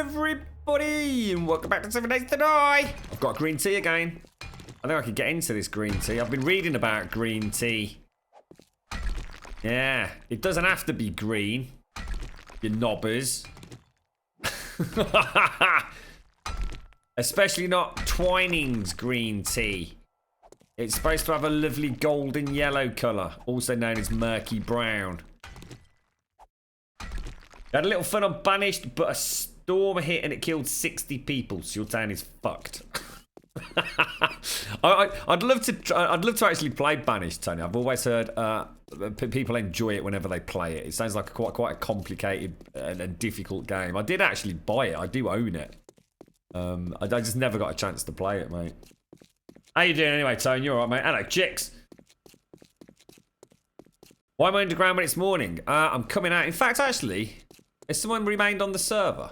everybody, and welcome back to 7 Days to Die. I've got green tea again. I think I could get into this green tea. I've been reading about green tea. Yeah, it doesn't have to be green, you knobbers. Especially not Twining's green tea. It's supposed to have a lovely golden yellow colour, also known as murky brown. Had a little fun on Banished, but a storm hit and it killed 60 people, so your town is fucked. I'd love to actually play Banished, Tony. I've always heard people enjoy it whenever they play it. It sounds like quite a complicated and difficult game. I did actually buy it. I do own it. I just never got a chance to play it, mate. How you doing anyway, Tony? You alright, mate? Hello, chicks. Why am I underground when it's morning? I'm coming out. In fact, actually, has someone remained on the server?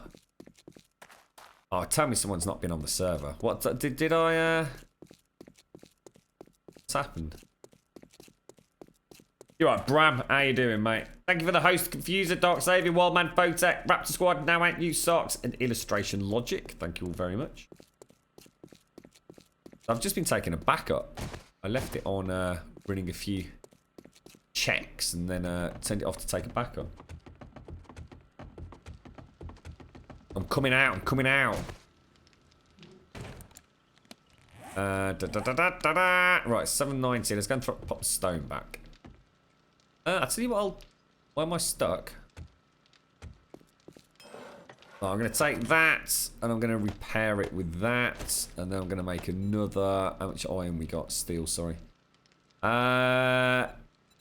Oh, tell me someone's not been on the server. What did I? What's happened? You alright, Bram? How you doing, mate? Thank you for the host, Confuser, Dark Savior, Wildman, Photech, Raptor Squad, Now Ain't You Socks, and Illustration Logic. Thank you all very much. I've just been taking a backup. I left it on running a few checks and then send it off to take a backup. I'm coming out. I'm coming out. Right, 790. Let's go and pop the stone back. I'll tell you what. Why am I stuck? Oh, I'm going to take that and I'm going to repair it with that, and then I'm going to make another. How much iron we got? Steel, sorry.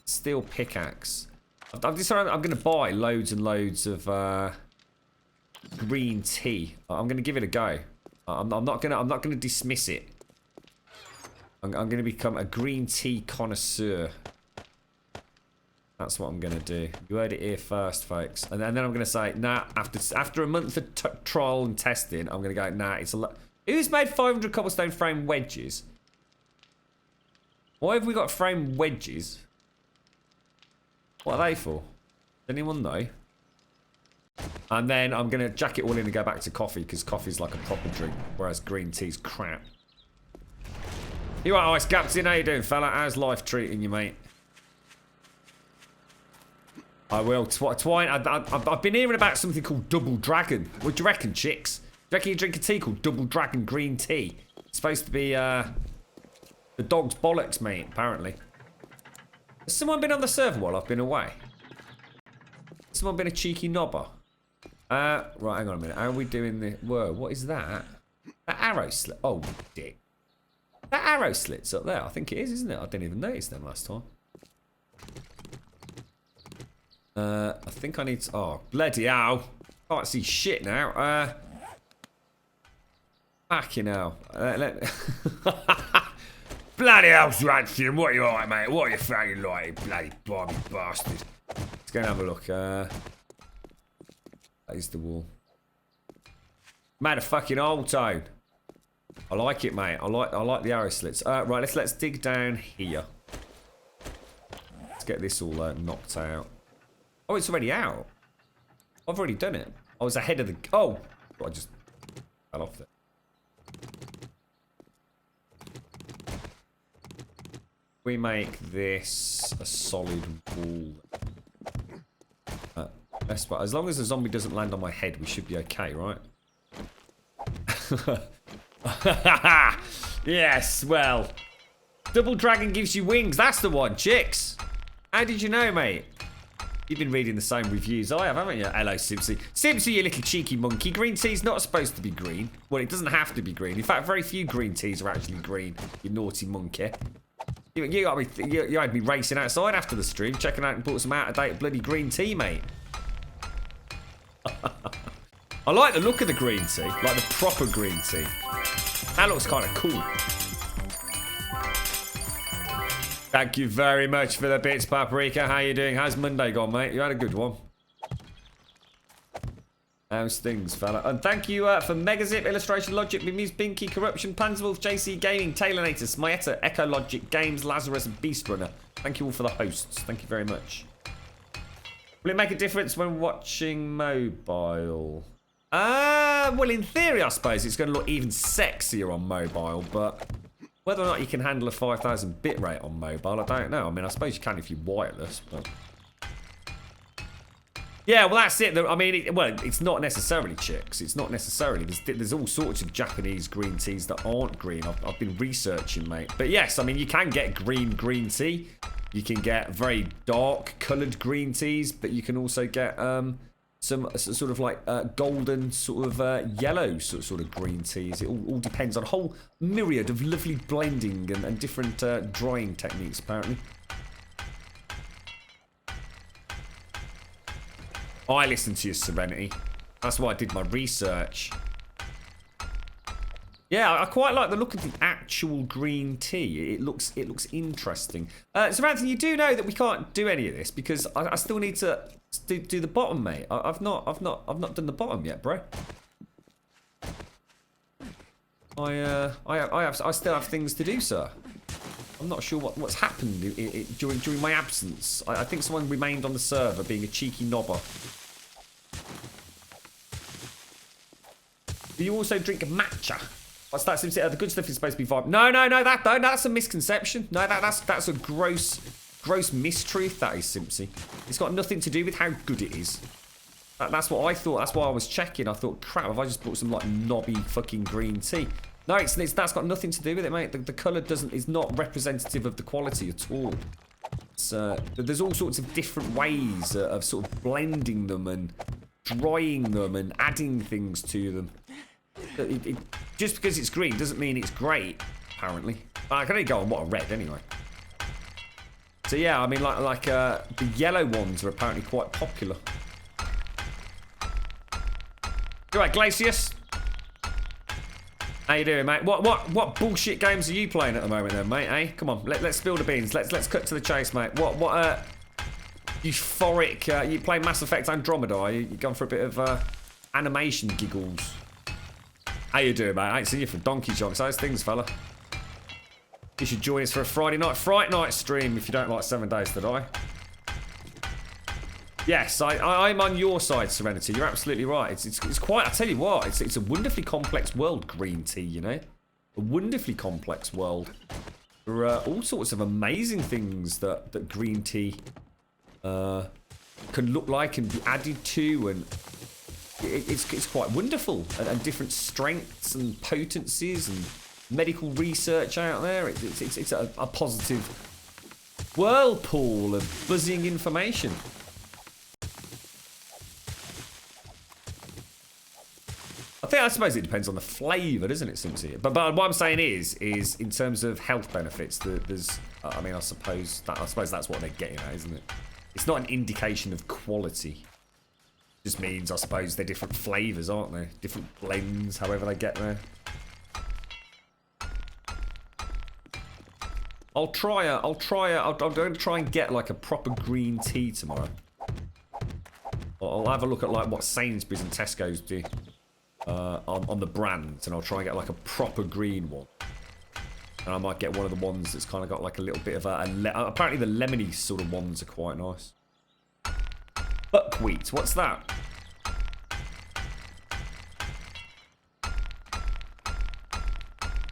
Steel pickaxe. I've decided I'm going to buy loads and loads of green tea. I'm going to give it a go. I'm not going to dismiss it. I'm going to become a green tea connoisseur. That's what I'm going to do. You heard it here first, folks. And then I'm going to say, nah, after a month of trial and testing, I'm going to go, nah, it's a lot. Who's made 500 cobblestone frame wedges? Why have we got frame wedges? What are they for? Does anyone know? And then I'm going to jack it all in and go back to coffee, because coffee's like a proper drink, whereas green tea's crap. You alright, Ice Captain? How you doing, fella? How's life treating you, mate? I will. Twine. I've been hearing about something called Double Dragon. What do you reckon, chicks? Do you reckon you drink a tea called Double Dragon Green Tea? It's supposed to be the dog's bollocks, mate, apparently. Has someone been on the server while I've been away? Has someone been a cheeky knobber? Right, hang on a minute. How are we doing this? Whoa, what is that? That arrow slit. Oh, dick. That arrow slit's up there. I think it is, isn't it? I didn't even notice them last time. I think I need to... Oh, bloody hell. Can't see shit now. Fucking hell. Bloody hell's ransom. What are you like, mate? What are you fucking like, bloody Barbie bastard? Let's go and have a look. That is the wall. Made a fucking hole, Tone. I like it, mate. I like the arrow slits. Right, let's dig down here. Let's get this all knocked out. Oh, it's already out. I've already done it. I was ahead of the... Oh! I just fell off there. We make this a solid wall. As long as the zombie doesn't land on my head, we should be okay, right? Yes, well. Double Dragon gives you wings. That's the one, chicks. How did you know, mate? You've been reading the same reviews I have, haven't you? Hello, Simpsy. Simpsy, you little cheeky monkey. Green tea's not supposed to be green. Well, it doesn't have to be green. In fact, very few green teas are actually green, you naughty monkey. You had me racing outside after the stream, checking out and bought some out-of-date bloody green tea, mate. I like the look of the green tea, like the proper green tea. That looks kind of cool. Thank you very much for the bits, Paprika. How you doing? How's Monday gone, mate? You had a good one. How's things, fella? And thank you for Megazip, Illustration Logic, Mimuse, Binky, Corruption, Panzerwolf, JC Gaming, Taylornator, Smietta, Echo Logic, Games, Lazarus, and Beast Runner. Thank you all for the hosts. Thank you very much. Will it make a difference when watching mobile? Well, in theory, I suppose it's going to look even sexier on mobile, but whether or not you can handle a 5,000 bitrate on mobile, I don't know. I mean, I suppose you can if you're wireless, but... Yeah, well, that's it. I mean, it's not necessarily chicks. It's not necessarily. There's all sorts of Japanese green teas that aren't green. I've been researching, mate. But yes, I mean, you can get green tea. You can get very dark coloured green teas, but you can also get some sort of like golden sort of yellow sort of green teas. It all depends on a whole myriad of lovely blending and different drying techniques, apparently. I listened to your Serenity. That's why I did my research. Yeah, I quite like the look of the actual green tea. It looks interesting. Serenity, you do know that we can't do any of this because I still need to do the bottom, mate. I've not done the bottom yet, bro. I still have things to do, sir. I'm not sure what's happened during my absence. I think someone remained on the server being a cheeky knobber. Do you also drink matcha? What's that? The good stuff is supposed to be vibe. No, that's a misconception. No, that's a gross mistruth. That is, Simpsy. It's got nothing to do with how good it is. That's what I thought. That's why I was checking. I thought, crap, have I just bought some like knobby fucking green tea? No, that's got nothing to do with it, mate. The colour is not representative of the quality at all. There's all sorts of different ways of sort of blending them and drying them and adding things to them. Just because it's green doesn't mean it's great, apparently. I can only go on what I read anyway. So yeah, I mean, the yellow ones are apparently quite popular. You right, Glacius? How you doing, mate? What bullshit games are you playing at the moment, then, mate? Eh? Come on, let's spill the beans. Let's cut to the chase, mate. What euphoric? You playing Mass Effect Andromeda? Are you going for a bit of animation giggles? How you doing, mate? I ain't seen you for donkey jocks. How's things, fella? You should join us for a Friday night stream if you don't like 7 Days to Die. Yes, I'm on your side, Serenity. You're absolutely right. It's quite. I tell you what, it's a wonderfully complex world, green tea. You know, a wonderfully complex world. There are all sorts of amazing things that green tea can look like and be added to, and it's quite wonderful. And different strengths and potencies and medical research out there. It's a positive whirlpool of buzzing information. I suppose it depends on the flavour, doesn't it, Simpsy? But what I'm saying is in terms of health benefits, there's. I mean, I suppose that's what they're getting at, isn't it? It's not an indication of quality. It just means, I suppose, they're different flavours, aren't they? Different blends, however they get there. I'm going to try and get like a proper green tea tomorrow. I'll have a look at like what Sainsbury's and Tesco's do. On the brands, and I'll try and get like a proper green one, and I might get one of the ones that's kind of got like a little bit of apparently the lemony sort of ones are quite nice. Buckwheat, what's that?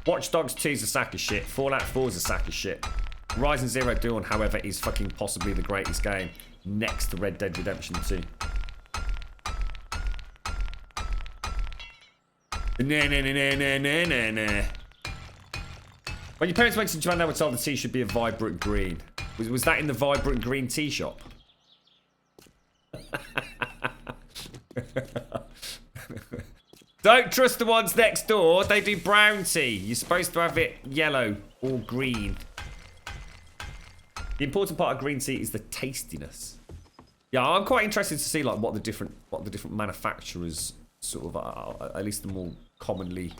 Watch Dogs 2's a sack of shit. Fallout 4's a sack of shit. Horizon Zero Dawn, however, is fucking possibly the greatest game next to Red Dead Redemption 2. Nah. When your parents went to Japan, they were told the tea should be a vibrant green. Was that in the vibrant green tea shop? Don't trust the ones next door. They do brown tea. You're supposed to have it yellow or green. The important part of green tea is the tastiness. Yeah, I'm quite interested to see like what the different manufacturers sort of at least the more commonly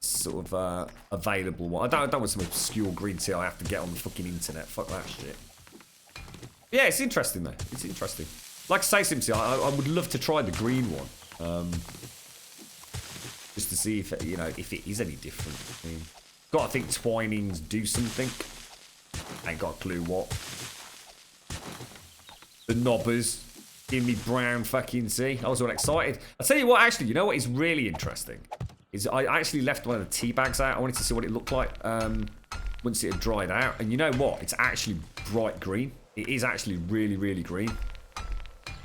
sort of available one. I don't want some obscure green tea I have to get on the fucking internet. Fuck that shit. Yeah, it's interesting though. It's interesting. Like I say, Simpsy, I would love to try the green one. Just to see if if it is any different. I mean, gotta think Twinings do something. Ain't got a clue what. The knobbers. Give me brown fucking tea. I was all excited. I'll tell you what, actually, you know what is really interesting? Is I actually left one of the tea bags out. I wanted to see what it looked like once it had dried out. And you know what? It's actually bright green. It is actually really, really green.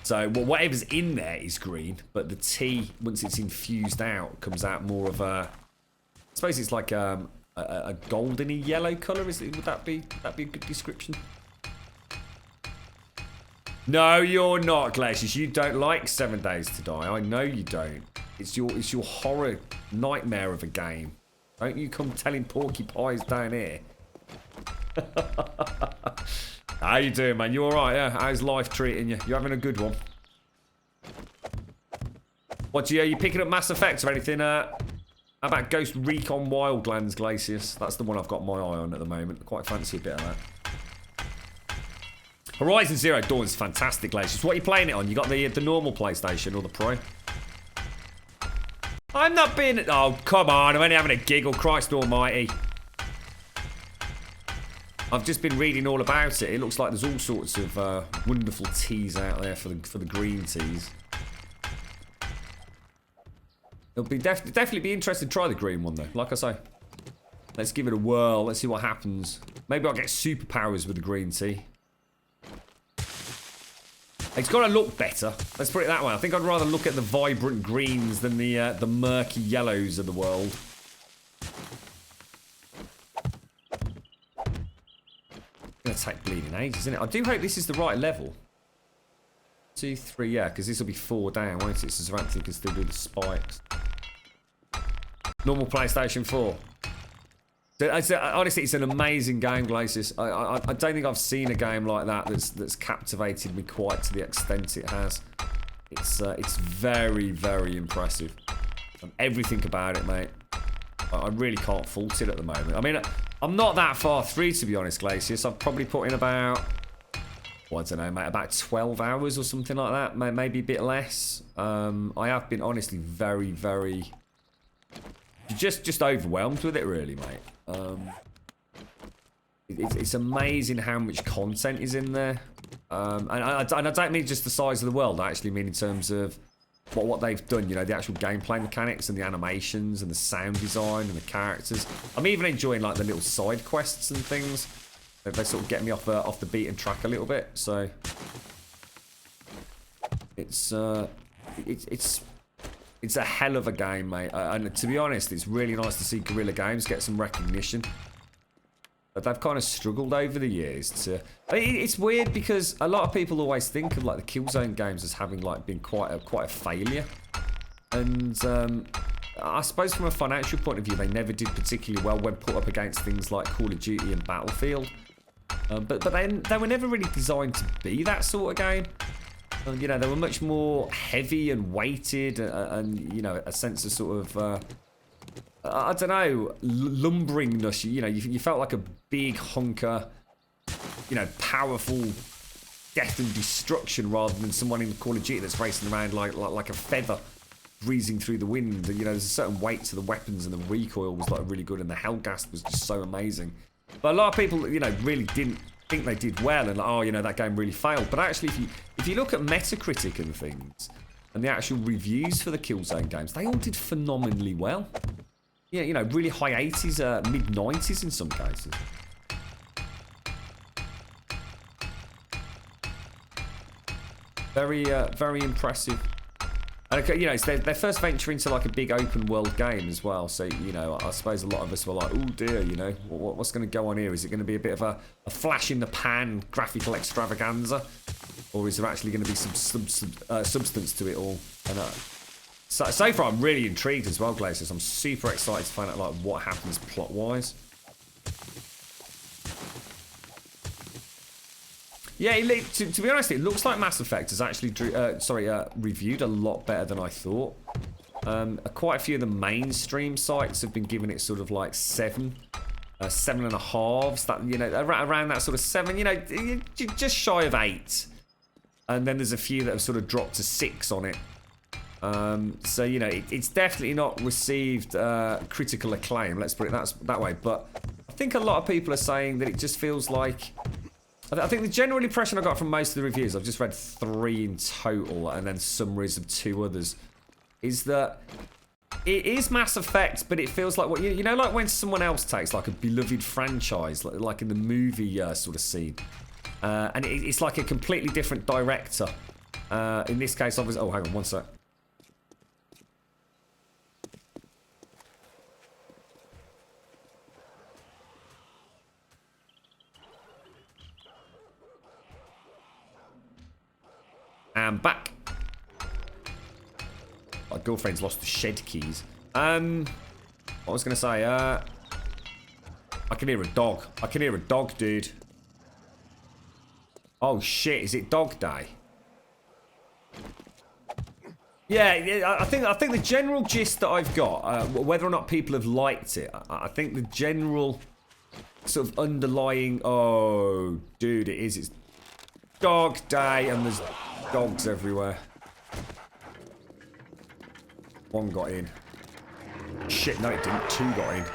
So well, whatever's in there is green, but the tea, once it's infused out, comes out more of a... I suppose it's like a goldeny yellow colour. Would that be a good description? No, you're not, Glacius. You don't like 7 Days to Die. I know you don't. It's your horror nightmare of a game. Don't you come telling porcupines down here. How you doing, man? You alright, yeah? How's life treating you? You having a good one? What, you picking up Mass Effect or anything? How about Ghost Recon Wildlands, Glacius? That's the one I've got my eye on at the moment. Quite fancy a bit of that. Horizon Zero Dawn is fantastic, Glacius. What are you playing it on? You got the normal PlayStation or the Pro? I'm not being... Oh, come on. I'm only having a giggle. Christ almighty. I've just been reading all about it. It looks like there's all sorts of wonderful teas out there for the green teas. It'll be definitely be interesting to try the green one, though. Like I say. Let's give it a whirl. Let's see what happens. Maybe I'll get superpowers with the green tea. It's got to look better. Let's put it that way. I think I'd rather look at the vibrant greens than the murky yellows of the world. It's going to take bleeding ages, isn't it? I do hope this is the right level. 2, 3, yeah, because this will be 4 down, won't it? So Savantha can still do the spikes. Normal PlayStation 4. Honestly, it's an amazing game, Glacius. I don't think I've seen a game like that that's captivated me quite to the extent it has. It's very, very impressive. And everything about it, mate. I really can't fault it at the moment. I mean, I'm not that far through, to be honest, Glacius. I've probably put in about, well, I don't know, mate, about 12 hours or something like that. Maybe a bit less. I have been, honestly, very, very... Just overwhelmed with it, really, mate. It's amazing how much content is in there. And I don't mean just the size of the world. I actually mean in terms of what they've done. You know, the actual gameplay mechanics and the animations and the sound design and the characters. I'm even enjoying like the little side quests and things. They sort of get me off the beaten track a little bit. So it's a hell of a game, mate. And to be honest, it's really nice to see Guerrilla Games get some recognition. But they've kind of struggled over the years to... It's weird because a lot of people always think of like the Killzone games as having like been quite a failure. And I suppose from a financial point of view, they never did particularly well when put up against things like Call of Duty and Battlefield. But they were never really designed to be that sort of game. You know, they were much more heavy and weighted and you know, a sense of sort of, I don't know, lumberingness. You know, you felt like a big hunker, you know, powerful death and destruction rather than someone in Call of Duty that's racing around like a feather breezing through the wind. You know, there's a certain weight to the weapons and the recoil was like really good and the Hellgast was just so amazing. But a lot of people, you know, really didn't think they did well and like, oh, you know, that game really failed. But actually, if you look at Metacritic and things and the actual reviews for the Killzone games, they all did phenomenally well. Yeah, you know, really high 80s, mid 90s in some cases. Very, very impressive. And you know, it's their first venture into like a big open world game as well. So you know, I suppose a lot of us were like, oh dear, you know, what's going to go on here? Is it going to be a bit of a flash in the pan graphical extravaganza, or is there actually going to be some substance to it all? And so far, I'm really intrigued as well, Glacius. I'm super excited to find out like what happens plot wise. Yeah, to be honest, it looks like Mass Effect has actually reviewed a lot better than I thought. Quite a few of the mainstream sites have been giving it sort of like 7, 7.5s. That, you know, around that sort of 7. You know, just shy of 8. And then there's a few that have sort of dropped to 6 on it. So you know, it's definitely not received critical acclaim. Let's put it that way. But I think a lot of people are saying that it just feels like I think the general impression I got from most of the reviews, I've just read 3 in total, and then summaries of 2 others, is that it is Mass Effect, but it feels like what you know, like when someone else takes like a beloved franchise, like in the movie sort of scene, and it's like a completely different director. In this case, obviously, oh, hang on, one sec. And back. My girlfriend's lost the shed keys. What I was going to say, I can hear a dog. I can hear a dog, dude. Oh, shit. Is it dog day? Yeah, I think the general gist that I've got, whether or not people have liked it, I think the general sort of underlying, oh, dude, it is. It's dog day and there's dogs everywhere. One got in. Shit, no it didn't. 2 got in.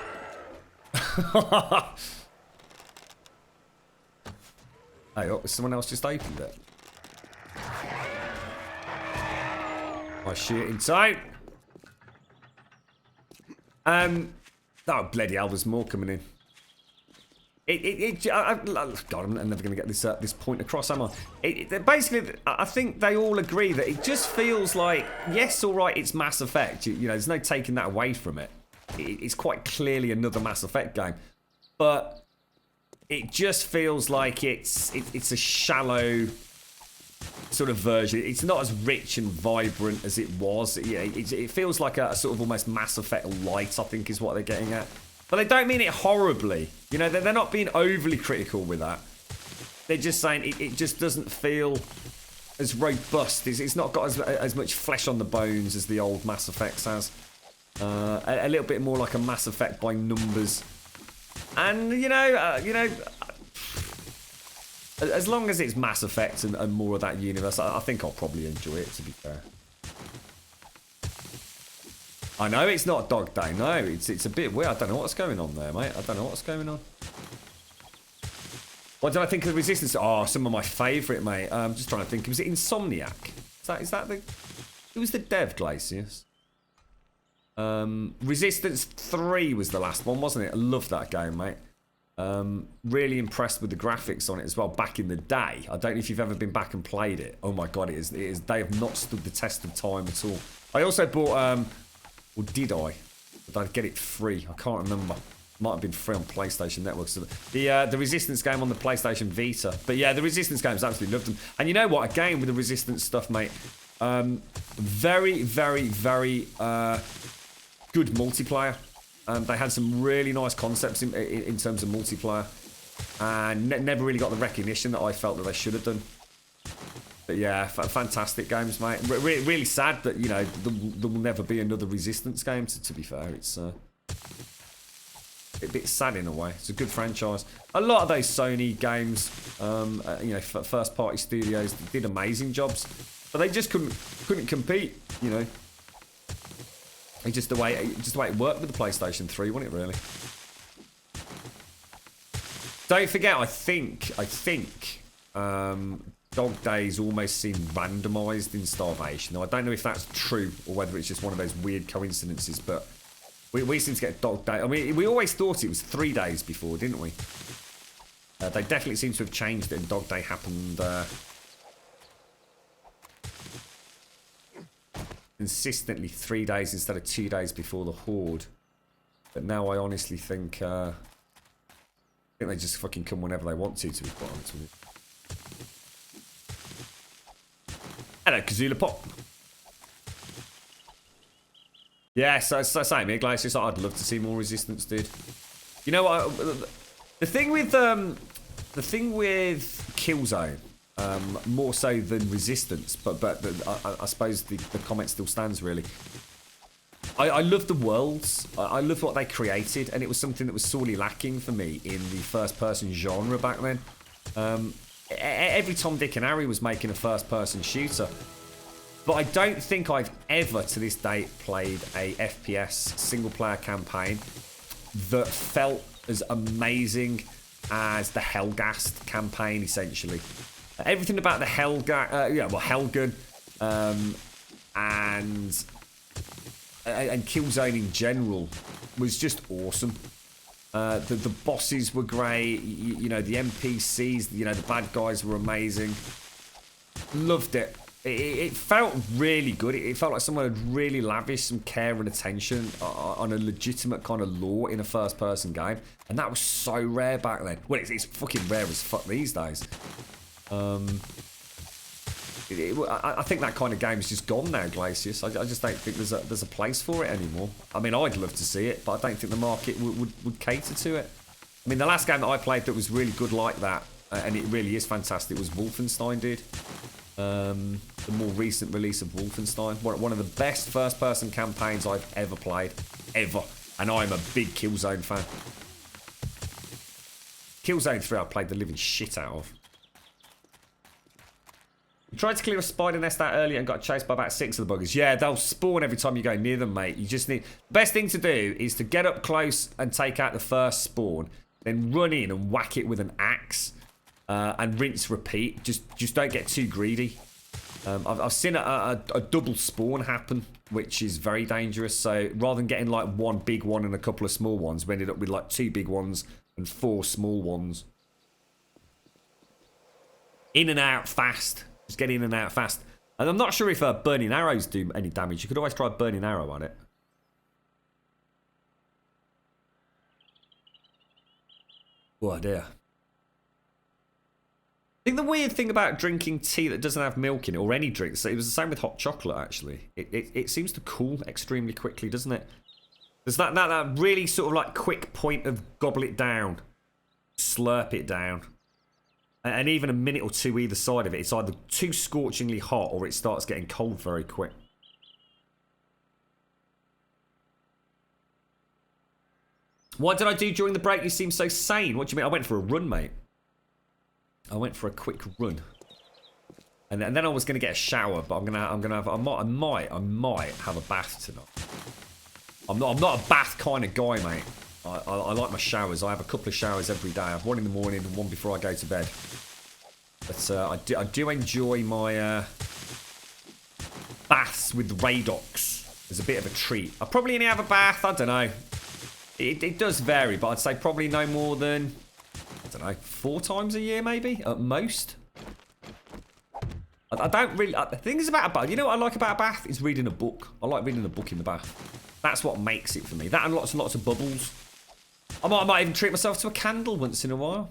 Hey, oh, someone else just opened it. I shoot inside. Oh, bloody hell, there's more coming in. God, I'm never going to get this point across, am I? Basically, I think they all agree that it just feels like, yes, all right, it's Mass Effect. You know, there's no taking that away from it. It's quite clearly another Mass Effect game, but it just feels like it's a shallow sort of version. It's not as rich and vibrant as it was. It feels like a sort of almost Mass Effect light, I think, is what they're getting at. But they don't mean it horribly. You know, they're not being overly critical with that. They're just saying it just doesn't feel as robust. It's not got as much flesh on the bones as the old Mass Effects has. A little bit more like a Mass Effect by numbers. And, you know, as long as it's Mass Effect and more of that universe, I think I'll probably enjoy it, to be fair. I know it's not Dog Day. No, it's a bit weird. I don't know what's going on there, mate. I don't know what's going on. What did I think of the Resistance? Oh, some of my favourite, mate. I'm just trying to think. Was it Insomniac? Is that the... Who was the dev, Glacius? Resistance 3 was the last one, wasn't it? I loved that game, mate. Really impressed with the graphics on it as well back in the day. I don't know if you've ever been back and played it. Oh my god, it is. They have not stood the test of time at all. I also bought... Or did I? Did I get it free? I can't remember. Might have been free on PlayStation Network. So the Resistance game on the PlayStation Vita. But yeah, the Resistance games, absolutely loved them. And you know what? Again, with the Resistance stuff, mate. Very, very, very good multiplayer. They had some really nice concepts in terms of multiplayer. And never really got the recognition that I felt that they should have done. But yeah, fantastic games, mate. Really sad that, you know, there will never be another Resistance game, to be fair. It's a bit sad in a way. It's a good franchise. A lot of those Sony games, you know, first-party studios did amazing jobs. But they just couldn't compete, you know. It's just the way it worked with the PlayStation 3, wasn't it, really? Don't forget, I think... Dog Days almost seemed randomised in Starvation. Now, I don't know if that's true or whether it's just one of those weird coincidences, but we seem to get Dog Day. I mean, we always thought it was 3 days before, didn't we? They definitely seem to have changed it, and Dog Day happened consistently 3 days instead of 2 days before the Horde. But now I honestly think they just fucking come whenever they want to be quite honest with you. Hello, Kazula Pop. Yeah, so same here, Glacius. I'd love to see more Resistance, dude. You know what? The thing with Killzone, more so than Resistance, but I suppose the comment still stands really. I love the worlds. I love what they created, and it was something that was sorely lacking for me in the first-person genre back then. Every Tom, Dick and Harry was making a first-person shooter. But I don't think I've ever, to this date, played a FPS single-player campaign that felt as amazing as the Helghast campaign, essentially. Everything about the Helgen, and Killzone in general was just awesome. The bosses were great. You know, the NPCs, you know, the bad guys were amazing. Loved it. It felt really good. It felt like someone had really lavished some care and attention on a legitimate kind of lore in a first-person game. And that was so rare back then. Well, it's fucking rare as fuck these days. I think that kind of game is just gone now, Glacius. I just don't think there's a place for it anymore. I mean, I'd love to see it, but I don't think the market would cater to it. I mean, the last game that I played that was really good like that, and it really is fantastic, was Wolfenstein, dude. The more recent release of Wolfenstein. One of the best first-person campaigns I've ever played. Ever. And I'm a big Killzone fan. Killzone 3 I played the living shit out of. You tried to clear a spider nest out earlier and got chased by about 6 of the buggers. Yeah, they'll spawn every time you go near them, mate. You just need... Best thing to do is to get up close and take out the first spawn. Then run in and whack it with an axe. And rinse, repeat. Just don't get too greedy. I've seen a double spawn happen, which is very dangerous. So rather than getting like one big one and a couple of small ones, we ended up with like 2 big ones and 4 small ones. In and out fast. Just get in and out fast. And I'm not sure if burning arrows do any damage. You could always try a burning arrow on it. Oh dear. I think the weird thing about drinking tea that doesn't have milk in it, or any drinks, it was the same with hot chocolate, actually. It seems to cool extremely quickly, doesn't it? There's that really sort of like quick point of gobble it down, slurp it down. And even a minute or 2 either side of it, it's either too scorchingly hot or it starts getting cold very quick. What did I do during the break? You seem so sane. What do you mean? I went for a run, mate. I went for a quick run, and then I was gonna get a shower, but I might have a bath tonight. I'm not a bath kind of guy, mate. I like my showers. I have a couple of showers every day. I have one in the morning and one before I go to bed. But I do enjoy my baths with Radox as a bit of a treat. I probably only have a bath. I don't know. It does vary, but I'd say probably no more than, I don't know, 4 times a year maybe, at most. I don't really... The thing is about a bath, you know what I like about a bath? Is reading a book. I like reading a book in the bath. That's what makes it for me. That and lots and lots of bubbles. I might even treat myself to a candle once in a while.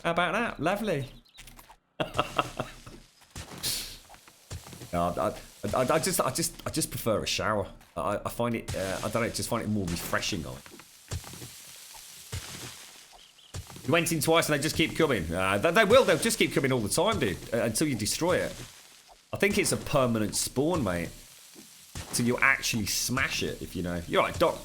How about that? Lovely. No, I just prefer a shower. I find it... I don't know, just find it more refreshing. You went in twice and they just keep coming. They will. They'll just keep coming all the time, dude, until you destroy it. I think it's a permanent spawn, mate. Till you actually smash it, if you know. You're right, Doc.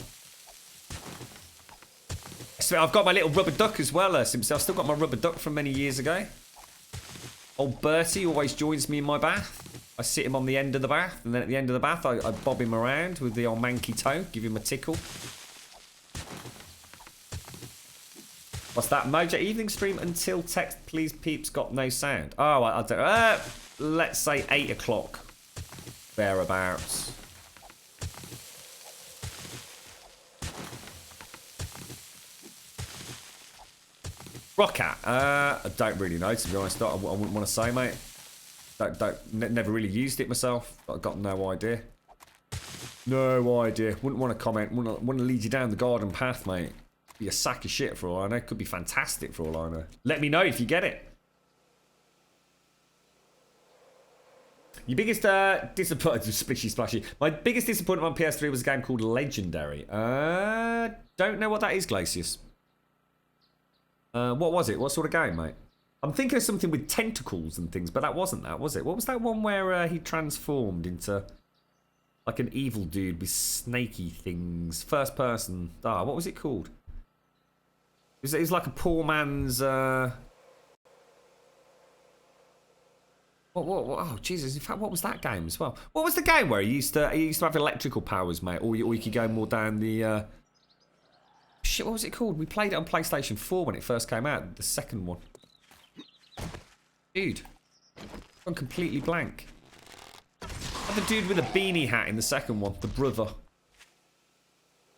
So I've got my little rubber duck as well, Simpson. I've still got my rubber duck from many years ago. Old Bertie always joins me in my bath. I sit him on the end of the bath, and then at the end of the bath, I bob him around with the old manky toe, give him a tickle. What's that? Mojo evening stream until text please peeps got no sound. Oh, I don't know. Let's say 8 o'clock. Thereabouts. Rockat. I don't really know, to be honest. I wouldn't want to say, mate. Never really used it myself. I've got no idea. No idea. Wouldn't want to comment. Wouldn't want to lead you down the garden path, mate. Be a sack of shit for all I know. Could be fantastic for all I know. Let me know if you get it. Your biggest disappointment... Splishy splashy. My biggest disappointment on PS3 was a game called Legendary. Don't know what that is, Glacius. What was it? What sort of game, mate? I'm thinking of something with tentacles and things, but that wasn't that, was it? What was that one where he transformed into like an evil dude with snaky things? First person. What was it called? It was like a poor man's... What? Oh, Jesus. In fact, what was that game as well? What was the game where he used to have electrical powers, mate? Or you could go more down the... shit, what was it called? We played it on PlayStation 4 when it first came out. The second one. Dude. Gone completely blank. The dude with a beanie hat in the second one. The brother.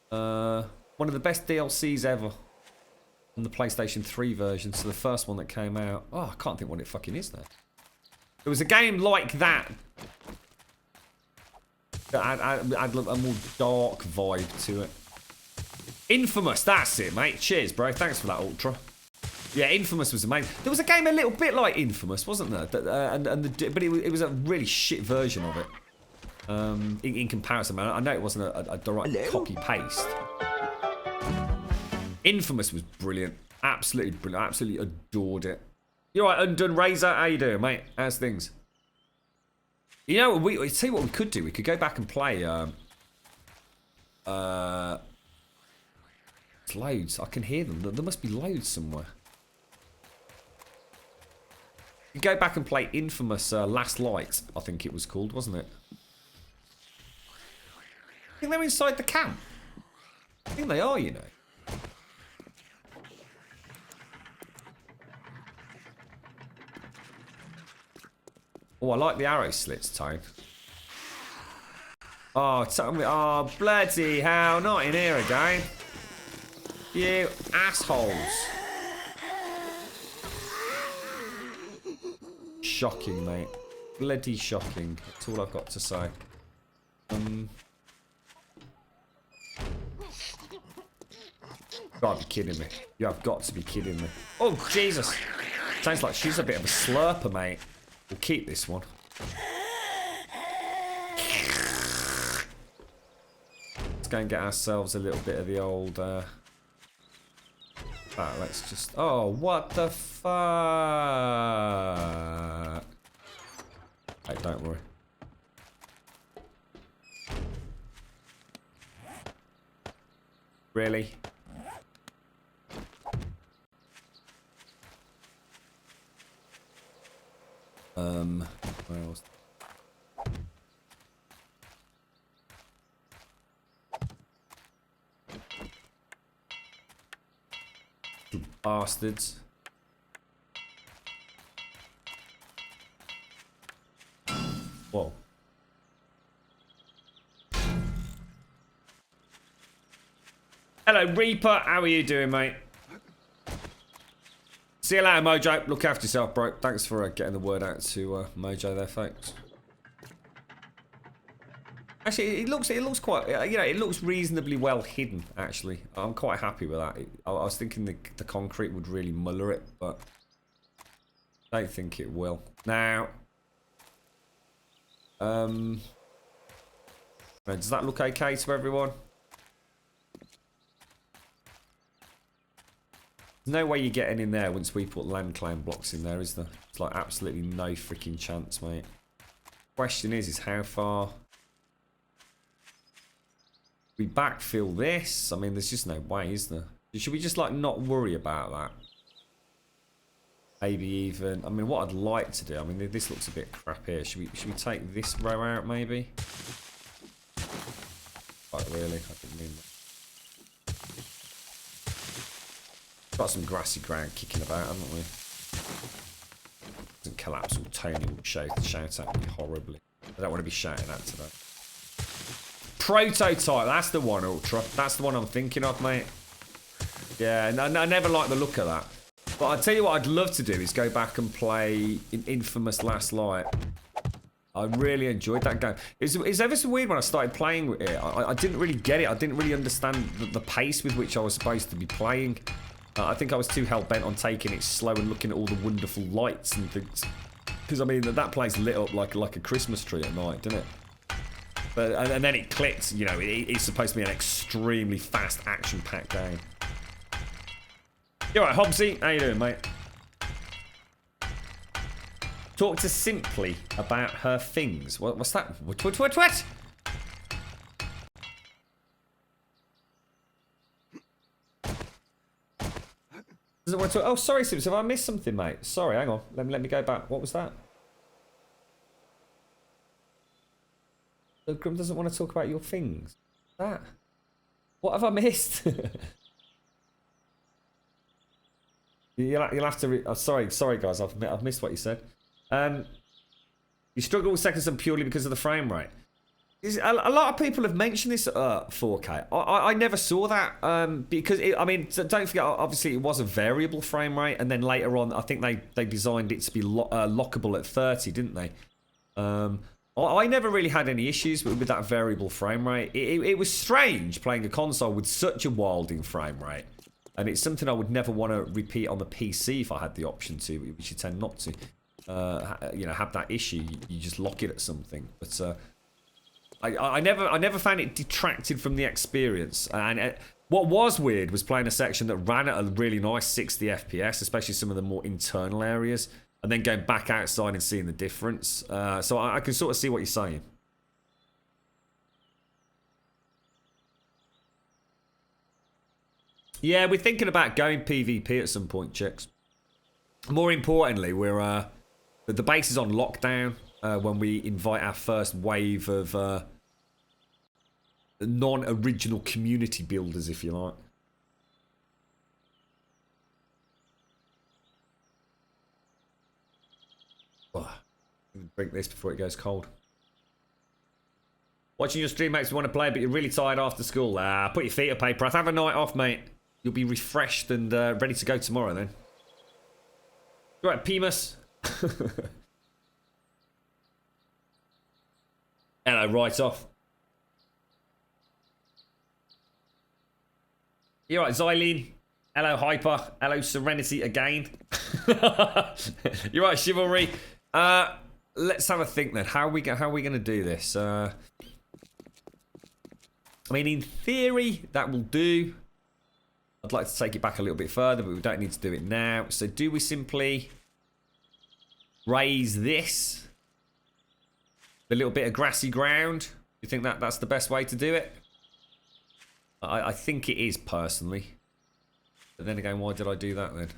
One of the best DLCs ever. On the PlayStation 3 version. So the first one that came out. Oh, I can't think what it fucking is now. There was a game like that. That had a more dark vibe to it. Infamous, that's it, mate. Cheers, bro. Thanks for that, Ultra. Yeah, Infamous was amazing. There was a game a little bit like Infamous, wasn't there? But it was a really shit version of it. In comparison, man. I know it wasn't a direct copy-paste. Infamous was brilliant. Absolutely brilliant. Absolutely adored it. You alright, Undone Razor? How you doing, mate? How's things? You know, see what we could do. We could go back and play. There's loads. I can hear them. There must be loads somewhere. You go back and play Infamous Last Light. I think it was called, wasn't it? I think they're inside the camp. I think they are, you know. Oh, I like the arrow slits, Tone. Oh, tell me. Oh, bloody hell. Not in here again. You assholes. Shocking, mate. Bloody shocking. That's all I've got to say. Gotta be kidding me. You have got to be kidding me. Oh, Jesus. Sounds like she's a bit of a slurper, mate. We'll keep this one. Let's go and get ourselves a little bit of the old... let's just... Oh, what the fuck? Hey, don't worry. Really? Where else? You bastards. Whoa. Hello, Reaper. How are you doing, mate? See you later, Mojo. Look after yourself, bro. Thanks for getting the word out to Mojo there, folks. Actually, it looks quite, you know, it looks reasonably well hidden, actually. I'm quite happy with that. I was thinking the concrete would really muller it, but I don't think it will. Now, does that look okay to everyone? There's no way you're getting in there once we put land claim blocks in there, is there? It's like absolutely no freaking chance, mate. Question is how far we backfill this? I mean, there's just no way, is there? Should we just like not worry about that? Maybe even, I mean, what I'd like to do, I mean, this looks a bit crap here. Should we take this row out, maybe? Quite really, I didn't mean that. Got some grassy ground kicking about, haven't we? Doesn't collapse or Tony will shout at me horribly. I don't want to be shouting at today. Prototype, that's the one, Ultra. That's the one I'm thinking of, mate. Yeah, and I never liked the look of that. But I'll tell you what I'd love to do is go back and play Infamous Last Light. I really enjoyed that game. It's ever so weird when I started playing it. I didn't really get it. I didn't really understand the pace with which I was supposed to be playing. I think I was too hell-bent on taking it slow and looking at all the wonderful lights and things. Because, I mean, that place lit up like a Christmas tree at night, didn't it? But, and then it clicked, you know, it's supposed to be an extremely fast, action-packed game. You alright, Hobbsy? How you doing, mate? Talk to Simply about her things. What's that? What? Doesn't want to. Oh, sorry, Sims. Have I missed something, mate? Sorry, hang on. Let me go back. What was that? Grum doesn't want to talk about your things. That. What have I missed? You'll have to. Sorry, guys. I've missed what you said. You struggle with second son purely because of the frame rate. A lot of people have mentioned this 4K. I never saw that because I mean, don't forget. Obviously, it was a variable frame rate, and then later on, I think they designed it to be lockable at 30, didn't they? I never really had any issues with that variable frame rate. It was strange playing a console with such a wilding frame rate. And it's something I would never want to repeat on the PC if I had the option to, which you tend not to. Have that issue. You just lock it at something. But I never found it detracted from the experience. And what was weird was playing a section that ran at a really nice 60 FPS, especially some of the more internal areas, and then going back outside and seeing the difference. So I can sort of see what you're saying. Yeah, we're thinking about going PvP at some point, chicks. More importantly, we're the base is on lockdown when we invite our first wave of non-original community builders, if you like. Oh, I'm gonna drink this before it goes cold. Watching your stream makes me want to play, but you're really tired after school. Put your feet up, Paper. Have a night off, mate. You'll be refreshed and ready to go tomorrow, then. All right, Pemus. Hello, right off. You're right, Xylene. Hello, Hyper. Hello, Serenity again. You're right, Chivalry. Let's have a think then. How are we going to do this? I mean, in theory, that will do. I'd like to take it back a little bit further, but we don't need to do it now. So do we simply raise this? A little bit of grassy ground? Do you think that's the best way to do it? I think it is, personally. But then again, why did I do that then?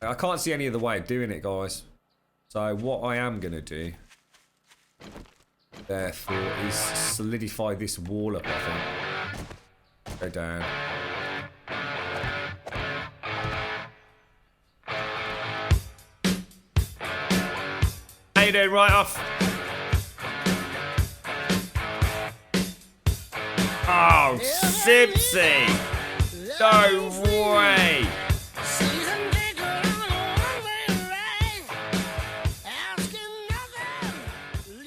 I can't see any other way of doing it, guys. So what I am going to do, therefore, is solidify this wall up, I think. Go down. How you doing, right off? Oh, Sipsy! No way!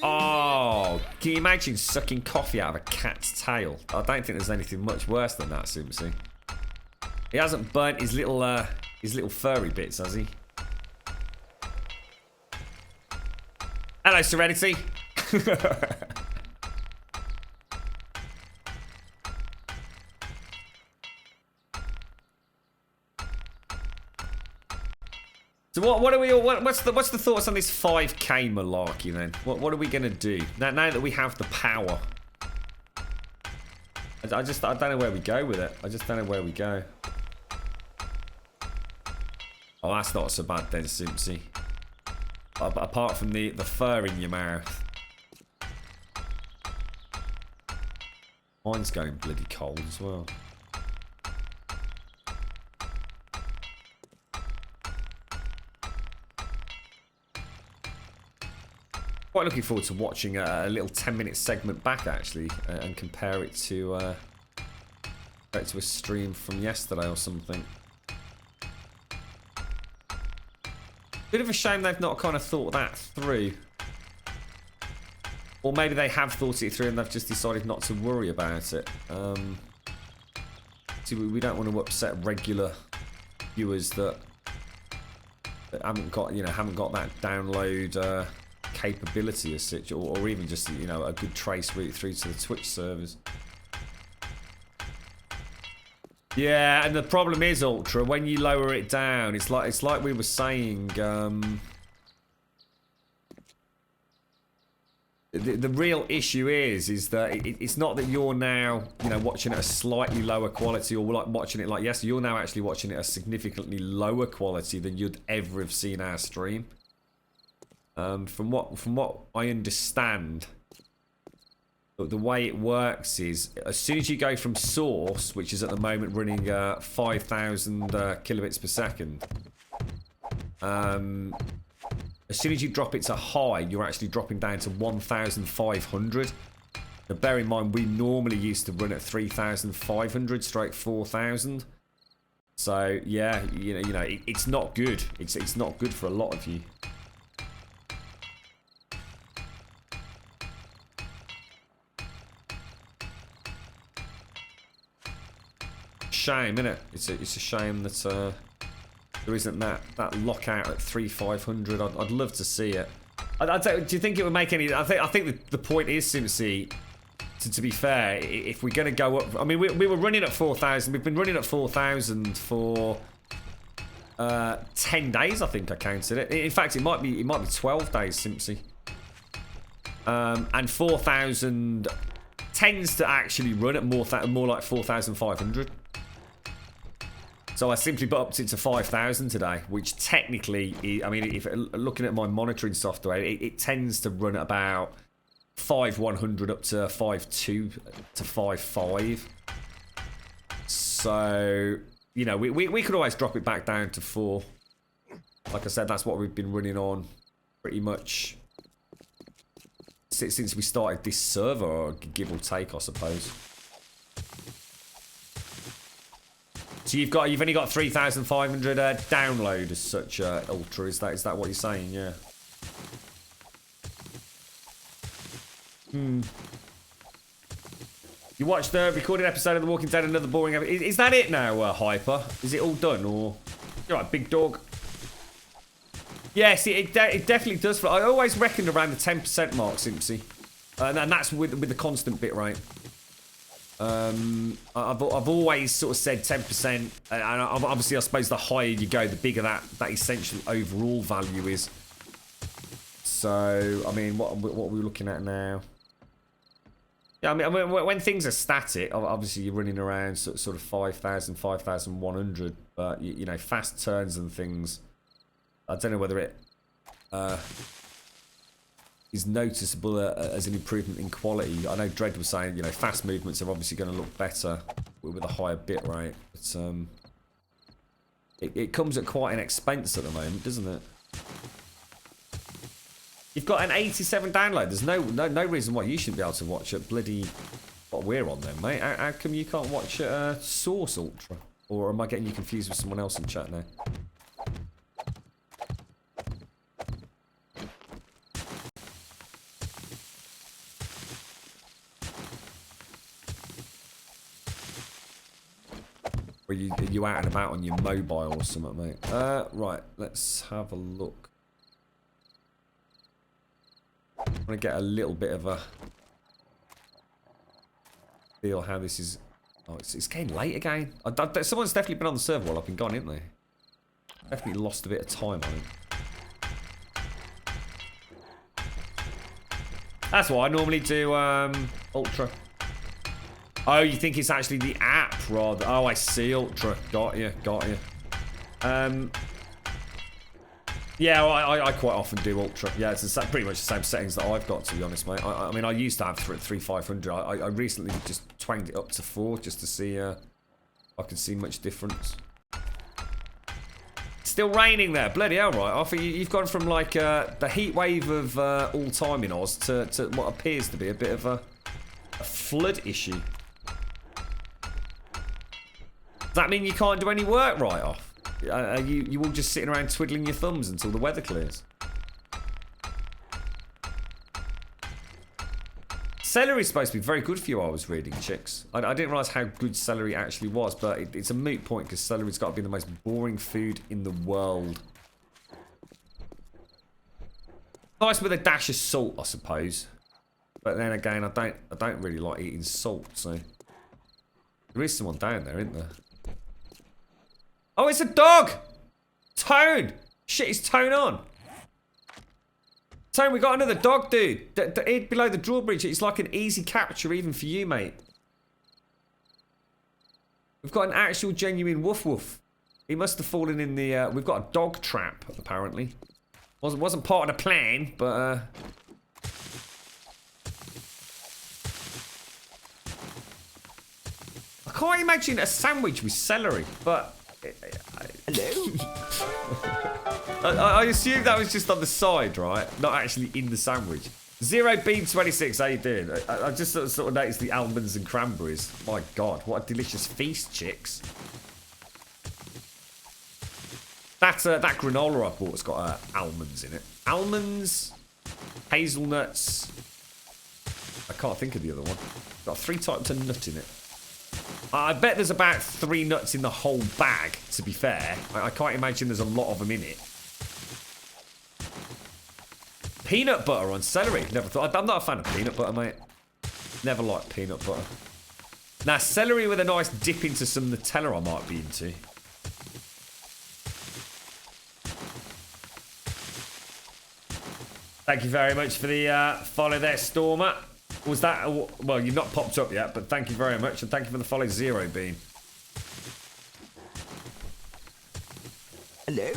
Oh, can you imagine sucking coffee out of a cat's tail? I don't think there's anything much worse than that, Simpsy. He hasn't burnt his little furry bits, has he? Hello, Serenity. So what are we all? What's the thoughts on this 5K malarkey then? What are we gonna do now that we have the power? I don't know where we go with it. I just don't know where we go. Oh, that's not so bad then, Simpsy. Apart from the fur in your mouth. Mine's going bloody cold as well. Quite looking forward to watching a little 10-minute segment back, actually, and compare it to a stream from yesterday or something. Bit of a shame they've not kind of thought that through. Or maybe they have thought it through and they've just decided not to worry about it. See, we don't want to upset regular viewers that haven't got that download capability as such, or even just a good trace route through to the Twitch servers. Yeah, and the problem is, Ultra, when you lower it down, it's like we were saying. The real issue is that it's not that you're now watching it at a slightly lower quality, or like watching it like yes, you're now actually watching it at a significantly lower quality than you'd ever have seen our stream. From what I understand, But the way it works is, as soon as you go from source, which is at the moment running 5,000 kilobits per second, as soon as you drop it to high, you're actually dropping down to 1,500. Now, bear in mind, we normally used to run at 3,500 straight 4,000. So yeah, you know, it's not good. It's not good for a lot of you. Shame, innit? It's a shame that there isn't that lockout at 3,500. I'd love to see it. Do you think it would make any? I think the point is, Simpsy, to be fair, if we're going to go up, I mean, we were running at 4,000. We've been running at 4,000 for 10 days. I think I counted it. In fact, it might be 12 days, Simpsy. And 4,000 tends to actually run at more like 4,500. So I simply upped it to 5,000 today, which technically, I mean, if looking at my monitoring software, it tends to run at about 5,100 up to 5,2 to 5,5. So, you know, we could always drop it back down to 4. Like I said, that's what we've been running on pretty much since we started this server, or give or take, I suppose. So you've only got 3,500 download as such, Ultra. Is that what you're saying? Yeah. You watched the recorded episode of The Walking Dead, another boring episode. Is that it now, Hyper? Is it all done, or? You're right, big dog. Yes, it definitely does. I always reckoned around the 10% mark, Simpsy, and that's with the constant bit rate. I've always sort of said 10%, and obviously I suppose the higher you go, the bigger that essential overall value is. So I mean, what are we looking at now? Yeah, I mean when things are static, obviously you're running around sort of 5,000, 5,100, but you know, fast turns and things, I don't know whether it is noticeable as an improvement in quality. I know Dredd was saying, you know, fast movements are obviously going to look better with a higher bit rate, but it comes at quite an expense at the moment, doesn't it? You've got an 87 download. There's no reason why you shouldn't be able to watch it. Bloody what we're on then, mate. How come you can't watch it Source Ultra? Or am I getting you confused with someone else in chat now? Or you out and about on your mobile or something, mate? Right, let's have a look. I want to get a little bit of a feel how this is. Oh, it's getting late again. Someone's definitely been on the server while I've been gone, isn't they? Definitely lost a bit of time on it. That's why I normally do Ultra. Oh, you think it's actually the app rather? Oh, I see, Ultra. Got you. Yeah, well, I quite often do Ultra. Yeah, it's pretty much the same settings that I've got, to be honest, mate. I mean, I used to have 3,500. I recently just twanged it up to 4 just to see if I can see much difference. Still raining there. Bloody hell, right. I think you've gone from, like, the heat wave of all time in Oz to what appears to be a bit of a flood issue. Does that mean you can't do any work right off? Are you all just sitting around twiddling your thumbs until the weather clears? Celery's supposed to be very good for you, I was reading, chicks. I didn't realise how good celery actually was, but it's a moot point because celery's got to be the most boring food in the world. Nice with a dash of salt, I suppose. But then again, I don't really like eating salt, so there is someone down there, isn't there? Oh, it's a dog! Tone! Shit, is Tone on? Tone, we got another dog, dude. The below the drawbridge, it's like an easy capture even for you, mate. We've got an actual genuine woof woof. He must have fallen in the, we've got a dog trap, apparently. Wasn't part of the plan, but, can't imagine a sandwich with celery, but... Hello? I assume that was just on the side, right? Not actually in the sandwich. Zero Bean 26, how you doing? I just sort of noticed the almonds and cranberries. My God, what a delicious feast, chicks. That granola I bought's got almonds in it. Almonds, hazelnuts. I can't think of the other one. Got 3 types of nut in it. I bet there's about 3 nuts in the whole bag, to be fair. I can't imagine there's a lot of them in it. Peanut butter on celery. Never thought. I'm not a fan of peanut butter, mate. Never liked peanut butter. Now, celery with a nice dip into some Nutella I might be into. Thank you very much for the follow there, Stormer. Was that... well, you've not popped up yet, but thank you very much. And thank you for the follow, Zero Bean. Hello?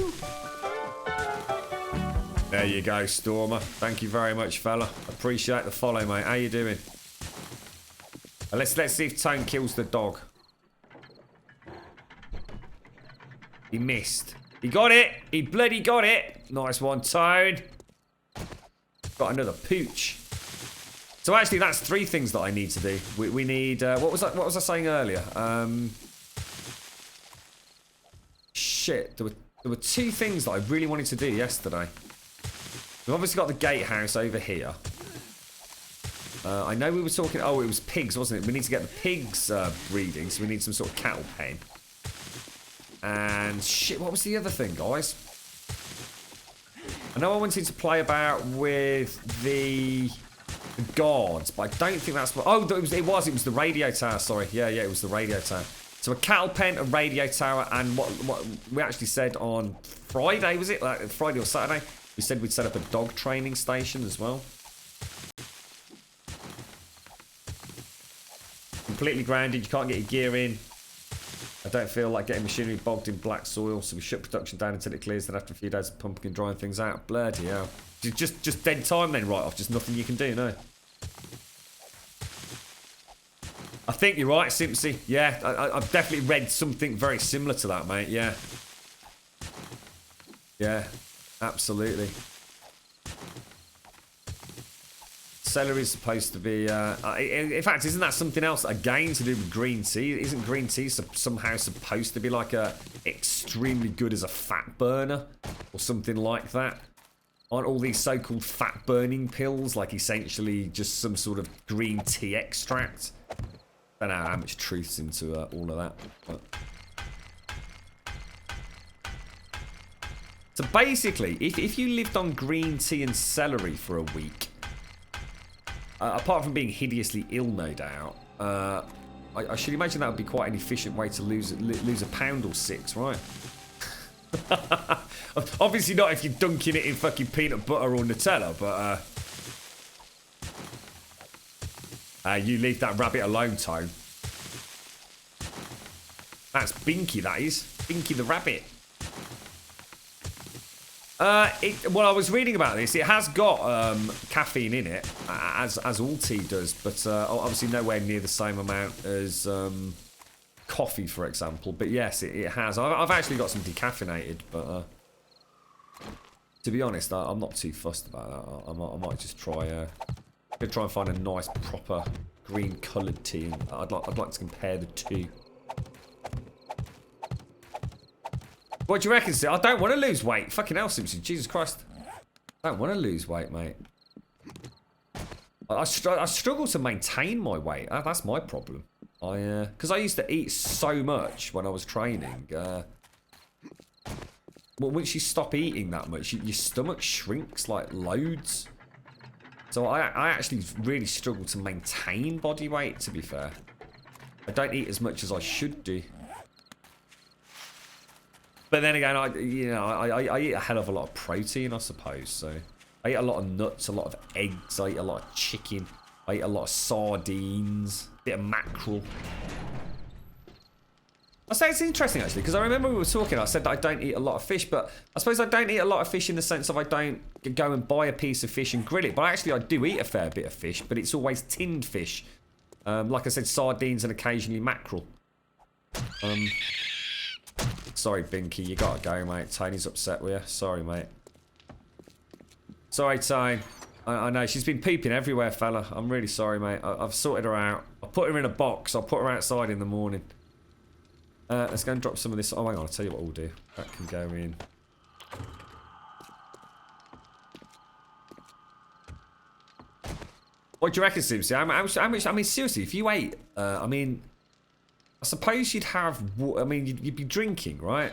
There you go, Stormer. Thank you very much, fella. Appreciate the follow, mate. How you doing? Let's see if Tone kills the dog. He missed. He got it. He bloody got it. Nice one, Tone. Got another pooch. So actually, that's 3 things that I need to do. We need... what was I saying earlier? Shit. There were 2 things that I really wanted to do yesterday. We've obviously got the gatehouse over here. I know we were talking... oh, it was pigs, wasn't it? We need to get the pigs breeding, so we need some sort of cattle pen. And shit, what was the other thing, guys? I know I wanted to play about with the guards, but I don't think that's what... oh, it was the radio tower, sorry. Yeah, it was the radio tower. So a cattle pen, a radio tower, and what we actually said on Friday, was it? Like Friday or Saturday? We said we'd set up a dog training station as well. Completely grounded, you can't get your gear in. I don't feel like getting machinery bogged in black soil, so we shut production down until it clears, then after a few days of pumping and drying things out. Bloody hell. Just dead time then, right off, just nothing you can do, no. I think you're right, Simpsy. Yeah, I've definitely read something very similar to that, mate, yeah. Yeah, absolutely. Celery is supposed to be... in fact, isn't that something else, again, to do with green tea? Isn't green tea somehow supposed to be like extremely good as a fat burner? Or something like that? Aren't all these so-called fat burning pills like essentially just some sort of green tea extract? I don't know how much truth's into all of that. But... so basically, if you lived on green tea and celery for a week... apart from being hideously ill, no doubt, I should imagine that would be quite an efficient way to lose a pound or 6, right? Obviously not if you're dunking it in fucking peanut butter or Nutella, but you leave that rabbit alone, Tone. That's Binky, that is. Binky the rabbit. Well, I was reading about this. It has got caffeine in it, as all tea does, but obviously nowhere near the same amount as coffee, for example. But yes, it has. I've actually got some decaffeinated, but to be honest, I'm not too fussed about that. I might just try. Gonna try and find a nice, proper green-coloured tea. I'd like to compare the two. What do you reckon, Sid? I don't want to lose weight. Fucking hell, Simpson. Jesus Christ. I don't want to lose weight, mate. I struggle to maintain my weight. That's my problem. Because I used to eat so much when I was training. Well, once you stop eating that much, your stomach shrinks like loads. So I actually really struggle to maintain body weight, to be fair. I don't eat as much as I should do. But then again, I eat a hell of a lot of protein, I suppose. So I eat a lot of nuts, a lot of eggs. I eat a lot of chicken. I eat a lot of sardines, a bit of mackerel. I say it's interesting actually, because I remember we were talking. I said that I don't eat a lot of fish, but I suppose I don't eat a lot of fish in the sense of I don't go and buy a piece of fish and grill it. But actually, I do eat a fair bit of fish, but it's always tinned fish. Like I said, sardines and occasionally mackerel. Sorry, Binky, you gotta go, mate. Tony's upset with you. Sorry, mate. Sorry, Tone. I know, she's been peeping everywhere, fella. I'm really sorry, mate. I've sorted her out. I'll put her in a box. I'll put her outside in the morning. Let's go and drop some of this. Oh, hang on, I'll tell you what we'll do. That can go in. What do you reckon, Simpson? How much? I mean, seriously, if you ate, I mean, I suppose you'd have. I mean, you'd be drinking, right?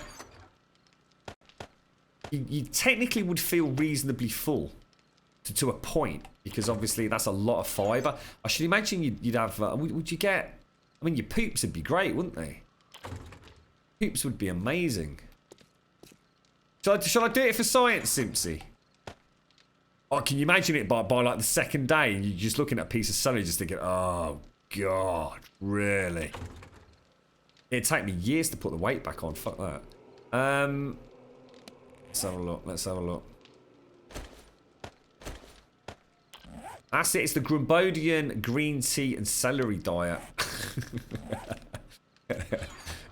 You technically would feel reasonably full, to a point, because obviously that's a lot of fibre. I should imagine you'd have. Would you get? I mean, your poops would be great, wouldn't they? Poops would be amazing. Shall I do it for science, Simpsy? Oh, can you imagine it by like the second day and you're just looking at a piece of celery just thinking, oh, God, really? It'd take me years to put the weight back on. Fuck that. Let's have a look. Let's have a look. That's it. It's the Grumbodian green tea and celery diet.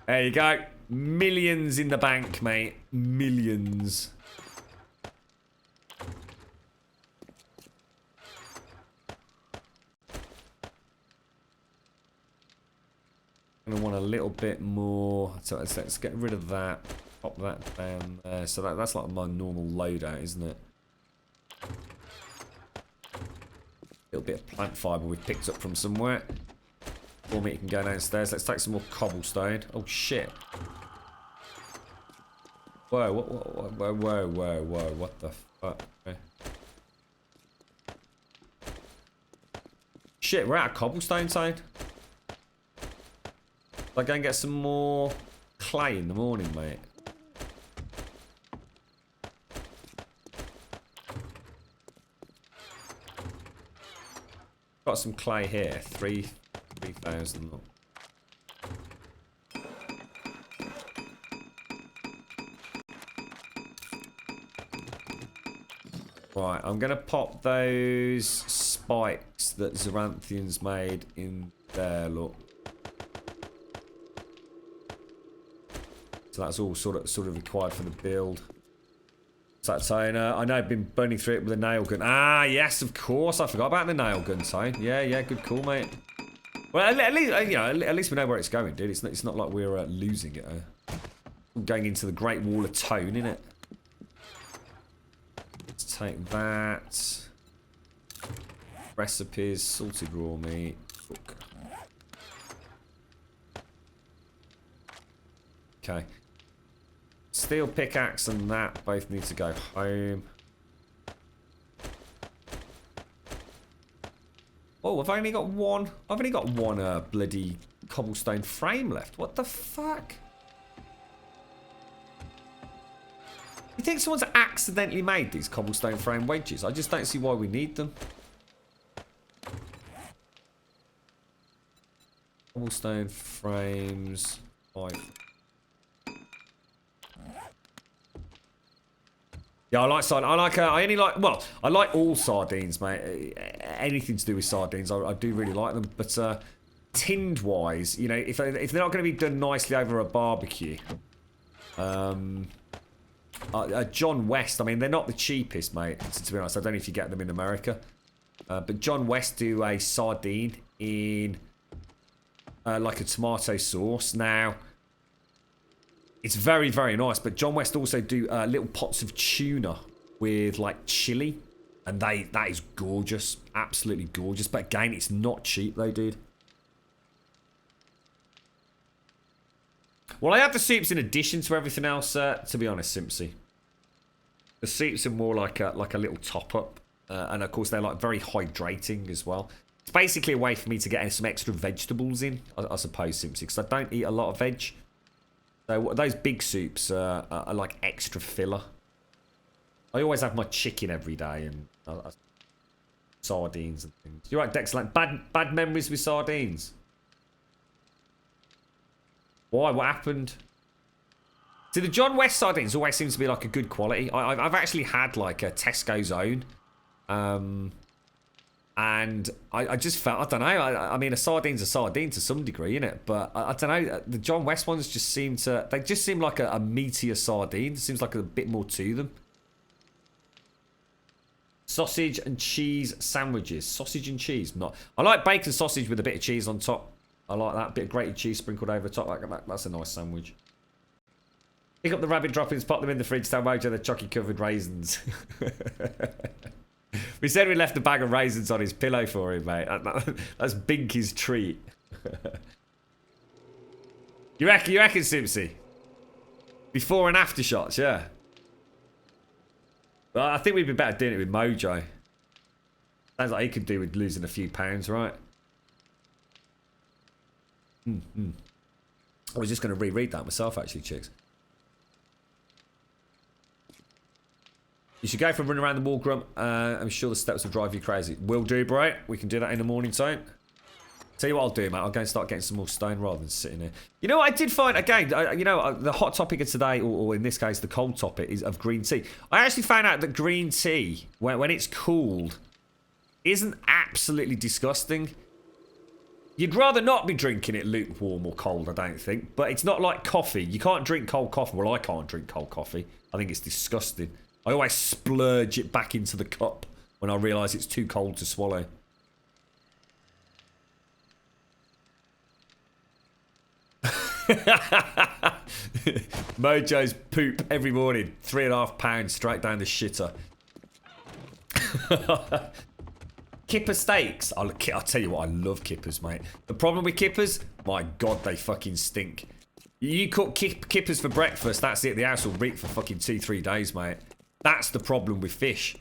There you go. Millions in the bank, mate. Millions. I want a little bit more, so let's get rid of that, pop that down there. So that's like my normal loadout, isn't it? A little bit of plant fibre we've picked up from somewhere. Or me can go downstairs. Let's take some more cobblestone. Oh shit! Whoa! Whoa! What the fuck? Okay. Shit! We're out of cobblestone, side. I'll go and get some more clay in the morning, mate. Got some clay here. 3,000. Right, I'm gonna pop those spikes that Xeranthians made in there. Look. So that's all sort of required for the build. So that's saying, I know I've been burning through it with a nail gun. Ah, yes, of course. I forgot about the nail gun, Tone. Yeah, good call, mate. Well, at least you know, at least we know where it's going, dude. It's not like we're losing it. Going into the Great Wall of Tone, innit? Let's take that. Recipes, salted raw meat. Cook. Okay. Steel pickaxe and that both need to go home. Oh, I've only got one. I've only got one bloody cobblestone frame left. What the fuck? You think someone's accidentally made these cobblestone frame wedges? I just don't see why we need them. Cobblestone frames. 5. Yeah, I like sardines. I only like, well, I like all sardines, mate. Anything to do with sardines, I do really like them. But tinned wise, you know, if they're not going to be done nicely over a barbecue, John West, I mean, they're not the cheapest, mate, to be honest. I don't know if you get them in America. But John West do a sardine in like a tomato sauce. Now, it's very, very nice, but John West also do little pots of tuna with like chili, and that is gorgeous, absolutely gorgeous. But again, it's not cheap though, dude. Well, I have the soups in addition to everything else, to be honest, Simpsy. The soups are more like a little top up, and of course they're like very hydrating as well. It's basically a way for me to get some extra vegetables in, I suppose, Simpsy, because I don't eat a lot of veg. So those big soups are like extra filler. I always have my chicken every day and sardines and things. You're right, Dex. Like bad memories with sardines. Why? What happened? See, the John West sardines always seems to be like a good quality. I've actually had like a Tesco's own, and And I just felt, I don't know, I mean, a sardine's a sardine to some degree, innit? But I don't know, the John West ones just seem to, they just seem like a meatier sardine. There seems like a bit more to them. Sausage and cheese sandwiches. Sausage and cheese, not. I like bacon sausage with a bit of cheese on top. I like that, bit of grated cheese sprinkled over the top. That's a nice sandwich. Pick up the rabbit droppings, pop them in the fridge, tell Mojo they're chocolate covered raisins. We said we left a bag of raisins on his pillow for him, mate. That's Binky's treat. You reckon, Simpsy? Before and after shots, yeah. Well, I think we'd be better doing it with Mojo. Sounds like he could do with losing a few pounds, right? I was just going to reread that myself, actually, chicks. You should go for a run around the wall, Grump. I'm sure the steps will drive you crazy. Will do, bro. We can do that in the morning time. Tell you what I'll do, mate. I'll go and start getting some more stone rather than sitting here. You know what I did find, again, the hot topic of today, or in this case, the cold topic, is of green tea. I actually found out that green tea, when it's cooled, isn't absolutely disgusting. You'd rather not be drinking it lukewarm or cold, I don't think. But it's not like coffee. You can't drink cold coffee. Well, I can't drink cold coffee. I think it's disgusting. I always splurge it back into the cup when I realise it's too cold to swallow. Mojo's poop every morning. 3.5 pounds straight down the shitter. Kipper steaks. I'll tell you what, I love kippers, mate. The problem with kippers, my God, they fucking stink. You cook kippers for breakfast, that's it. The house will reek for fucking 2-3 days, mate. That's the problem with fish.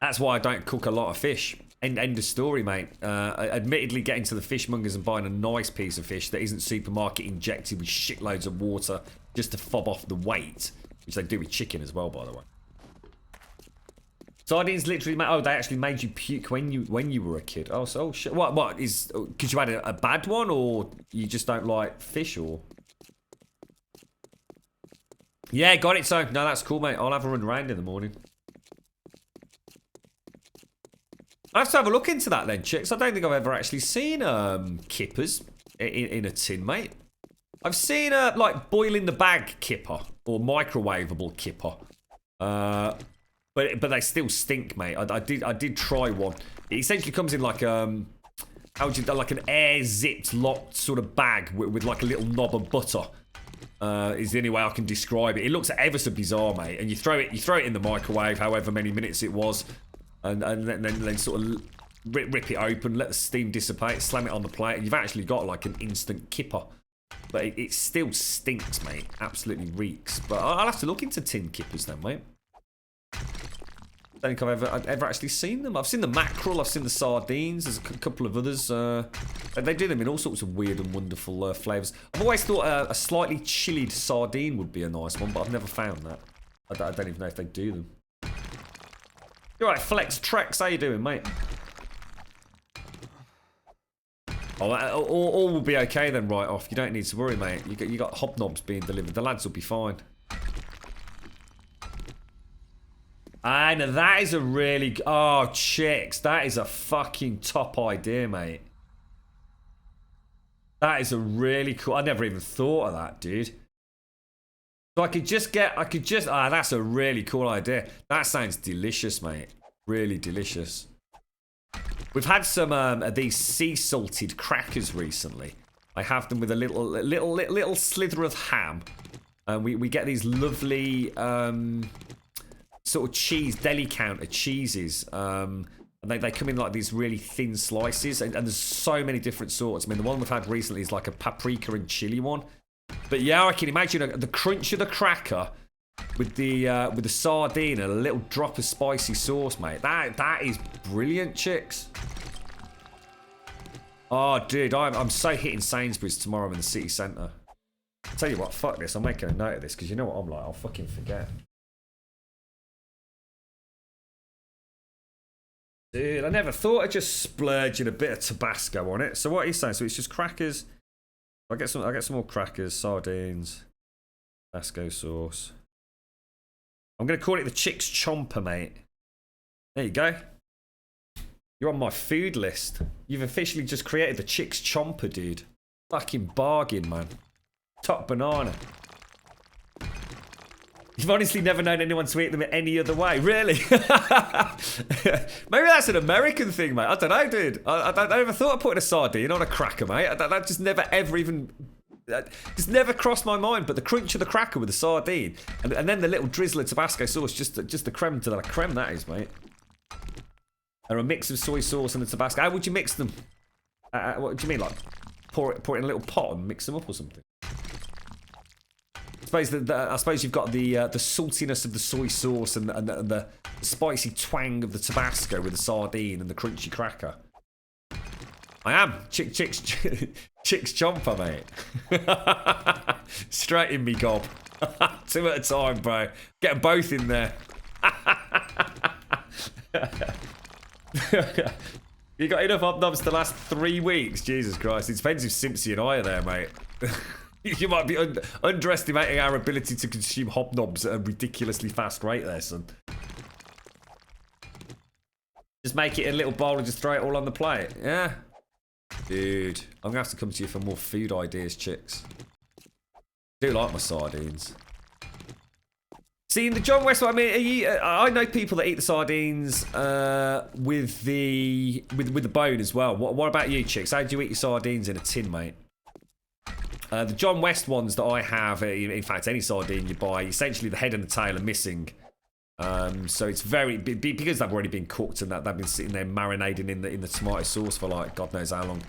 That's why I don't cook a lot of fish. End of story, mate. Admittedly, getting to the fishmongers and buying a nice piece of fish that isn't supermarket injected with shitloads of water just to fob off the weight, which they do with chicken as well, by the way. Sardines literally made, oh, they actually made you puke when you were a kid. Oh, so shit. What is? Because you had a bad one, or you just don't like fish, or? Yeah, got it. So no, that's cool, mate. I'll have a run around in the morning. I have to have a look into that then, chicks. I don't think I've ever actually seen kippers in a tin, mate. I've seen like boil in the bag kipper or microwavable kipper. But they still stink, mate. I did try one. It essentially comes in like how would you like an air zipped locked sort of bag with like a little knob of butter. Is the only way I can describe it. It looks ever so bizarre, mate. And you throw it in the microwave, however many minutes it was, and then sort of rip it open, let the steam dissipate, slam it on the plate, and you've actually got like an instant kipper. But it still stinks, mate. Absolutely reeks. But I'll have to look into tin kippers then, mate. I don't think I've ever actually seen them. I've seen the mackerel, I've seen the sardines, there's a couple of others. They do them in all sorts of weird and wonderful flavours. I've always thought a slightly chilled sardine would be a nice one, but I've never found that. I don't even know if they do them. You're right, Flex Trex, how you doing, mate? Oh, all will be okay then, right off. You don't need to worry, mate. You got hobnobs being delivered. The lads will be fine. And that is a really... Oh, chicks. That is a fucking top idea, mate. That is a really cool... I never even thought of that, dude. So I could just... Ah, that's a really cool idea. That sounds delicious, mate. Really delicious. We've had some of these sea salted crackers recently. I have them with a little slither of ham. And we get these lovely... sort of cheese, deli counter cheeses. And they come in like these really thin slices, and there's so many different sorts. I mean, the one we've had recently is like a paprika and chili one. But yeah, I can imagine the crunch of the cracker with the sardine and a little drop of spicy sauce, mate. That is brilliant, chicks. Oh, dude, I'm so hitting Sainsbury's tomorrow in the city centre. Tell you what, fuck this. I'm making a note of this because you know what I'm like. I'll fucking forget. Dude, I never thought I'd just splurging a bit of Tabasco on it. So what are you saying? So it's just crackers. I get some more crackers, sardines, Tabasco sauce. I'm gonna call it the Chick's Chomper, mate. There you go. You're on my food list. You've officially just created the Chicks Chomper, dude. Fucking bargain, man. Top banana. You've honestly never known anyone to eat them any other way. Really? Maybe that's an American thing, mate. I don't know, dude. I never thought of putting a sardine on a cracker, mate. That just never ever even... That just never crossed my mind. But the crunch of the cracker with the sardine. And then the little drizzle of Tabasco sauce. Just the creme to the creme that is, mate. Or a mix of soy sauce and the Tabasco. How would you mix them? What do you mean? Like, pour it in a little pot and mix them up or something? I suppose you've got the saltiness of the soy sauce and the spicy twang of the Tabasco with the sardine and the crunchy cracker. I am Chicks Chomper, mate. Straight in me gob. 2 at a time, bro. Get them both in there. You got enough hobnobs to last 3 weeks? Jesus Christ. It depends if Simpsy and I are there, mate. You might be underestimating our ability to consume hobnobs at a ridiculously fast rate there, son. Just make it a little bowl and just throw it all on the plate. Yeah. Dude, I'm gonna have to come to you for more food ideas, chicks. I do like my sardines. See, in the John West, I mean, I know people that eat the sardines with the bone as well. What about you, chicks? How do you eat your sardines in a tin, mate? The John West ones that I have, in fact, any sardine you buy, essentially the head and the tail are missing. So it's very, because they've already been cooked and that they've been sitting there marinating in the tomato sauce for like God knows how long.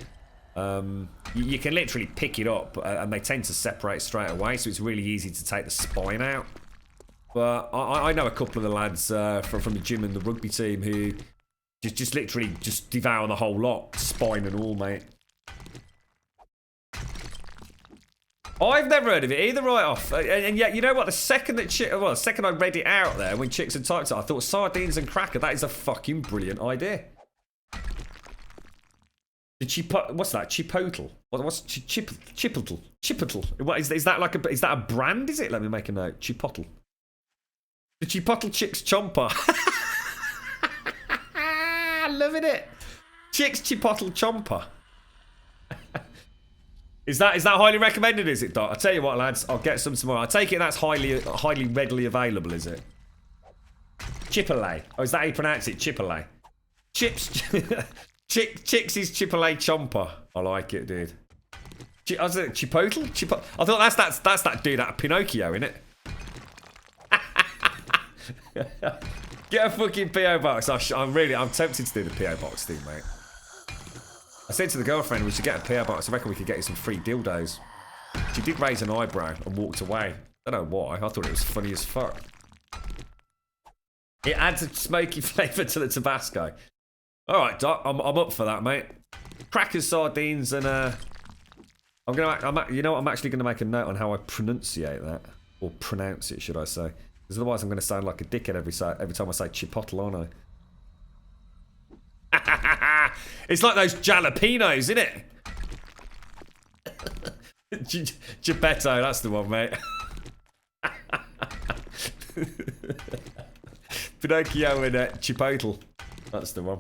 You can literally pick it up and they tend to separate straight away, so it's really easy to take the spine out. But I know a couple of the lads from the gym and the rugby team who just literally just devour the whole lot, spine and all, mate. I've never heard of it either, right off. And yet, you know what? The second I read it out there, when chicks had typed it, I thought sardines and cracker. That is a fucking brilliant idea. What's that? Chipotle? What's chipotle? Chipotle? What is that? Like is that a brand? Is it? Let me make a note. Chipotle. The Chipotle Chicks Chomper. Loving it. Chicks Chipotle Chomper. Is that highly recommended, is it, Doc? I'll tell you what, lads, I'll get some tomorrow. I take it that's highly readily available, is it? Chipotle. Oh, is that how you pronounce it? Chipotle. Chicks' Chipotle Chomper. I like it, dude. Was it Chipotle? I thought that's that dude out of Pinocchio, innit? Get a fucking P.O. box. I'm tempted to do the P.O. box thing, mate. I said to the girlfriend we should get a P.O. box. I reckon we could get you some free dildos. She did raise an eyebrow and walked away. I don't know why. I thought it was funny as fuck. It adds a smoky flavour to the Tabasco. All right, Doc. I'm up for that, mate. Crackers, sardines, and I'm actually gonna make a note on how I pronunciate that, or pronounce it, should I say? Because otherwise, I'm gonna sound like a dickhead every time I say chipotle, aren't I? It's like those jalapenos, isn't it? Geppetto, that's the one, mate. Pinocchio and Chipotle. That's the one.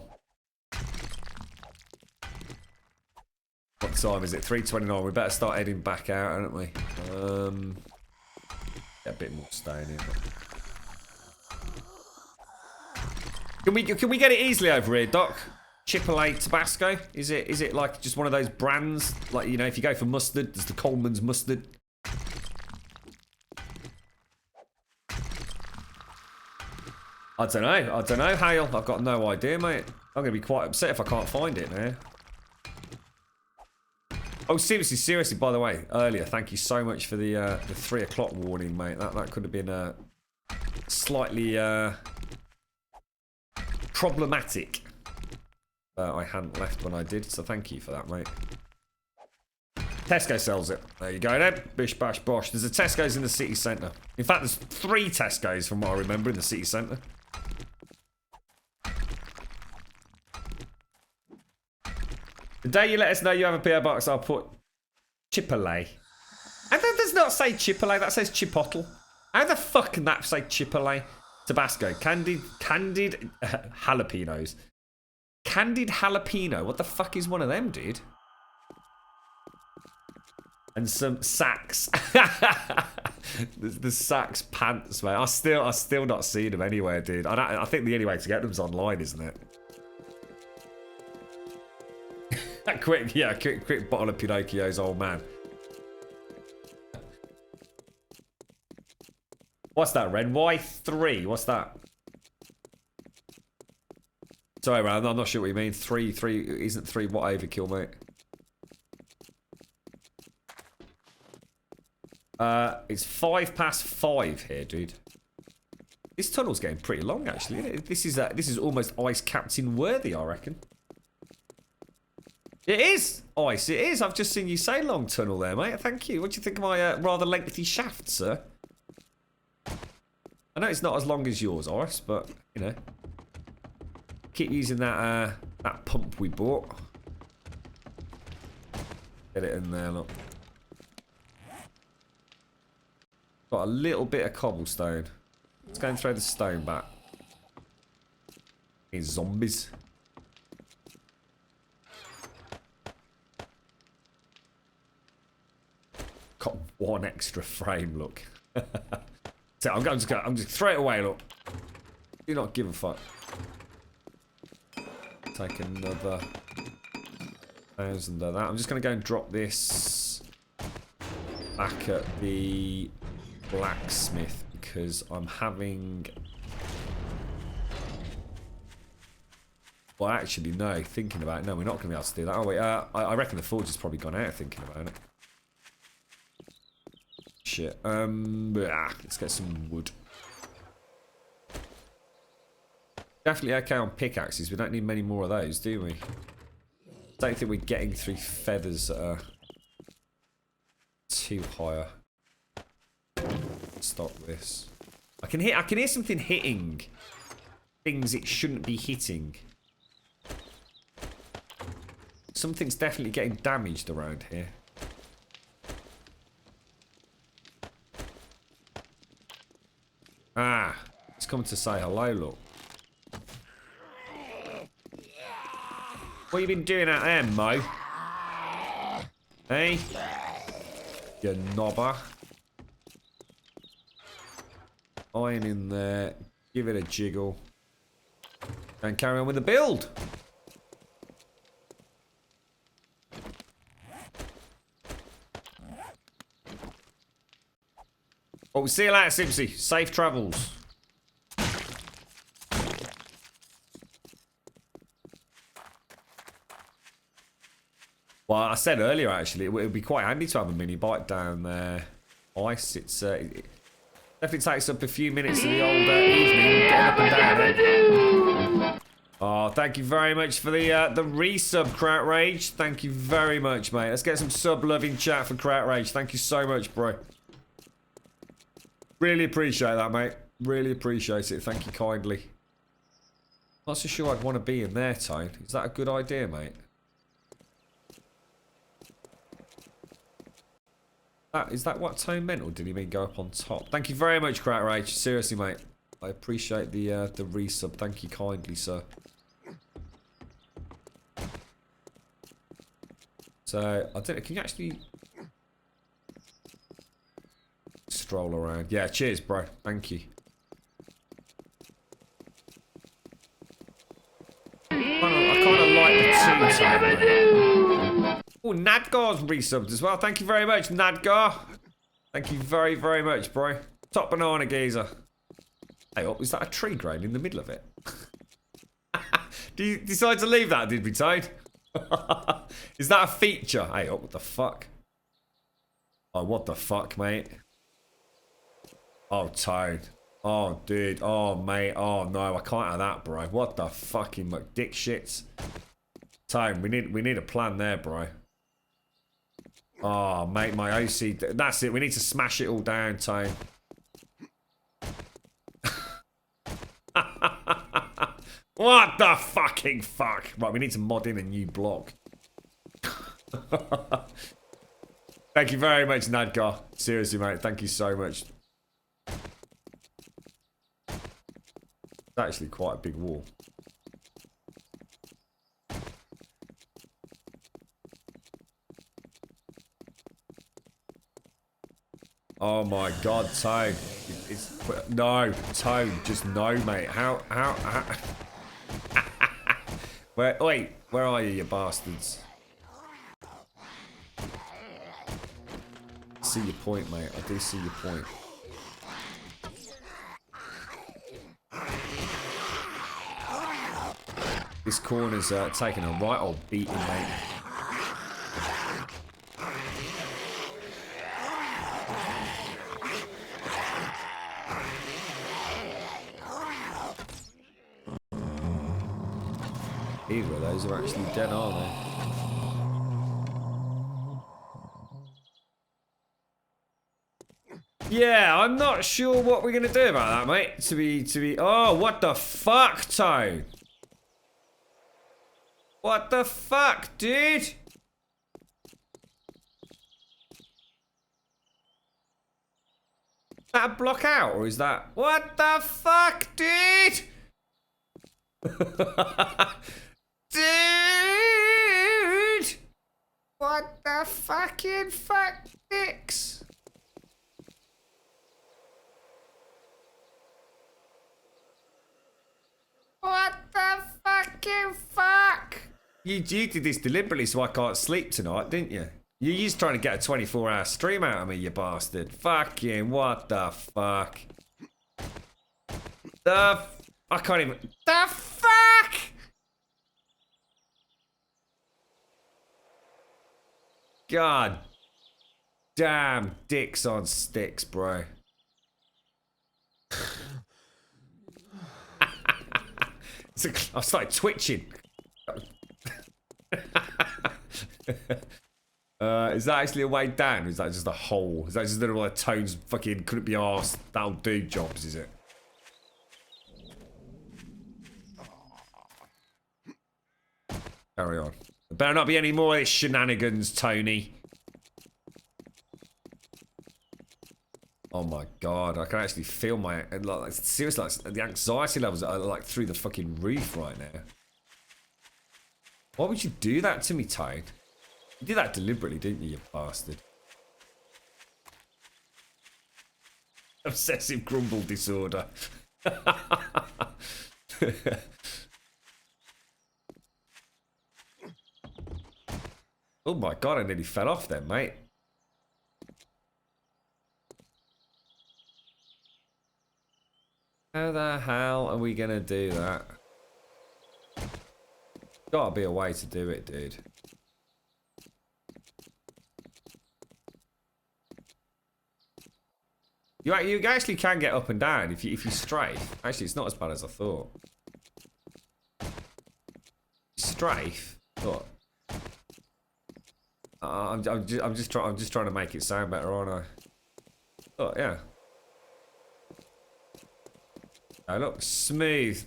What time is it? 3:29. We better start heading back out, haven't we? Get a bit more staying in. Can we get it easily over here, Doc? Chipotle Tabasco? Is it like just one of those brands? Like, you know, if you go for mustard, there's the Coleman's mustard. I don't know, Hale. I've got no idea, mate. I'm gonna be quite upset if I can't find it now. Oh, seriously, by the way, earlier, thank you so much for the 3 o'clock warning, mate. That could have been slightly problematic. I hadn't left when I did, so thank you for that, mate. Tesco sells it. There you go then. Bish bash bosh. There's a Tesco's in the city centre. In fact, there's 3 Tesco's from what I remember in the city centre. The day you let us know you have a PO box, I'll put Chipotle. And that does not say Chipotle, that says Chipotle. How the fuck can that say Chipotle? Tabasco. Candied jalapenos. Candied jalapeno. What the fuck is one of them, dude? And some sacks. the sacks pants, mate. I still not seen them anywhere, dude. I think the only way to get them's online, isn't it? quick bottle of Pinocchio's old man. What's that, Ren? Y3? What's that? Sorry, man. I'm not sure what you mean. Three isn't 3 what overkill, mate? It's 5:05 here, dude. This tunnel's getting pretty long, actually. Isn't it? This is almost ice captain worthy, I reckon. It is ice. It is. I've just seen you say long tunnel there, mate. Thank you. What do you think of my rather lengthy shaft, sir? I know it's not as long as yours, Iris, but you know, keep using that that pump we bought. Get it in there, look. Got a little bit of cobblestone. Let's go and throw the stone back. These zombies. Got 1 extra frame, look. So I'm just throw it away, look. Do not give a fuck. Take another 1,000 of that. I'm just gonna go and drop this back at the blacksmith because I'm having. Well, actually, no. Thinking about it, no, we're not gonna be able to do that. Oh wait, I reckon the forge has probably gone out. Thinking about it. Shit. Let's get some wood. Definitely okay on pickaxes. We don't need many more of those, do we? Don't think we're getting through feathers that are too higher. Stop this. I can hear something hitting things it shouldn't be hitting. Something's definitely getting damaged around here. Ah, it's come to say hello, look. What you been doing out there, Mo? Hey? You knobber. Iron in there. Give it a jiggle. And carry on with the build. Well, we'll see you later, Simpsy. Safe travels. Well, I said earlier, actually, it would be quite handy to have a mini bike down there. Ice, it definitely takes up a few minutes of the old evening getting up and down it. Oh, thank you very much for the resub, Kraut Rage. Thank you very much, mate. Let's get some sub-loving chat for Kraut Rage. Thank you so much, bro. Really appreciate that, mate. Really appreciate it. Thank you kindly. Not so sure I'd want to be in there, Tone. Is that a good idea, mate? Is that what Tone meant, or did he mean go up on top? Thank you very much, Kraut Rage. Seriously, mate. I appreciate the resub. Thank you kindly, sir. So, I don't know, can you actually stroll around? Yeah, cheers, bro. Thank you. I kind of like the two-tone, mate. Oh, Nadgar's resubbed as well. Thank you very much, Nadgar. Thank you very, very much, bro. Top banana geezer. Hey, oh, is that a tree growing in the middle of it? Do you decide to leave that, did we, Toad? Is that a feature? Hey, oh, what the fuck? Oh, what the fuck, mate? Oh, Toad. Oh, dude. Oh, mate. Oh, no, I can't have that, bro. What the fucking McDick shits? Toad, we need a plan there, bro. Oh, mate, my OC. That's it. We need to smash it all down, Tone. What the fucking fuck? Right, we need to mod in a new block. Thank you very much, Nadgar. Seriously, mate. Thank you so much. It's actually quite a big wall. Oh my God, Tone. No, Tone, just no, mate. How? Wait, where are you bastards? See your point, mate. I do see your point. This corner's taking a right old beating, mate. Either of those are actually dead, are they? Yeah, I'm not sure what we're gonna do about that, mate. To be. Oh, what the fuck, Tone? What the fuck, dude? Is that a block out, or is that... What the fuck, dude? Dude! What the fucking fuck dicks? What the fucking fuck? You did this deliberately so I can't sleep tonight, didn't you? You're just trying to get a 24-hour stream out of me, you bastard. Fucking what the fuck? I can't even... The fuck? God damn dicks on sticks, bro. I started twitching. Is that actually a way down? Or is that just a hole? Is that just one of the Tones fucking couldn't be arsed? That'll do jobs, is it? Carry on. There better not be any more of this shenanigans, Tony. Oh my God, I can actually feel my, like, seriously, like, the anxiety levels are like through the fucking roof right now. Why would you do that to me, Tone? You did that deliberately, didn't you, you bastard? Obsessive grumble disorder. Oh my God, I nearly fell off then, mate. How the hell are we gonna do that? Gotta be a way to do it, dude. You actually can get up and down if you strafe. Actually, it's not as bad as I thought. Strafe, but I'm just trying to make it sound better, aren't I? Oh yeah. Oh look, smooth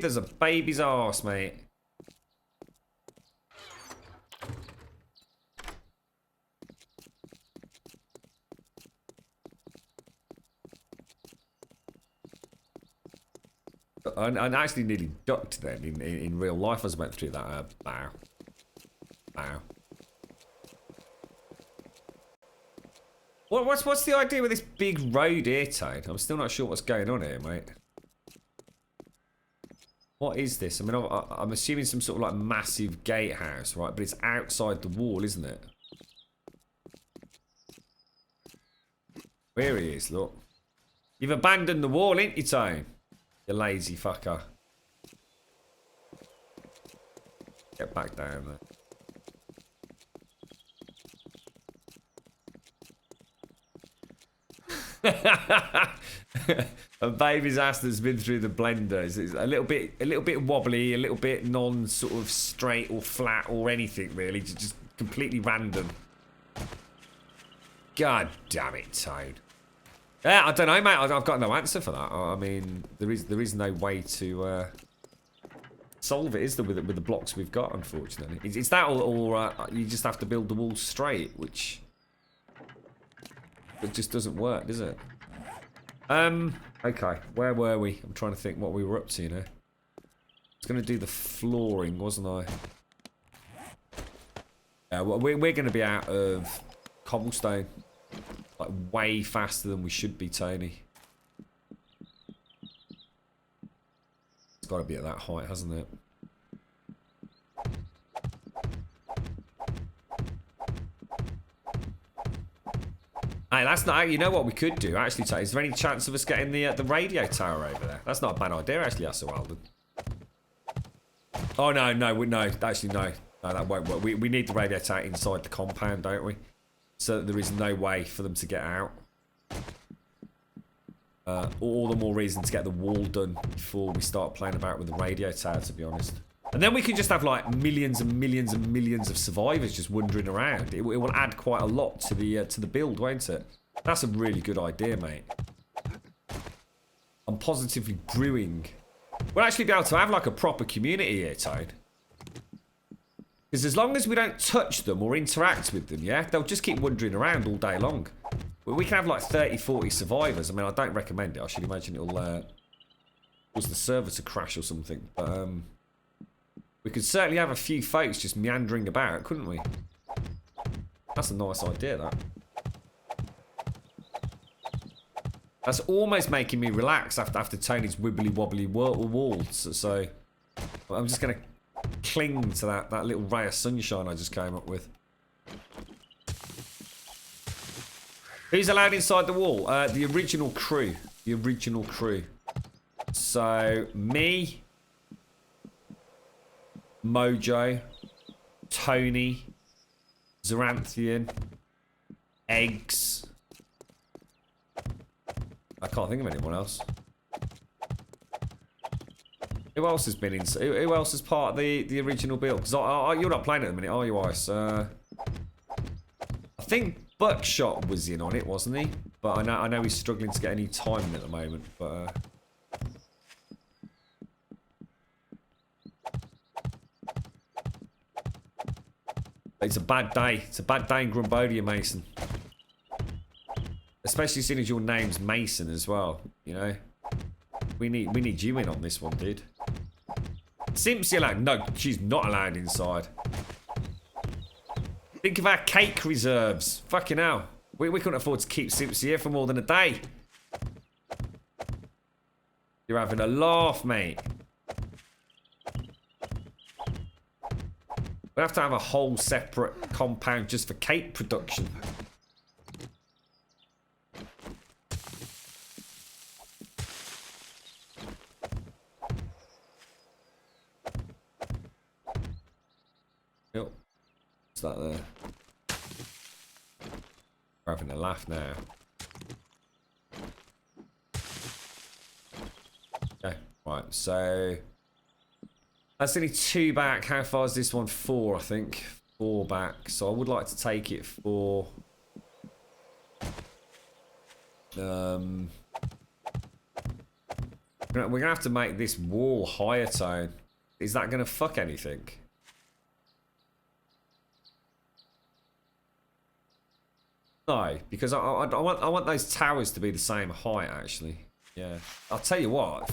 as a baby's arse, mate. I actually nearly ducked then in real life as I went through that. Bow. What's the idea with this big road here, Tone? I'm still not sure what's going on here, mate. What is this? I mean, I'm assuming some sort of like massive gatehouse, right? But it's outside the wall, isn't it? Where he is, look. You've abandoned the wall, ain't you, Tone? You lazy fucker. Get back down there. A baby's ass that's been through the blender. It's a little bit wobbly, a little bit non sort of straight or flat or anything really. Just completely random. God damn it, Toad. Yeah, I don't know, mate. I've got no answer for that. I mean, there is no way to solve it, is there, with the blocks we've got? Unfortunately, it's that, or you just have to build the walls straight, which it just doesn't work, does it? Okay, where were we? I'm trying to think what we were up to now. I was going to do the flooring, wasn't I? Yeah, well, we're going to be out of cobblestone. Like, way faster than we should be, Tony. It's got to be at that height, hasn't it? Hey, that's not... You know what we could do, actually, Tony? Is there any chance of us getting the radio tower over there? That's not a bad idea, actually, Hasselwalden. Oh, no. Actually, no. No, that won't work. We need the radio tower inside the compound, don't we? So that there is no way for them to get out. All the more reason to get the wall done before we start playing about with the radio tower, to be honest. And then we can just have like millions and millions and millions of survivors just wandering around. It will add quite a lot to the build, won't it? That's a really good idea, mate. I'm positively brewing. We'll actually be able to have like a proper community here, Toad. Because as long as we don't touch them or interact with them, yeah, they'll just keep wandering around all day long. We can have like 30, 40 survivors. I mean, I don't recommend it. I should imagine it'll cause the server to crash or something. But we could certainly have a few folks just meandering about, couldn't we? That's a nice idea, that. That's almost making me relax after Tony's wibbly wobbly walls. So I'm just going to cling to that little ray of sunshine I just came up with. Who's allowed inside the wall? The original crew. The original crew. So, me, Mojo, Tony, Zaranthian, Eggs. I can't think of anyone else. Who else has been in? Who else is part of the original build? Because you're not playing at the minute, are you, Ice? I think Buckshot was in on it, wasn't he? But I know he's struggling to get any time in at the moment. But it's a bad day. It's a bad day in Grumbodia, Mason. Especially seeing as your name's Mason as well. You know, we need you in on this one, dude. Simpsy allowed? No, she's not allowed inside. Think of our cake reserves. Fucking hell. We couldn't afford to keep Simpsy here for more than a day. You're having a laugh, mate. We have to have a whole separate compound just for cake production. Yep. What's that there? We're having a laugh now. Okay, right, so that's only 2 back. How far is this one? 4, I think. 4 back. So I would like to take it for we're gonna have to make this wall higher, Tone. Is that gonna fuck anything? No, because I want those towers to be the same height, actually. Yeah, I'll tell you what.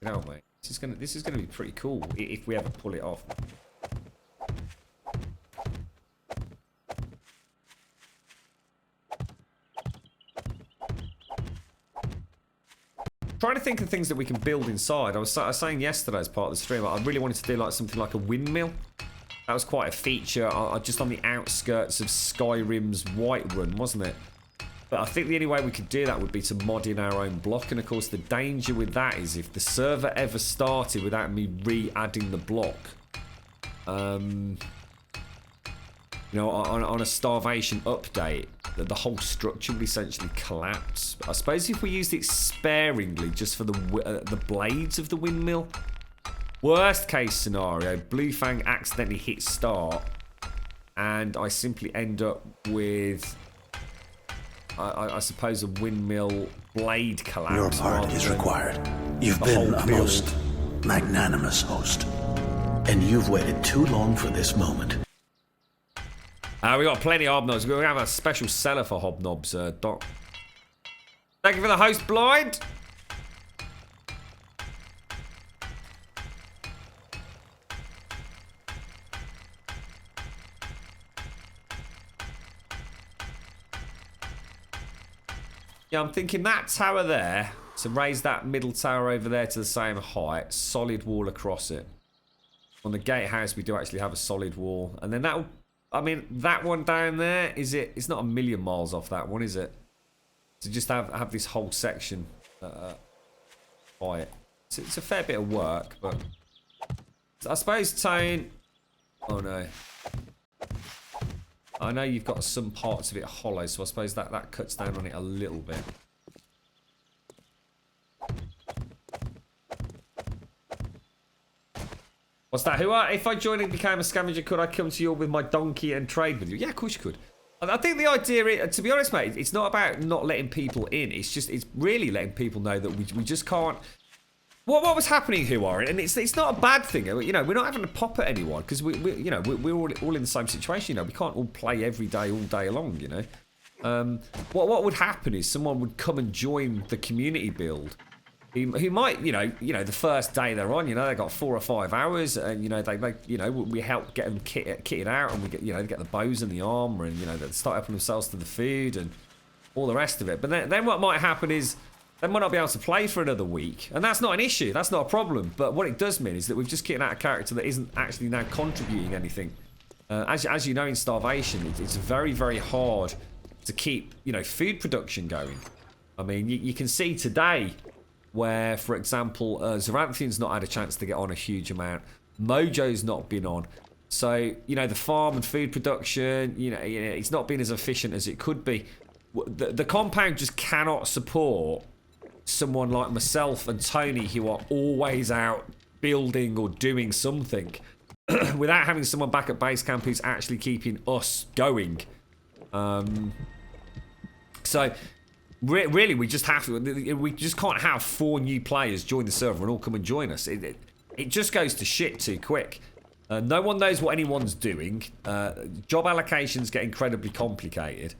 You know, mate, this is gonna be pretty cool if we ever pull it off. Trying to think of things that we can build inside. I was saying yesterday as part of the stream, I really wanted to do like something like a windmill. That was quite a feature just on the outskirts of Skyrim's Whiterun, wasn't it? But I think the only way we could do that would be to mod in our own block. And of course, the danger with that is if the server ever started without me re-adding the block, you know, on a Starvation update, the whole structure would essentially collapse. I suppose if we used it sparingly, just for the blades of the windmill. Worst case scenario, Bluefang accidentally hits start, and I simply end up with, I suppose, a windmill blade collapse. Your part is required. You've been a most magnanimous host, and you've waited too long for this moment. We got plenty of hobnobs. We're gonna have a special seller for hobnobs, Doc. Thank you for the host, Blind. Yeah, I'm thinking that tower there, so raise that middle tower over there to the same height, solid wall across it. On the gatehouse, we do actually have a solid wall. And then that'll, I mean, that one down there, it's not a million miles off that one, is it? To just have this whole section by it. It's a fair bit of work, but I suppose Tone, oh no. I know you've got some parts of it hollow, so I suppose that cuts down on it a little bit. What's that? If I joined and became a scavenger, could I come to you with my donkey and trade with you? Yeah, of course you could. I think the idea is, to be honest, mate, it's not about not letting people in. It's really letting people know that we just can't. What was happening here, Warren? And it's not a bad thing. You know, we're not having to pop at anyone because we're all in the same situation. You know, we can't all play every day, all day long. You know, what would happen is someone would come and join the community build. Who might, you know, the first day they're on, you know, they got 4 or 5 hours, and you know, we help get them kitted out, and we get, you know, get the bows and the armor, and you know, they start helping themselves to the food and all the rest of it. But then what might happen is they might not be able to play for another week, and that's not an issue, that's not a problem. But what it does mean is that we've just kitted out a character that isn't actually now contributing anything. As you know, in Starvation, it's very, very hard to keep, you know, food production going. I mean, you can see today where, for example, Zaranthian's not had a chance to get on a huge amount. Mojo's not been on. So, you know, the farm and food production, you know, it's not been as efficient as it could be. The compound just cannot support someone like myself and Tony, who are always out building or doing something, without having someone back at base camp who's actually keeping us going. So really, we just have to. We just can't have 4 new players join the server and all come and join us. It just goes to shit too quick. No one knows what anyone's doing. Job allocations get incredibly complicated.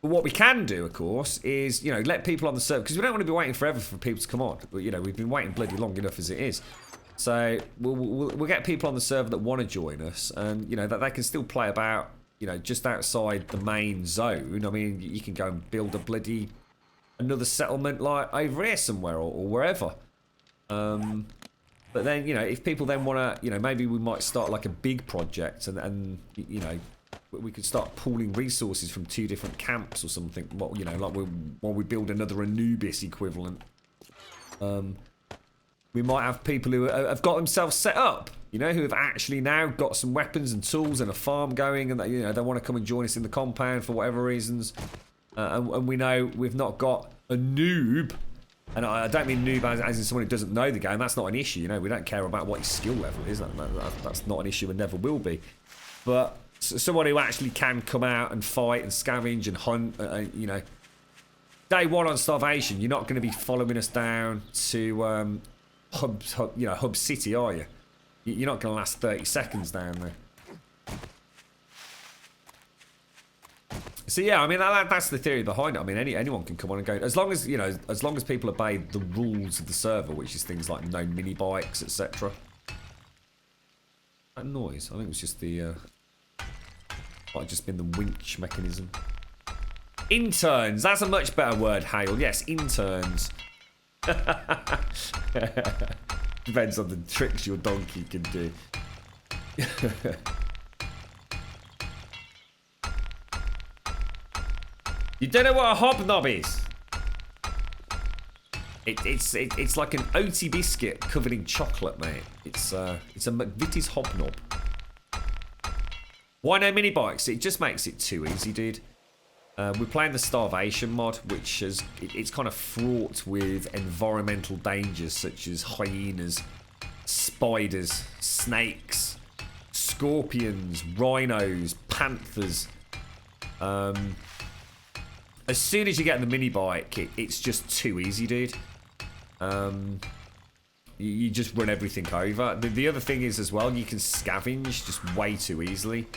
But what we can do, of course, is, you know, let people on the server, because we don't want to be waiting forever for people to come on. But, you know, we've been waiting bloody long enough as it is. So we'll get people on the server that want to join us, and you know that they can still play about, you know, just outside the main zone. I mean, you can go and build another settlement like over here somewhere or wherever. But then, you know, if people then want to, you know, maybe we might start like a big project, and you know, we could start pooling resources from 2 different camps or something. Well, you know, like while we build another Anubis equivalent. We might have people who have got themselves set up, you know, who have actually now got some weapons and tools and a farm going, and you know, they want to come and join us in the compound for whatever reasons. And we know we've not got a noob, and I don't mean noob as in someone who doesn't know the game. That's not an issue, you know. We don't care about what his skill level is. That's not an issue and never will be. But someone who actually can come out and fight and scavenge and hunt, you know. Day 1 on Starvation, you're not going to be following us down to Hub City, are you? You're not going to last 30 seconds down there. So yeah, I mean that's the theory behind it. I mean anyone can come on and go, as long as, you know, as long as people obey the rules of the server, which is things like no mini bikes, etc. That noise, I think it was just the might have just been the winch mechanism. Interns, that's a much better word, Hale. Yes, interns. Depends on the tricks your donkey can do. You don't know what a hobnob is? It's like an oaty biscuit covered in chocolate, mate. It's a McVitie's hobnob. Why no mini bikes? It just makes it too easy, dude. We're playing the Starvation mod, which is it's kind of fraught with environmental dangers such as hyenas, spiders, snakes, scorpions, rhinos, panthers. As soon as you get the mini bike, it's just too easy, dude. You just run everything over. The other thing is as well, you can scavenge just way too easily.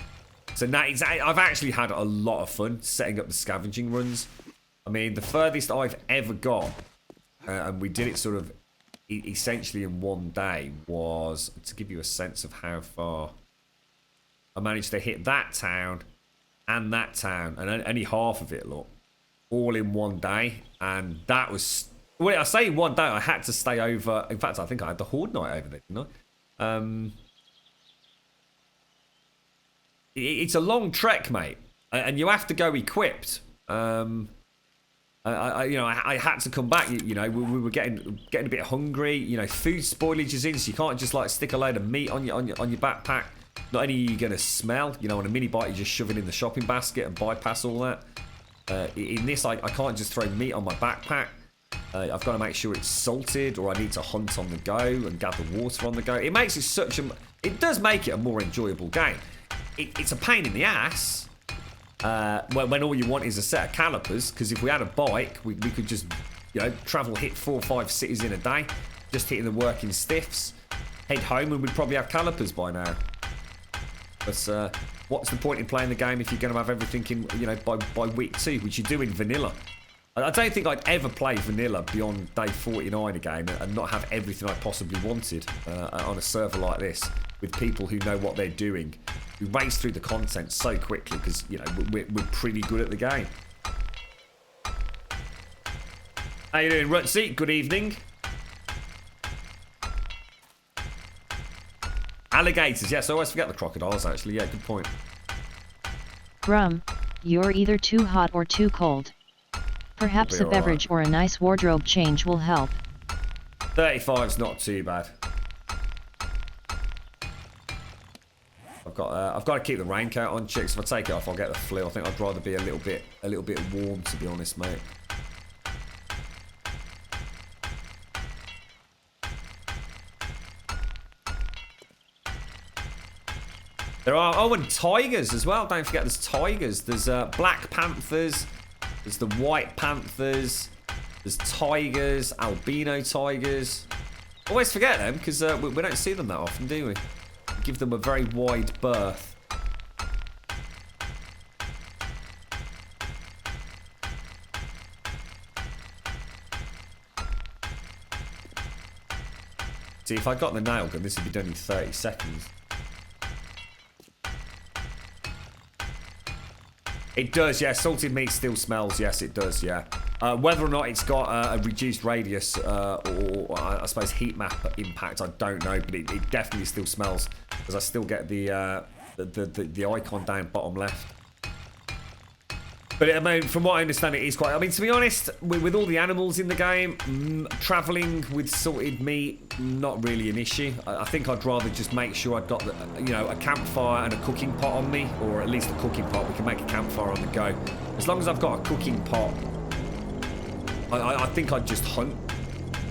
So now I've actually had a lot of fun setting up the scavenging runs. I mean, the furthest I've ever got, and we did it sort of essentially in one day, was, to give you a sense of how far, I managed to hit that town and only half of it, look. all in one day, and that was. Well, I say one day. I had to stay over. In fact, I think I had the horde night over there, didn't I? It's a long trek, mate, and you have to go equipped. I had to come back. You know, we were getting a bit hungry. You know, food spoilage is in, so you can't just like stick a load of meat on your backpack. Not only are you gonna smell, you know, on a mini bike, you just shove it in the shopping basket and bypass all that. In this, I can't just throw meat on my backpack. I've got to make sure it's salted, or I need to hunt on the go and gather water on the go. It makes it it does make it a more enjoyable game. It's a pain in the ass when all you want is a set of calipers, because if we had a bike, we could just, you know, hit 4 or 5 cities in a day, just hitting the working stiffs, head home, and we'd probably have calipers by now. But what's the point in playing the game if you're going to have everything in, you know, by week 2, which you do in vanilla? I don't think I'd ever play vanilla beyond day 49 again and not have everything I possibly wanted on a server like this, with people who know what they're doing. We race through the content so quickly because, you know, we're pretty good at the game. How you doing, Rutsy? Good evening. Alligators, yes, I always forget the crocodiles, actually. Yeah, good point. Grum, you're either too hot or too cold. Perhaps a beverage or a nice wardrobe change will help. 35's not too bad. I've got to keep the raincoat on, chicks. If I take it off, I'll get the flu. I think I'd rather be a little bit warm, to be honest, mate. There are, and tigers as well. Don't forget, there's tigers. There's black panthers. There's the white panthers. There's tigers, albino tigers. Always forget them because we don't see them that often, do we? Give them a very wide berth. See, if I got the nail gun, this would be done in 30 seconds. It does, yeah. Salted meat still smells. Yes, it does, yeah. Whether or not it's got a reduced radius or I suppose heat map impact, I don't know, but it definitely still smells, because I still get the icon down bottom left. But I mean, from what I understand, it is quite. I mean, to be honest, with all the animals in the game, travelling with salted meat, not really an issue. I think I'd rather just make sure I've got, a campfire and a cooking pot on me, or at least a cooking pot. We can make a campfire on the go. As long as I've got a cooking pot, I think I'd just hunt.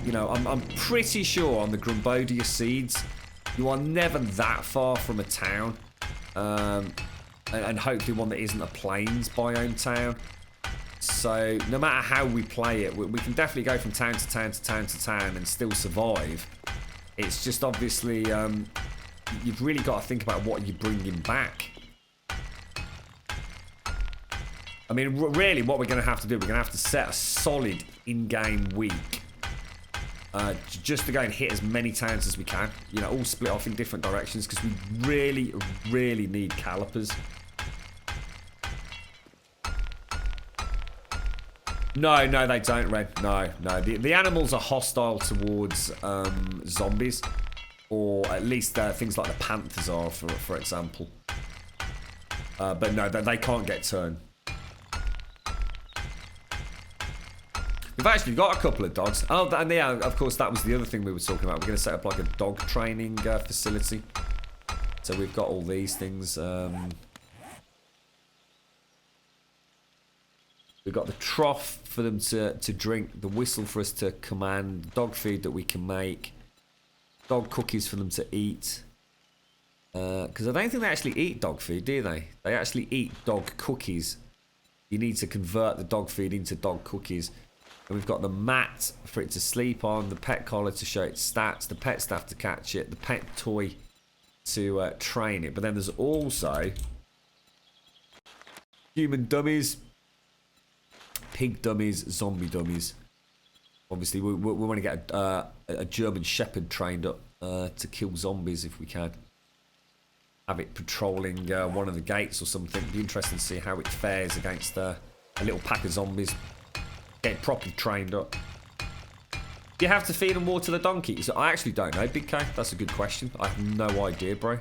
You know, I'm pretty sure on the Grumbul seeds, you are never that far from a town. And hopefully one that isn't a plains biome town. So no matter how we play it, we can definitely go from town to town to town to town and still survive. It's just obviously you've really got to think about what you're bringing back. I mean, really what we're going to have to do, we're going to have to set a solid in-game week just to go and hit as many towns as we can. You know, all split off in different directions, because we really, really need calipers. No, they don't, Red. No. The animals are hostile towards zombies, or at least things like the panthers are, for example. But no, they can't get turned. We've actually got a couple of dogs. Oh, and yeah, of course, that was the other thing we were talking about. We're going to set up like a dog training facility. So we've got all these things. We've got the trough for them to drink, the whistle for us to command, dog food that we can make, dog cookies for them to eat. Because I don't think they actually eat dog food, do they? They actually eat dog cookies. You need to convert the dog food into dog cookies. And we've got the mat for it to sleep on, the pet collar to show its stats, the pet staff to catch it, the pet toy to train it. But then there's also human dummies, pig dummies, zombie dummies. Obviously, we want to get a German Shepherd trained up to kill zombies if we can. Have it patrolling one of the gates or something. Be interesting to see how it fares against A little pack of zombies. Get properly trained up. Do you have to feed and water the donkeys? I actually don't know, Big K. That's a good question. I have no idea, bro.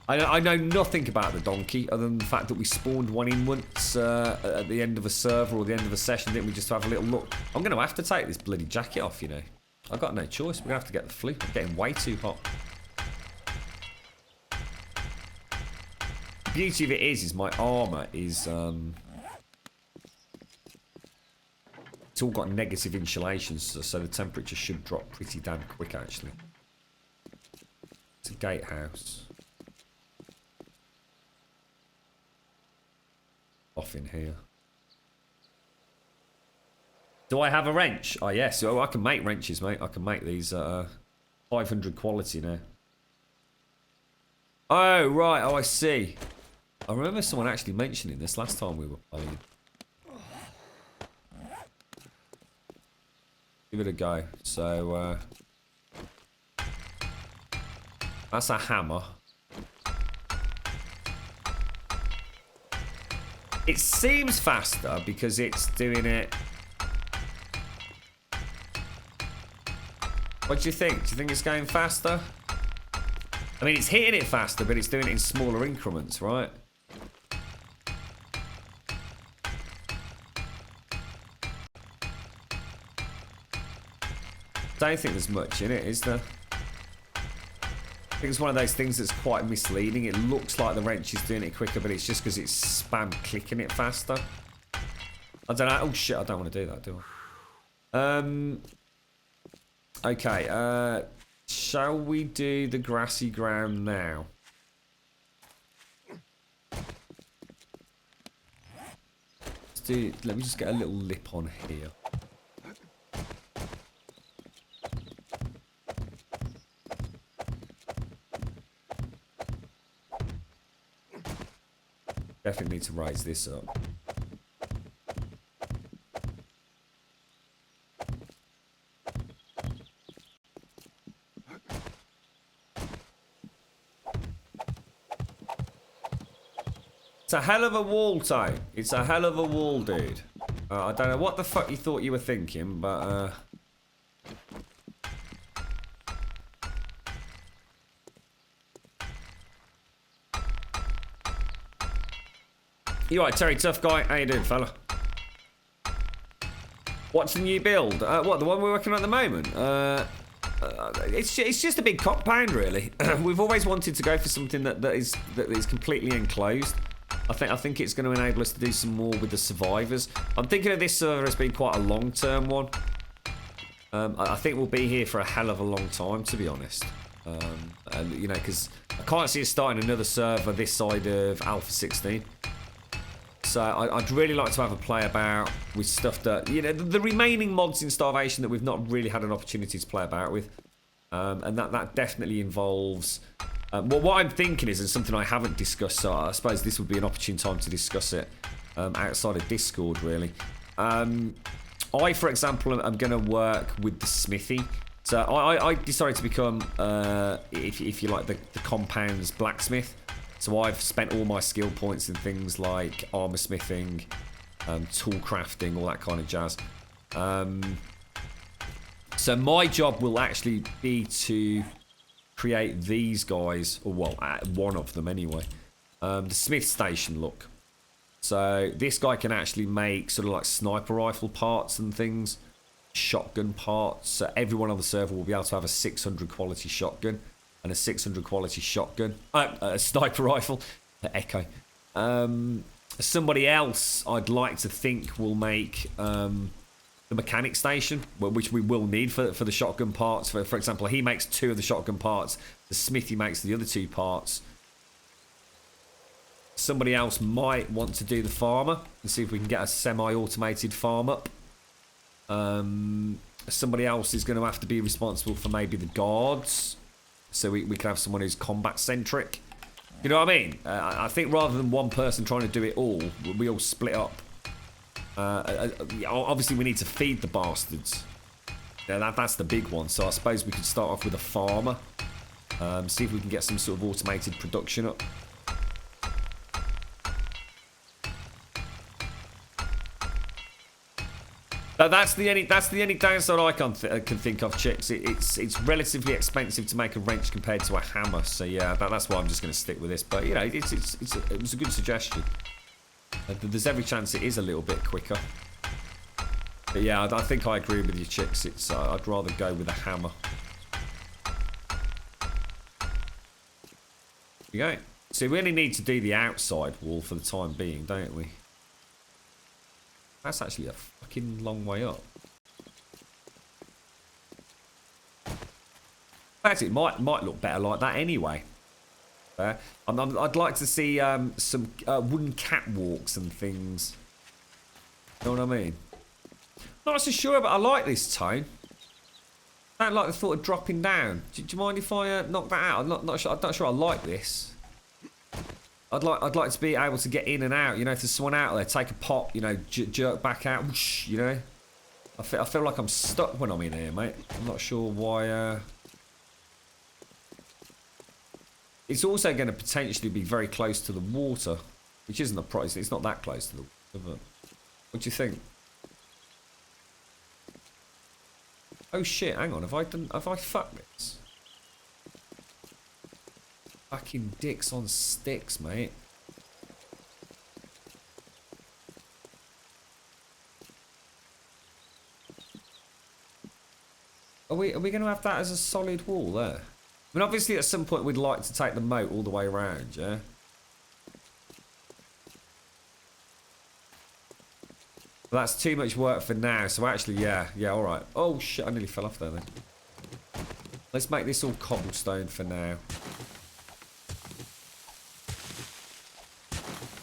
I know nothing about the donkey other than the fact that we spawned one in once at the end of a server or the end of a session, didn't we, just to have a little look. I'm going to have to take this bloody jacket off, you know. I've got no choice. We're going to have to get the flu. I'm getting way too hot. The beauty of it is my armour is... it's all got negative insulation, so the temperature should drop pretty damn quick, actually. It's a gatehouse. Off in here. Do I have a wrench? Oh, yes. Oh, I can make wrenches, mate. I can make these 500 quality now. Oh, right. Oh, I see. I remember someone actually mentioning this last time we were playing. Give it a go. So, that's a hammer. It seems faster because it's doing it... What do you think? Do you think it's going faster? I mean, it's hitting it faster, but it's doing it in smaller increments, right? Don't think there's much in it, is there? I think it's one of those things that's quite misleading. It looks like the wrench is doing it quicker, but it's just because it's spam clicking it faster. I don't know. Oh shit, I don't want to do that, do I? Okay, shall we do the grassy ground now? Let me just get a little lip on here. Definitely need to raise this up. It's a hell of a wall, Toe. It's a hell of a wall, dude. I don't know what the fuck you thought you were thinking, but you right, Terry, tough guy. How you doing, fella? What's the new build? What, the one we're working on at the moment? It's just a big compound, really. We've always wanted to go for something that is completely enclosed. I think it's going to enable us to do some more with the survivors. I'm thinking of this server as being quite a long-term one. I think we'll be here for a hell of a long time, to be honest. And you know, because I can't see us starting another server this side of Alpha 16. So I'd really like to have a play about with stuff that, you know, the remaining mods in Starvation that we've not really had an opportunity to play about with. And that definitely involves... well, what I'm thinking is, and something I haven't discussed, so I suppose this would be an opportune time to discuss it outside of Discord, really. I, for example, am going to work with the smithy. So I decided to become, if you like, the compound's blacksmith. So I've spent all my skill points in things like armor smithing, tool crafting, all that kind of jazz. So my job will actually be to create these guys, or well, one of them anyway. The smith station look. So this guy can actually make sort of like sniper rifle parts and things, shotgun parts. So everyone on the server will be able to have a 600 quality shotgun and a 600 quality shotgun, a sniper rifle, Echo. Somebody else I'd like to think will make the mechanic station, which we will need for the shotgun parts. For example, he makes 2 of the shotgun parts. The smithy makes the other 2 parts. Somebody else might want to do the farmer and see if we can get a semi-automated farm up. Somebody else is going to have to be responsible for maybe the guards. So we can have someone who's combat-centric. You know what I mean? I think rather than one person trying to do it all, we all split up. Obviously, we need to feed the bastards. Yeah, that's the big one. So I suppose we could start off with a farmer. See if we can get some sort of automated production up. That's the only downside I can think of, chicks. It's relatively expensive to make a wrench compared to a hammer. So yeah, that's why I'm just going to stick with this. But you know, it was a good suggestion. There's every chance it is a little bit quicker. But yeah, I think I agree with you, chicks. I'd rather go with a hammer. Here we go. So we only need to do the outside wall for the time being, don't we? That's actually a fucking long way up. Actually, it might look better like that anyway. I'd like to see some wooden catwalks and things. You know what I mean? Not so sure, but I like this tone. I don't like the thought of dropping down. Do you mind if I knock that out? I'm not sure I like this. I'd like to be able to get in and out. You know, if there's someone out there, take a pop. You know, jerk back out. Whoosh, you know, I feel like I'm stuck when I'm in here, mate. I'm not sure why. It's also going to potentially be very close to the water, which isn't a price. It's not that close to the water, but what do you think? Oh shit! Hang on. Have I fucked this? Fucking dicks on sticks, mate. Are we going to have that as a solid wall there? I mean, obviously at some point we'd like to take the moat all the way around, yeah? But that's too much work for now, so actually, yeah, alright. Oh shit, I nearly fell off there then. Let's make this all cobblestone for now.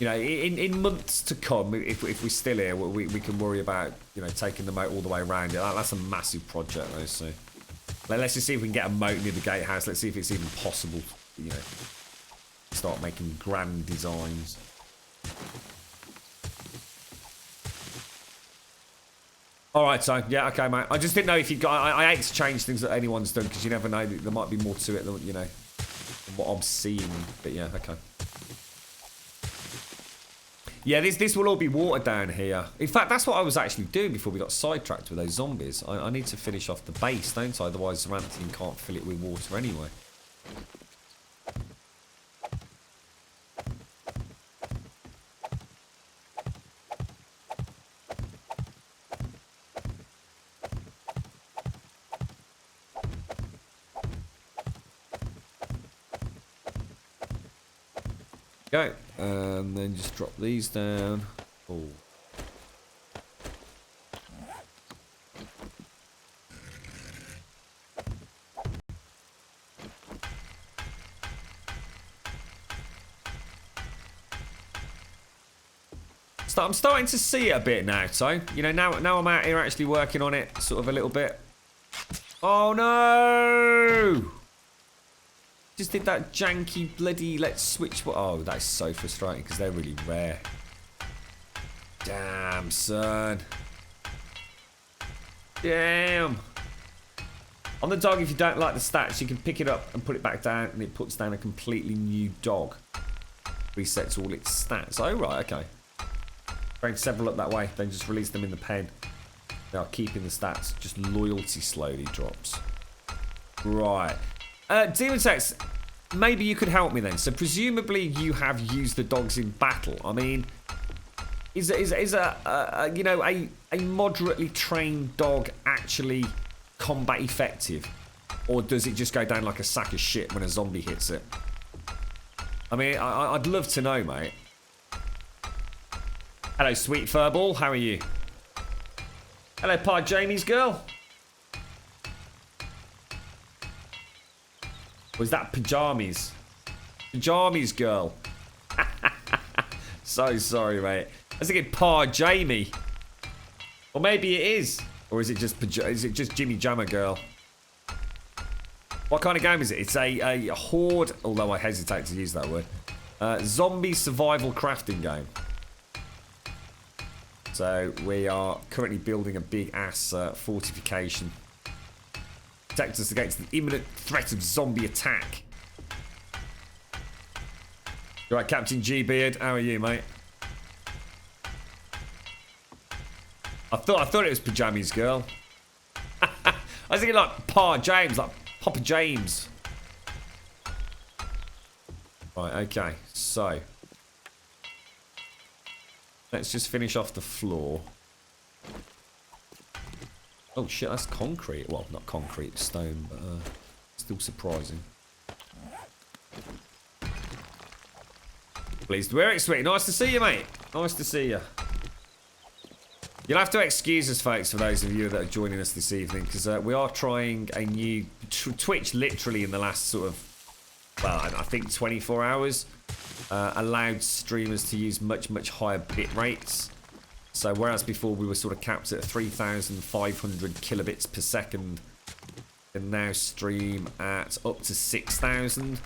You know, in months to come, if we're still here, we can worry about, you know, taking the moat all the way around it. That's a massive project, though, so... Let's just see if we can get a moat near the gatehouse. Let's see if it's even possible, you know, start making grand designs. Alright, so, yeah, okay, mate. I just didn't know if you got... I hate to change things that anyone's done, because you never know, there might be more to it than, you know, what I'm seeing. But yeah, okay. Yeah, this will all be water down here. In fact, that's what I was actually doing before we got sidetracked with those zombies. I need to finish off the base, don't I? Otherwise, Ramthian can't fill it with water anyway. Go, and then just drop these down. Oh. So I'm starting to see it a bit now, so you know, now I'm out here actually working on it sort of a little bit. Oh no! Just did that janky bloody let's switch. Oh, that's so frustrating because they're really rare. Damn, son. Damn. On the dog, if you don't like the stats, you can pick it up and put it back down, and it puts down a completely new dog. Resets all its stats. Oh, right, okay. Bring several up that way, then just release them in the pen. They are keeping the stats. Just loyalty slowly drops. Right. Demon Sex, maybe you could help me then. So presumably you have used the dogs in battle. I mean, is a you know, a moderately trained dog actually combat effective, or does it just go down like a sack of shit when a zombie hits it? I mean, I'd love to know, mate. Hello, sweet furball. How are you? Hello, Pa Jamie's girl. Was that pajamas? Pajamas girl. So sorry, mate. I was thinking Pa Jamie. Or maybe it is. Or is it just Jimmy Jammer girl? What kind of game is it? It's a horde, although I hesitate to use that word. Zombie survival crafting game. So we are currently building a big ass fortification. Protect us against the imminent threat of zombie attack. You right, Captain G Beard? How are you, mate? I thought it was Pajamas Girl. I was thinking like Pa James, like Papa James. Right, okay, so let's just finish off the floor. Oh shit, that's concrete. Well, not concrete, stone, but still surprising. Pleased to wear it, sweetie. Nice to see you, mate. Nice to see you. You'll have to excuse us, folks, for those of you that are joining us this evening, because we are trying a new Twitch. Literally in the last sort of, well, I think 24 hours, allowed streamers to use much higher bit rates. So whereas before we were sort of capped at 3,500 kilobits per second, can now stream at up to 6,000.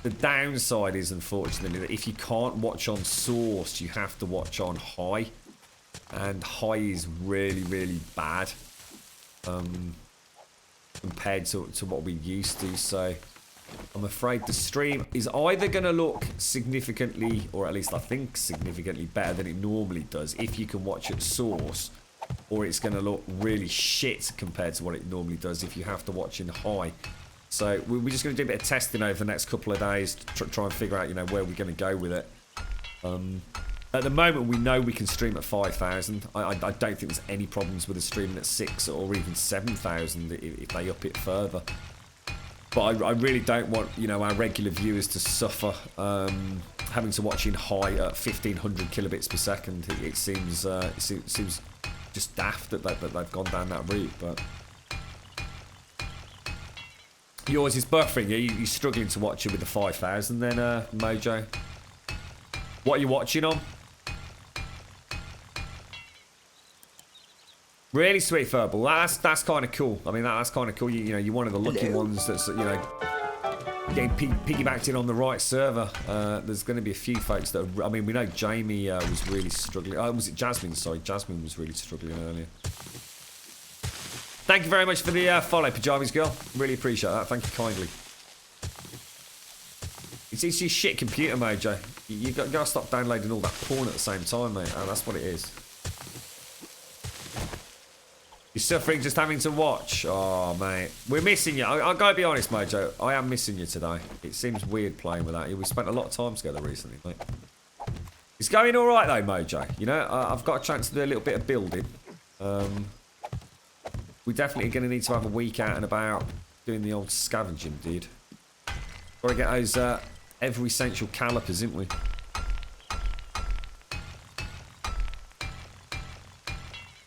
The downside is, unfortunately, that if you can't watch on source, you have to watch on high. And high is really bad compared to what we used to. So I'm afraid the stream is either going to look significantly, or at least I think significantly better than it normally does if you can watch at source, or it's going to look really shit compared to what it normally does if you have to watch in high. So we're just going to do a bit of testing over the next couple of days to try and figure out, you know, where we're going to go with it. At the moment, we know we can stream at 5,000. I don't think there's any problems with us streaming at 6 or even 7,000 if they up it further. But I really don't want, you know, our regular viewers to suffer having to watch in high at 1,500 kilobits per second. It seems just daft that they've gone down that route. But yours is buffering. You're struggling to watch it with the 5,000 then, Mojo? What are you watching on? Really sweet, Furball. That's kind of cool. I mean, that's kind of cool. You know, you're one of the lucky ones that's, you know, getting piggybacked in on the right server. There's going to be a few folks that are, I mean, we know Jamie was really struggling. Oh, was it Jasmine? Sorry, Jasmine was really struggling earlier. Thank you very much for the follow, Pajamas Girl. Really appreciate that. Thank you kindly. It's your shit computer, Mojo. You got to stop downloading all that porn at the same time, mate. Oh, that's what it is. You're suffering just having to watch. Oh, mate. We're missing you. I've got to be honest, Mojo. I am missing you today. It seems weird playing without you. We spent a lot of time together recently, mate. It's going all right, though, Mojo. You know, I've got a chance to do a little bit of building. We're definitely going to need to have a week out and about doing the old scavenging, dude. Got to get those every essential calipers, isn't we?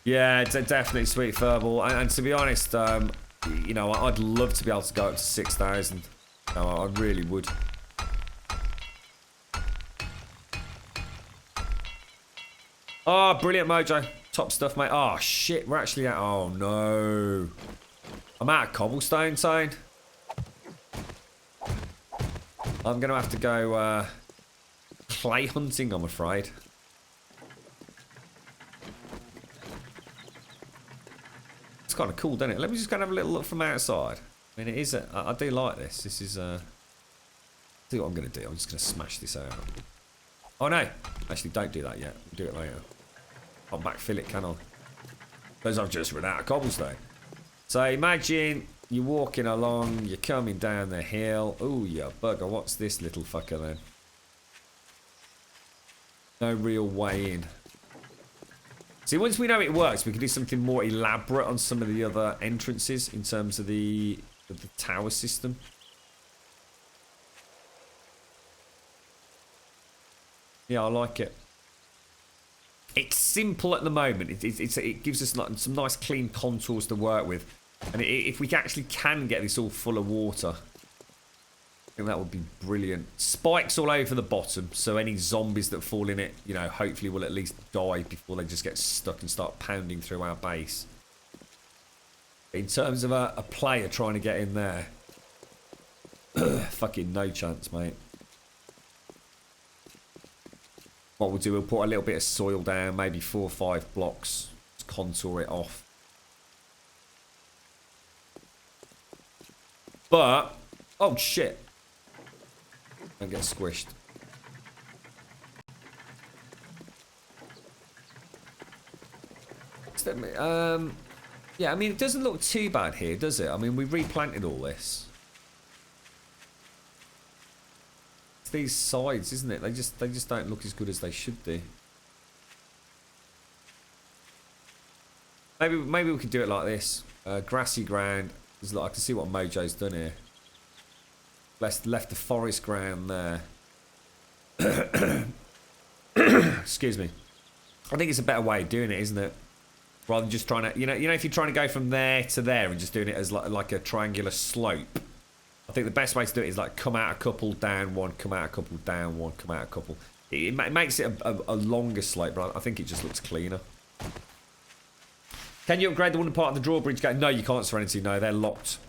Yeah, definitely, sweet Furball. And to be honest, you know, I'd love to be able to go up to 6,000. No, I really would. Oh, brilliant, Mojo. Top stuff, mate. Oh, shit, we're actually out. Oh, no. I'm out of cobblestone, Tone. I'm going to have to go clay hunting, I'm afraid. It's kind of cool, doesn't it? Let me just go and have a little look from outside. I mean, it is. I do like this. This is. See what I'm going to do. I'm just going to smash this out. Oh no! Actually, don't do that yet. We'll do it later. I'll backfill it, can I? Because I've just run out of cobblestone. So imagine you're walking along. You're coming down the hill. Oh, you bugger! What's this little fucker then? No real way in. See, once we know it works, we can do something more elaborate on some of the other entrances in terms of the tower system. Yeah, I like it. It's simple at the moment. It gives us like some nice clean contours to work with. And if we actually can get this all full of water, I think that would be brilliant. Spikes all over the bottom, so any zombies that fall in it, you know, hopefully will at least die before they just get stuck and start pounding through our base. In terms of a player trying to get in there, fucking no chance, mate. What we'll do, we'll put a little bit of soil down, maybe 4 or 5 blocks, just contour it off. But, oh shit. Don't get squished. Yeah, I mean, it doesn't look too bad here, does it? I mean, we replanted all this. It's these sides, isn't it? They just don't look as good as they should do. Maybe we could do it like this. Grassy ground. I can see what Mojo's done here. Left the forest ground there. Excuse me. I think it's a better way of doing it, isn't it? Rather than just trying to, you know, if you're trying to go from there to there and just doing it as like a triangular slope. I think the best way to do it is like come out a couple, down one, come out a couple, down one, come out a couple. It makes it a longer slope, but I think it just looks cleaner. Can you upgrade the wooden part of the drawbridge gate? No, you can't, Serenity. No, they're locked.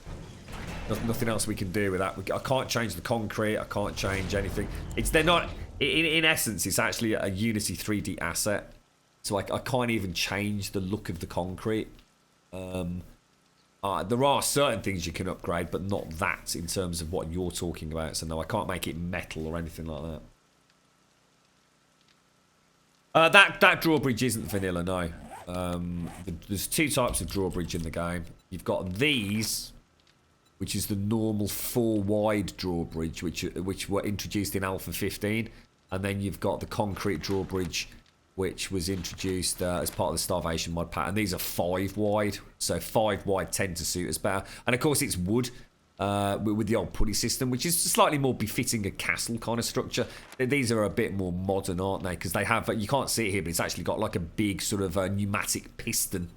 Nothing else we can do with that. I can't change the concrete. I can't change anything. They're not. In essence, it's actually a Unity 3D asset. So I can't even change the look of the concrete. There are certain things you can upgrade, but not that in terms of what you're talking about. So no, I can't make it metal or anything like that. That drawbridge isn't vanilla, no. There's two types of drawbridge in the game. You've got these, which is the normal 4-wide drawbridge, which were introduced in Alpha 15, and then you've got the concrete drawbridge, which was introduced as part of the Starvation mod pack, and these are 5-wide, so 5-wide tend to suit us better. And of course it's wood with the old pulley system, which is slightly more befitting a castle kind of structure. These are a bit more modern, aren't they? Because they have, you can't see it here, but it's actually got like a big sort of pneumatic piston.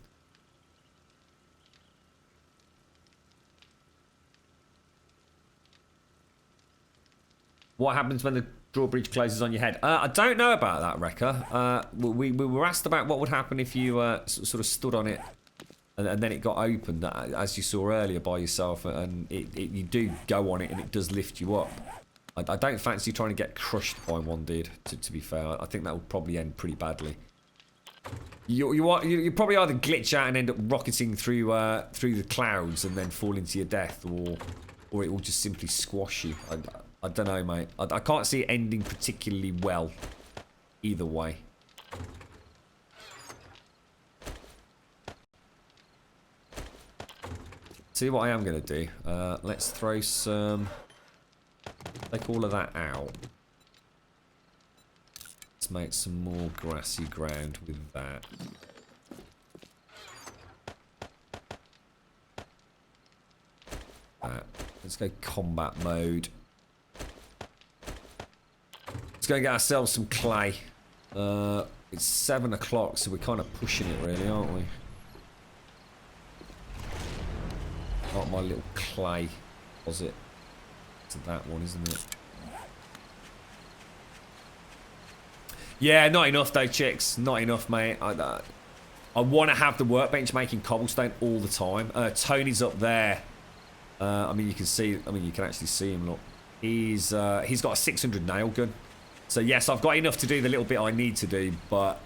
What happens when the drawbridge closes on your head? I don't know about that, Wrecker. We were asked about what would happen if you sort of stood on it and then it got opened, as you saw earlier by yourself, and you do go on it and it does lift you up. I don't fancy trying to get crushed by one, dude, to be fair. I think that will probably end pretty badly. You probably either glitch out and end up rocketing through the clouds and then fall into your death, or it will just simply squash you. I don't know, mate. I can't see it ending particularly well either way. See what I am going to do? Let's throw some... Take all of that out. Let's make some more grassy ground with that. Let's go combat mode. Let's go get ourselves some clay. It's 7 o'clock, so we're kind of pushing it really, aren't we? Not my little clay deposit. It's that one, isn't it? Yeah, not enough though, chicks. Not enough, mate. I want to have the workbench making cobblestone all the time. Tony's up there. I mean, you can see. I mean, you can actually see him. Look, he's got a 600 nail gun. So yes, I've got enough to do the little bit I need to do, but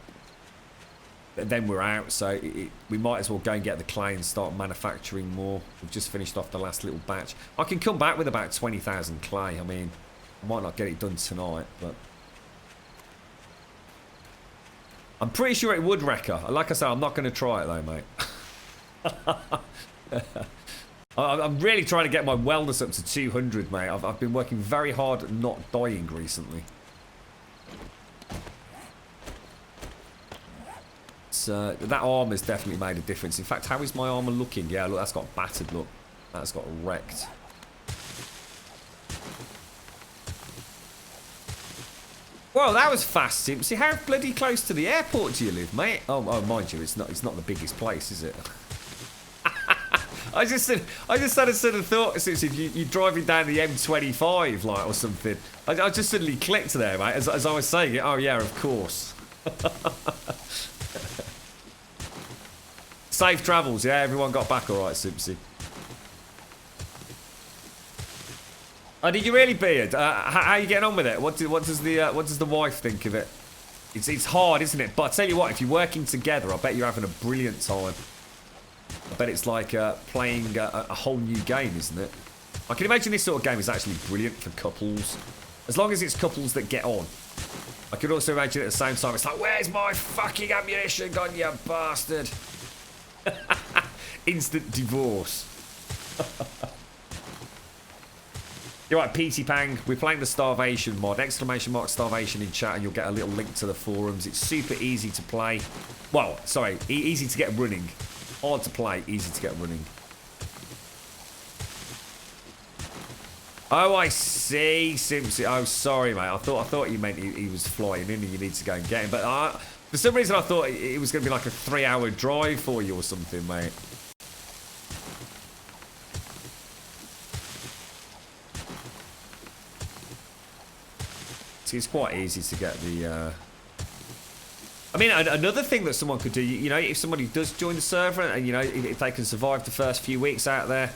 then we're out. So we might as well go and get the clay and start manufacturing more. We've just finished off the last little batch. I can come back with about 20,000 clay. I mean, I might not get it done tonight, but I'm pretty sure it would, Wrecker. Like I said, I'm not going to try it though, mate. I'm really trying to get my wellness up to 200, mate. I've been working very hard at not dying recently. That armor's definitely made a difference. In fact, how is my armor looking? Yeah, look, that's got battered, look. That's got wrecked. Well, that was fast, Sim. See how bloody close to the airport do you live, mate? Oh, mind you, it's not the biggest place, is it? I just had a sort of thought, since if you're driving down the M25, like, or something. I just suddenly clicked there, mate, as I was saying it. Oh, yeah, of course. Safe travels, yeah, everyone got back all right, Simpsy. Oh, did you really, Beard? How are you getting on with it? What does the wife think of it? It's hard, isn't it? But I tell you what, if you're working together, I bet you're having a brilliant time. I bet it's like playing a whole new game, isn't it? I can imagine this sort of game is actually brilliant for couples. As long as it's couples that get on. I could also imagine at the same time, it's like, where's my fucking ammunition gone, you bastard? Instant divorce. You're right, PT Pang. We're playing the Starvation mod. Exclamation mark Starvation in chat, and you'll get a little link to the forums. It's super easy to play. Well, sorry, easy to get running. Hard to play, easy to get running. Oh, I see, Simpson. Oh, sorry, mate. I thought you meant he was flying in and you need to go and get him. But for some reason, I thought it was going to be like a 3-hour drive for you or something, mate. See, it's quite easy to get the... I mean, another thing that someone could do, you know, if somebody does join the server and, you know, if they can survive the first few weeks out there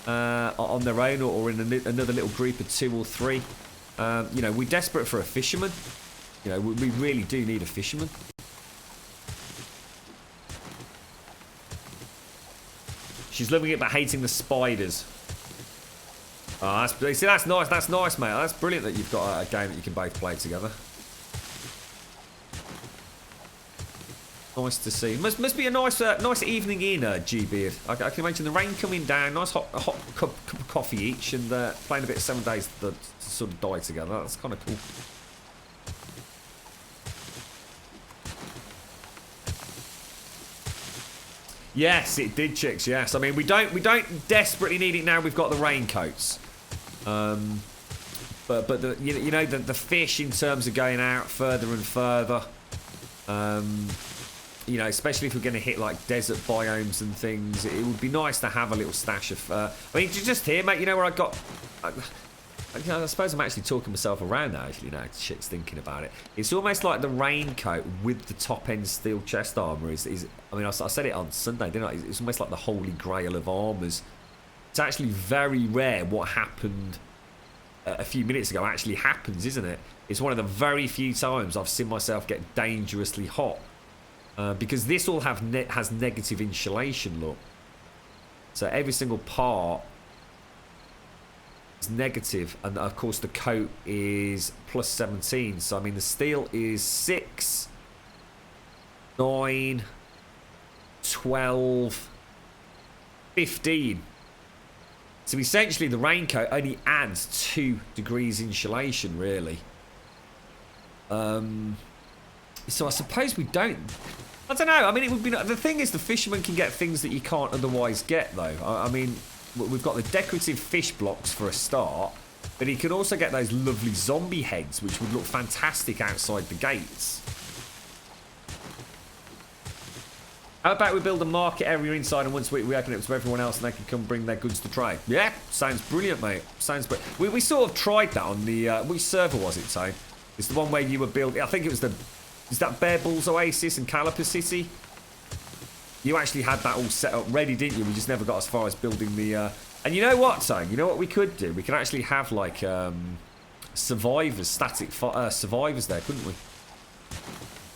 on their own or in another little group of 2 or 3, you know, we're desperate for a fisherman. You know, we really do need a fisherman. She's loving it but hating the spiders. Oh, see, that's nice. That's nice, mate. That's brilliant that you've got a game that you can both play together. Nice to see. Must be a nice nice evening in G-Beard. I can imagine the rain coming down, nice hot cup of coffee each, and playing a bit of 7 Days to sort of die together. That's kind of cool. Yes, it did, chicks. Yes, I mean we don't desperately need it now. We've got the raincoats. But the, you know the fish in terms of going out further and further. You know, especially if we're going to hit like desert biomes and things, it would be nice to have a little stash of. I mean, just here, mate. You know where I got. I suppose I'm actually talking myself around now. Actually, now shit's thinking about it. It's almost like the raincoat with the top end steel chest armor is. I mean, I said it on Sunday, didn't I? It's almost like the holy grail of armors. It's actually very rare what happened a few minutes ago actually happens, isn't it? It's one of the very few times I've seen myself get dangerously hot. Because this all has negative insulation, look. So every single part is negative, and of course the coat is plus 17. So I mean the steel is 6, 9, 12, 15. So essentially the raincoat only adds 2 degrees insulation, really. So I suppose we don't... I don't know. I mean, it would be... The thing is, the fisherman can get things that you can't otherwise get, though. I mean, we've got the decorative fish blocks for a start, but he can also get those lovely zombie heads, which would look fantastic outside the gates. How about we build a market area inside, and once we open it to everyone else, and they can come bring their goods to trade? Yeah, sounds brilliant, mate. Sounds brilliant. We sort of tried that on the... which server was it, Tone? It's the one where you were building... I think it was the... Is that Bear Balls Oasis and Caliper City? You actually had that all set up ready, didn't you? We just never got as far as building the... And you know what, Tone? You know what we could do? We could actually have, like, survivors, static survivors there, couldn't we?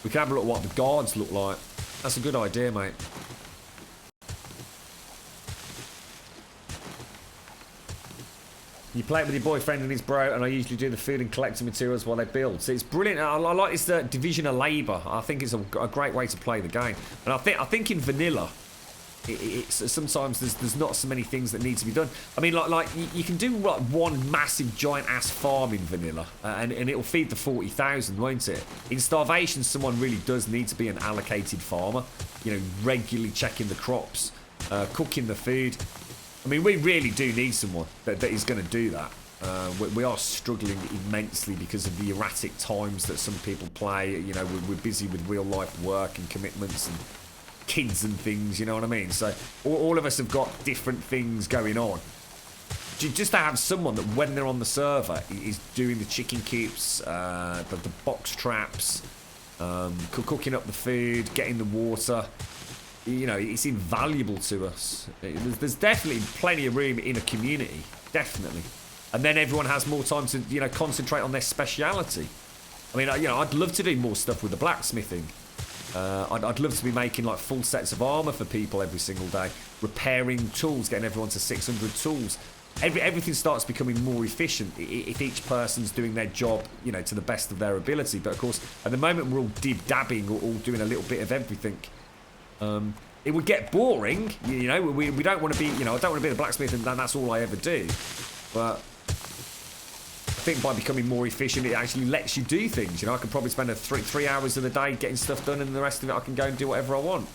We could have a look at what the guards look like. That's a good idea, mate. You play it with your boyfriend and his bro, and I usually do the food and collecting materials while they build. So it's brilliant. I like this division of labour. I think it's a great way to play the game. And I think in vanilla, sometimes there's not so many things that need to be done. I mean, like you can do like one massive giant ass farm in vanilla, and it'll feed the 40,000, won't it? In Starvation, someone really does need to be an allocated farmer. You know, regularly checking the crops, cooking the food. I mean, we really do need someone that is going to do that. We are struggling immensely because of the erratic times that some people play. You know, we're busy with real life work and commitments and kids and things, you know what I mean? So all of us have got different things going on. Just to have someone that when they're on the server is doing the chicken coops, the box traps, cooking up the food, getting the water. You know, it's invaluable to us. There's definitely plenty of room in a community, definitely. And then everyone has more time to, you know, concentrate on their speciality. I mean, you know, I'd love to do more stuff with the blacksmithing. I'd love to be making like full sets of armour for people every single day, repairing tools, getting everyone to 600 tools. everything starts becoming more efficient if each person's doing their job, you know, to the best of their ability. But of course, at the moment, we're all dib-dabbing, or all doing a little bit of everything. It would get boring, you know. We don't want to be, you know, I don't want to be the blacksmith and that's all I ever do. But I think by becoming more efficient, it actually lets you do things. You know, I could probably spend 3 hours of the day getting stuff done, and the rest of it I can go and do whatever I want.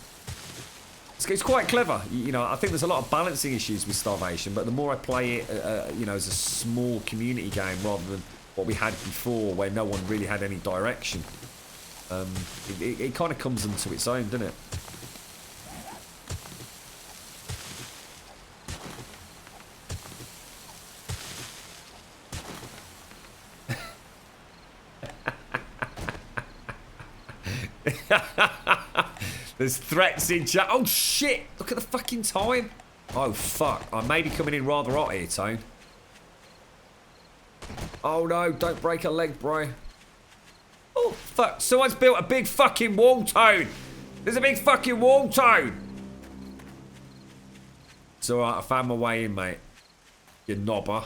It's quite clever. You know, I think there's a lot of balancing issues with Starvation, but the more I play it, you know, as a small community game rather than what we had before, where no one really had any direction, it kind of comes into its own, doesn't it? There's threats in chat. Oh shit! Look at the fucking time. Oh fuck! I may be coming in rather hot here, Tone. Oh no! Don't break a leg, bro. Oh fuck! Someone's built a big fucking wall, Tone. There's a big fucking wall, Tone. It's alright. I found my way in, mate. You knobber.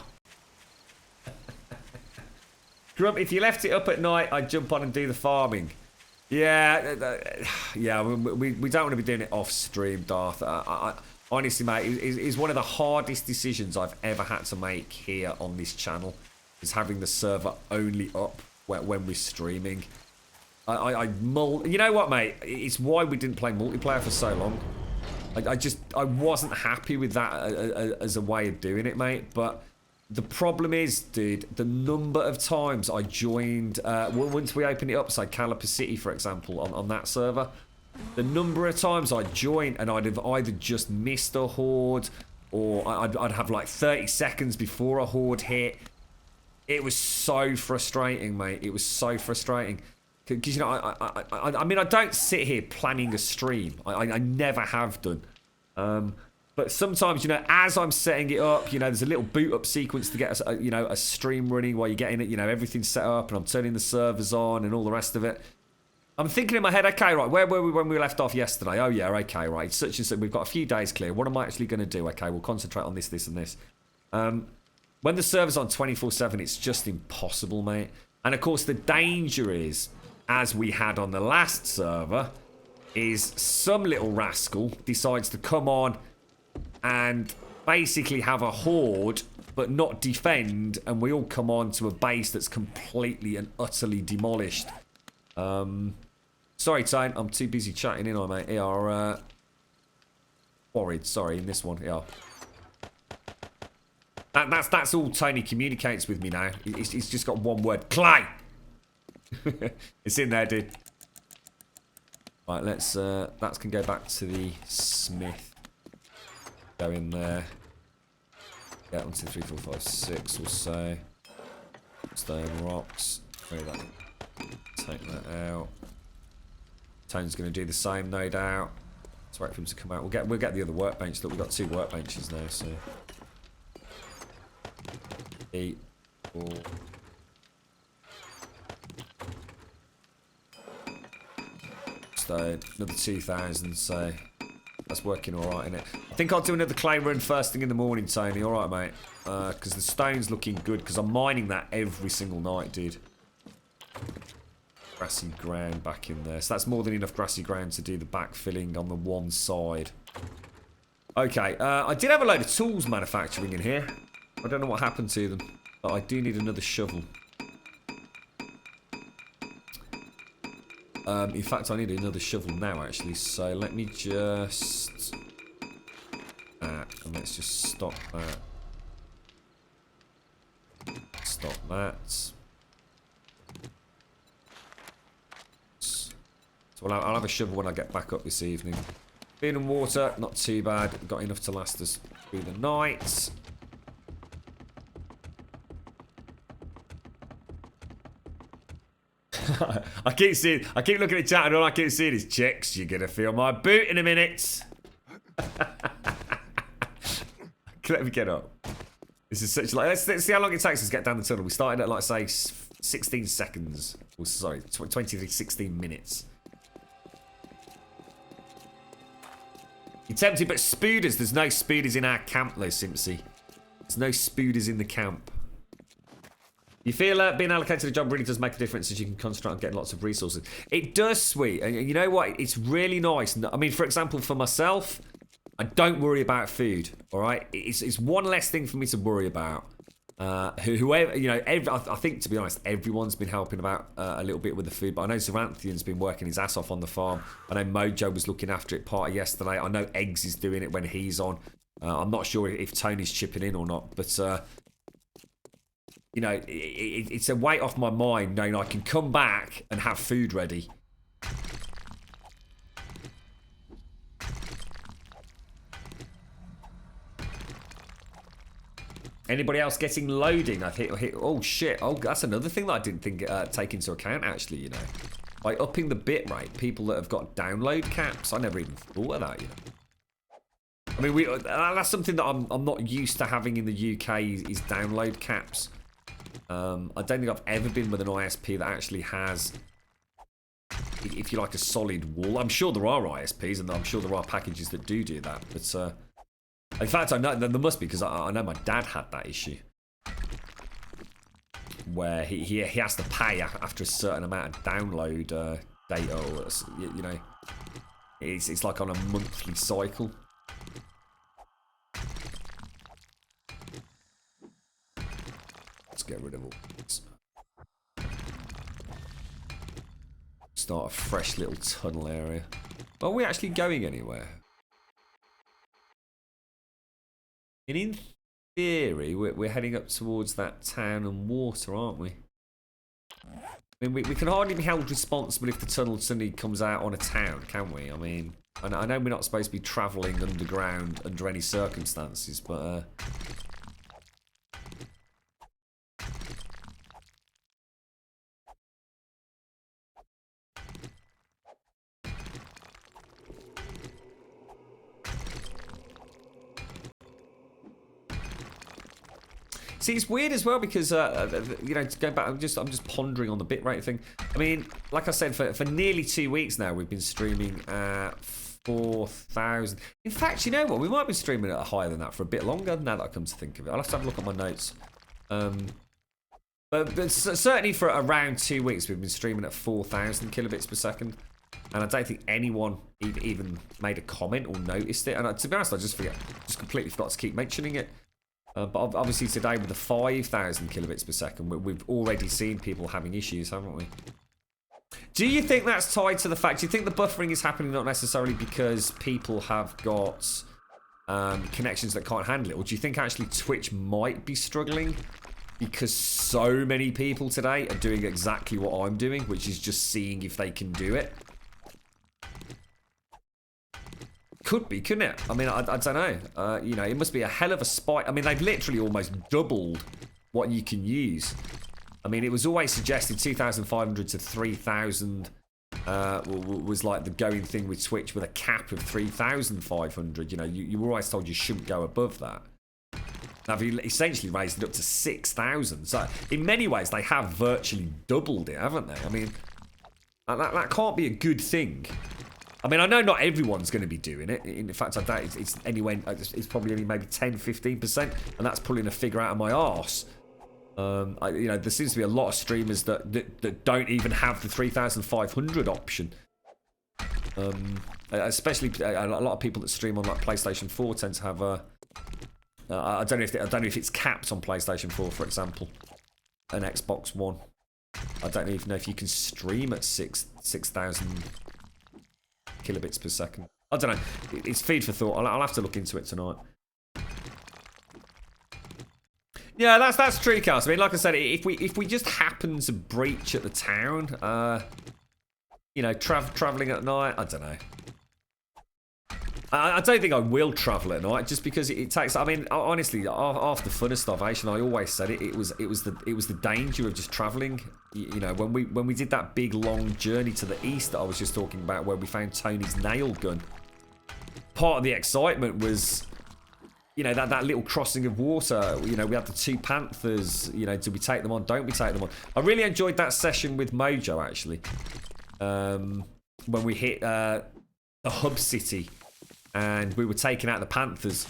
Grump, if you left it up at night, I'd jump on and do the farming. Yeah, yeah. We don't want to be doing it off stream, Darth. Honestly, mate, it's one of the hardest decisions I've ever had to make here on this channel. Is having the server only up when we're streaming. You know what, mate? It's why we didn't play multiplayer for so long. I wasn't happy with that as a way of doing it, mate. But the problem is, dude, the number of times I joined, once we opened it up, say Caliper City, for example, on that server, the number of times I joined and I'd have either just missed a horde, or I'd have like 30 seconds before a horde hit. It was so frustrating, mate. It was so frustrating. Because, you know, I mean, I don't sit here planning a stream. I never have done. But sometimes, you know, as I'm setting it up, you know, there's a little boot up sequence to get you know, a stream running while you're getting it, you know, everything's set up and I'm turning the servers on and all the rest of it. I'm thinking in my head, okay, right, where were we when we left off yesterday? Oh yeah, okay, right, it's such and such. We've got a few days clear. What am I actually going to do? Okay, we'll concentrate on this, this, and this. When the server's on 24/7, it's just impossible, mate. And of course, the danger is, as we had on the last server, is some little rascal decides to come on and basically have a horde but not defend, and we all come on to a base that's completely and utterly demolished. Sorry, Tane, I'm too busy chatting in on, mate. Yeah, worried, sorry, in this one, yeah. That's all Tony communicates with me now. He's just got one word, Clay! It's in there, dude. Right, let's, that can go back to the smith. Go in there. Yeah, 1, 2, 3, 4, 5, 6 or so. Stone rocks. Throw that. Take that out. Tone's going to do the same, no doubt. Let's wait for him to come out. We'll get the other workbench. Look, we've got 2 workbenches now, so. 8, 4. Stone. Another 2,000, so. That's working alright, isn't it? I think I'll do another clay run first thing in the morning, Tony. Alright, mate. Because the stone's looking good, because I'm mining that every single night, dude. Grassy ground back in there. So that's more than enough grassy ground to do the backfilling on the one side. Okay, I did have a load of tools manufacturing in here. I don't know what happened to them, but I do need another shovel. In fact, I need another shovel now, actually. So let me just... and let's just stop that. Stop that. So I'll have a shovel when I get back up this evening. Food and water, not too bad. We've got enough to last us through the night. I keep looking at chat and all I keep seeing is, chicks, you're gonna feel my boot in a minute. Let me get up. This is such like, let's see how long it takes us to get down the tunnel. We started at like, say, 16 seconds. Oh, sorry, 16 minutes. You're tempted, but spooders, there's no spooders in our camp though, Simpsy. There's no spooders in the camp. You feel being allocated a job really does make a difference as you can concentrate on getting lots of resources. It does, sweet. And you know what? It's really nice. I mean, for example, for myself, I don't worry about food, all right? It's one less thing for me to worry about. Whoever, you know, I think, to be honest, everyone's been helping about a little bit with the food, but I know Zaranthian's been working his ass off on the farm. I know Mojo was looking after it part of yesterday. I know Eggs is doing it when he's on. I'm not sure if Tony's chipping in or not, but, you know, it's a weight off my mind knowing I can come back and have food ready. Anybody else getting loading? I hit. Oh shit! Oh, that's another thing that I didn't think take into account. Actually, you know, by upping the bit rate, people that have got download caps. I never even thought of that. You know, I mean, that's something that I'm not used to having in the UK is download caps. I don't think I've ever been with an ISP that actually has, if you like, a solid wall. I'm sure there are ISPs and I'm sure there are packages that do that, but. In fact, I know there must be because I know my dad had that issue where he has to pay after a certain amount of download data, or you know, it's like on a monthly cycle. Let's get rid of all this. Start a fresh little tunnel area. Are we actually going anywhere? And in theory, we're heading up towards that town and water, aren't we? I mean, we can hardly be held responsible if the tunnel suddenly comes out on a town, can we? I mean, I know we're not supposed to be travelling underground under any circumstances, but... See, it's weird as well because, you know, to go back, I'm just pondering on the bitrate thing. I mean, like I said, for nearly 2 weeks now, we've been streaming at 4,000. In fact, you know what? We might be streaming at higher than that for a bit longer now that I come to think of it. I'll have to have a look at my notes. But certainly for around 2 weeks, we've been streaming at 4,000 kilobits per second. And I don't think anyone even made a comment or noticed it. And to be honest, I just completely forgot to keep mentioning it. But obviously today with the 5,000 kilobits per second, we've already seen people having issues, haven't we? Do you think that's tied to the fact, do you think the buffering is happening not necessarily because people have got connections that can't handle it? Or do you think actually Twitch might be struggling because so many people today are doing exactly what I'm doing, which is just seeing if they can do it? Could be, couldn't it? I mean, I don't know. You know, it must be a hell of a spike. I mean, they've literally almost doubled what you can use. I mean, it was always suggested 2,500 to 3,000 was like the going thing with Twitch with a cap of 3,500. You know, you were always told you shouldn't go above that. Now, they've essentially raised it up to 6,000. So, in many ways, they have virtually doubled it, haven't they? I mean, that can't be a good thing. I mean, I know not everyone's going to be doing it. In fact, I doubt it's anyway. It's probably only maybe 10-15%, and that's pulling a figure out of my arse. You know, there seems to be a lot of streamers that don't even have the 3,500 option. Especially a lot of people that stream on like PlayStation 4 tend to have I don't know if it's capped on PlayStation 4, for example, and Xbox One. I don't even know if you can stream at 6,000 kilobits per second. I don't know. It's feed for thought. I'll have to look into it tonight. Yeah, that's true, Carl. I mean, like I said, if we just happen to breach at the town, you know, traveling at night, I don't know. I don't think I will travel at night just because it takes. I mean, honestly, after fun of Starvation, I always said it was the danger of just traveling. You know, when we did that big long journey to the east that I was just talking about, where we found Tony's nail gun. Part of the excitement was, you know, that little crossing of water. You know, we had the two panthers. You know, do we take them on? Don't we take them on? I really enjoyed that session with Mojo actually. When we hit the hub city. And we were taking out the panthers.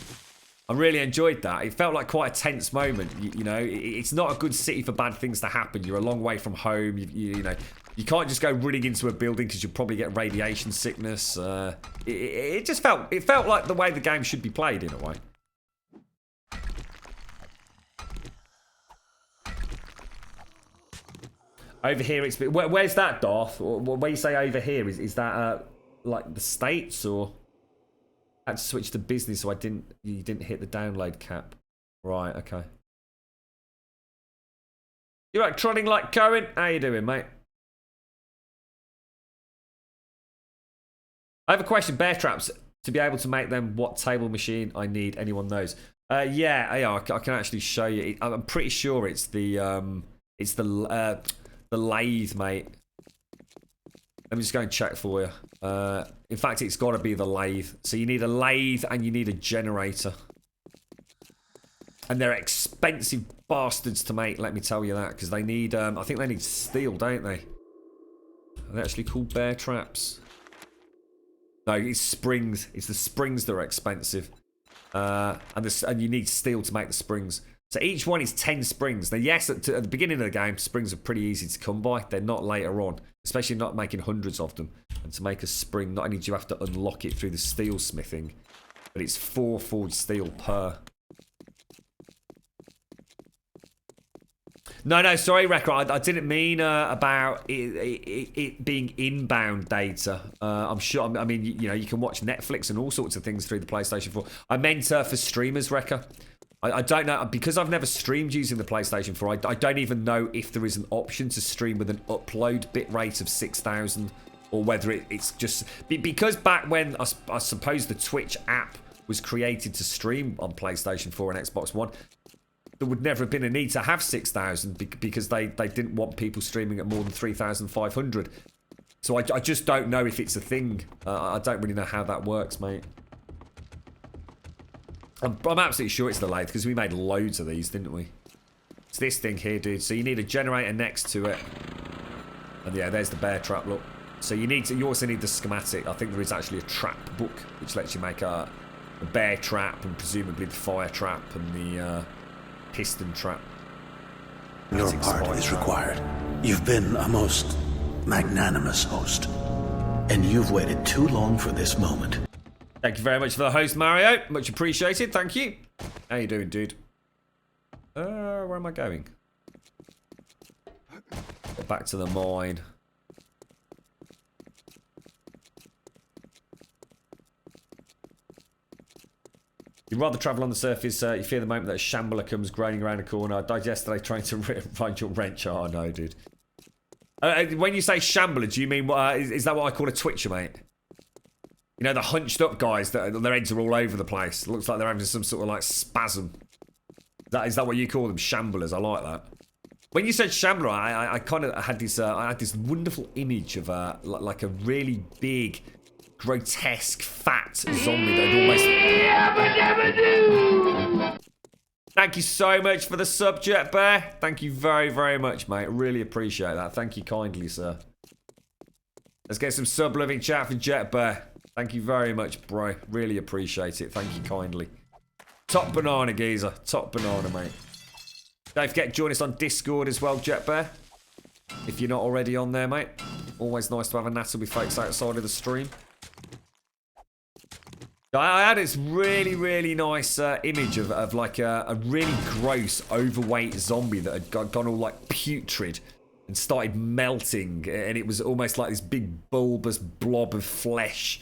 I really enjoyed that. It felt like quite a tense moment. You know, it's not a good city for bad things to happen. You're a long way from home. You know, you can't just go running into a building because you'll probably get radiation sickness. It just felt like the way the game should be played in a way. Over here, where's that, Darth? Where you say over here, is that like the States, or? I had to switch to business, so you didn't hit the download cap. Right, okay. You right, trotting like Cohen? How you doing, mate? I have a question. Bear traps, to be able to make them, what table machine I need? Anyone knows? Yeah, I can actually show you. I'm pretty sure it's the lathe, mate. Let me just go and check for you. In fact, it's got to be the lathe. So you need a lathe and you need a generator. And they're expensive bastards to make, let me tell you that. Because they need, I think they need steel, don't they? Are they actually called bear traps? No, it's springs. It's the springs that are expensive. And you need steel to make the springs. So each one is 10 springs. Now, yes, at the beginning of the game, springs are pretty easy to come by. They're not later on, especially not making hundreds of them. And to make a spring, not only do you have to unlock it through the steel smithing, but it's 4 forged steel per. No, sorry, Wrecker. I didn't mean about it being inbound data. I'm sure. I mean, you know, you can watch Netflix and all sorts of things through the PlayStation 4. I meant for streamers, Wrecker. I don't know, because I've never streamed using the PlayStation 4. I don't even know if there is an option to stream with an upload bitrate of 6,000, or whether it's just because back when I suppose the Twitch app was created to stream on PlayStation 4 and Xbox One, there would never have been a need to have 6,000 because they didn't want people streaming at more than 3,500. So I just don't know if it's a thing. I don't really know how that works, mate. I'm absolutely sure it's the lathe because we made loads of these, didn't we? It's this thing here, dude. So you need a generator next to it. And yeah, there's the bear trap, look. So you also need the schematic. I think there is actually a trap book which lets you make a bear trap and presumably the fire trap and the piston trap. Your part is required. You've been a most magnanimous host. And you've waited too long for this moment. Thank you very much for the host, Mario. Much appreciated. Thank you. How you doing, dude? Where am I going? Get back to the mine. You'd rather travel on the surface. You fear the moment that a shambler comes groaning around a corner. I died yesterday trying to find your wrench. Oh, no, dude. When you say shambler, do you mean is that what I call a twitcher, mate? You know, the hunched up guys that their heads are all over the place. Looks like they're having some sort of like spasm. Is that what you call them? Shamblers. I like that. When you said shambler, I kind of had this. I had this wonderful image of like a really big, grotesque, fat zombie that almost. Thank you so much for the sub, Jet Bear. Thank you very, very much, mate. Really appreciate that. Thank you kindly, sir. Let's get some sub-loving chat for Jet Bear. Thank you very much, bro. Really appreciate it. Thank you kindly. Top banana, geezer. Top banana, mate. Don't forget, join us on Discord as well, Jet Bear. If you're not already on there, mate. Always nice to have a natter with folks outside of the stream. I had this really, really nice image of like a really gross, overweight zombie that had gone all like putrid and started melting. And it was almost like this big bulbous blob of flesh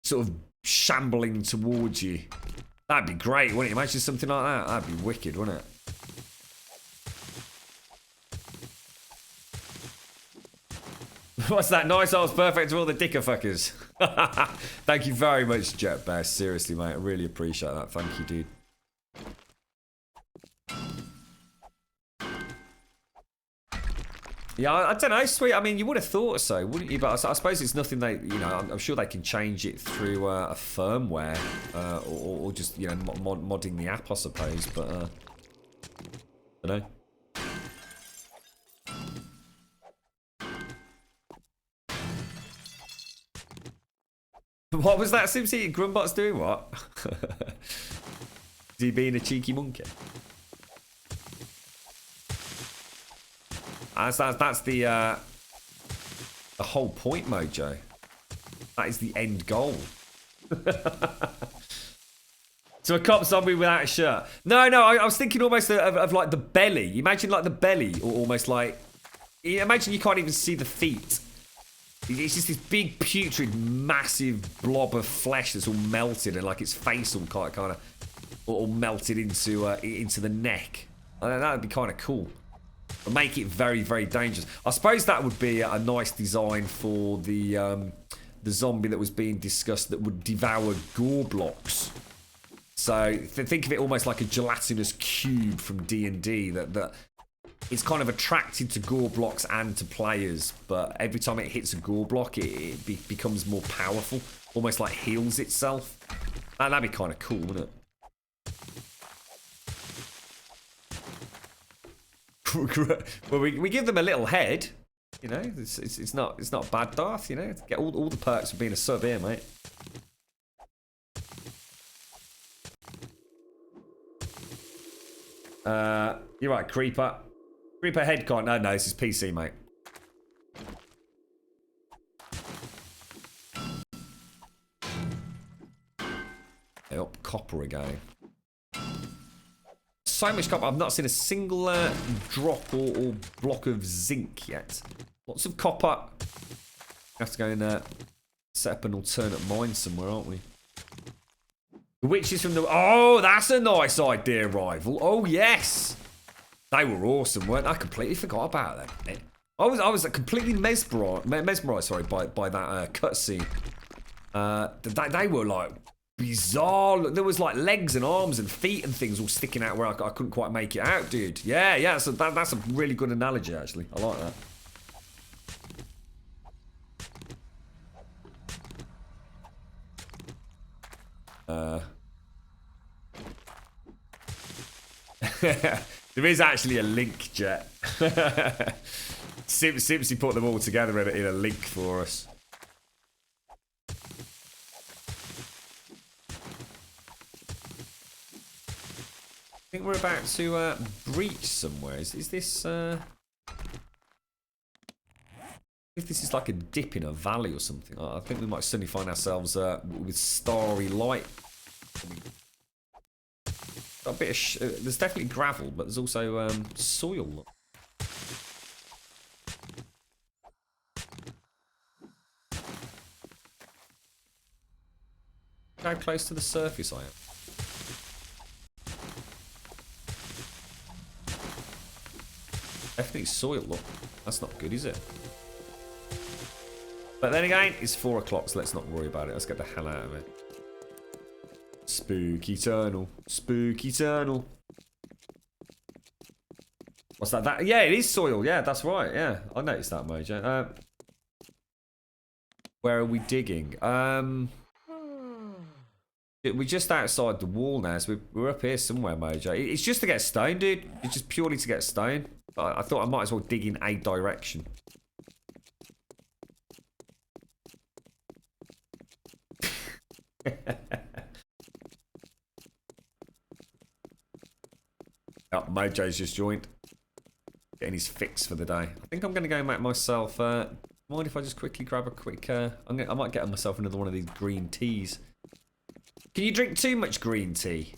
sort of shambling towards you. That'd be great, wouldn't it? Imagine something like that. That'd be wicked, wouldn't it? What's that? Nice, I was perfect for all the dicker fuckers. Thank you very much, Jet Bear. Seriously, mate. I really appreciate that. Thank you, dude. Yeah, I don't know, sweet. I mean, you would have thought so, wouldn't you? But I suppose it's nothing they, you know, I'm sure they can change it through a firmware or just, you know, modding the app, I suppose. But, I don't know. What was that, Simpsy? Grumbot's doing what? he being a cheeky monkey? That's the whole point, Mojo. That is the end goal. So a cop zombie without a shirt. No, I was thinking almost of like the belly. Imagine like the belly, or almost like... Imagine you can't even see the feet. It's just this big, putrid, massive blob of flesh that's all melted, and like its face all kind of all melted into the neck. That would be kind of cool. But make it very, very dangerous. I suppose that would be a nice design for the zombie that was being discussed that would devour gore blocks. So think of it almost like a gelatinous cube from D&D that it's kind of attracted to gore blocks and to players, but every time it hits a gore block, it becomes more powerful, almost like heals itself. That'd be kind of cool, wouldn't it? Well, we give them a little head, you know. It's not bad, Darth, you know. Get all the perks of being a sub here, mate. You're right, Creeper. Creeper head can't. No, this is PC, mate. Up copper again. So much copper. I've not seen a single drop or block of zinc yet. Lots of copper. We have to go and set up an alternate mine somewhere, aren't we? The witches from the... Oh, that's a nice idea, rival. Oh, yes. They were awesome, weren't they? I completely forgot about them. I was completely mesmerised, sorry, by that cutscene. They were like bizarre. There was like legs and arms and feet and things all sticking out where I couldn't quite make it out, dude. Yeah. So that's a really good analogy, actually. I like that. There is actually a link, Jet. Simpsy put them all together in a link for us. I think we're about to breach somewhere. Is this... If this is like a dip in a valley or something, I think we might suddenly find ourselves with starry light. A bit of there's definitely gravel, but there's also soil. How close to the surface I am. Definitely soil, look. That's not good, is it? But then again, it's 4 o'clock, so let's not worry about it. Let's get the hell out of it. Spooky tunnel. Spooky tunnel. What's that? Yeah, it is soil. Yeah, that's right. Yeah, I noticed that, Mojo. Where are we digging? We're just outside the wall now, so we're up here somewhere, Mojo. It's just to get stone, dude. It's just purely to get stone. But I thought I might as well dig in a direction. Oh, Mojo's just joined. Getting his fix for the day. I think I'm going to go make myself... mind if I just quickly grab a quick... I might get myself another one of these green teas. Can you drink too much green tea?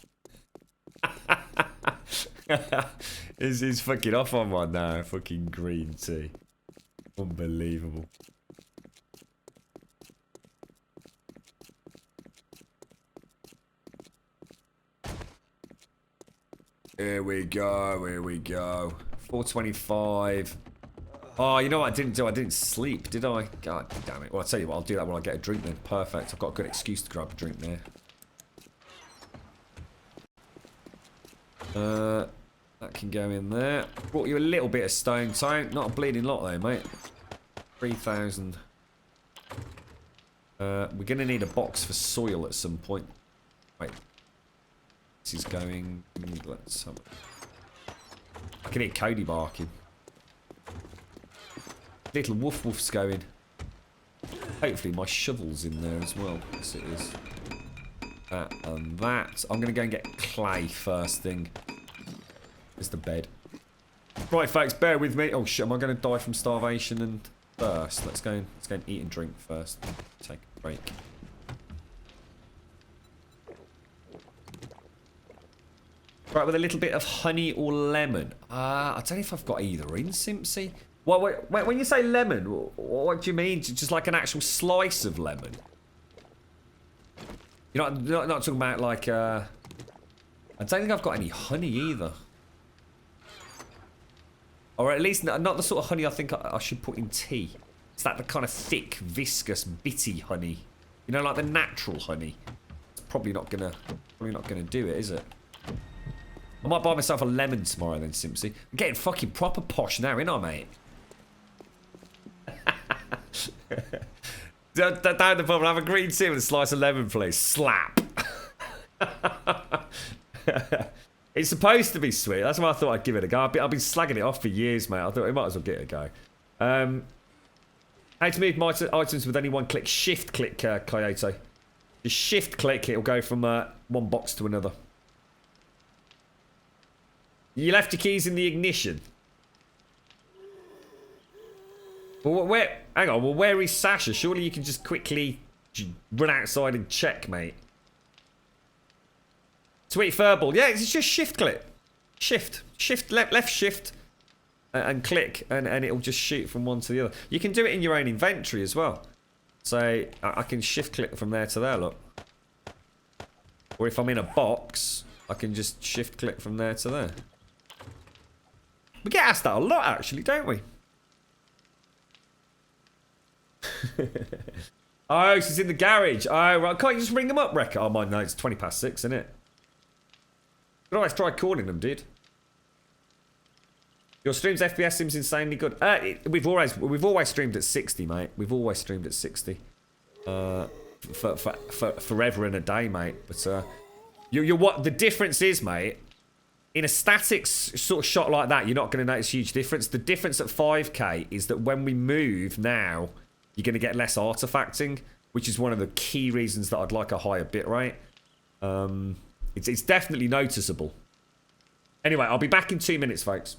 He's fucking off on one now. Fucking green tea. Unbelievable. Here we go, here we go. 4:25. Oh, you know what I didn't do? I didn't sleep, did I? God damn it. Well, I'll tell you what, I'll do that when I get a drink then. Perfect. I've got a good excuse to grab a drink there. That can go in there. Brought you a little bit of stone time. Not a bleeding lot though, mate. 3,000. We're going to need a box for soil at some point. Wait. This is going... Let's have it. I can hear Cody barking. Little woof woof's going. Hopefully my shovel's in there as well. Yes, it is. That and that. I'm going to go and get clay first thing. It's the bed. Right, folks, bear with me. Oh, shit, am I going to die from starvation and thirst? Let's go and eat and drink first. Take a break. Right, with a little bit of honey or lemon. I don't know if I've got either in, Simpsy. Well, wait, when you say lemon, what do you mean? Just like an actual slice of lemon? You're not talking about like, I don't think I've got any honey either. Or at least not the sort of honey I think I should put in tea. It's that the kind of thick, viscous, bitty honey. You know, like the natural honey. It's probably not gonna do it, is it? I might buy myself a lemon tomorrow then, Simpsy. I'm getting fucking proper posh now, ain't I, mate? Down the pub and have a green tea with a slice of lemon, please. Slap. It's supposed to be sweet. That's why I thought I'd give it a go. I've been slagging it off for years, mate. I thought we might as well give it a go. How to move my items with only one click. Shift click, Coyote. Just shift click, it'll go from one box to another. You left your keys in the ignition. Well, hang on, well, where is Sasha? Surely you can just quickly run outside and check, mate. Sweet furball. Yeah, it's just shift click. Shift, left shift, and click, and it'll just shoot from one to the other. You can do it in your own inventory as well. So, I can shift click from there to there, look. Or if I'm in a box, I can just shift click from there to there. We get asked that a lot, actually, don't we? Oh, she's in the garage. Oh, right. Can't you just ring them up, Wrecker? Oh, my, no, it's 20 past 6, isn't it? But always try calling them, dude. Your stream's FPS seems insanely good. We've always streamed at 60, mate. We've always streamed at 60. For forever and a day, mate. But what the difference is, mate. In a static sort of shot like that, you're not going to notice a huge difference. The difference at 5K is that when we move now, you're going to get less artifacting, which is one of the key reasons that I'd like a higher bitrate. It's definitely noticeable. Anyway, I'll be back in 2 minutes, folks.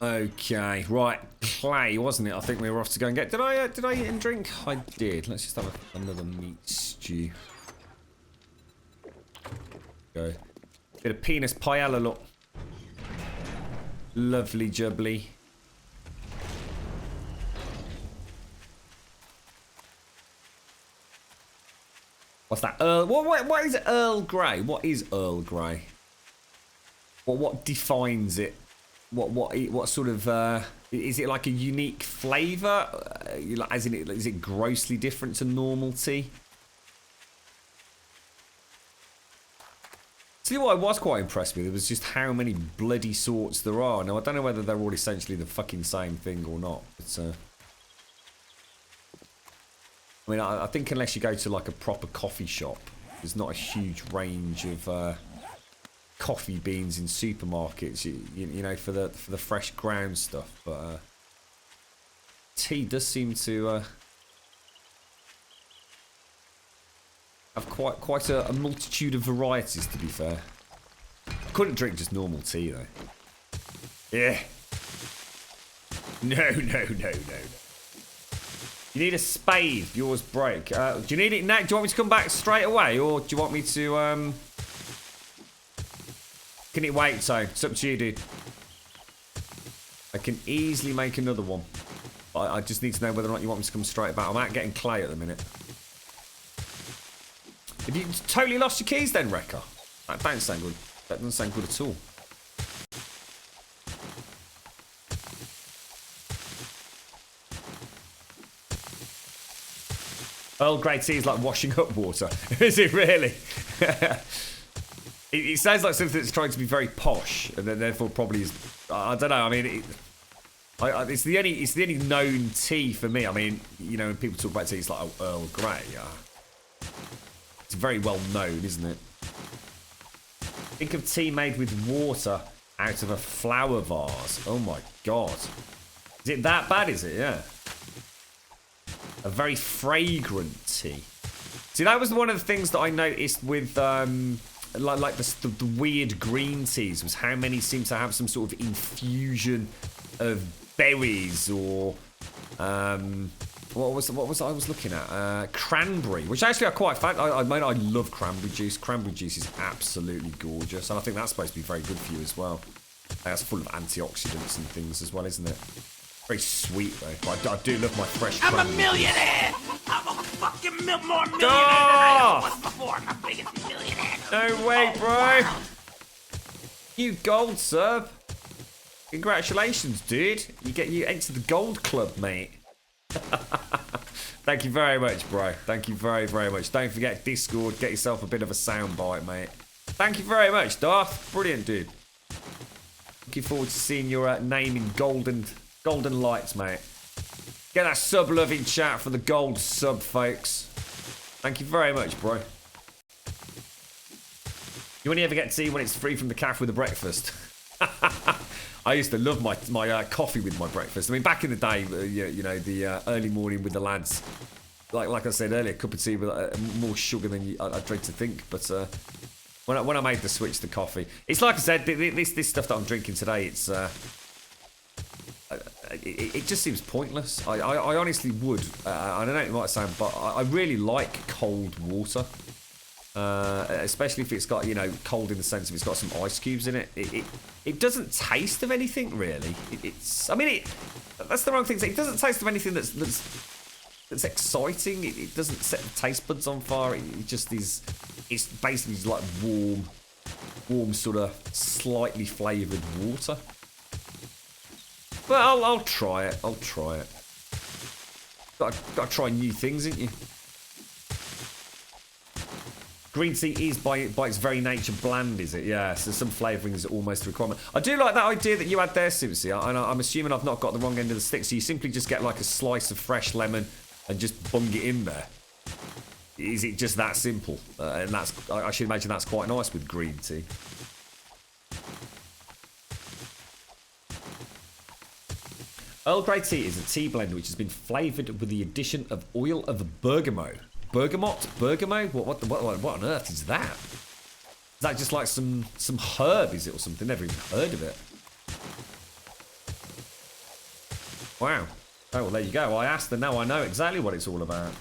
Okay, right. Clay, wasn't it? I think we were off to go and get. Did I eat and drink? I did. Let's just have another meat stew. Go. Bit of penis paella, look. Lovely jubbly. What's that? What is Earl Grey? What is Earl Grey? What defines it? What sort of is it like a unique flavour? As in, is it grossly different to normal tea? See, what I was quite impressed with was just how many bloody sorts there are. Now I don't know whether they're all essentially the fucking same thing or not. But I mean, I think unless you go to like a proper coffee shop, there's not a huge range of coffee beans in supermarkets. You know, for the fresh ground stuff. But tea does seem to have quite a multitude of varieties. To be fair, I couldn't drink just normal tea though. Yeah. No. You need a spade. Yours break. Do you need it now? Do you want me to come back straight away, or do you want me to? Can it wait? So it's up to you, dude. I can easily make another one. I just need to know whether or not you want me to come straight back. I'm out getting clay at the minute. Have you totally lost your keys then, Wrecker? That don't sound good. That doesn't sound good at all. Earl Grey tea is like washing up water. Is it really? It sounds like something that's trying to be very posh, and then therefore probably is. I don't know. I mean, it's the only known tea for me. I mean, you know, when people talk about tea, it's like Earl Grey. It's very well known, isn't it? Think of tea made with water out of a flower vase. Oh my god. Is it that bad? Is it? Yeah. A very fragrant tea. See, that was one of the things that I noticed with like the weird green teas, was how many seem to have some sort of infusion of berries or what was I was looking at? Cranberry, which actually I quite fancy. I love cranberry juice. Cranberry juice is absolutely gorgeous, and I think that's supposed to be very good for you as well. That's full of antioxidants and things as well, isn't it? Very sweet though. But I do love my fresh cranberry. I'm a millionaire! I'm a fucking more millionaire than I ever was before. I'm the biggest millionaire. No way, bro. You gold, sir. Congratulations, dude. You entered the gold club, mate. Thank you very much, bro. Thank you very, very much. Don't forget Discord. Get yourself a bit of a soundbite, mate. Thank you very much, Darth. Brilliant, dude. Looking forward to seeing your name in golden lights, mate. Get that sub-love in chat for the gold sub, folks. Thank you very much, bro. You only ever get tea when it's free from the cafe with the breakfast. I used to love my coffee with my breakfast. I mean, back in the day, you know, the early morning with the lads. Like I said earlier, a cup of tea with more sugar than I'd dread to think. But when I made the switch to coffee, it's like I said, this stuff that I'm drinking today, it's it just seems pointless. I honestly would. I don't know, it might sound, but I really like cold water. Especially if it's got, you know, cold in the sense of it's got some ice cubes in it. It doesn't taste of anything really. That's the wrong thing. It doesn't taste of anything that's exciting. It doesn't set the taste buds on fire. It just is. It's basically like warm sort of slightly flavoured water. But I'll try it. I'll try it. Got to try new things, ain't you? Green tea is by its very nature bland, is it? Yeah, so some flavouring is almost a requirement. I do like that idea that you had there, Simpsy, and I'm assuming I've not got the wrong end of the stick, so you simply just get like a slice of fresh lemon and just bung it in there. Is it just that simple? And that's, I should imagine that's quite nice with green tea. Earl Grey tea is a tea blend which has been flavoured with the addition of oil of bergamot. Bergamot? Bergamot? What on earth is that? Is that just like some herb, is it, or something? Never even heard of it. Wow. Oh, well, there you go. I asked and now I know exactly what it's all about.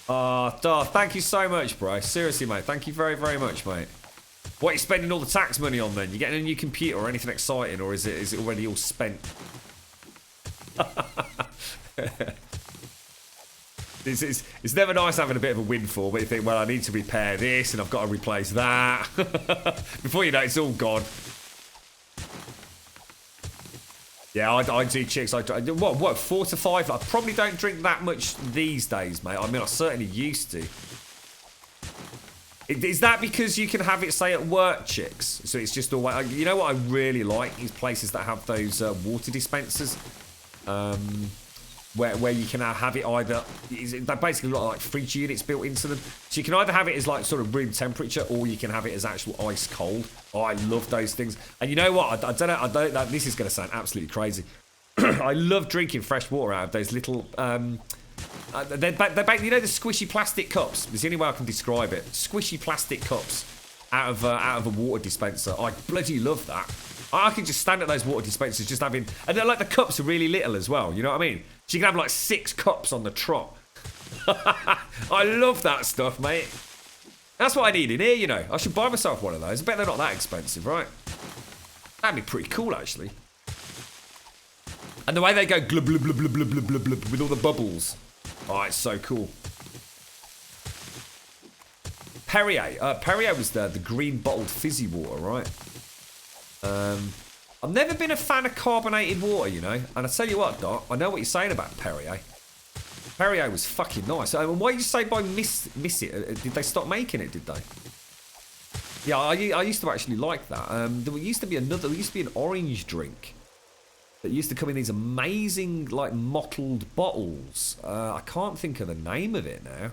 Oh, thank you so much, bro. Seriously, mate. Thank you very, very much, mate. What are you spending all the tax money on then? You getting a new computer or anything exciting, or is it already all spent? It's never nice having a bit of a windfall, but you think, well, I need to repair this and I've got to replace that. Before you know it, it's all gone. Yeah, I do chicks. What, 4 to 5? I probably don't drink that much these days, mate. I mean, I certainly used to. Is that because you can have it, say, at work, chicks? So it's just always... You know what I really like is places that have those water dispensers. Where you can have it either... They basically look like fridge units built into them. So you can either have it as like sort of room temperature, or you can have it as actual ice cold. Oh, I love those things. And you know what? I don't know. This is going to sound absolutely crazy. I love drinking fresh water out of those little... they're you know the squishy plastic cups? It's the only way I can describe it. Squishy plastic cups out of a water dispenser. I bloody love that. I can just stand at those water dispensers just having... And they're like the cups are really little as well, you know what I mean? So you can have like 6 cups on the trot. I love that stuff, mate. That's what I need in here, you know. I should buy myself one of those. I bet they're not that expensive, right? That'd be pretty cool, actually. And the way they go glub, glub, glub, glub, glub, glub, glub, glub, with all the bubbles. Oh, it's so cool. Perrier. Perrier was the green bottled fizzy water, right? I've never been a fan of carbonated water, you know. And I tell you what, Doc, I know what you're saying about Perrier. Perrier was fucking nice. Why did you say by miss it? Did they stop making it, did they? Yeah, I used to actually like that. There used to be an orange drink that used to come in these amazing, like, mottled bottles. I can't think of the name of it now.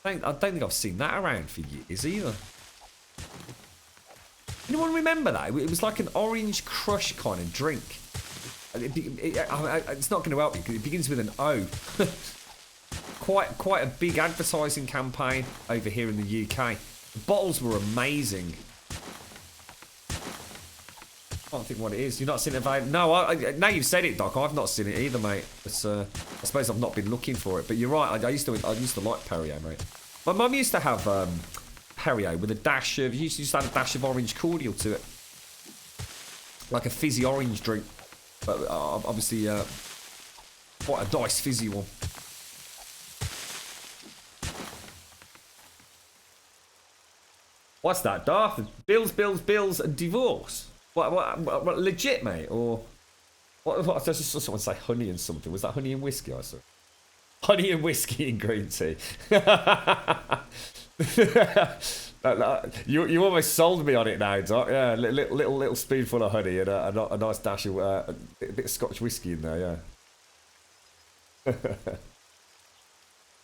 I don't think I've seen that around for years either. Anyone remember that? It was like an orange crush kind of drink. It's not going to help you because it begins with an O. Quite a big advertising campaign over here in the UK. The bottles were amazing. I can't think what it is. You've not seen it available? No, now you've said it, Doc. I've not seen it either, mate. But, I suppose I've not been looking for it. But you're right. I used to like Perrier, mate. My mum used to have Perrier with a dash of... You used to add a dash of orange cordial to it. Like a fizzy orange drink. But obviously quite a nice fizzy one. What's that, Darth? Bills, and divorce? What legit, mate? Or... What, I just saw someone say honey and something. Was that honey and whiskey I saw? Honey and whiskey and green tea. You almost sold me on it now, Doc. Yeah, little spoonful of honey and a nice dash of a bit of Scotch whiskey in there. Yeah.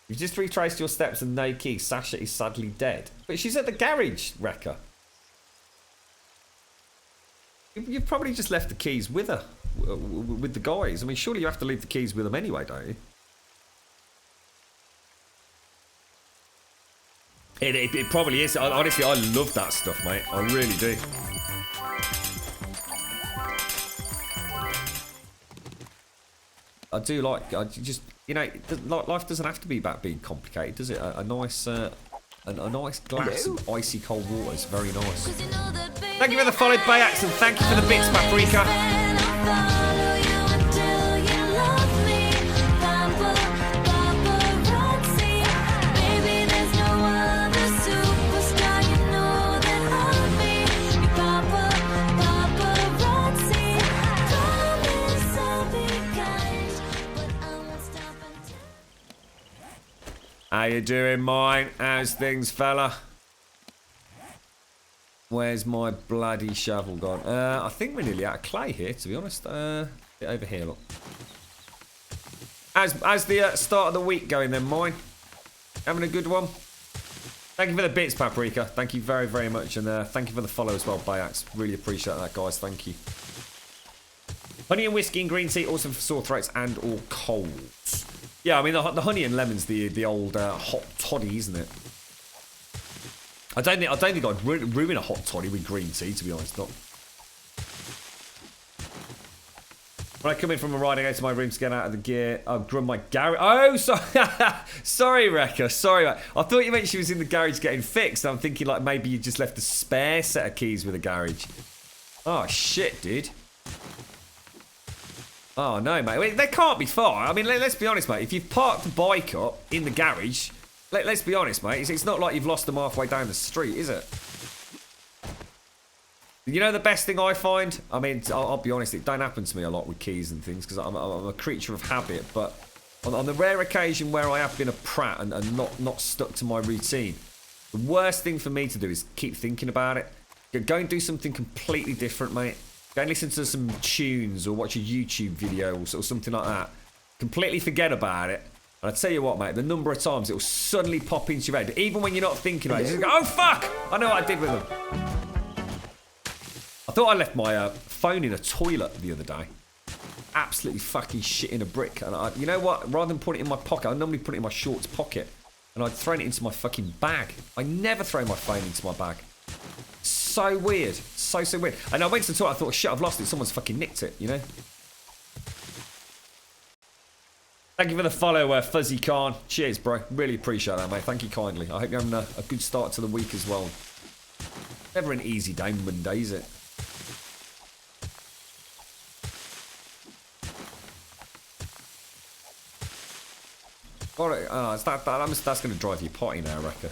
You've just retraced your steps and no key. Sasha is sadly dead, but she's at the garage, Wrecker. You've probably just left the keys with her, with the guys. I mean, surely you have to leave the keys with them anyway, don't you? It probably is. Honestly, I love that stuff, mate. I really do. I do like... you know, life doesn't have to be about being complicated, does it? A nice glass of icy cold water is very nice. Thank you for the follow, Bayax, and thank you for the bits, Paprika. How you doing, mine? How's things, fella? Where's my bloody shovel gone? I think we're nearly out of clay here, to be honest. Bit over here, look. How's the start of the week going then, mine? Having a good one? Thank you for the bits, Paprika. Thank you very, very much. And thank you for the follow as well, Bayax. Really appreciate that, guys. Thank you. Honey and whiskey and green tea, also for sore throats and or colds. Yeah, I mean, the honey and lemon's the old hot toddy, isn't it? I don't think I'd ruin a hot toddy with green tea, to be honest. Not. When I come in from a ride, I go to my room to get out of the gear. I'll grum my garage. Oh, sorry. Sorry, Rekka. Sorry, mate. I thought you meant she was in the garage getting fixed. I'm thinking like maybe you just left a spare set of keys with the garage. Oh, shit, dude. Oh, no, mate. Wait, they can't be far. I mean, let's be honest, mate. If you've parked the bike up in the garage, let's be honest, mate. It's not like you've lost them halfway down the street, is it? You know the best thing I find? I mean, I'll be honest, it don't happen to me a lot with keys and things because I'm a creature of habit. But on the rare occasion where I have been a prat and not stuck to my routine, the worst thing for me to do is keep thinking about it. Go and do something completely different, mate. Go and listen to some tunes or watch a YouTube video or something like that. Completely forget about it. And I tell you what, mate, the number of times it will suddenly pop into your head, even when you're not thinking about it. You just go, oh, fuck! I know what I did with them. I thought I left my phone in a toilet the other day. Absolutely fucking shit in a brick. And you know what? Rather than put it in my pocket, I normally put it in my shorts pocket. And I'd thrown it into my fucking bag. I never throw my phone into my bag. So weird. So weird. And I went to the toilet, I thought, shit, I've lost it. Someone's fucking nicked it, you know? Thank you for the follow, Fuzzy Khan. Cheers, bro. Really appreciate that, mate. Thank you kindly. I hope you're having a good start to the week as well. Never an easy day Monday, is it? Oh, that's going to drive you potty now, Rekka.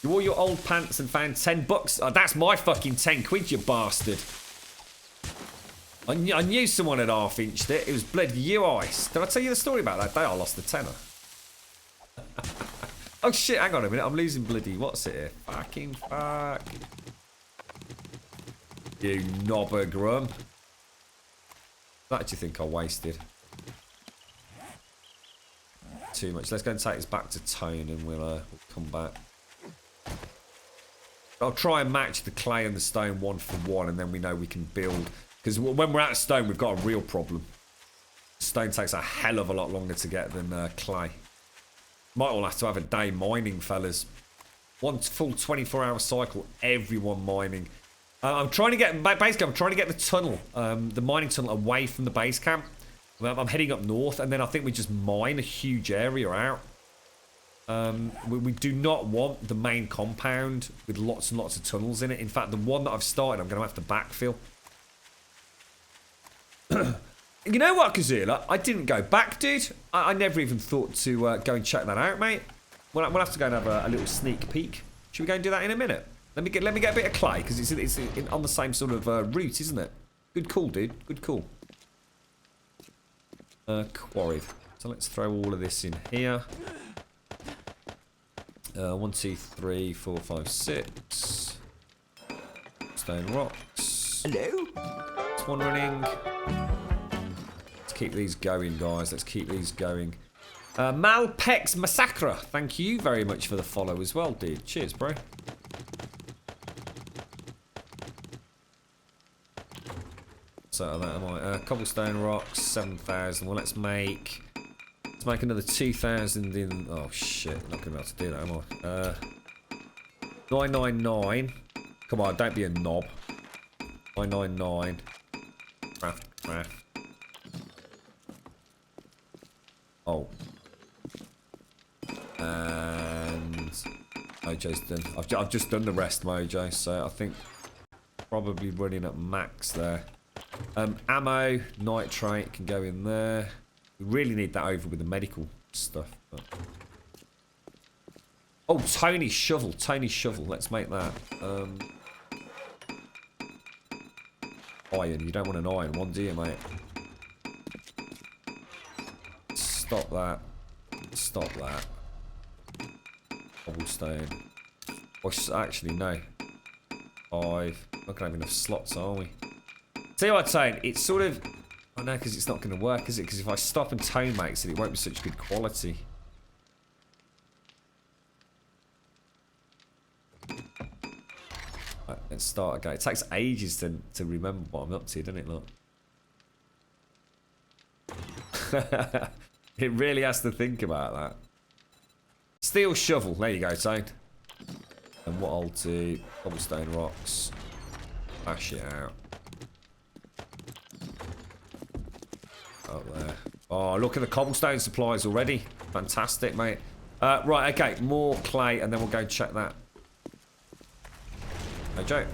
You wore your old pants and found $10. Oh, that's my fucking 10 quid, you bastard. I knew someone had half-inched it. It was bloody you ice. Did I tell you the story about that day I lost the tenner? Oh shit, hang on a minute. I'm losing bloody... What's it here? Fucking fuck. You knobber grum. That do you think I wasted? Too much. Let's go and take this back to tone and we'll come back. I'll try and match the clay and the stone 1 for 1 and then we know we can build. Because when we're out of stone, we've got a real problem. Stone takes a hell of a lot longer to get than clay. Might all have to have a day mining, fellas. One full 24-hour cycle, everyone mining. I'm trying to get, basically I'm trying to get the tunnel, the mining tunnel away from the base camp. I'm heading up north, and then I think we just mine a huge area out. We do not want the main compound with lots and lots of tunnels in it. In fact, the one that I've started, I'm going to have to backfill. You know what, Kazula? I didn't go back, dude. I never even thought to go and check that out, mate. We'll have to go and have a little sneak peek. Should we go and do that in a minute? Let me get a bit of clay, because it's on the same sort of route, isn't it? Good call, dude. Good call. Quarried. So let's throw all of this in here. 1, 2, 3, 4, 5, 6. Stone rocks. Hello? That's one running. Let's keep these going, guys. Let's keep these going. Malpex Massacre. Thank you very much for the follow as well, dude. Cheers, bro. So that am I. Cobblestone rocks, 7,000. Well, let's make another 2,000 in. Oh shit! Not gonna be able to do that, am I? 999. Come on, don't be a knob. 999. Craft. Oh. And Mojo's done. I've just done the rest, Mojo. So I think probably running at max there. Ammo, nitrate can go in there. We really need that over with the medical stuff. But... Oh, Tony's shovel. Let's make that. Iron. You don't want an iron one, do you, mate? Stop that. Cobblestone. Oh, actually, no. 5. Not going to have enough slots, are we? Tell you what, Tone, it's sort of... Oh no, because it's not going to work, is it? Because if I stop and Tone makes it, it won't be such good quality. Right, let's start again. It takes ages to remember what I'm up to, doesn't it, look? It really has to think about that. Steel shovel. There you go, Tone. And what I'll do... Cobblestone rocks. Bash it out. up there. Oh, look at the cobblestone supplies already. Fantastic, mate. Right, okay. More clay, and then we'll go check that. No joke.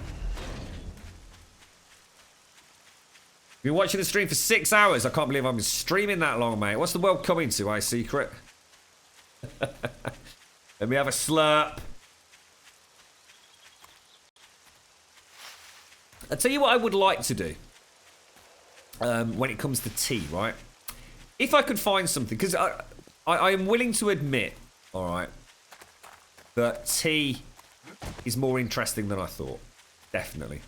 Been watching the stream for 6 hours. I can't believe I've been streaming that long, mate. What's the world coming to, eh, Secret? Let me have a slurp. I'll tell you what I would like to do when it comes to tea, right? If I could find something, because I am willing to admit, all right, that tea is more interesting than I thought. Definitely.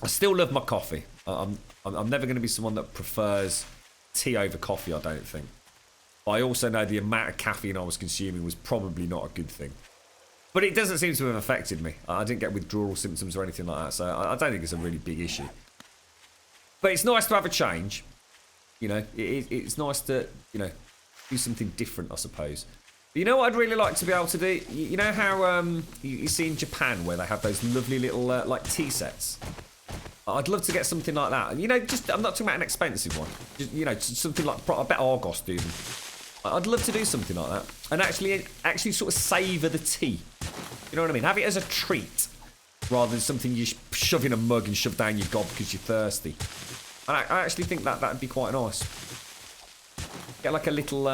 I still love my coffee. I'm never going to be someone that prefers tea over coffee, I don't think. But I also know the amount of caffeine I was consuming was probably not a good thing. But it doesn't seem to have affected me. I didn't get withdrawal symptoms or anything like that, so I don't think it's a really big issue. But it's nice to have a change. You know, it's nice to, you know, do something different, I suppose. But you know what I'd really like to be able to do? You know how you see in Japan where they have those lovely little, like, tea sets? I'd love to get something like that. You know, just I'm not talking about an expensive one. Just, you know, something like, I bet Argos do them. I'd love to do something like that. And actually sort of savour the tea. You know what I mean? Have it as a treat. Rather than something you shove in a mug and shove down your gob because you're thirsty. I actually think that would be quite nice. Get like a little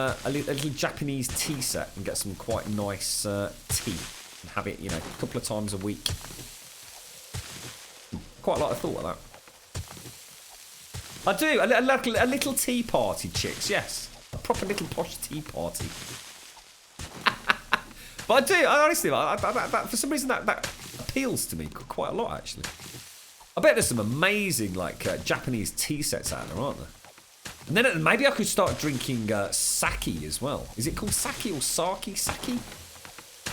Japanese tea set and get some quite nice tea. And have it, you know, a couple of times a week. Quite like the thought of that. I do. A little tea party, chicks, yes. A proper little posh tea party. But I do. Honestly, for some reason, that appeals to me quite a lot, actually. I bet there's some amazing, like, Japanese tea sets out there, aren't there? And then maybe I could start drinking sake as well. Is it called sake or sake? Sake?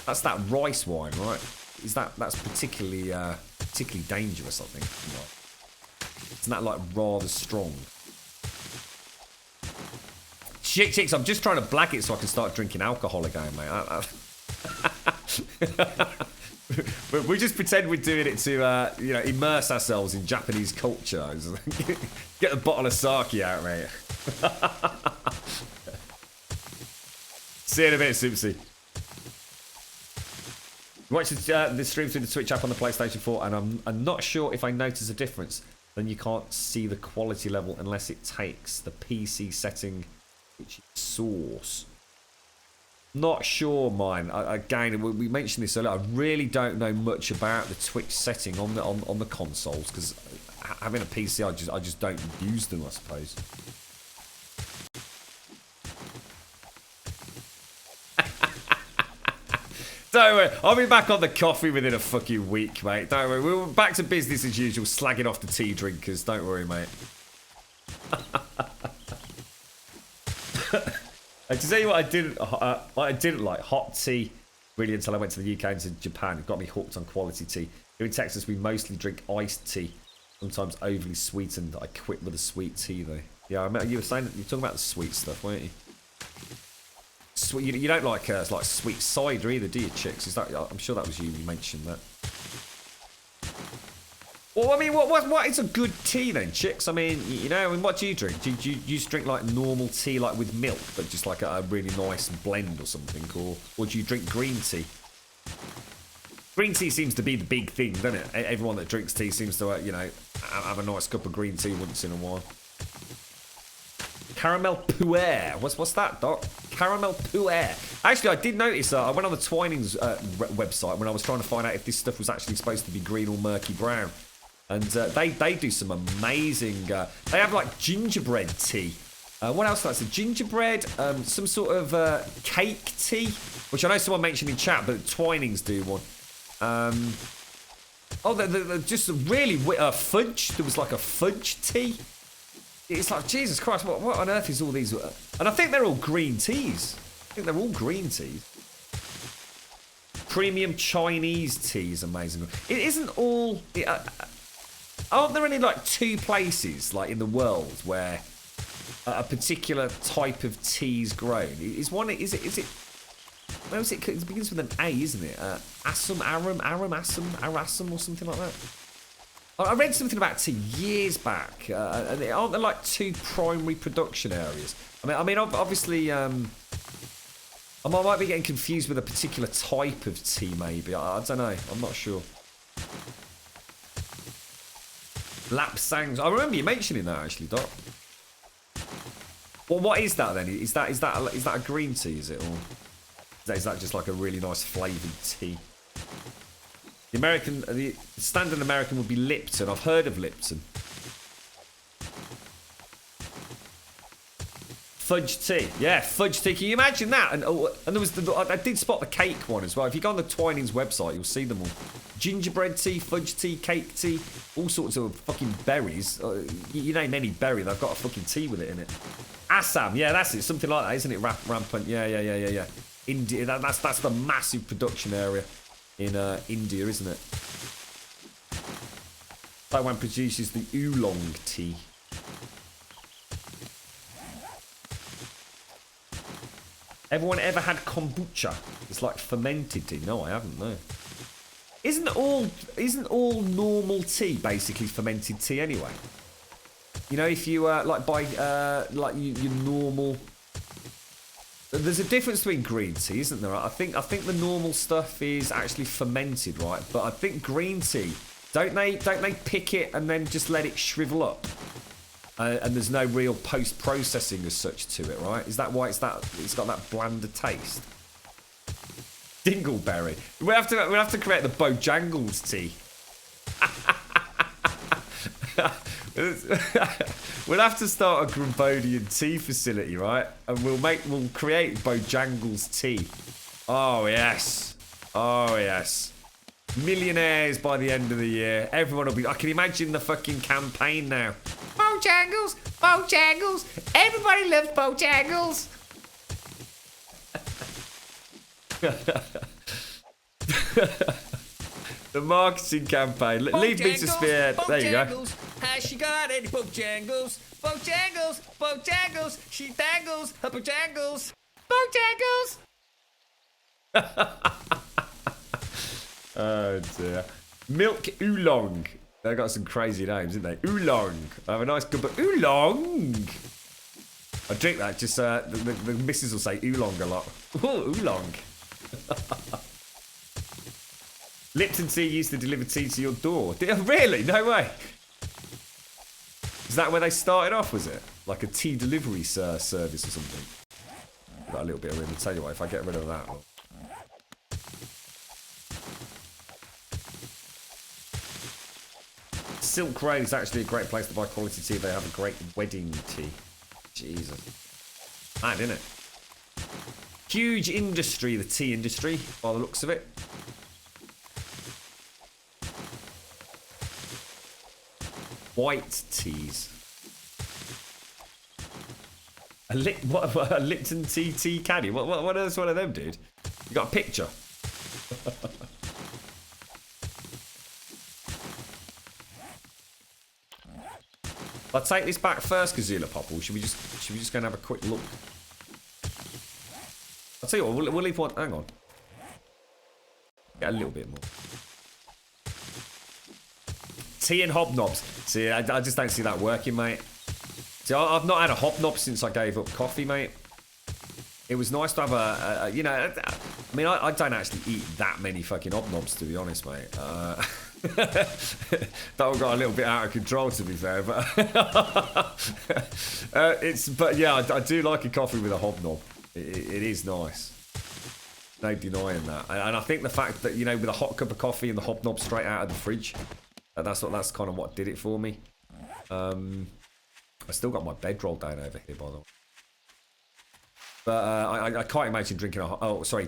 That's that rice wine, right? That's particularly dangerous, I think. Isn't that, like, rather strong? Chicks, I'm just trying to black it so I can start drinking alcohol again, mate. We just pretend we're doing it to, you know, immerse ourselves in Japanese culture. Get a bottle of sake out, mate. See you in a bit, Simpsy. Watch the stream through the Twitch app on the PlayStation 4, and I'm not sure if I notice a difference. Then you can't see the quality level unless it takes the PC setting, which is source. Not sure, mine. Again, we mentioned this earlier. I really don't know much about the Twitch setting on the consoles because having a PC, I just don't use them, I suppose. Don't worry, I'll be back on the coffee within a fucking week, mate. Don't worry, we're back to business as usual, slagging off the tea drinkers. Don't worry, mate. To tell you what I didn't like hot tea really until I went to the UK and to Japan. It got me hooked on quality tea. Here in Texas, we mostly drink iced tea, sometimes overly sweetened. I quit with the sweet tea though. Yeah, I remember you were saying that you were talking about the sweet stuff, weren't you? Sweet, you don't like sweet cider either, do you, chicks? Is that? I'm sure that was you. You mentioned that. Well, I mean, what is a good tea then, chicks? I mean, you know, I mean, what do you drink? Do you just drink like normal tea, like with milk, but just like a really nice blend or something, or do you drink green tea? Green tea seems to be the big thing, doesn't it? Everyone that drinks tea seems to, you know, have a nice cup of green tea once in a while. Caramel puer. What's that, Doc? Caramel puer. Actually, I did notice. I went on the Twinings website when I was trying to find out if this stuff was actually supposed to be green or murky brown. And they do some amazing... they have like gingerbread tea. What else? That's a gingerbread, some sort of cake tea, which I know someone mentioned in chat, but Twinings do one. They're just really fudge. There was like a fudge tea. It's like, Jesus Christ, what on earth is all these? And I think they're all green teas. I think they're all green teas. Premium Chinese tea is amazing. It isn't all... aren't there only like 2 places like in the world where a particular type of tea is grown? Where is it? It begins with an A, isn't it? Assam or something like that. I read something about tea years back, and aren't there like 2 primary production areas? I mean, obviously, I might be getting confused with a particular type of tea, maybe. I don't know. I'm not sure. Lapsangs. I remember you mentioning that actually, Doc. Well, what is that then? Is that a green tea? Is it, or is that just like a really nice flavoured tea? The standard American would be Lipton. I've heard of Lipton. Fudge tea. Yeah, fudge tea. Can you imagine that? And there was I did spot the cake one as well. If you go on the Twinings website, you'll see them all. Gingerbread tea, fudge tea, cake tea, all sorts of fucking berries. You name any berry, they've got a fucking tea with it in it. Assam, yeah, that's it. Something like that, isn't it? Rampant. Yeah. India. That's the massive production area in India, isn't it? Taiwan produces the oolong tea. Everyone ever had kombucha? It's like fermented tea. No, I haven't. No. Isn't all normal tea basically fermented tea anyway? You know, if you like buy like your normal. There's a difference between green tea, isn't there? I think the normal stuff is actually fermented, right? But I think green tea, don't they pick it and then just let it shrivel up? And there's no real post-processing as such to it, right? Is that why it's got that blander taste? Dingleberry. We'll have to create the Bojangles tea. We'll have to start a Grumbodian tea facility, right? And we'll create Bojangles tea. Oh yes. Millionaires by the end of the year. Everyone will be. I can imagine the fucking campaign now. Bojangles, Bojangles. Everybody loves Bojangles. The marketing campaign. Leave me to spare. There you go. Has she got any Bojangles? Bojangles, Bojangles. She dangles her Bojangles. Bojangles. Oh dear. Milk oolong. They've got some crazy names, haven't they? Oolong. I have a nice cup of oolong. I drink that, just the missus will say oolong a lot. Ooh, oolong. Lipton tea used to deliver tea to your door. Really? No way. Is that where they started off, was it? Like a tea delivery service or something? Got a little bit of room. I'll tell you what, if I get rid of that. Silk Road is actually a great place to buy quality tea. They have a great wedding tea. Jesus. Mad, isn't it? Huge industry, the tea industry, by the looks of it. White teas. A Lipton tea caddy. What else? One of them, dude? You got a picture? I'll take this back first, Kazula Pop, or should we just go and have a quick look? I'll tell you what, we'll leave one. Hang on. Get a little bit more. Tea and hobnobs. See, I just don't see that working, mate. See, I've not had a hobnob since I gave up coffee, mate. It was nice to have a you know, I mean, I don't actually eat that many fucking hobnobs, to be honest, mate. That one got a little bit out of control, to be fair, but but yeah, I do like a coffee with a hobnob. It is nice. No denying that. And I think the fact that, you know, with a hot cup of coffee and the hobnob straight out of the fridge, that's kind of what did it for me. I still got my bedroll down over here, by the way. But I can't imagine drinking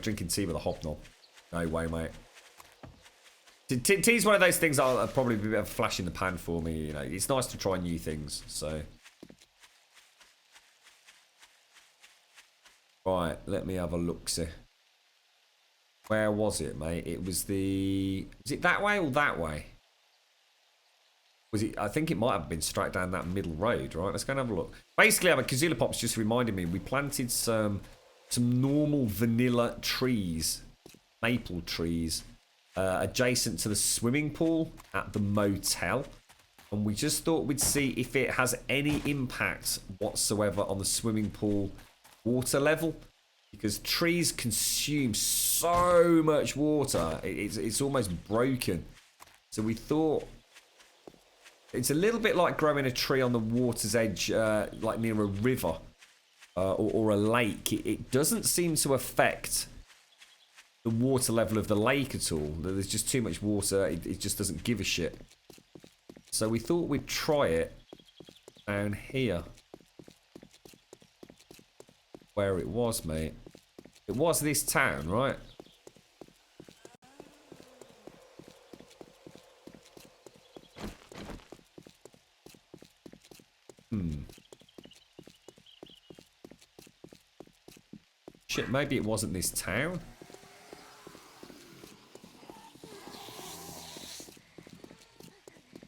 drinking tea with a hobnob. No way, mate. Tea's one of those things that'll probably be a bit of a flash in the pan for me. You know, it's nice to try new things. So, right, let me have a look. See, where was it, mate? It was the. Is it that way or that way? Was it? I think it might have been straight down that middle road. Right, let's go and have a look. Basically, Kazula Pop's just reminded me we planted some normal vanilla trees, maple trees. Adjacent to the swimming pool at the motel. And we just thought we'd see if it has any impact whatsoever on the swimming pool water level. Because trees consume so much water, it's almost broken. So we thought it's a little bit like growing a tree on the water's edge, like near a river or a lake. It doesn't seem to affect the water level of the lake at all. There's just too much water, it just doesn't give a shit. So we thought we'd try it down here. Where it was, mate. It was this town, right? Shit, maybe it wasn't this town.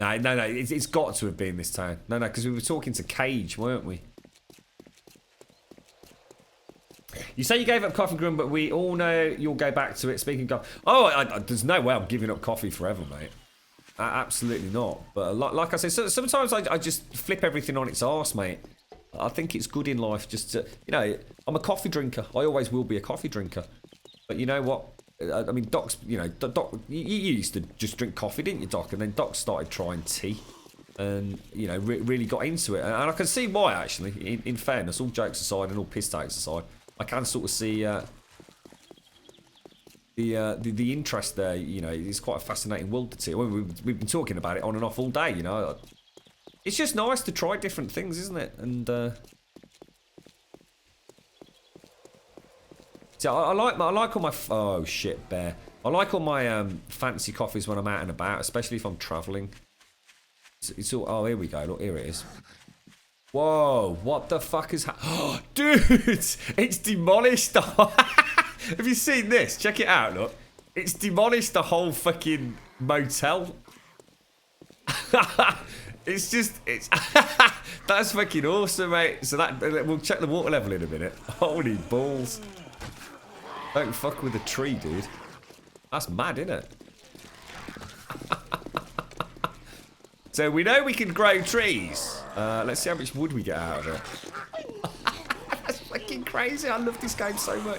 No, it's got to have been this town. No, because we were talking to Cage, weren't we? You say you gave up coffee, Grum, but we all know you'll go back to it. Speaking of coffee... Oh, there's no way I'm giving up coffee forever, mate. Absolutely not. But like I said, sometimes I just flip everything on its arse, mate. I think it's good in life just to... You know, I'm a coffee drinker. I always will be a coffee drinker. But you know what? I mean, Doc's... You know, Doc... You used to just drink coffee, didn't you, Doc? And then Doc started trying tea. And, you know, really got into it. And I can see why, actually. In fairness, all jokes aside and all piss takes aside. I can sort of see the interest there. You know, it's quite a fascinating world to see. We've been talking about it on and off all day. You know, it's just nice to try different things, isn't it? And so I like all my oh shit bear. I like all my fancy coffees when I'm out and about, especially if I'm travelling. It's all oh here we go. Look, here it is. Whoa, what the fuck is oh, dude, it's demolished. Have you seen this? Check it out, look. It's demolished the whole fucking motel. It's that's fucking awesome, mate. So that we'll check the water level in a minute. Holy balls. Don't fuck with a tree, dude. That's mad, isn't it? So we know we can grow trees. Let's see how much wood we get out of it. That's fucking crazy. I love this game so much.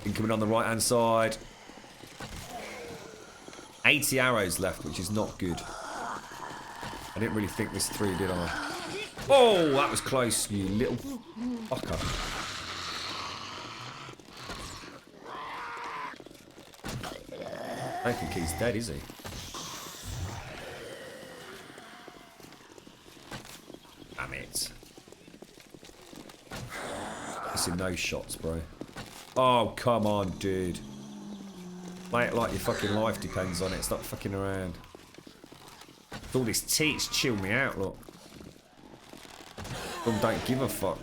Incoming on the right hand side. 80 arrows left, which is not good. I didn't really think this through, did I? Oh, that was close, you little fucker. I don't think he's dead, is he? Damn it. Missing those shots, bro. Oh, come on, dude. Play it like your fucking life depends on it. Stop fucking around. With all this tea, it's chilled me out, look. Don't give a fuck.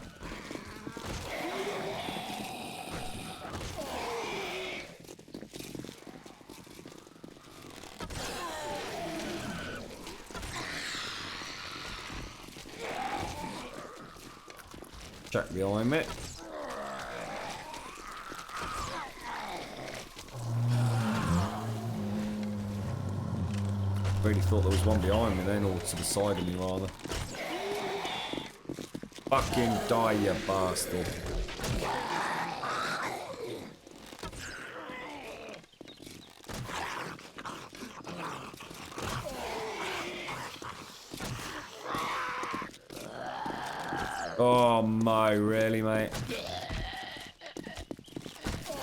Check behind me. Really thought there was one behind me then, or to the side of me rather. Fucking die, you bastard. Oh my, really, mate?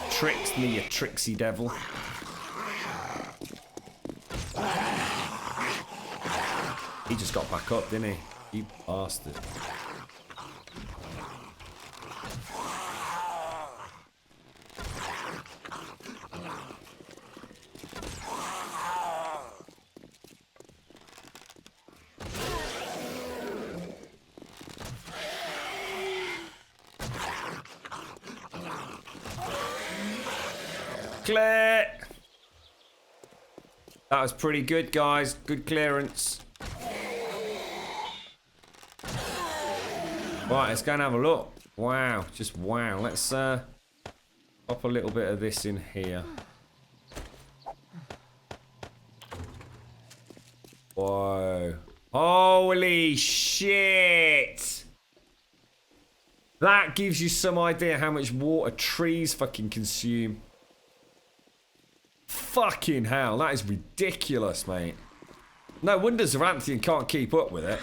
Tricked me, you tricksy devil. He just got back up, didn't he? You bastard. Clear! That was pretty good, guys. Good clearance. Right, let's go and have a look. Wow, just wow. Let's pop a little bit of this in here. Whoa. Holy shit. That gives you some idea how much water trees fucking consume. Fucking hell, that is ridiculous, mate. No wonder Zaranthian can't keep up with it.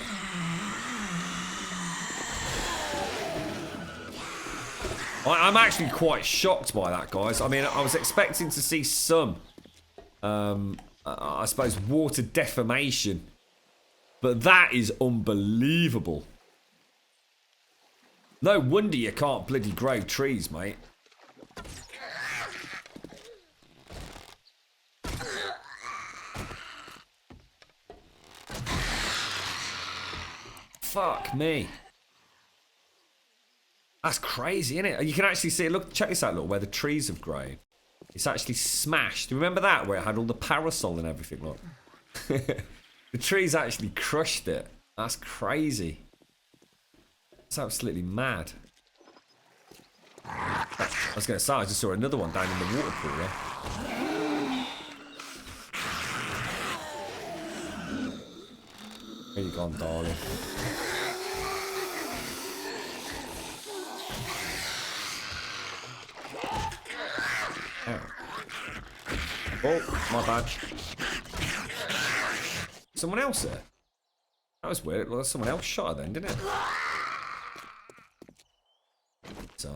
I'm actually quite shocked by that, guys. I mean, I was expecting to see some, I suppose, water deformation. But that is unbelievable. No wonder you can't bloody grow trees, mate. Fuck me. That's crazy, isn't it? You can actually see it. Look, check this out, look, where the trees have grown. It's actually smashed. Do you remember that? Where it had all the parasol and everything, look. The trees actually crushed it. That's crazy. It's absolutely mad. I was going to say, I just saw another one down in the water pool there. Where you gone, darling? Oh, my bad. Someone else there? That was weird. Well, someone else shot her then, didn't it? So.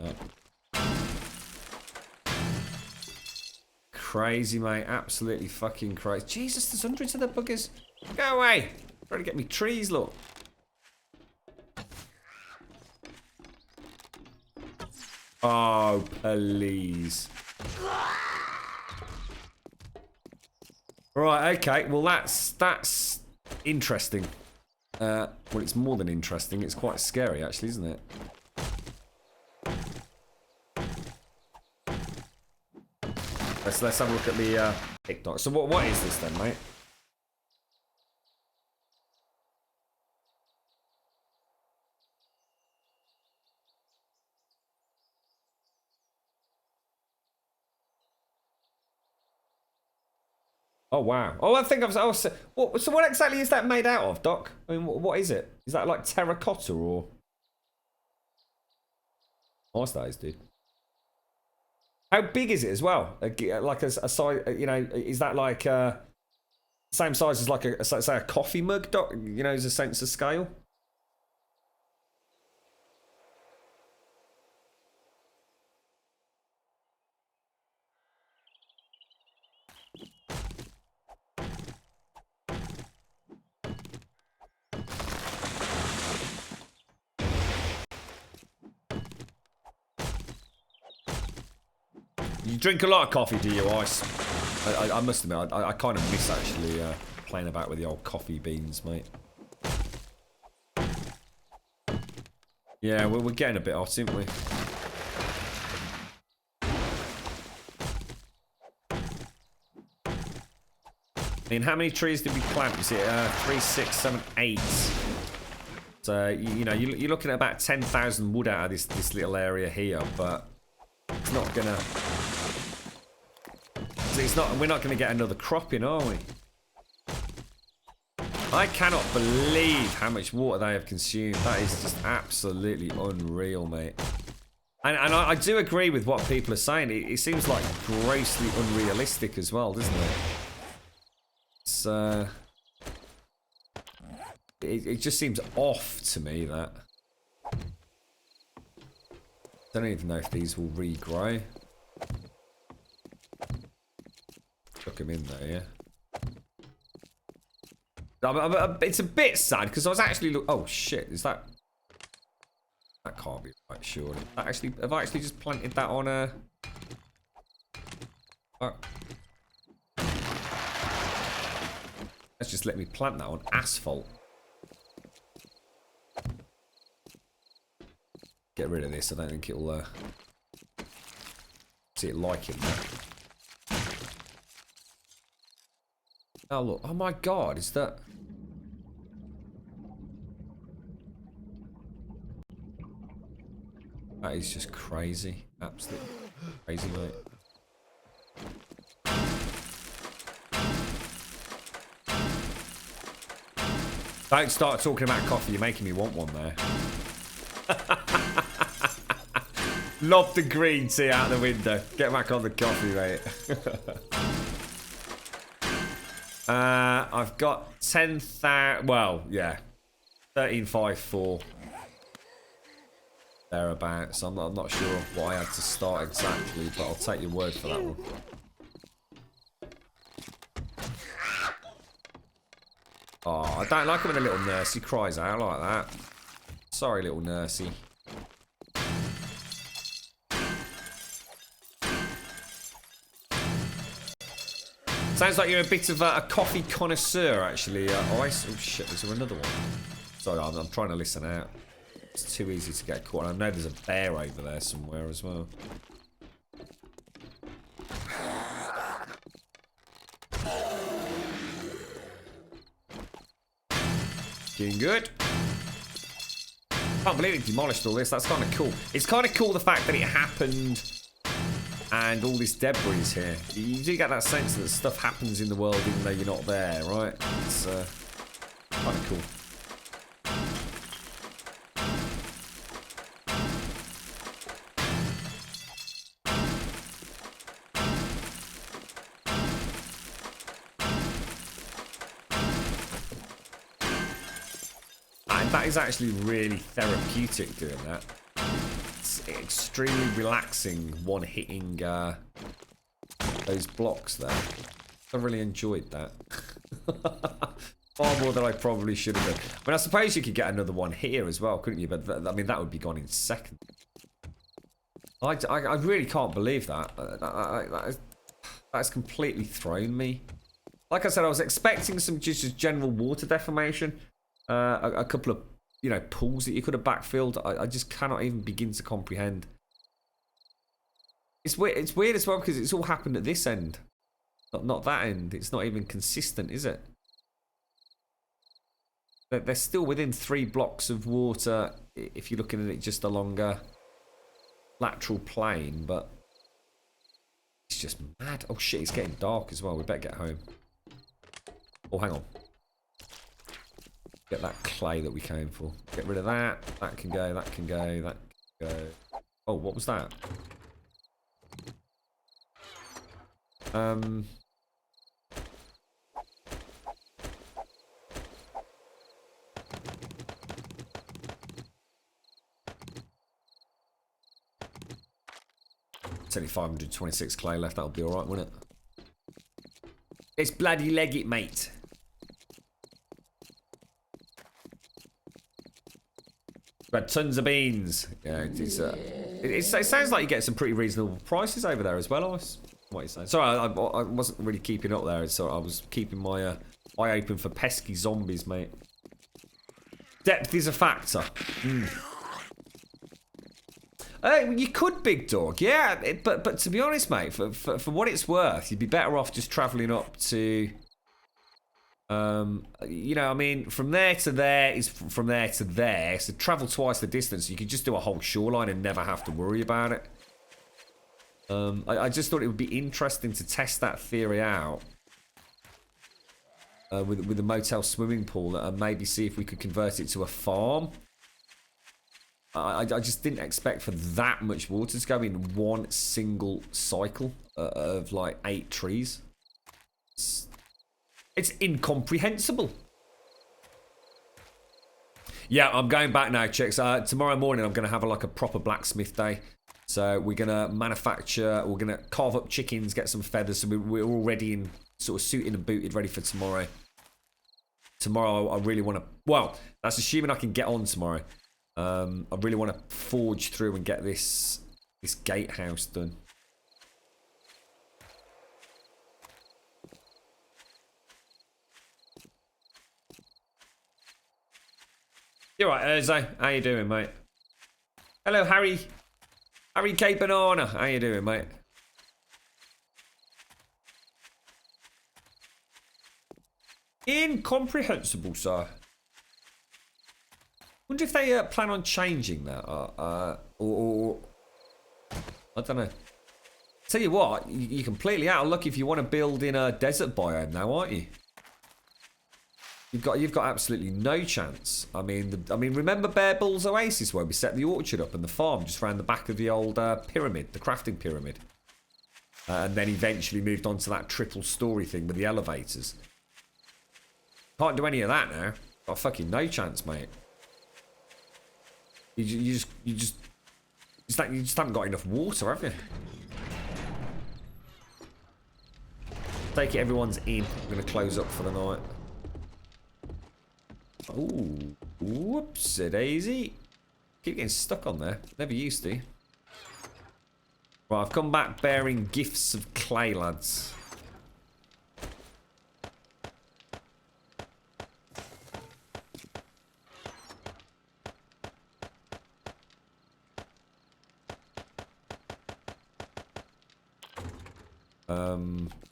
Crazy, mate. Absolutely fucking crazy. Jesus, there's hundreds of the buggers. Go away. Trying to get me trees, look. Oh, please. Right, okay. Well, that's interesting. Well, it's more than interesting. It's quite scary, actually, isn't it? Let's have a look at the TikTok. So what is this then, mate? Oh wow! Oh, I think I was. So what exactly is that made out of, Doc? I mean, what is it? Is that like terracotta or? What's that is, dude? How big is it as well? Like a size, you know, is that like same size as like say a coffee mug, Doc? You know, as a sense of scale. You drink a lot of coffee, do you, Ice? I must admit, I kind of miss actually playing about with the old coffee beans, mate. Yeah, we're getting a bit hot, aren't we? I mean, how many trees did we plant? Was it 3, 6, 7, 8? So, you know, you're looking at about 10,000 wood out of this little area here, but it's not gonna... we're not gonna get another crop in, are we? I cannot believe how much water they have consumed. That is just absolutely unreal, mate. And I do agree with what people are saying. It seems like grossly unrealistic as well, doesn't it? It's, it just seems off to me, that. Don't even know if these will regrow. Chuck them in there, yeah. It's a bit sad because I was actually oh shit, is that can't be right, surely. Have I actually just planted that on a let's just let me plant that on asphalt. Get rid of this, I don't think it'll see it liking that. Oh look, oh my god, is that... That is just crazy. Absolutely crazy, mate. Don't start talking about coffee. You're making me want one there. Lob the green tea out the window. Get back on the coffee, mate. I've got 10,000. Well, yeah. 1354. Thereabouts. I'm not sure what I had to start exactly, but I'll take your word for that one. Oh, I don't like it when a little nursey cries out like that. Sorry, little nursey. Sounds like you're a bit of a coffee connoisseur, actually. Ice. Oh shit, is there another one? Sorry, I'm trying to listen out. It's too easy to get caught. I know there's a bear over there somewhere as well. Doing good. Can't believe it demolished all this. That's kind of cool. It's kind of cool the fact that it happened and all this debris is here. You do get that sense that stuff happens in the world even though you're not there, right? It's kind of cool. That is actually really therapeutic doing that. It's extremely relaxing, one hitting those blocks there. I really enjoyed that. Far more than I probably should have done. I mean, I suppose you could get another one here as well, couldn't you? But I mean, that would be gone in seconds. I really can't believe that. That's completely thrown me. Like I said, I was expecting some just general water deformation. A couple of, you know, pools that you could have backfilled. I just cannot even begin to comprehend. It's weird as well because it's all happened at this end, not that end. It's not even consistent, is it? They're still within 3 blocks of water if you're looking at it just along a lateral plane, but it's just mad. Oh shit, it's getting dark as well. We better get home. Oh, hang on. Get that clay that we came for. Get rid of that. That can go, that can go, that can go. Oh, what was that? It's only 526 clay left. That'll be alright, won't it? It's bloody leg it, mate. But tons of beans. Yeah, it sounds like you get some pretty reasonable prices over there as well, Ice. What you saying? Sorry, I wasn't really keeping up there, so I was keeping my eye open for pesky zombies, mate. Depth is a factor. You could, big dog, yeah, but to be honest, mate, for what it's worth, you'd be better off just travelling up to. You know, I mean, from there to there is from there to there. So travel twice the distance. You could just do a whole shoreline and never have to worry about it. I just thought it would be interesting to test that theory out with a motel swimming pool and maybe see if we could convert it to a farm. I just didn't expect for that much water to go in one single cycle of like 8 trees. It's incomprehensible. Yeah, I'm going back now, chicks. Tomorrow morning, I'm going to have like a proper blacksmith day. So we're going to manufacture, we're going to carve up chickens, get some feathers. So we're all ready and sort of suited and booted, ready for tomorrow. Tomorrow, I really want to, well, that's assuming I can get on tomorrow. I really want to forge through and get this gatehouse done. You're right, Erzo. How you doing, mate? Hello, Harry. Harry K. Banana. How you doing, mate? Incomprehensible, sir. Wonder if they plan on changing that, or I don't know. Tell you what, you're completely out of luck if you want to build in a desert biome now, aren't you? You've got absolutely no chance. I mean, remember Bear Bull's Oasis where we set the orchard up and the farm just around the back of the old pyramid, the crafting pyramid, and then eventually moved on to that triple story thing with the elevators. Can't do any of that now. Got fucking no chance, mate. You just haven't got enough water, have you? Take it, everyone's in. I'm gonna close up for the night. Ooh, whoopsie daisy. Keep getting stuck on there. Never used to. Right, I've come back bearing gifts of clay, lads.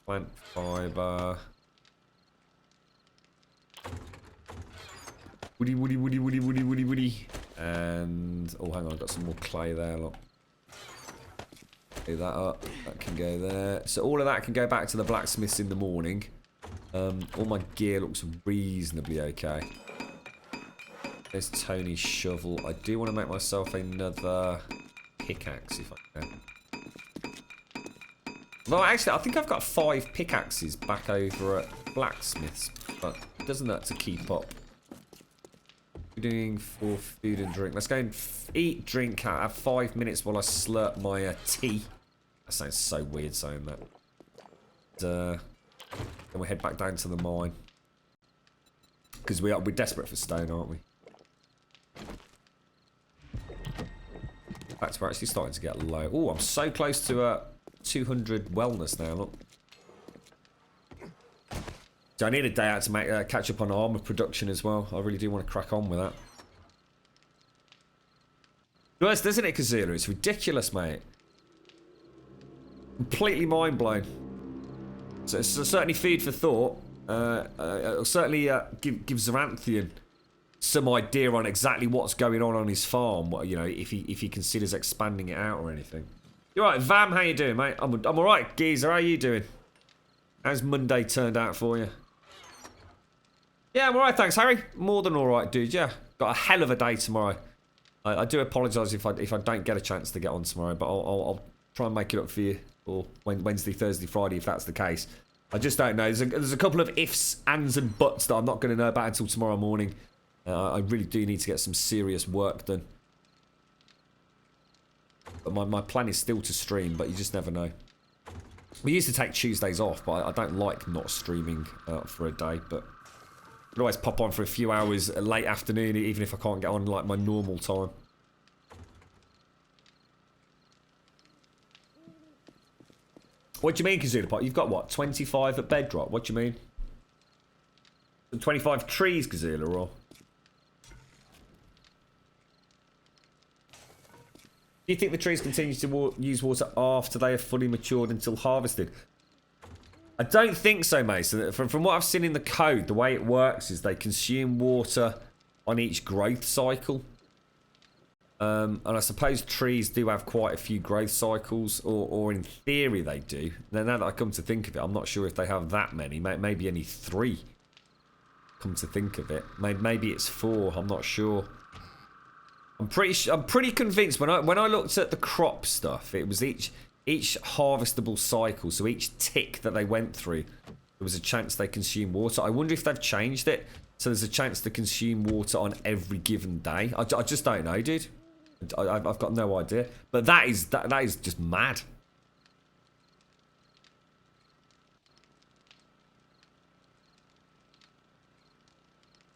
Plant fibre. Woody. And, oh, hang on, I've got some more clay there, look. Do that up. That can go there. So all of that can go back to the blacksmiths in the morning. All my gear looks reasonably okay. There's Tony's shovel. I do want to make myself another pickaxe if I can. Well, actually, I think I've got 5 pickaxes back over at blacksmiths, but it doesn't hurt to keep up. We're doing for food and drink. Let's go and eat, drink. I have 5 minutes while I slurp my tea. That sounds so weird saying that. Then we head back down to the mine because we're desperate for stone, aren't we? In fact, we're actually starting to get low. Oh, I'm so close to 200 wellness now. Look. So I need a day out to make catch up on armor production as well. I really do want to crack on with that. Worse, doesn't it, Kazula? It's ridiculous, mate. Completely mind blown. So it's certainly food for thought. It'll certainly give Zaranthian some idea on exactly what's going on his farm. You know, if he considers expanding it out or anything. You're right, Vam. How you doing, mate? I'm all right, Geezer. How you doing? How's Monday turned out for you? Yeah, I'm all right, thanks, Harry. More than all right, dude. Yeah, got a hell of a day tomorrow. I do apologise if I don't get a chance to get on tomorrow, but I'll try and make it up for you, or Wednesday, Thursday, Friday, if that's the case. I just don't know. There's a couple of ifs, ands, and buts that I'm not going to know about until tomorrow morning. I really do need to get some serious work done. But my plan is still to stream, but you just never know. We used to take Tuesdays off, but I don't like not streaming for a day. But I could always pop on for a few hours late afternoon, even if I can't get on like my normal time. What do you mean, Kazula? You've got what, 25 at Bedrock? What do you mean? 25 trees, Kazula, or? Do you think the trees continue to use water after they are fully matured until harvested? I don't think so, Mason. From what I've seen in the code, the way it works is they consume water on each growth cycle. And I suppose trees do have quite a few growth cycles, or in theory they do. Now that I come to think of it, I'm not sure if they have that many. Maybe only 3. Come to think of it, maybe it's 4. I'm not sure. I'm pretty convinced when I looked at the crop stuff, it was each harvestable cycle, so each tick that they went through, there was a chance they consume water. I wonder if they've changed it, so there's a chance to consume water on every given day. I just don't know, dude. I've got no idea. But that is just mad.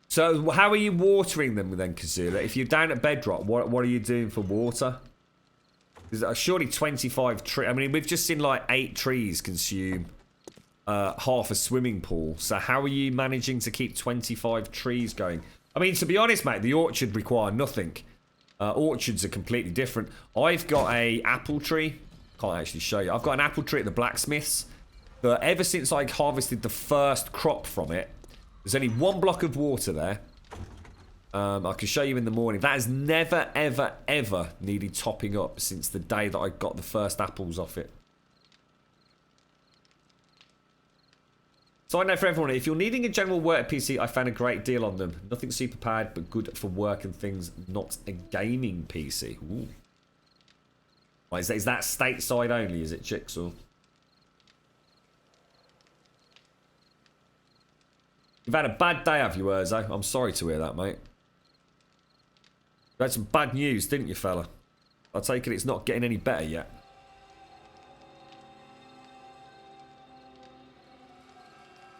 So how are you watering them then, Kazula? If you're down at Bedrock, what are you doing for water? Because surely 25 trees. I mean, we've just seen like 8 trees consume half a swimming pool. So how are you managing to keep 25 trees going? I mean, to be honest, mate, the orchard require nothing. Orchards are completely different. I've got a apple tree. Can't actually show you. I've got an apple tree at the blacksmiths. But ever since I harvested the first crop from it, there's only 1 block of water there. I can show you in the morning. That has never, ever, ever needed topping up since the day that I got the first apples off it. So I know for everyone, if you're needing a general work PC, I found a great deal on them. Nothing super powered, but good for work and things, not a gaming PC. Ooh. Well, is that stateside only, is it, chicks, or? You've had a bad day, have you, Urzo? I'm sorry to hear that, mate. You had some bad news, didn't you, fella? I take it it's not getting any better yet.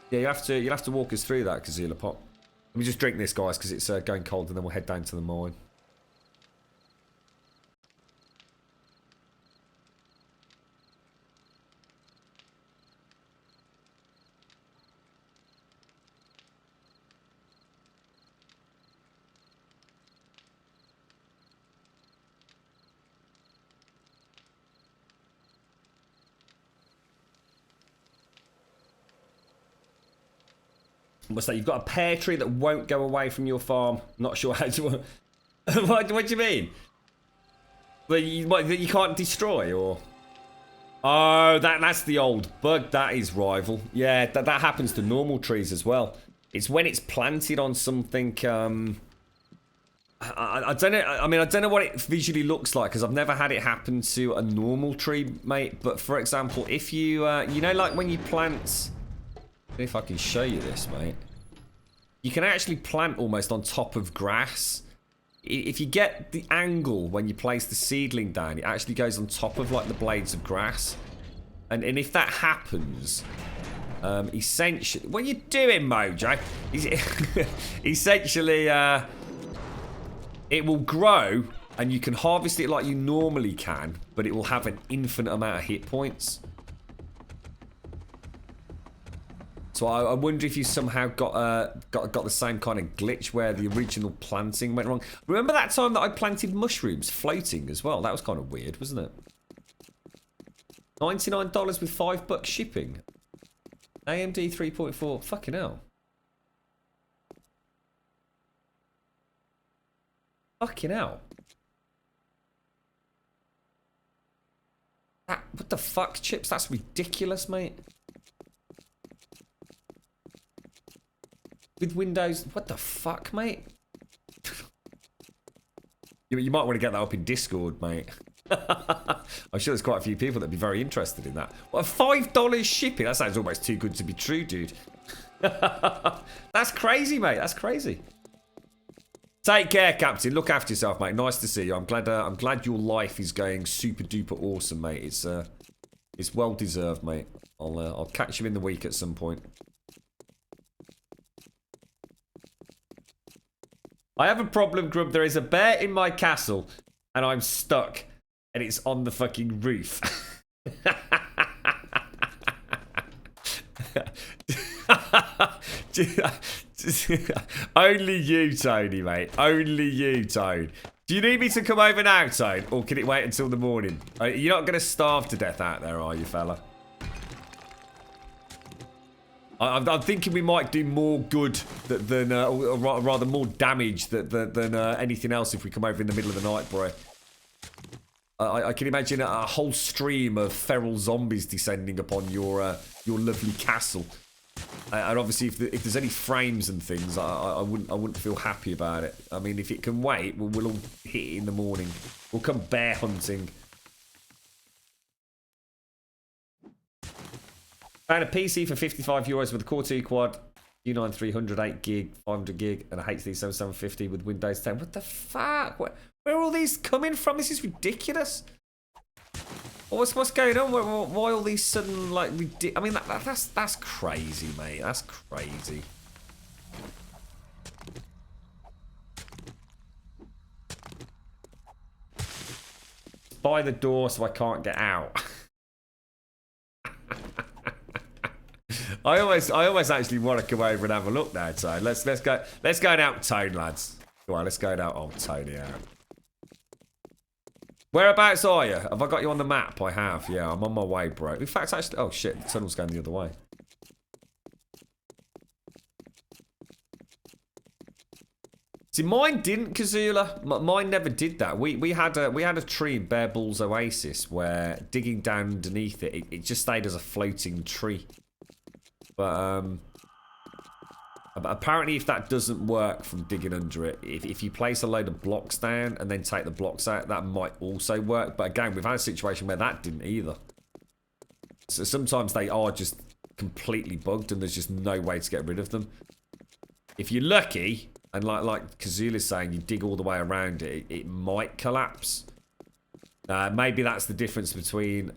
Yeah, you'll have to walk us through that, Kazula Pop. Let me just drink this, guys, because it's going cold, and then we'll head down to the mine. What's that? You've got a pear tree that won't go away from your farm. Not sure how to... what do you mean? That you can't destroy, or... Oh, that's the old bug. That is rival. Yeah, that happens to normal trees as well. It's when it's planted on something... I don't know. I mean, I don't know what it visually looks like, because I've never had it happen to a normal tree, mate. But, for example, if you... you know, like when you plant... If I can show you this, mate. You can actually plant almost on top of grass. If you get the angle when you place the seedling down, it actually goes on top of like the blades of grass. And if that happens, essentially... What are you doing, Mojo? Essentially, it will grow and you can harvest it like you normally can, but it will have an infinite amount of hit points. So I wonder if you somehow got the same kind of glitch where the original planting went wrong. Remember that time that I planted mushrooms floating as well? That was kind of weird, wasn't it? $99 with $5 shipping. AMD 3.4. Fucking hell. Fucking hell. What the fuck, Chips? That's ridiculous, mate. With Windows, what the fuck, mate? You might want to get that up in Discord, mate. I'm sure there's quite a few people that'd be very interested in that. What, $5 shipping? That sounds almost too good to be true, dude. That's crazy, mate. That's crazy. Take care, Captain. Look after yourself, mate. Nice to see you. I'm glad your life is going super duper awesome, mate. It's well deserved, mate. I'll catch you in the week at some point. I have a problem, Grub. There is a bear in my castle, and I'm stuck, and it's on the fucking roof. Only you, Tony, mate. Only you, Tone. Do you need me to come over now, Tone, or can it wait until the morning? You're not going to starve to death out there, are you, fella? I'm thinking we might do more good than or rather more damage than anything else if we come over in the middle of the night, bro. I can imagine a whole stream of feral zombies descending upon your lovely castle. And obviously, if there's any frames and things, I wouldn't feel happy about it. I mean, if it can wait, we'll all hit it in the morning. We'll come bear hunting. Found a PC for €55 with a Core 2 quad, U9 300, 8 gig, 500 gig, and a HD 7750 with Windows 10. What the fuck? Where are all these coming from? This is ridiculous. What's going on? Why all these sudden, like, I mean, that's crazy, mate. That's crazy. By the door so I can't get out. I always actually want to come over and have a look now, Tone. Let's go down Tone, lads. Come on, let's go down Tony out. Whereabouts are you? Have I got you on the map? I have, yeah, I'm on my way, bro. In fact, actually, oh shit, the tunnel's going the other way. See, mine didn't, Kazula. Mine never did that. We had a tree in Bear Bull's Oasis where digging down underneath it just stayed as a floating tree. But apparently if that doesn't work from digging under it, if you place a load of blocks down and then take the blocks out, that might also work. But again, we've had a situation where that didn't either. So sometimes they are just completely bugged and there's just no way to get rid of them. If you're lucky, and like Kazula's saying, you dig all the way around it, it might collapse. Maybe that's the difference between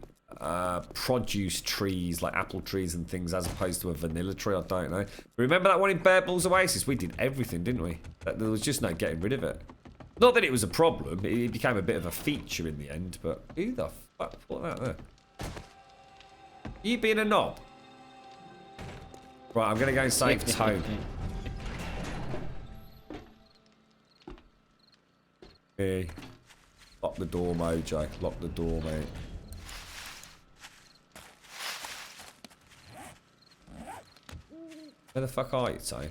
produce trees, like apple trees and things, as opposed to a vanilla tree. I don't know. Remember that one in Bear Balls Oasis? We did everything, didn't we? There was just no getting rid of it. Not that it was a problem. It became a bit of a feature in the end, but who the fuck put that there? You being a knob? Right, I'm going to go and save Tone. Hey. Lock the door, Mojo. Lock the door, mate. Where the fuck are you, Tone?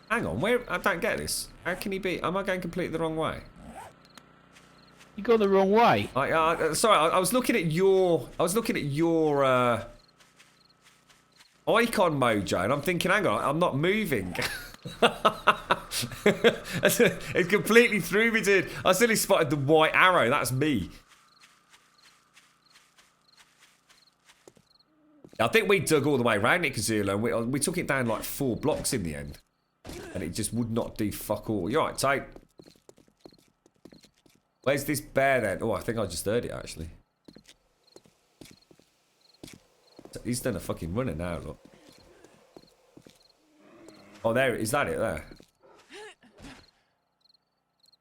Hang on, where? I don't get this. How can he be? Am I going completely the wrong way? You go the wrong way. Sorry, I was looking at your. I was looking at your icon, Mojo, and I'm thinking, hang on, I'm not moving. It completely threw me, dude. I suddenly spotted the white arrow. That's me. I think we dug all the way around it, Kazula, and we took it down like 4 blocks in the end. And it just would not do fuck all. You're right, Tate. Where's this bear then? Oh, I think I just heard it, actually. He's done a fucking runner now, look. Oh, there. Is that it there?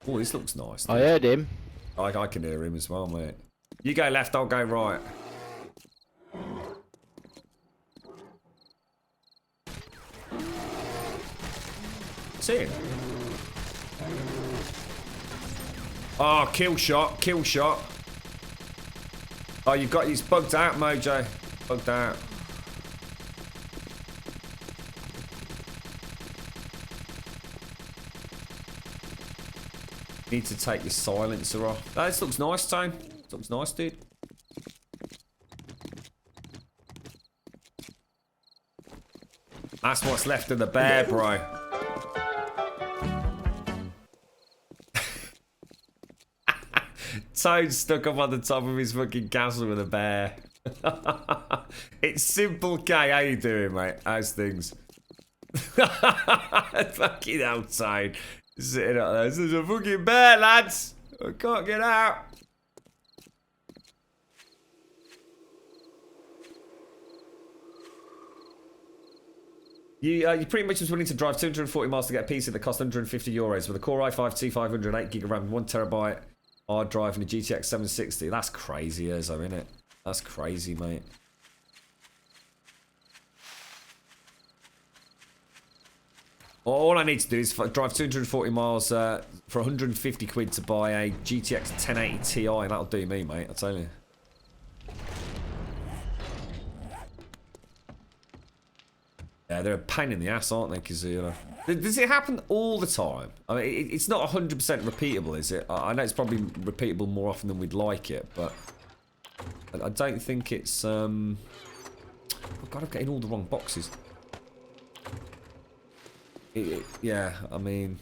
Oh, this looks nice. I heard him. I can hear him as well, mate. You go left, I'll go right. See him? Oh, kill shot, kill shot. Oh, you've got, he's bugged out, Mojo. Bugged out. Need to take your silencer off. This looks nice, Tone. This looks nice, dude. That's what's left of the bear, bro. Toad's stuck up on the top of his fucking castle with a bear. It's Simple K. How you doing, mate? How's things? Fucking outside. Sitting up there. This is a fucking bear, lads. I can't get out. You pretty much was willing to drive 240 miles to get a PC that cost 150 euros with a Core i5-2500, 8 gig of RAM, 1 terabyte hard drive and a GTX 760. That's crazy, Erzo, innit? That's crazy, mate. All I need to do is drive 240 miles for 150 quid to buy a GTX 1080 Ti. That'll do me, mate, I tell you. Yeah, they're a pain in the ass, aren't they, Kazula? Does it happen all the time? I mean, it's not 100% repeatable, is it? I know it's probably repeatable more often than we'd like it, but I don't think it's... Oh God, I'm getting all the wrong boxes. Yeah, I mean...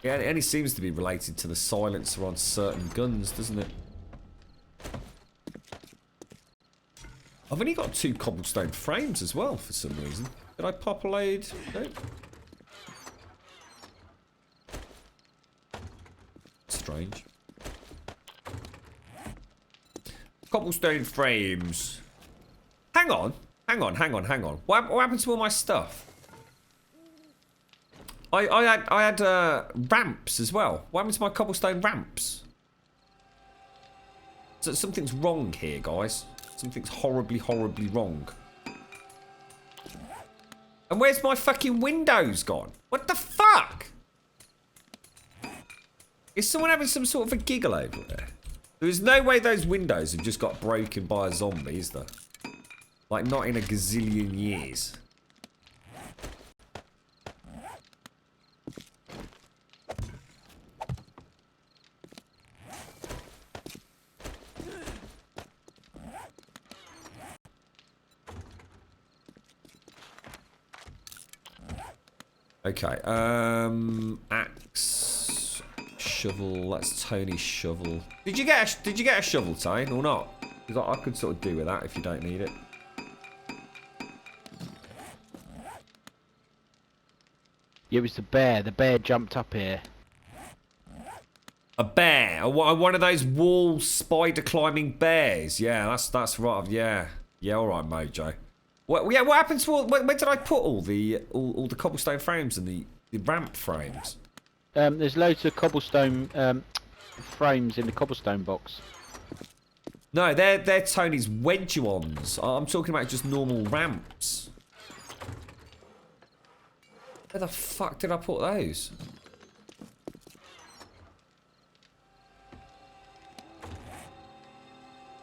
Yeah, it only seems to be related to the silencer on certain guns, doesn't it? I've only got 2 cobblestone frames as well, for some reason. Did I pop a load? No. Strange. Cobblestone frames. Hang on. What happened to all my stuff? I had ramps as well. What happened to my cobblestone ramps? So something's wrong here, guys. Something's horribly, horribly wrong. And where's my fucking windows gone? What the fuck? Is someone having some sort of a giggle over there? There's no way those windows have just got broken by a zombie, is there? Like, not in a gazillion years. Okay. Axe, shovel. That's Tony's shovel. Did you get a shovel, Tone, or not? Because I could sort of do with that if you don't need it. It was the bear. The bear jumped up here. A bear, one of those wall spider climbing bears. Yeah, that's right. Yeah, all right, Mojo. What happened to all? Where did I put all the cobblestone frames and the ramp frames? There's loads of cobblestone frames in the cobblestone box. No, they're Tony's wedge ones. I'm talking about just normal ramps. Where the fuck did I put those?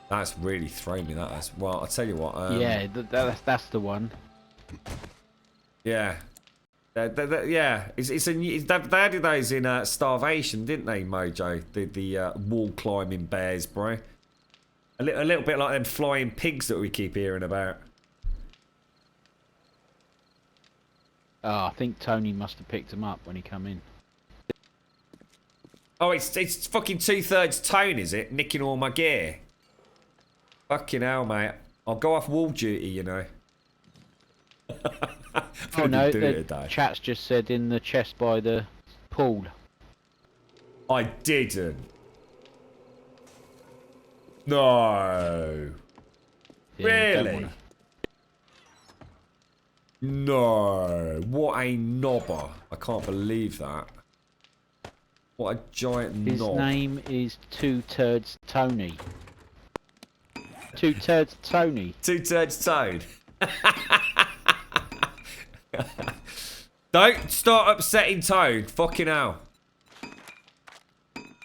That's really thrown me. That has. Well, I'll tell you what. Yeah, that's the one. Yeah. Yeah. They added those in Starvation, didn't they, Mojo? The wall climbing bears, bro. A little bit like them flying pigs that we keep hearing about. Oh, I think Tony must have picked them up when he come in. Oh, it's fucking 2/3 Tone, is it? Nicking all my gear. Fucking hell, mate. I'll go off wall duty, you know. Oh no, the chat's just said in the chest by the pool. I didn't. No. Yeah, really? No. What a knobber. I can't believe that. What a giant His knob. name is 2/3 Tony. 2/3 Tony. 2/3 Toad. Don't start upsetting Toad. Fucking hell.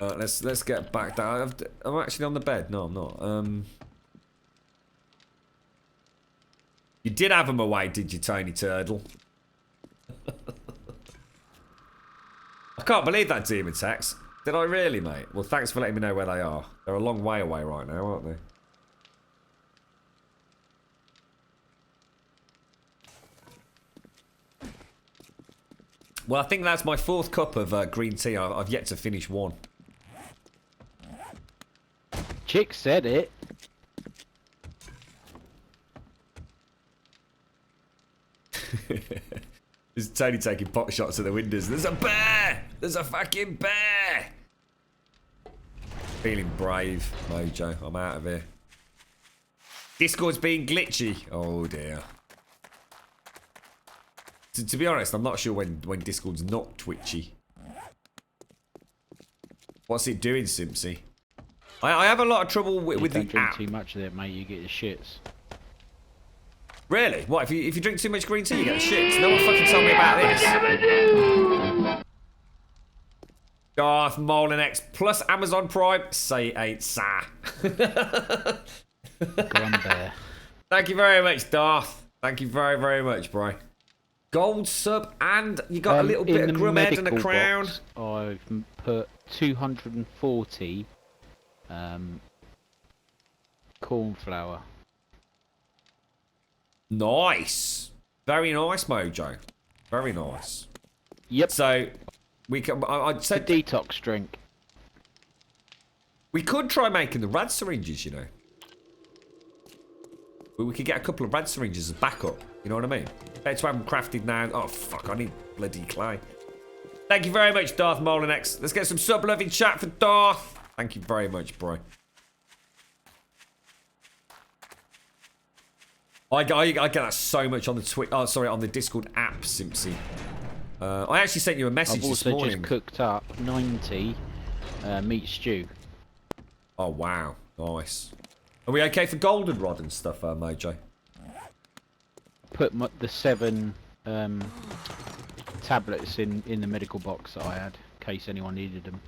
Let's get back down. I'm actually on the bed. No, I'm not. You did have them away, did you, Tony Turtle? I can't believe that demon text. Did I really, mate? Well, thanks for letting me know where they are. They're a long way away right now, aren't they? Well, I think that's my 4th cup of green tea. I've yet to finish one. Chick said it. This is Tony taking pot shots at the windows. There's a bear! There's a fucking bear! Feeling brave, Mojo. I'm out of here. Discord's being glitchy. Oh dear. To be honest, I'm not sure when Discord's not twitchy. What's it doing, Simpsy? I have a lot of trouble with the Don't drink app. too much of it, mate. You get the shits. Really? What, if you drink too much green tea, you get the shits? No one fucking told me about this. Darth Molin X plus Amazon Prime. Say ain't sa. Grumbear. Thank you very much, Darth. Thank you very, very much, bro. Gold sub, and you got a little bit of Grumhead and a crown. Box, I've put 240 corn flour. Nice. Very nice, Mojo. Very nice. Yep. So, we can. I'd say It's a detox drink. we could try making the rad syringes, you know. We could get a couple of rad syringes as backup. You know what I mean? Better to have them crafted now. Oh, fuck. I need bloody clay. Thank you very much, Darth Molinex. Let's get some sub-love in chat for Darth. Thank you very much, bro. I get that so much on the on the Discord app, Simpsy. I actually sent you a message I've this also morning. just cooked up 90 meat stew. Oh, wow. Nice. Are we okay for goldenrod and stuff, Mojo? Put the 7 tablets in the medical box that I had, in case anyone needed them.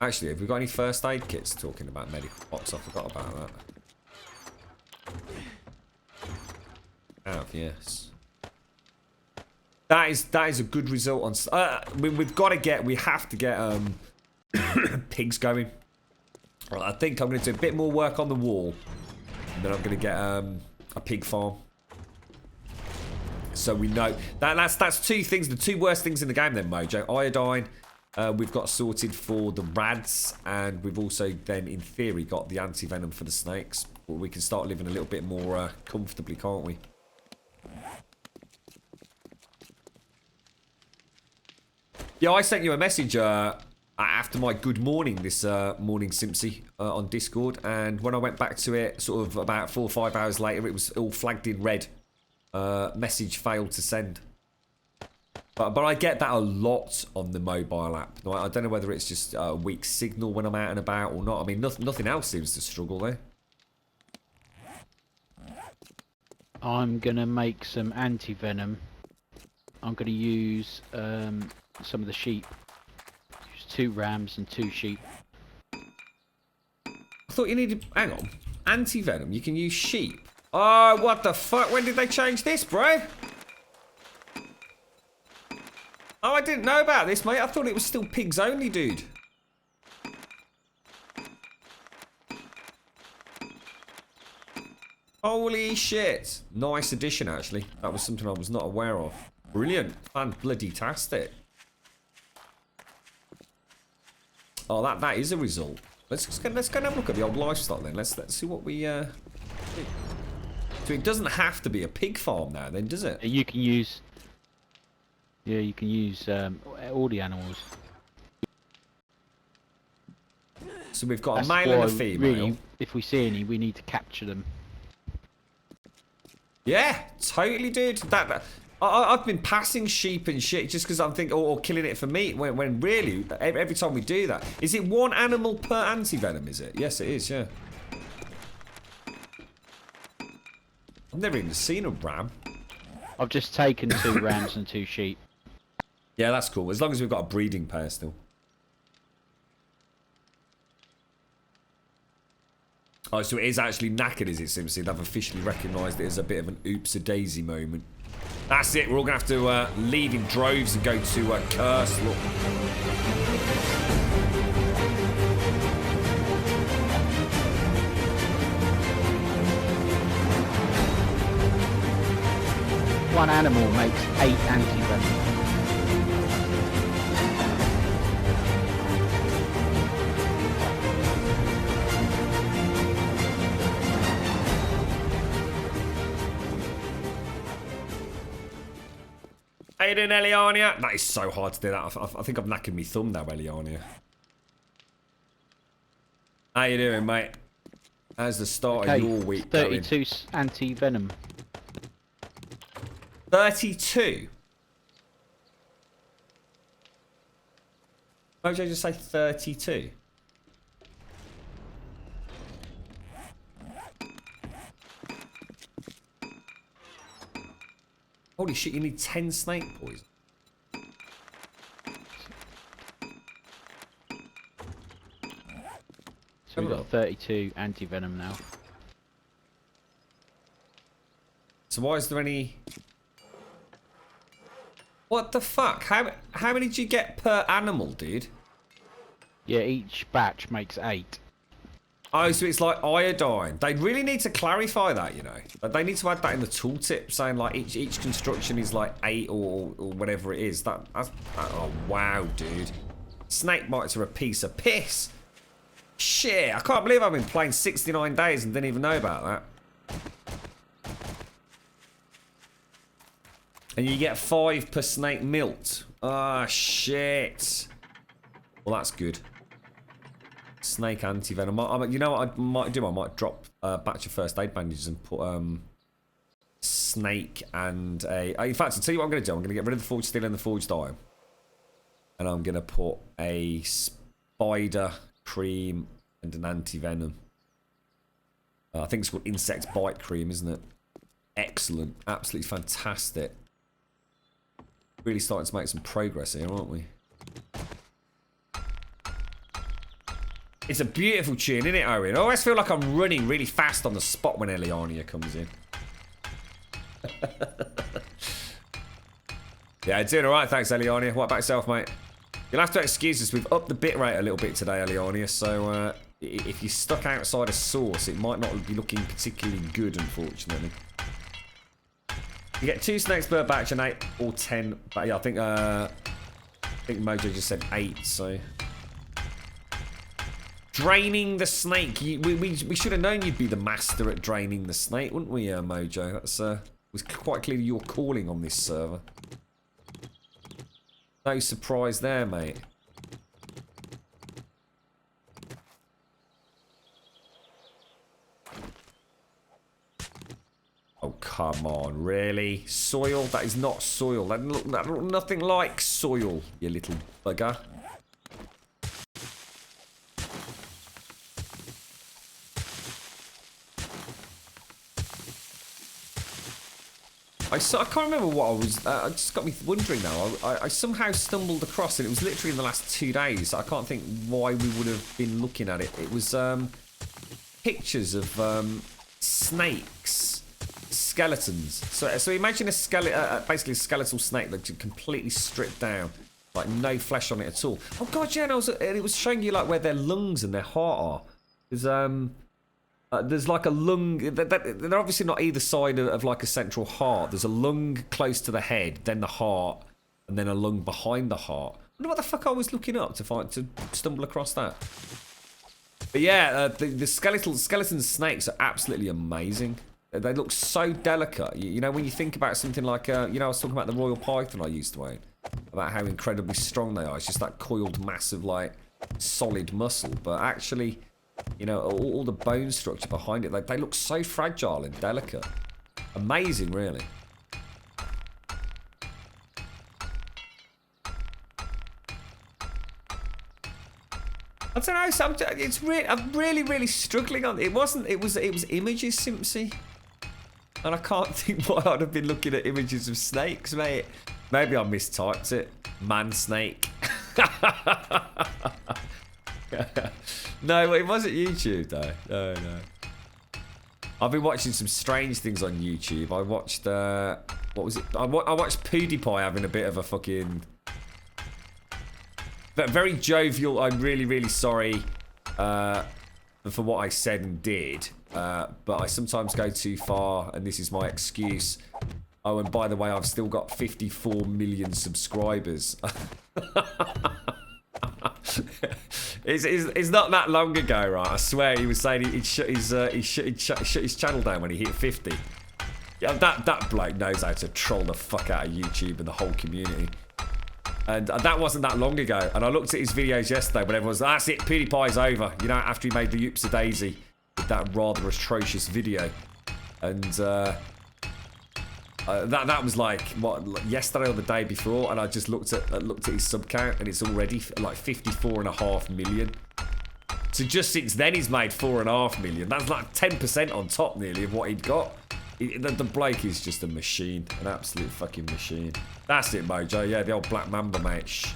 Actually, have we got any first aid kits talking about medical box? I forgot about that. Have, yes. That is a good result on. We have to get pigs going. I think I'm going to do a bit more work on the wall, and then I'm going to get a pig farm. So we know that's two things, the two worst things in the game then, Mojo. Iodine, we've got sorted for the rads, and we've also then, in theory, got the anti-venom for the snakes. But we can start living a little bit more comfortably, can't we? Yeah, I sent you a message after my good morning this morning, Simpsy, on Discord, and when I went back to it, sort of about 4 or 5 hours later, it was all flagged in red. Message failed to send. But I get that a lot on the mobile app. I don't know whether it's just a weak signal when I'm out and about or not. I mean, nothing else seems to struggle there. I'm going to make some anti-venom. I'm going to use some of the sheep. Use 2 rams and 2 sheep. I thought you needed... Hang on. Anti-venom, you can use sheep. Oh, what the fuck? When did they change this, bro? Oh, I didn't know about this, mate. I thought it was still pigs only, dude. Holy shit. Nice addition, actually. That was something I was not aware of. Brilliant. Fan-bloody-tastic. Oh, that is a result. Let's go and have a look at the old livestock then. Let's see what we... So it doesn't have to be a pig farm now, then, does it? You can use... Yeah, you can use all the animals. So we've got That's a male and a why, female. Really, if we see any, we need to capture them. Yeah, totally, dude. I've been passing sheep and shit just because I'm thinking, or killing it for meat, when really, every time we do that. Is it 1 animal per anti-venom, is it? Yes, it is, yeah. I've never even seen a ram. I've just taken 2 rams and 2 sheep. Yeah, that's cool. As long as we've got a breeding pair still. Oh, so it is actually knackered, is it, Simpson? They've officially recognised it as a bit of an oops-a-daisy moment. That's it. We're all going to have to leave in droves and go to Curse. Look. One animal makes 8 anti-venom. How you doing, Eliania? That is so hard to do that. I think I've knackered me thumb now, Eliania. How you doing, mate? How's the start of your week 32 going? anti-venom. 32? Why did I just say 32? Holy shit, you need 10 snake poison. So we've got 32 anti-venom now. So why is there any... What the fuck? How many do you get per animal, dude? Yeah, each batch makes 8. Oh, so it's like iodine. They really need to clarify that, you know. They need to add that in the tooltip, saying like each construction is like 8 or whatever it is. Oh wow, dude. Snake bites are a piece of piss. Shit, I can't believe I've been playing 69 days and didn't even know about that. And you get 5 per snake milt. Ah, shit. Well, that's good. Snake anti-venom. You know what I might do? I might drop a batch of first aid bandages and put snake and a... In fact, I'll tell you what I'm going to do. I'm going to get rid of the forged steel and the forged iron. And I'm going to put a spider cream and an anti-venom. I think it's called insect bite cream, isn't it? Excellent. Absolutely fantastic. Really starting to make some progress here, aren't we? It's a beautiful tune, isn't it, Owen? I always feel like I'm running really fast on the spot when Eliania comes in. Yeah, doing alright, thanks, Eliania. What about yourself, mate? You'll have to excuse us. We've upped the bitrate a little bit today, Eliania, so if you're stuck outside a source, it might not be looking particularly good, unfortunately. You get 2 snakes per batch and 8 or 10. But yeah, I think Mojo just said 8. So draining the snake. We should have known you'd be the master at draining the snake, wouldn't we, Mojo? That's was quite clearly your calling on this server. No surprise there, mate. Oh, come on, really? Soil? That is not soil. That look nothing like soil, you little bugger. I can't remember what I was... it just got me wondering now. I somehow stumbled across it. It was literally in the last 2 days. I can't think why we would have been looking at it. It was pictures of snakes, skeletons. So imagine a basically a skeletal snake that's completely stripped down, like no flesh on it at all. Oh god, yeah, and it was showing you like where their lungs and their heart are. There's like a lung. They're obviously not either side of like a central heart. There's a lung close to the head, then the heart, and then a lung behind the heart. I wonder what the fuck I was looking up to stumble across that. But yeah, the skeleton snakes are absolutely amazing. They look so delicate. You know, when you think about something like, I was talking about the royal python I used to own, about how incredibly strong they are. It's just that coiled mass of like solid muscle, but actually, you know, all the bone structure behind it, they look so fragile and delicate. Amazing, really. I don't know. I'm really struggling on it. It was images, Simpsy, and I can't think why I'd have been looking at images of snakes, mate. Maybe I mistyped it. Man snake. No, it wasn't YouTube though. No. I've been watching some strange things on YouTube. I watched what was it? I watched PewDiePie having a bit of a fucking very jovial. I'm really sorry for what I said and did, but I sometimes go too far, and this is my excuse. Oh, and by the way, I've still got 54 million subscribers. It's not that long ago, right? I swear he was saying he'd shut his channel down when he hit 50. Yeah, that bloke knows how to troll the fuck out of YouTube and the whole community. And that wasn't that long ago. And I looked at his videos yesterday when everyone was, that's it, PewDiePie's over. You know, after he made the Oops a Daisy with that rather atrocious video. And that was like what, yesterday or the day before, and I just looked at his sub count, and it's already like 54.5 million. So just since then he's made 4.5 million. That's like 10% on top nearly of what he'd got. The bloke is just a machine, an absolute fucking machine. That's it, Mojo. Yeah, the old Black Mamba, mate. Shh.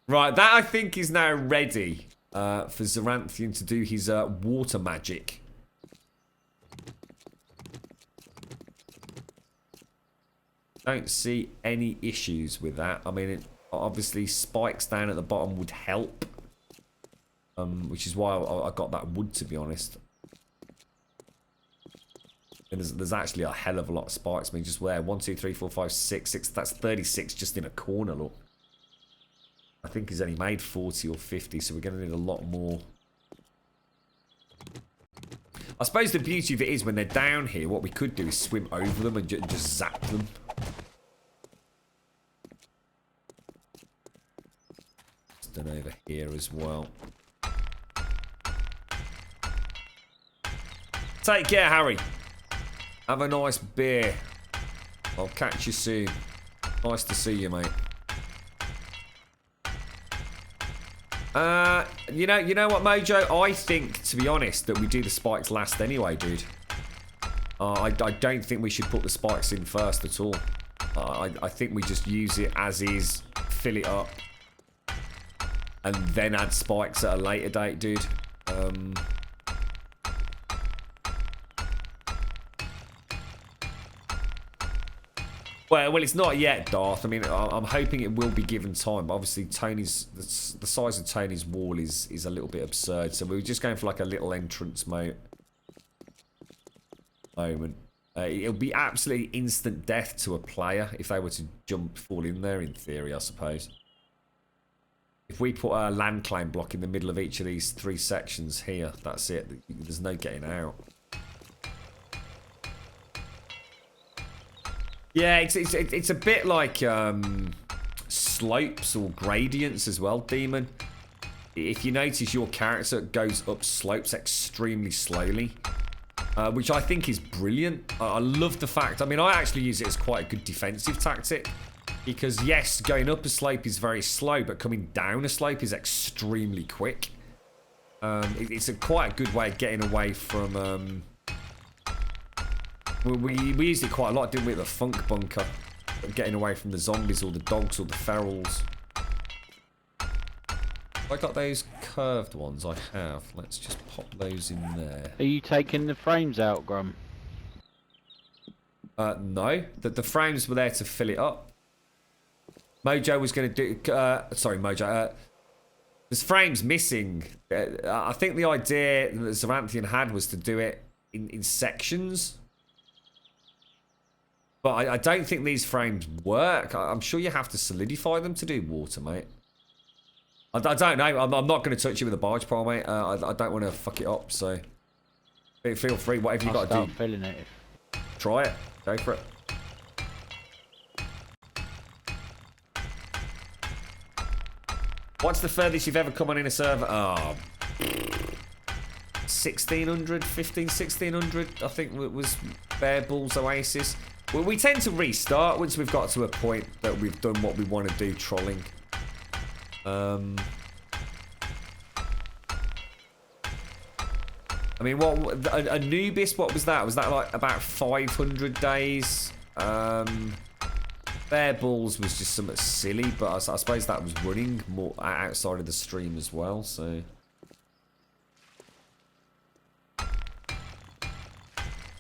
Right, that I think is now ready for Zaranthian to do his water magic. Don't see any issues with that. I mean, obviously spikes down at the bottom would help, which is why I got that wood, to be honest. And there's actually a hell of a lot of spikes. I mean, just where 1, 2, 3, 4, 5, 6. That's 36 just in a corner. Look, I think he's only made 40 or 50, so we're going to need a lot more. I suppose the beauty of it is when they're down here, what we could do is swim over them and just zap them. Done over here as well. Take care, Harry. Have a nice beer. I'll catch you soon. Nice to see you, mate. You know what, Mojo? I think, to be honest, that we do the spikes last anyway, dude. I don't think we should put the spikes in first at all. I think we just use it as is, fill it up, and then add spikes at a later date, dude. Well, it's not yet, Darth. I mean, I'm hoping it will be given time. But obviously, the size of Tony's wall is a little bit absurd. So we were just going for like a little entrance moment. It'll be absolutely instant death to a player if they were to fall in there, in theory, I suppose. If we put a land claim block in the middle of each of these 3 sections here, that's it. There's no getting out. Yeah, it's a bit like slopes or gradients as well, Demon. If you notice, your character goes up slopes extremely slowly, which I think is brilliant. I love the fact, I mean, I actually use it as quite a good defensive tactic, because yes, going up a slope is very slow, but coming down a slope is extremely quick. It's quite a good way of getting away from... We used it quite a lot, didn't we, at the Funk Bunker? Getting away from the zombies or the dogs or the ferals. I got those curved ones, I have. Let's just pop those in there. Are you taking the frames out, Grum? No. The frames were there to fill it up. Mojo was going to do... sorry, Mojo. There's frames missing. I think the idea that Zaranthian had was to do it in sections. But I don't think these frames work. I'm sure you have to solidify them to do water, mate. I don't know. I'm not going to touch it with a barge pole, mate. I don't want to fuck it up, so... Feel free, whatever you got to do. Start filling it. Try it. Go for it. What's the furthest you've ever come on in a server? Oh... 1600, 1600, I think was Bear Bull's Oasis. Well, we tend to restart once we've got to a point that we've done what we want to do, trolling. I mean, what Anubis? What was that? Was that like about 500 days? Bear Balls was just something silly, but I suppose that was running more outside of the stream as well. So, but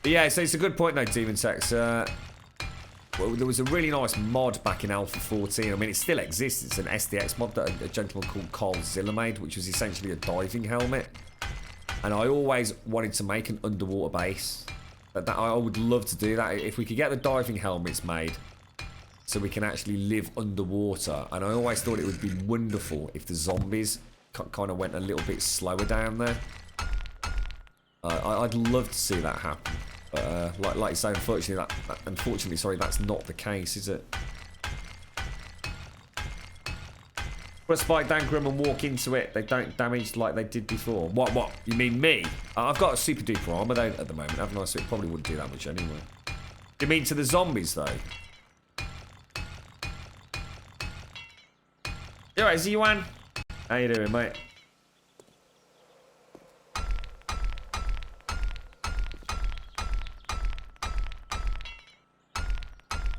yeah, so it's a good point though, Demon Tex. Well, there was a really nice mod back in Alpha 14. I mean, it still exists. It's an SDX mod that a gentleman called Carl Ziller made, which was essentially a diving helmet. And I always wanted to make an underwater base. I would love to do that. If we could get the diving helmets made so we can actually live underwater. And I always thought it would be wonderful if the zombies kind of went a little bit slower down there. I'd love to see that happen. But like you say, unfortunately, sorry, that's not the case, is it? Put a spike down Grim and walk into it. They don't damage like they did before. What? You mean me? I've got a super duper armor though at the moment, haven't I? So it probably wouldn't do that much anyway. You mean to the zombies though? You alright, Z1? How you doing, mate?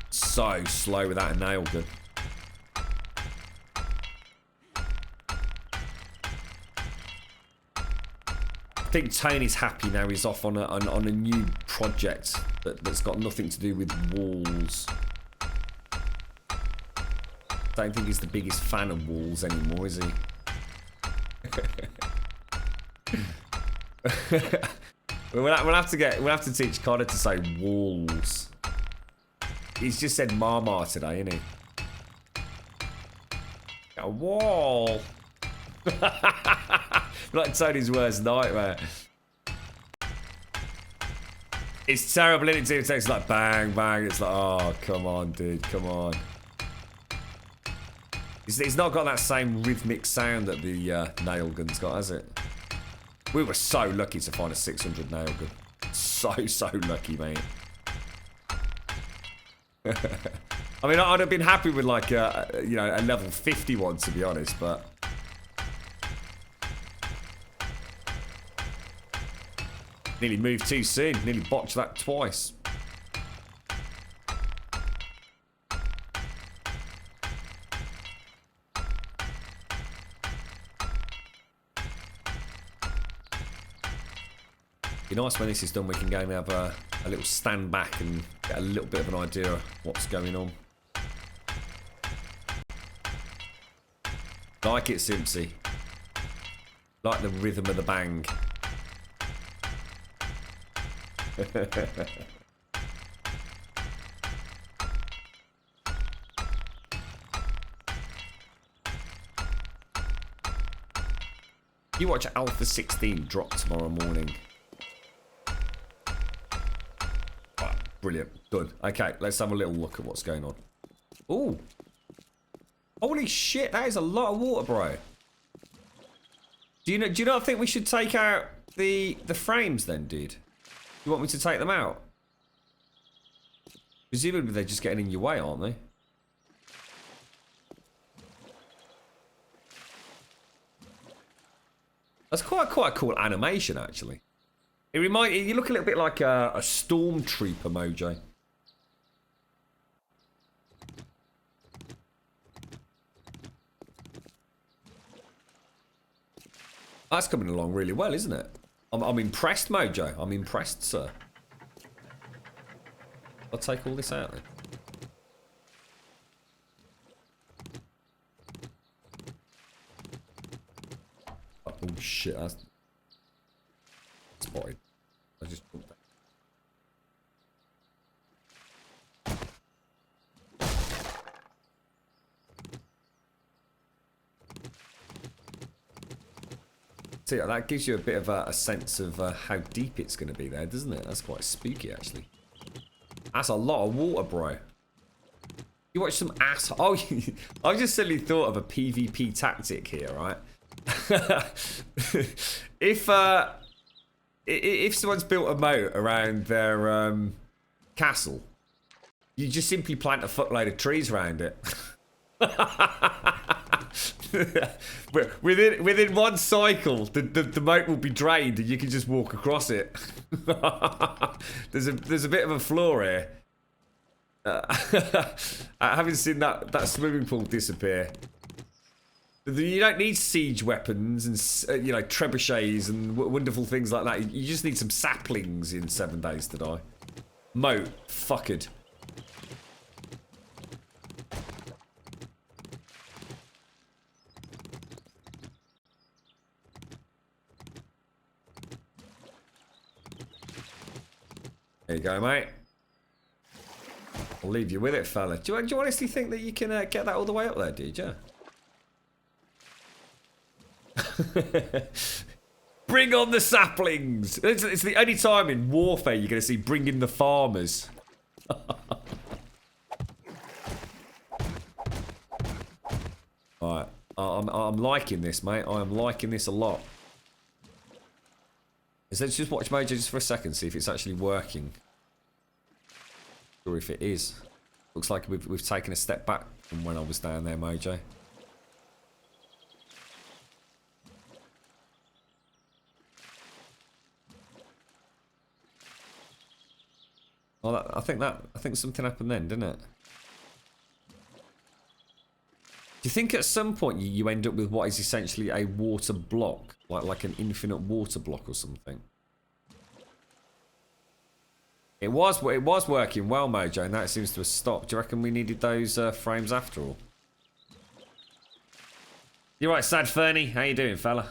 So slow without a nail gun. I think Tony's happy now. He's off on a new project that's got nothing to do with walls. Don't think he's the biggest fan of walls anymore, is he? we'll have to teach Connor to say walls. He's just said Marmar today, isn't he? A wall. Like Tony's worst nightmare. It's terrible, isn't it? It's like bang, bang. It's like, oh, come on, dude, come on. It's not got that same rhythmic sound that the nail gun's got, has it? We were so lucky to find a 600 nail gun. So lucky, mate. I mean, I'd have been happy with like a level 50 one, to be honest, but nearly moved too soon. Nearly botched that twice. Be nice when this is done. We can go and have a little stand back and get a little bit of an idea of what's going on. Like it, Simpsy. Like the rhythm of the bang. You watch Alpha 16 drop tomorrow morning. Right, brilliant. Done. Okay, let's have a little look at what's going on. Ooh. Holy shit, that is a lot of water, bro. Do you not think we should take out the frames then, dude? You want me to take them out? Presumably they're just getting in your way, aren't they? That's quite a cool animation, actually. You look a little bit like a stormtrooper, Mojo. That's coming along really well, isn't it? I'm impressed, Mojo. I'm impressed, sir. I'll take all this out then. Oh shit, that's spotted. I just jumped that. So yeah, that gives you a bit of a sense of how deep it's going to be there, doesn't it? That's quite spooky, actually. That's a lot of water, bro. You watch some ass. Oh, I just suddenly thought of a PvP tactic here, right? If someone's built a moat around their castle, you just simply plant a fuckload of trees around it. within one cycle, the moat will be drained, and you can just walk across it. there's a bit of a flaw here. Having seen that swimming pool disappear, you don't need siege weapons and trebuchets and wonderful things like that. You just need some saplings in 7 days to die. Moat, fucked. There you go, mate. I'll leave you with it, fella. Do you honestly think that you can get that all the way up there, dude? Yeah. Bring on the saplings! It's the only time in warfare you're going to see bring in the farmers. Alright. I'm liking this, mate. I am liking this a lot. Let's just watch Mojo just for a second, see if it's actually working. Or if it is. Looks like we've taken a step back from when I was down there, Mojo. Well, I think something happened then, didn't it? Do you think at some point you end up with what is essentially a water block, like an infinite water block or something? It was working well, Mojo, and that seems to have stopped. Do you reckon we needed those frames after all? You're right, Sad Fernie. How you doing, fella?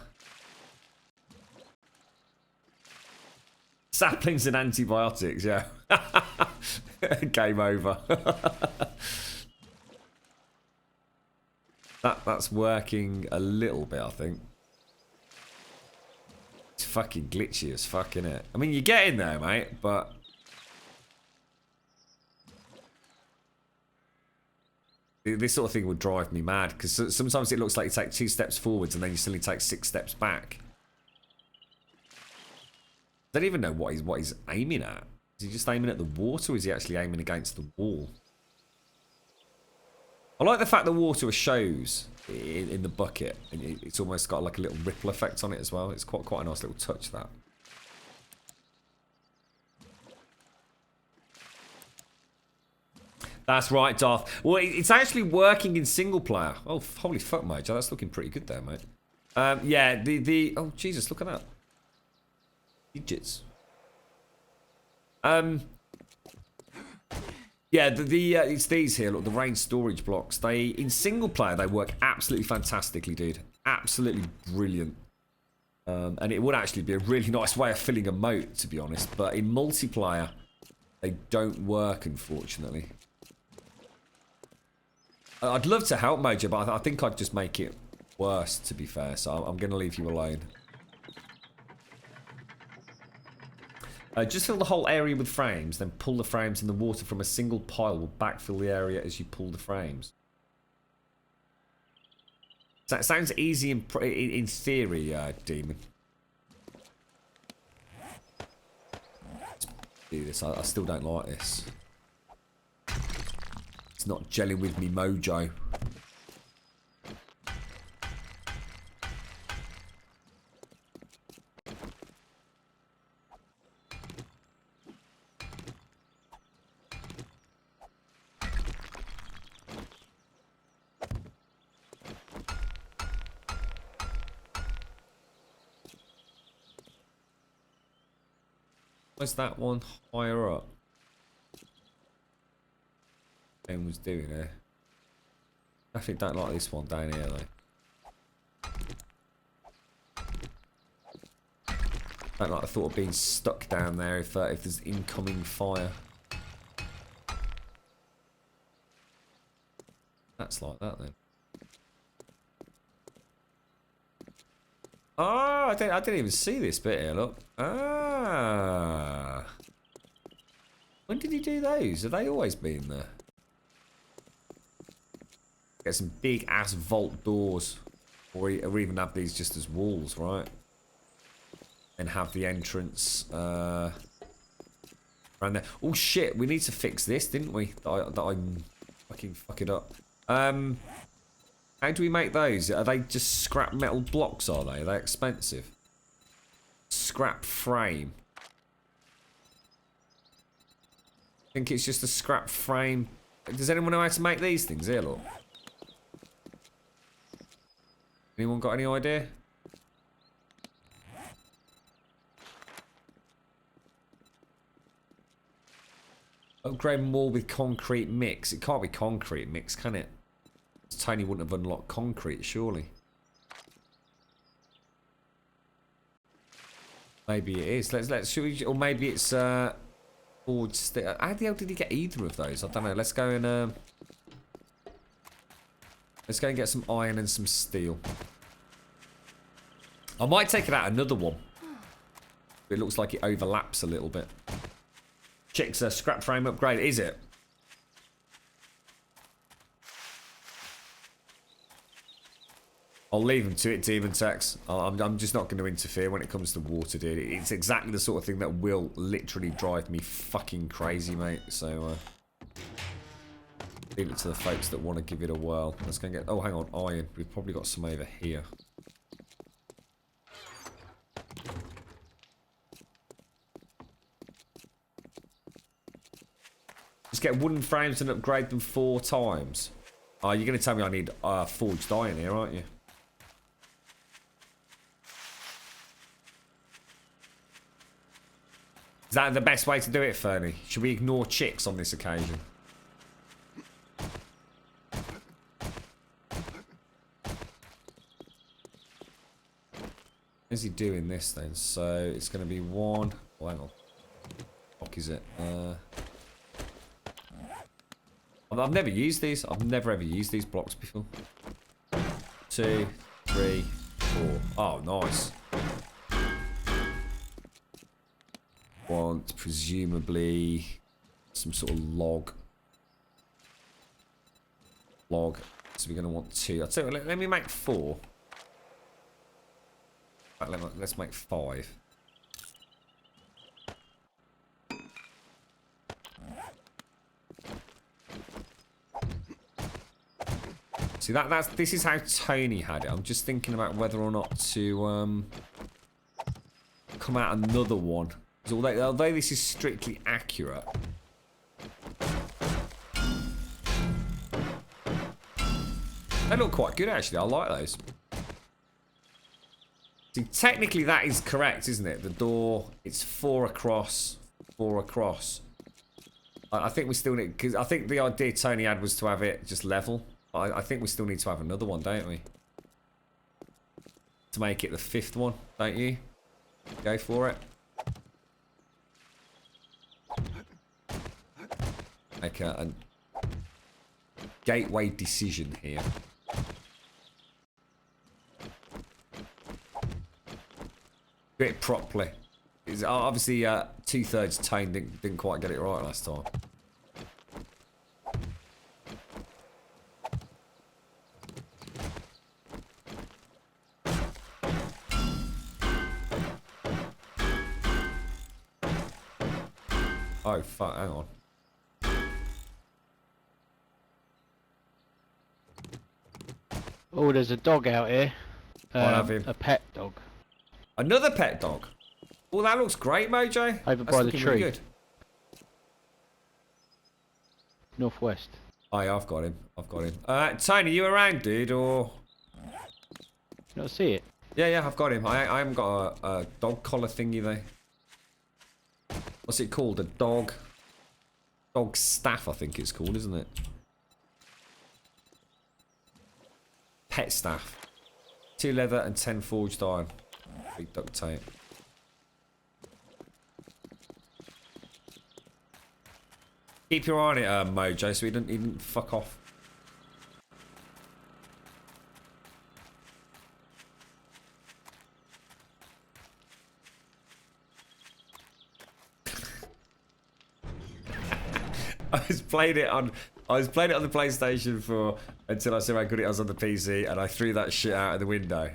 Saplings and antibiotics, yeah. Game over. That's working a little bit, I think. It's fucking glitchy as fuck, innit? I mean, you're getting there, mate, but... This sort of thing would drive me mad, because sometimes it looks like you take 2 steps forwards and then you suddenly take 6 steps back. I don't even know what he's aiming at. Is he just aiming at the water, or is he actually aiming against the wall? I like the fact the water shows in the bucket, and it's almost got like a little ripple effect on it as well. It's quite a nice little touch, that. That's right, Darth. Well, it's actually working in single player. Oh, holy fuck, Mojo. That's looking pretty good there, mate. Yeah, oh, Jesus, look at that. Digits. Yeah, it's these here, look, the rain storage blocks. In single player, they work absolutely fantastically, dude. Absolutely brilliant. And it would actually be a really nice way of filling a moat, to be honest. But in multiplayer, they don't work, unfortunately. I'd love to help Mojo, but I think I'd just make it worse, to be fair, so I'm going to leave you alone. Just fill the whole area with frames, then pull the frames and the water from a single pile will backfill the area as you pull the frames. So that sounds easy in theory, Demon. Let's do this. I still don't like this. It's not gelling with me mojo. Where's that one higher up? Ben was doing there. I think don't like this one down here though. Don't like the thought of being stuck down there if there's incoming fire. That's like that then. Oh, I didn't even see this bit here, look. Ah. When did he do those? Have they always been there? Get some big ass vault doors. Or even have these just as walls, right? And have the entrance around there. Oh shit, we need to fix this, didn't we? That I fucking fuck it up. How do we make those? Are they just scrap metal blocks, are they? Are they expensive? Scrap frame. I think it's just a scrap frame. Does anyone know how to make these things? Here, look. Anyone got any idea? Upgrade wall with concrete mix. It can't be concrete mix, can it? Tiny wouldn't have unlocked concrete, surely. Maybe it is. Should we, or maybe it's forged steel. How the hell did he get either of those? I don't know. Let's go and get some iron and some steel. I might take it out another one. It looks like it overlaps a little bit. Chick's a scrap frame upgrade, is it? I'll leave him to it, Demon Tex. I'm just not going to interfere when it comes to water, dude. It's exactly the sort of thing that will literally drive me fucking crazy, mate. So, leave it to the folks that want to give it a whirl. Let's go and get... Oh, hang on, iron. We've probably got some over here. Just get wooden frames and upgrade them 4 times. Oh, you're going to tell me I need forged iron here, aren't you? Is that the best way to do it, Fernie? Should we ignore chicks on this occasion? Is he doing this then? So it's going to be 1. Oh, hang on. What is it? I've never used these. I've never ever used these blocks before. 2, 3, 4. Oh, nice. Want presumably some sort of log. So we're going to want 2. I'll tell you what, let me make 4. Right, let's make 5. See, this is how Tony had it. I'm just thinking about whether or not to come out another one. Although this is strictly accurate, they look quite good actually. I like those. See, technically that is correct, isn't it? The door, it's 4 across, 4 across. I think we still need, because I think the idea Tony had was to have it just level. I think we still need to have another one, don't we? To make it the 5th one, don't you? Go for it. Make a gateway decision here. bit properly. It's obviously 2/3 tame didn't quite get it right last time. Oh fuck, hang on. Oh, there's a dog out here. I'll have him. A pet dog. Another pet dog. Well, that looks great, Mojo. Over That's by the looking tree. really good. Northwest. Oh yeah, I've got him. I've got him. Tony, you around, dude, or? You not see it? Yeah, I've got him. I haven't got a dog collar thingy though. What's it called? A dog staff, I think it's called, isn't it? Pet staff. 2 leather and 10 forged iron. Big duct tape. Keep your eye on it, Mojo, so he didn't fuck off. I was playing it on the PlayStation for until I said how good it was on the PC, and I threw that shit out of the window.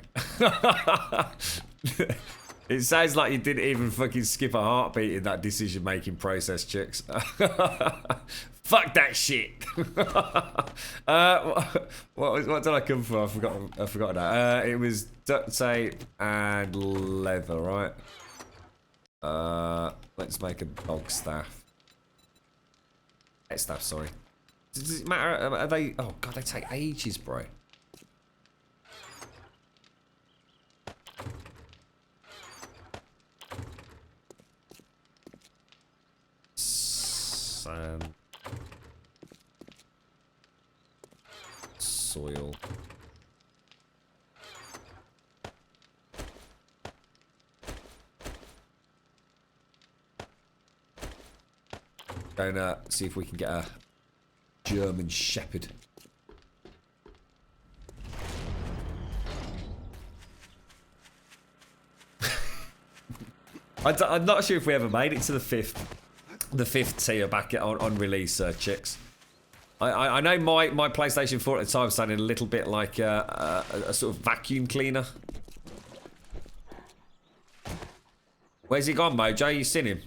It sounds like you didn't even fucking skip a heartbeat in that decision-making process, chicks. Fuck that shit. What did I come for? I forgot that. It was duct tape and leather, right? Let's make a dog staff. Pet staff, sorry. Does it matter? Are they? Oh god, they take ages, bro. Sand. Soil. Going see if we can get a German Shepherd. I'm not sure if we ever made it to the fifth tier back on release, chicks. I know my PlayStation 4 at the time sounded a little bit like a sort of vacuum cleaner. Where's he gone, Mojo? You seen him?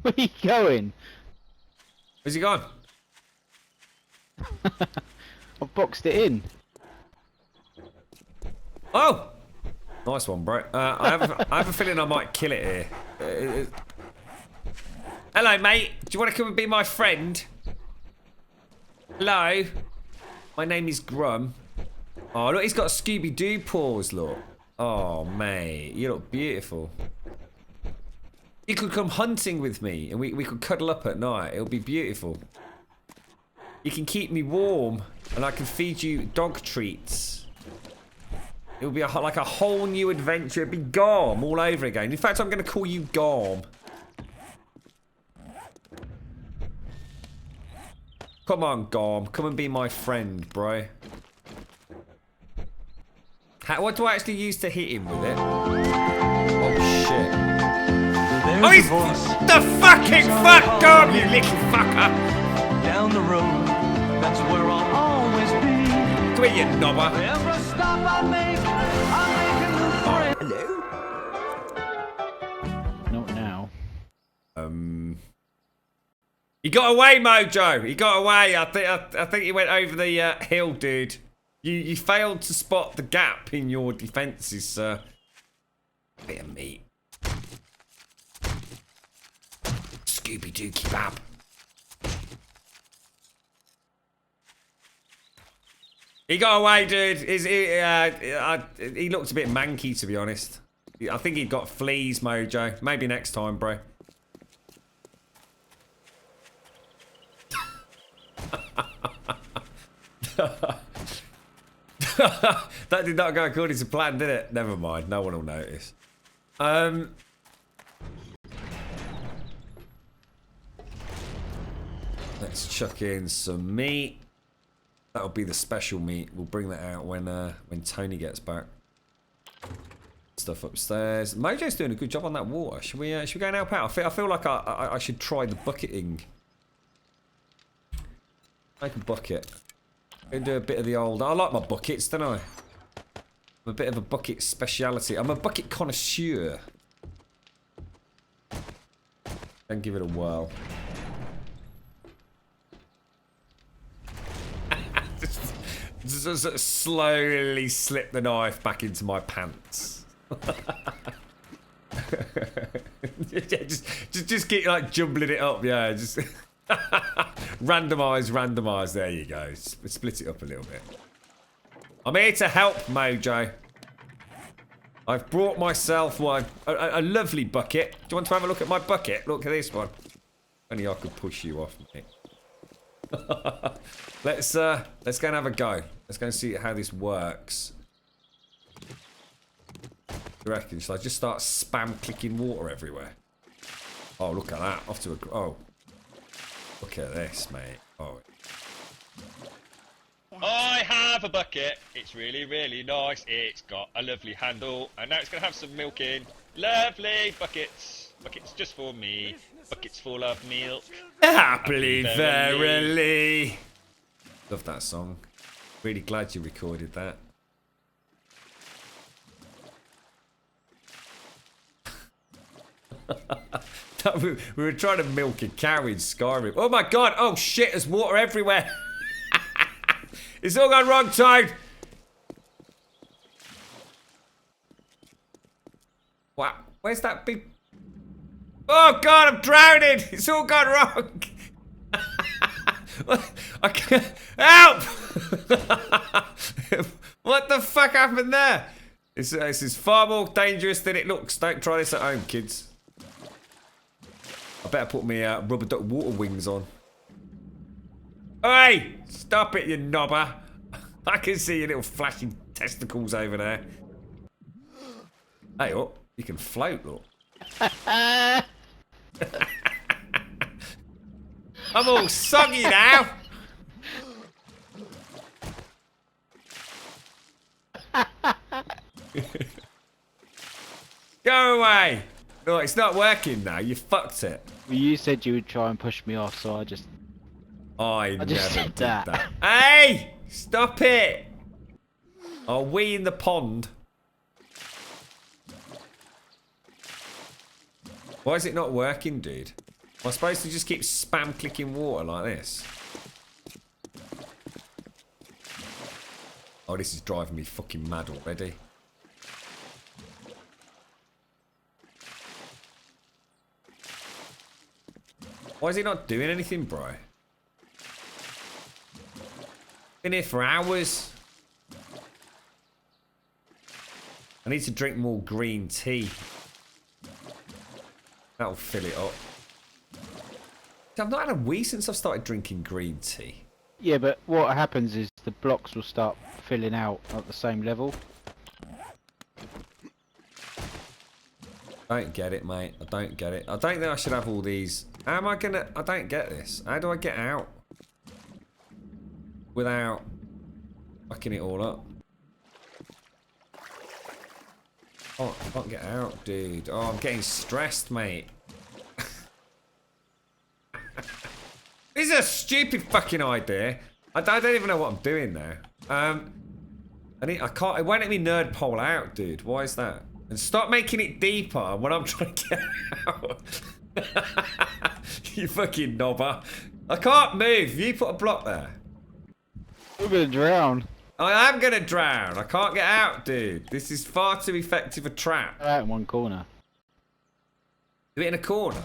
Where are you going? Where's he gone? I've boxed it in. Oh! Nice one, bro. I have a feeling I might kill it here. Hello, mate. Do you want to come and be my friend? Hello? My name is Grum. Oh, look, he's got Scooby-Doo paws, look. Oh, mate. You look beautiful. You could come hunting with me and we could cuddle up at night. It'll be beautiful. You can keep me warm and I can feed you dog treats. It'll be like a whole new adventure. It'll be Garm all over again. In fact, I'm going to call you Garm. Come on, Garm. Come and be my friend, bro. What do I actually use to hit him with it? Oh, shit. Oh, he's the fucking fuck, Garm, you little fucker. Down the road, that's where I'll always be. Come here, you knobber. Every stop I make a new friend. Hello? Not now. He got away, Mojo. He got away. I think he went over the hill, dude. You failed to spot the gap in your defences, sir. Bit of meat. Scooby-Doo kebab. He got away, dude. He looked a bit manky, to be honest. I think he got fleas, Mojo. Maybe next time, bro. That did not go according to plan, did it? Never mind. No one will notice. Let's chuck in some meat. That'll be the special meat. We'll bring that out when Tony gets back. Stuff upstairs. Mojo's doing a good job on that water. Should we go and help out? I feel like I should try the bucketing. Make a bucket. And do a bit of the old. I like my buckets, don't I? I'm a bit of a bucket speciality. I'm a bucket connoisseur. And give it a whirl. just slowly slip the knife back into my pants. Yeah, just keep like jumbling it up. Yeah, just randomise. There you go. Split it up a little bit. I'm here to help, Mojo. I've brought myself one, a lovely bucket. Do you want to have a look at my bucket? Look at this one. Only I could push you off, mate. Let's go and have a go. Let's go and see how this works. You reckon? Should I just start spam clicking water everywhere? Oh, look at that. Off to a... Oh. Look at this, mate. Oh. I have a bucket. It's really, really nice. It's got a lovely handle. And now it's going to have some milk in. Lovely buckets. Buckets just for me. Buckets full of milk. Happily, verily. Love that song. Really glad you recorded that. We were trying to milk a cow in Skyrim. Oh my god! Oh shit! There's water everywhere. It's all gone wrong, Toad. Wow! Where's that big? Oh god! I'm drowning. It's all gone wrong. I can't help. What the fuck happened there? This is far more dangerous than it looks. Don't try this at home, kids. I better put my rubber duck water wings on. Hey! Stop it, you knobber. I can see your little flashing testicles over there. Hey, oh, you can float, look. I'm all soggy now. Go away. No, it's not working now. You fucked it. Well, you said you would try and push me off, so I just I just never did did that. that. Hey! Stop it! Are we in the pond? Why is it not working, dude? Am I supposed to just keep spam clicking water like this? Oh, this is driving me fucking mad already. Why is he not doing anything, bro? Been here for hours. I need to drink more green tea. That'll fill it up. I've not had a wee since I've started drinking green tea. Yeah, but what happens is the blocks will start filling out at the same level. I don't get it, mate. I don't get it. I don't think I should have all these. How am I gonna... I don't get this. How do I get out? Without fucking it all up. Oh, I can't get out, dude. Oh, I'm getting stressed, mate. This is a stupid fucking idea. I don't even know what I'm doing now. I can't... It won't let me nerd pole out, dude. Why is that? And stop making it deeper when I'm trying to get out. You fucking knobber. I can't move. You put a block there. We're gonna drown. I am gonna drown. I can't get out, dude. This is far too effective a trap. Out in one corner. Do it in a corner.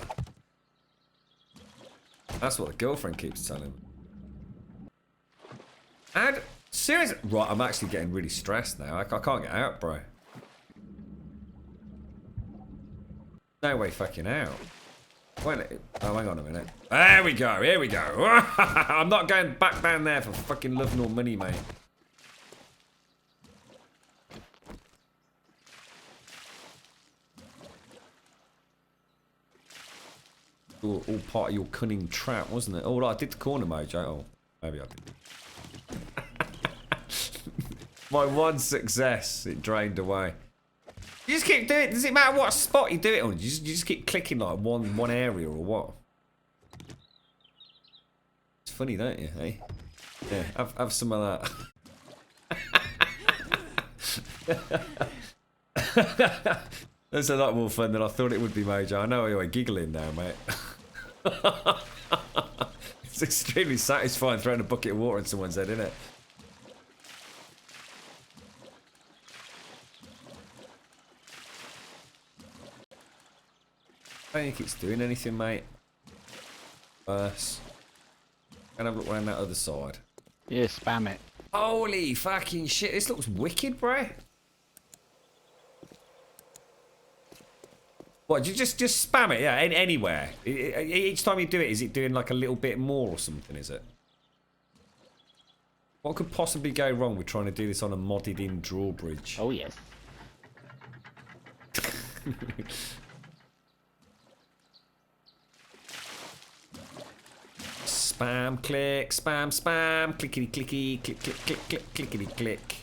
That's what the girlfriend keeps telling me. And seriously, right? I'm actually getting really stressed now. I can't get out, bro. No way fucking out. Wait, oh, hang on a minute. There we go. Here we go. I'm not going back down there for fucking love nor money, mate. All part of your cunning trap, wasn't it? Oh, I did the corner, Mojo. Oh, maybe I did. My one success, it drained away. You just keep doing it. Does it matter what spot you do it on? You just keep clicking like one area or what? It's funny, don't you? Hey, yeah. Have some of that. That's a lot more fun than I thought it would be, Mojo. I know you're giggling now, mate. It's extremely satisfying throwing a bucket of water in someone's head, isn't it? I don't think it's doing anything, mate. Worse. Can I have a look around that other side? Yeah, spam it. Holy fucking shit, this looks wicked, bro. What, you just spam it, yeah, anywhere? Each time you do it, is it doing like a little bit more or something, is it? What could possibly go wrong with trying to do this on a modded in drawbridge? Oh, yes. Spam, click, spam, clickety, clicky, click, click, click, click, clickety, click.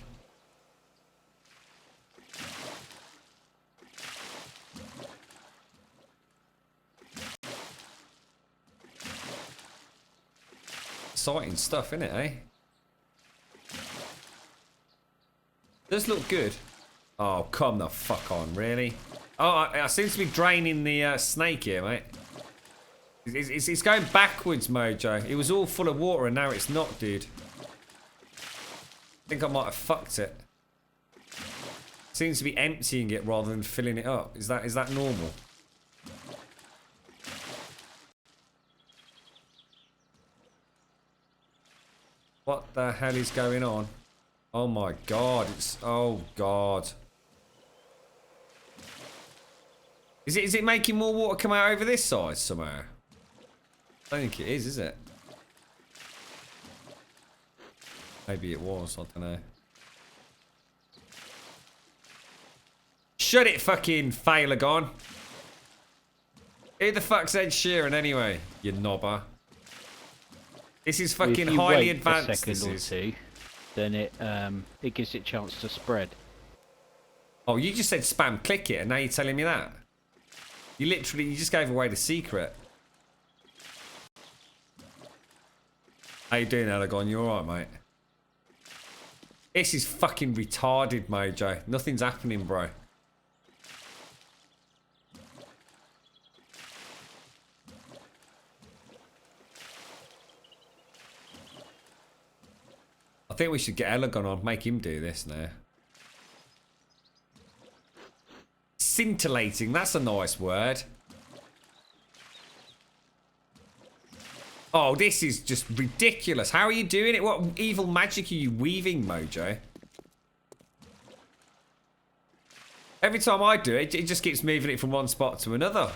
Exciting stuff, innit, eh? Does look good. Oh, come the fuck on, really? Oh, I seem to be draining the snake here, mate. It's going backwards, Mojo. It was all full of water and now it's not, dude. I think I might have fucked it. Seems to be emptying it rather than filling it up. Is that normal? What the hell is going on? Oh my god, oh god. Is it making more water come out over this side somehow? I don't think it is it? Maybe it was, I don't know. Shut it, fucking Failagon. Who the fuck's Ed Sheeran anyway, you knobber? This is fucking highly advanced. If you wait a second or two, then it gives it a chance to spread. Oh, you just said spam click it, and now you're telling me that? You just gave away the secret. How you doing, Alagon? You alright, mate? This is fucking retarded, Mojo. Nothing's happening, bro. I think we should get Alagon on, make him do this now. Scintillating, that's a nice word. Oh, this is just ridiculous. How are you doing it? What evil magic are you weaving, Mojo? Every time I do it, it just keeps moving it from one spot to another.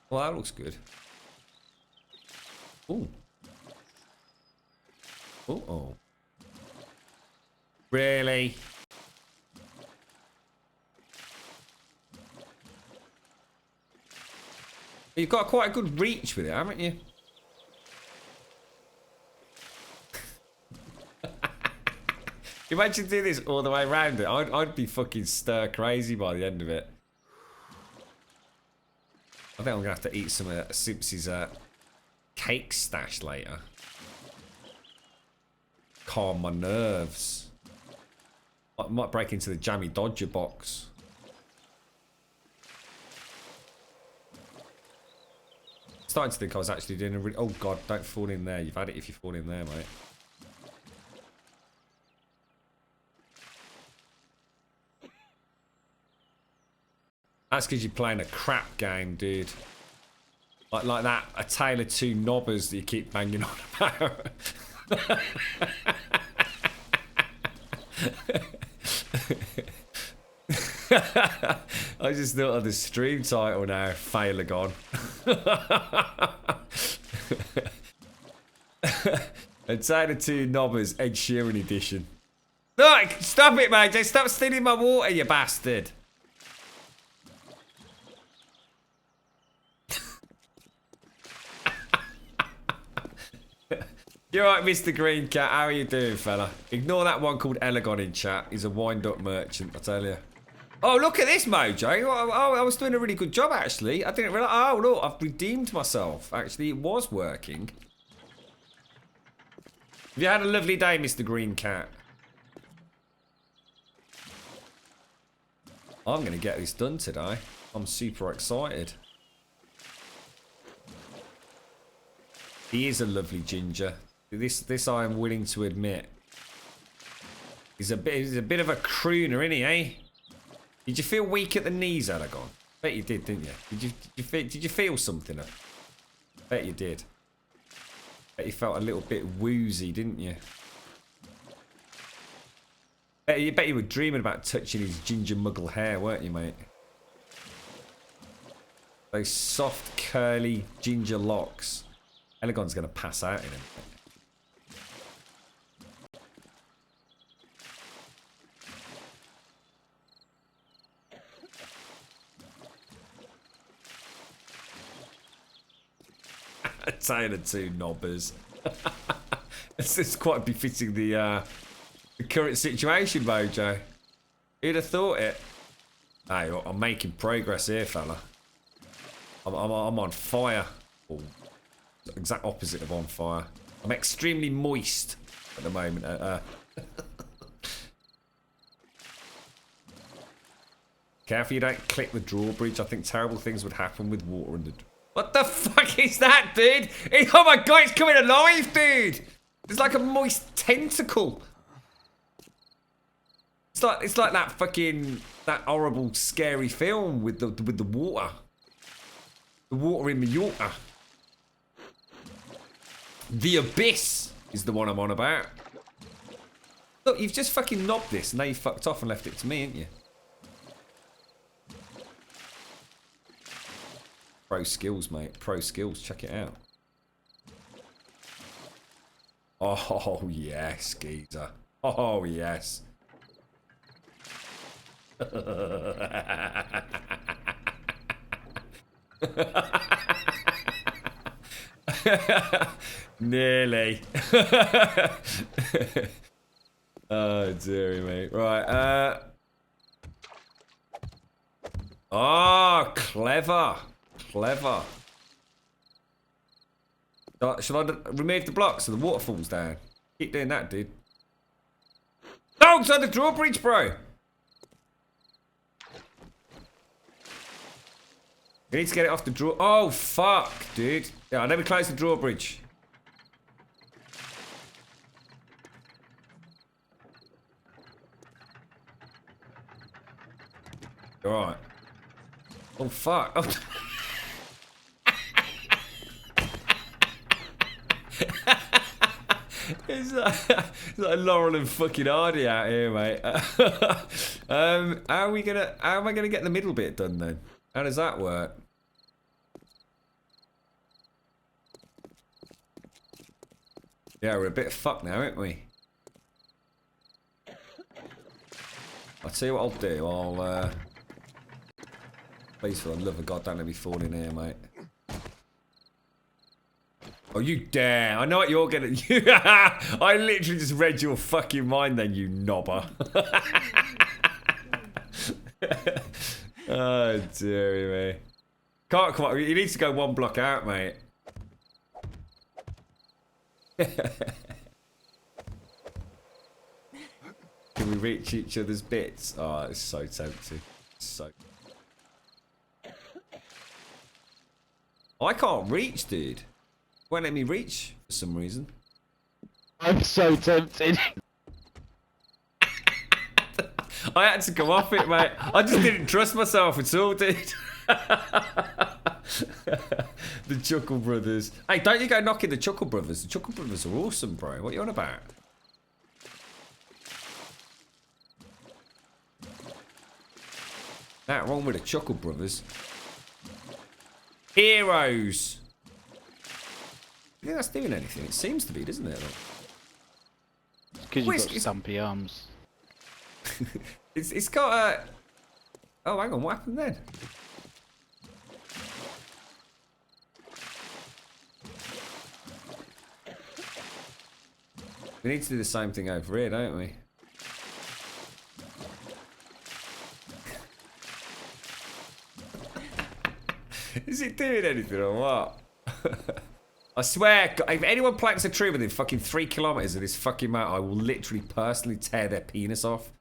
Well, that looks good. Ooh. Uh-oh. Really? You've got quite a good reach with it, haven't you? Imagine doing this all the way around it. I'd be fucking stir crazy by the end of it. I think I'm gonna have to eat some of Simps's cake stash later. Calm my nerves. I might break into the Jammy Dodger box. Starting to think I was actually doing a oh god, don't fall in there. You've had it if you fall in there, mate. That's because you're playing a crap game, dude. Like that, A Tale of Two Knobbers that you keep banging on about. I just thought of the stream title now, Failagon. A Tale of Two Knobbers, Ed Sheeran edition. Look, stop it, mate. Stop stealing my water, you bastard. You're right, Mr. Green Cat. How are you doing, fella? Ignore that one called Elegon in chat. He's a wind-up merchant, I tell you. Oh, look at this, Mojo. Oh, I was doing a really good job, actually. I didn't realize. Oh, look, I've redeemed myself. Actually, it was working. Have you had a lovely day, Mr. Green Cat? I'm going to get this done today. I'm super excited. He is a lovely ginger. This I am willing to admit. He's a bit of a crooner, isn't he, eh? Did you feel weak at the knees, Aragon? Bet you did, didn't you? Did you feel something? Bet you did. Bet you felt a little bit woozy, didn't you? Bet you were dreaming about touching his ginger muggle hair, weren't you, mate? Those soft, curly ginger locks. Elegon's going to pass out in him. A tale of two knobbers. It's quite befitting the current situation, Mojo. Who'd have thought it? Hey, I'm making progress here, fella. I'm on fire. Oh, exact opposite of on fire. I'm extremely moist at the moment. Careful you don't click the drawbridge. I think terrible things would happen with water in the... What the fuck is that, dude? Oh my god, it's coming alive, dude! It's like a moist tentacle. It's like that fucking... that horrible, scary film with the water. The water in Mallorca. The Abyss is the one I'm on about. Look, you've just fucking knobbed this and now you fucked off and left it to me, ain't you? Pro skills, mate. Pro skills. Check it out. Oh, yes, geezer. Oh, yes. Nearly. Oh, dearie me. Right, oh, clever. Clever. Should I remove the block so the water falls down? Keep doing that, dude. No, it's on the drawbridge, bro. We need to get it off the draw. Oh, fuck, dude. Yeah, let me close the drawbridge. Alright. Oh, fuck. Oh. It's like Laurel and fucking Hardy out here, mate. How am I gonna get the middle bit done then? How does that work? Yeah, we're a bit fucked now, aren't we? I'll tell you what I'll do. I'll please, for the love of God, don't let me fall in here, mate. Oh, you dare. I know what you're gonna... I literally just read your fucking mind then, you knobber. Oh, dearie me. Can't come on. You need to go one block out, mate. Can we reach each other's bits? Oh, it's so tempting. So... I can't reach, dude. Won't let me reach for some reason. I'm so tempted. I had to come off it, mate. I just didn't trust myself at all, dude. The Chuckle Brothers. Hey, don't you go knocking the Chuckle Brothers. The Chuckle Brothers are awesome, bro. What are you on about? That wrong with the Chuckle Brothers. Heroes. Yeah, that's doing anything. It seems to be, doesn't it? It's because you've got stumpy arms. It's got a... Oh, hang on. What happened then? We need to do the same thing over here, don't we? Is it doing anything or what? I swear, if anyone plants a tree within fucking 3 kilometers of this fucking mountain, I will literally personally tear their penis off.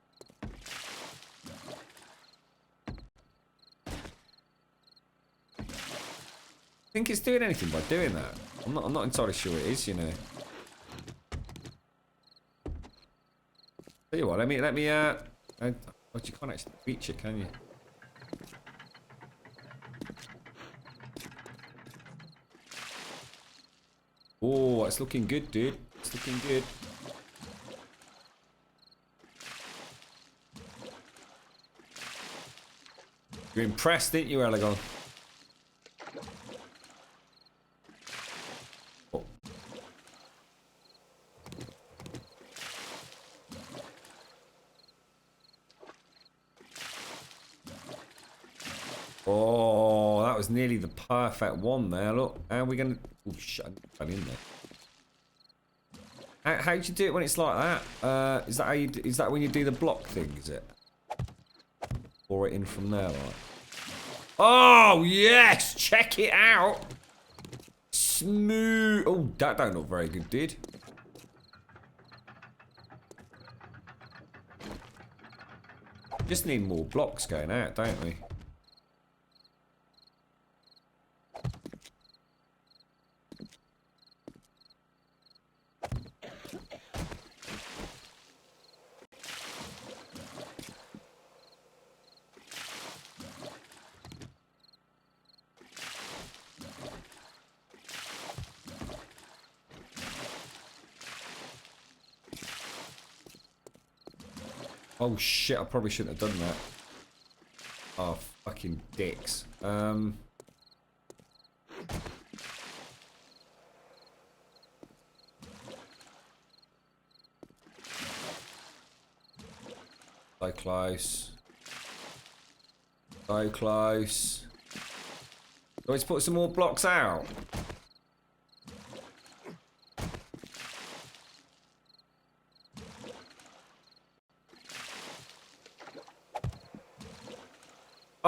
Think it's doing anything by doing that? I'm not entirely sure it is, you know. Tell you what, let me but you can't actually reach it, can you? Oh, it's looking good, dude. It's looking good. You're impressed, didn't you, Elegon? Oh. Oh, that was nearly the perfect one there. Look, how are we gonna? Oh shit! I fell in there. How do you do it when it's like that? Is that how you? Is that when you do the block thing? Is it? Pour it in from there, like. Oh yes! Check it out. Smooth. Oh, that don't look very good, dude. Just need more blocks going out, don't we? Oh shit, I probably shouldn't have done that. Oh, fucking dicks. So close. So close. Let's put some more blocks out.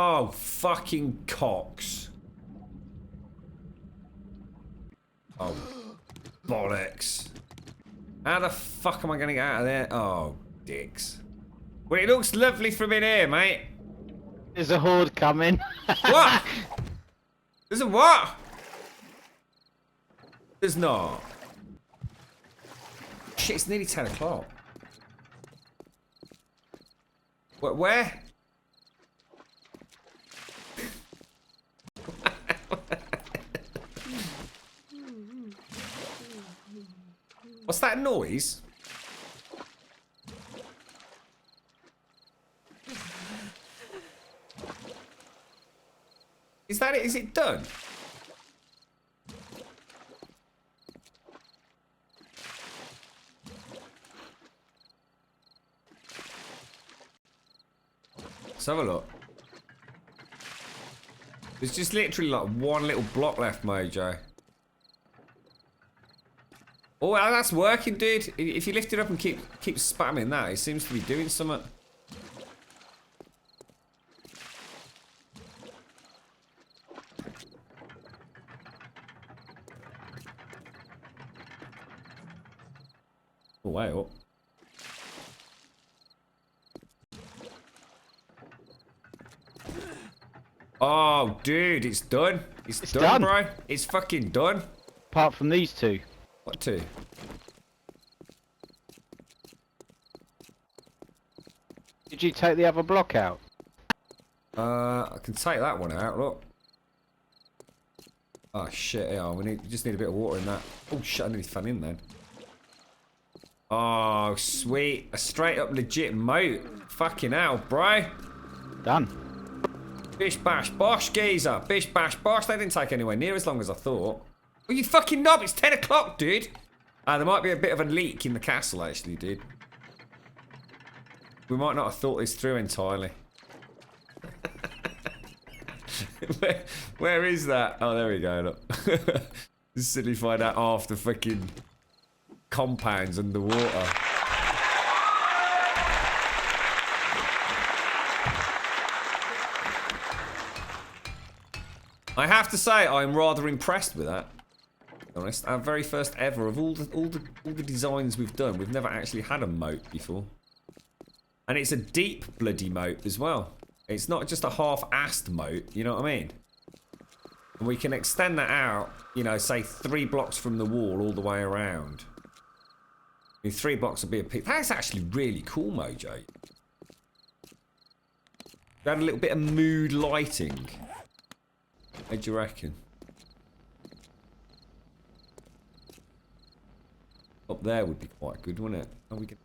Oh, fucking cocks. Oh, bollocks. How the fuck am I going to get out of there? Oh, dicks. Well, it looks lovely from in here, mate. There's a horde coming. What? There's a what? There's not. Shit, it's nearly 10 o'clock. Where? What's that noise? Is that it? Is it done? Let's have a look. There's just literally like one little block left, Mojo. Oh, that's working, dude. If you lift it up and keep spamming that, it seems to be doing something. Oh, way up. Oh, dude, it's done. It's done, bro. It's fucking done. Apart from these two. What two? Did you take the other block out? I can take that one out, look. Oh shit, yeah, we just need a bit of water in that. Oh shit, I nearly fell in then. Oh, sweet. A straight up legit moat. Fucking hell, bro. Done. Bish bash bosh, geezer. Bish bash bosh. They didn't take anywhere near as long as I thought. Oh, you fucking knob. It's 10 o'clock, dude. There might be a bit of a leak in the castle, actually, dude. We might not have thought this through entirely. where is that? Oh, there we go, look. Just simply find out after fucking compounds underwater. I have to say, I'm rather impressed with that. To be honest, our very first ever of all the designs we've done, we've never actually had a moat before, and it's a deep bloody moat as well. It's not just a half-assed moat. You know what I mean? And we can extend that out. You know, say 3 blocks from the wall all the way around. I mean, 3 blocks would be a pick. That's actually really cool, Mojo. We had a little bit of mood lighting. What do you reckon? Up there would be quite good, wouldn't it? Are we gonna...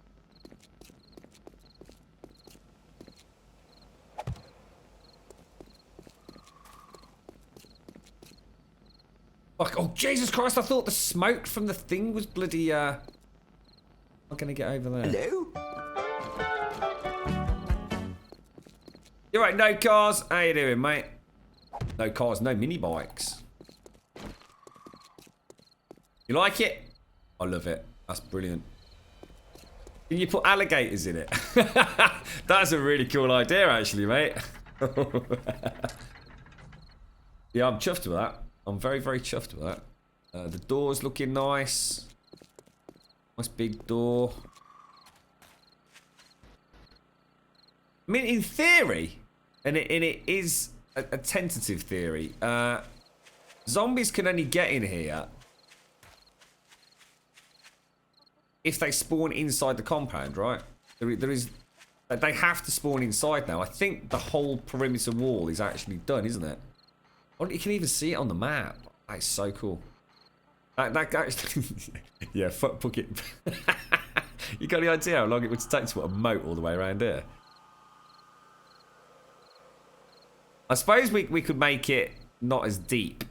Fuck, oh, Jesus Christ, I thought the smoke from the thing was bloody, I'm gonna get over there. Hello? You're right, no cars. How you doing, mate? No cars, no mini bikes. You like it? I love it. That's brilliant. Can you put alligators in it? That's a really cool idea, actually, mate. Yeah, I'm chuffed with that. I'm very, very chuffed with that. The door's looking nice. Nice big door. I mean, in theory, and it is a tentative theory, zombies can only get in here if they spawn inside the compound, right? There is... They have to spawn inside now. I think the whole perimeter wall is actually done, isn't it? Oh, you can even see it on the map. That's so cool. That actually... yeah, fuck bucket. You got any idea how long it would take to put a moat all the way around here? I suppose we could make it not as deep.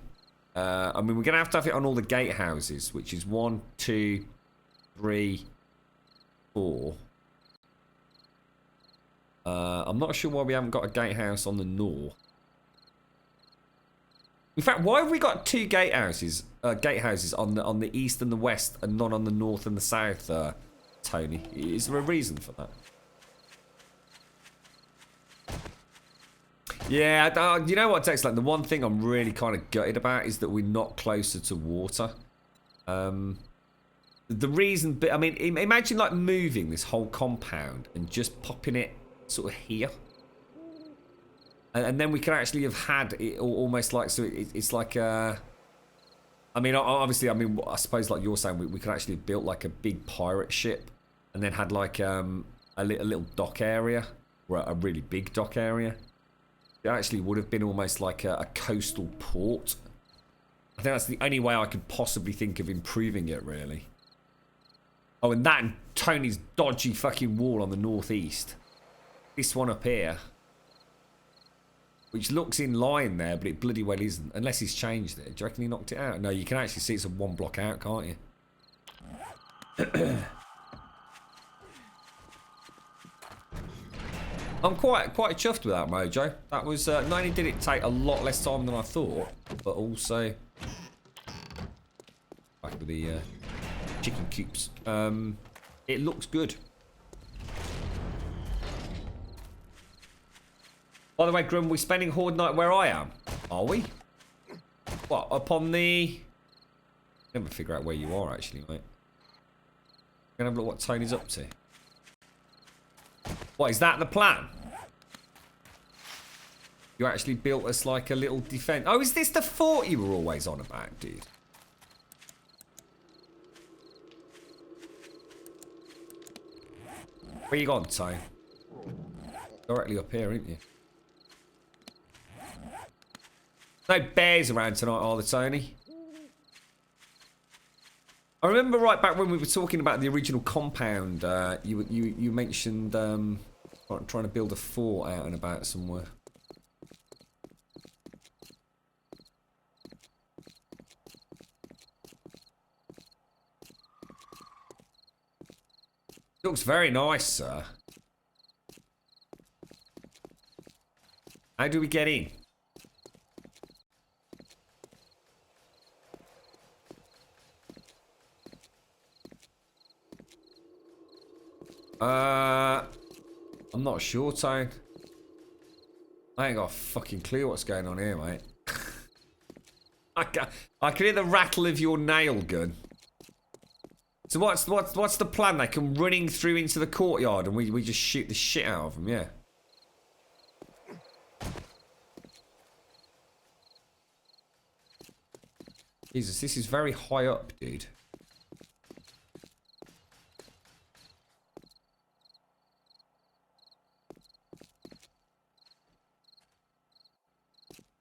I mean, we're going to have it on all the gatehouses, which is 1, 2, 3, 4. I'm not sure why we haven't got a gatehouse on the north. In fact, why have we got 2 gatehouses on the east and the west, and not on the north and the south, Tony? Is there a reason for that? Yeah, you know what, Tex? Like, the one thing I'm really kind of gutted about is that we're not closer to water. The reason, I mean, imagine like moving this whole compound and just popping it sort of here. And then we could actually have had it almost like, so it's like, I mean, obviously, I mean, I suppose like you're saying, we could actually have built like a big pirate ship and then had like a little dock area, or a really big dock area. It actually would have been almost like a coastal port. I think that's the only way I could possibly think of improving it, really. Oh, and that and Tony's dodgy fucking wall on the northeast. This one up here. Which looks in line there, but it bloody well isn't. Unless he's changed it. Do you reckon he knocked it out? No, you can actually see it's a 1 block out, can't you? I'm quite chuffed with that, Mojo. That was, not only did it take a lot less time than I thought, but also... Back with the chicken coops. It looks good. By the way, Grum, we're spending Horde Night where I am. Are we? What, up on the... Never figure out where you are, actually, mate. Gonna have a look what Tony's up to. What, is that the plan? You actually built us like a little defense. Oh, is this the fort you were always on about, dude? Where you gone, Tony? Directly up here, aren't you? No bears around tonight, are there, Tony? I remember right back when we were talking about the original compound, you mentioned trying to build a fort out and about somewhere. Looks very nice, sir. How do we get in? I'm not sure, Tone. I ain't got a fucking clue what's going on here, mate. I can hear the rattle of your nail gun. So what's the plan? They come running through into the courtyard and we just shoot the shit out of them, yeah. Jesus, this is very high up, dude.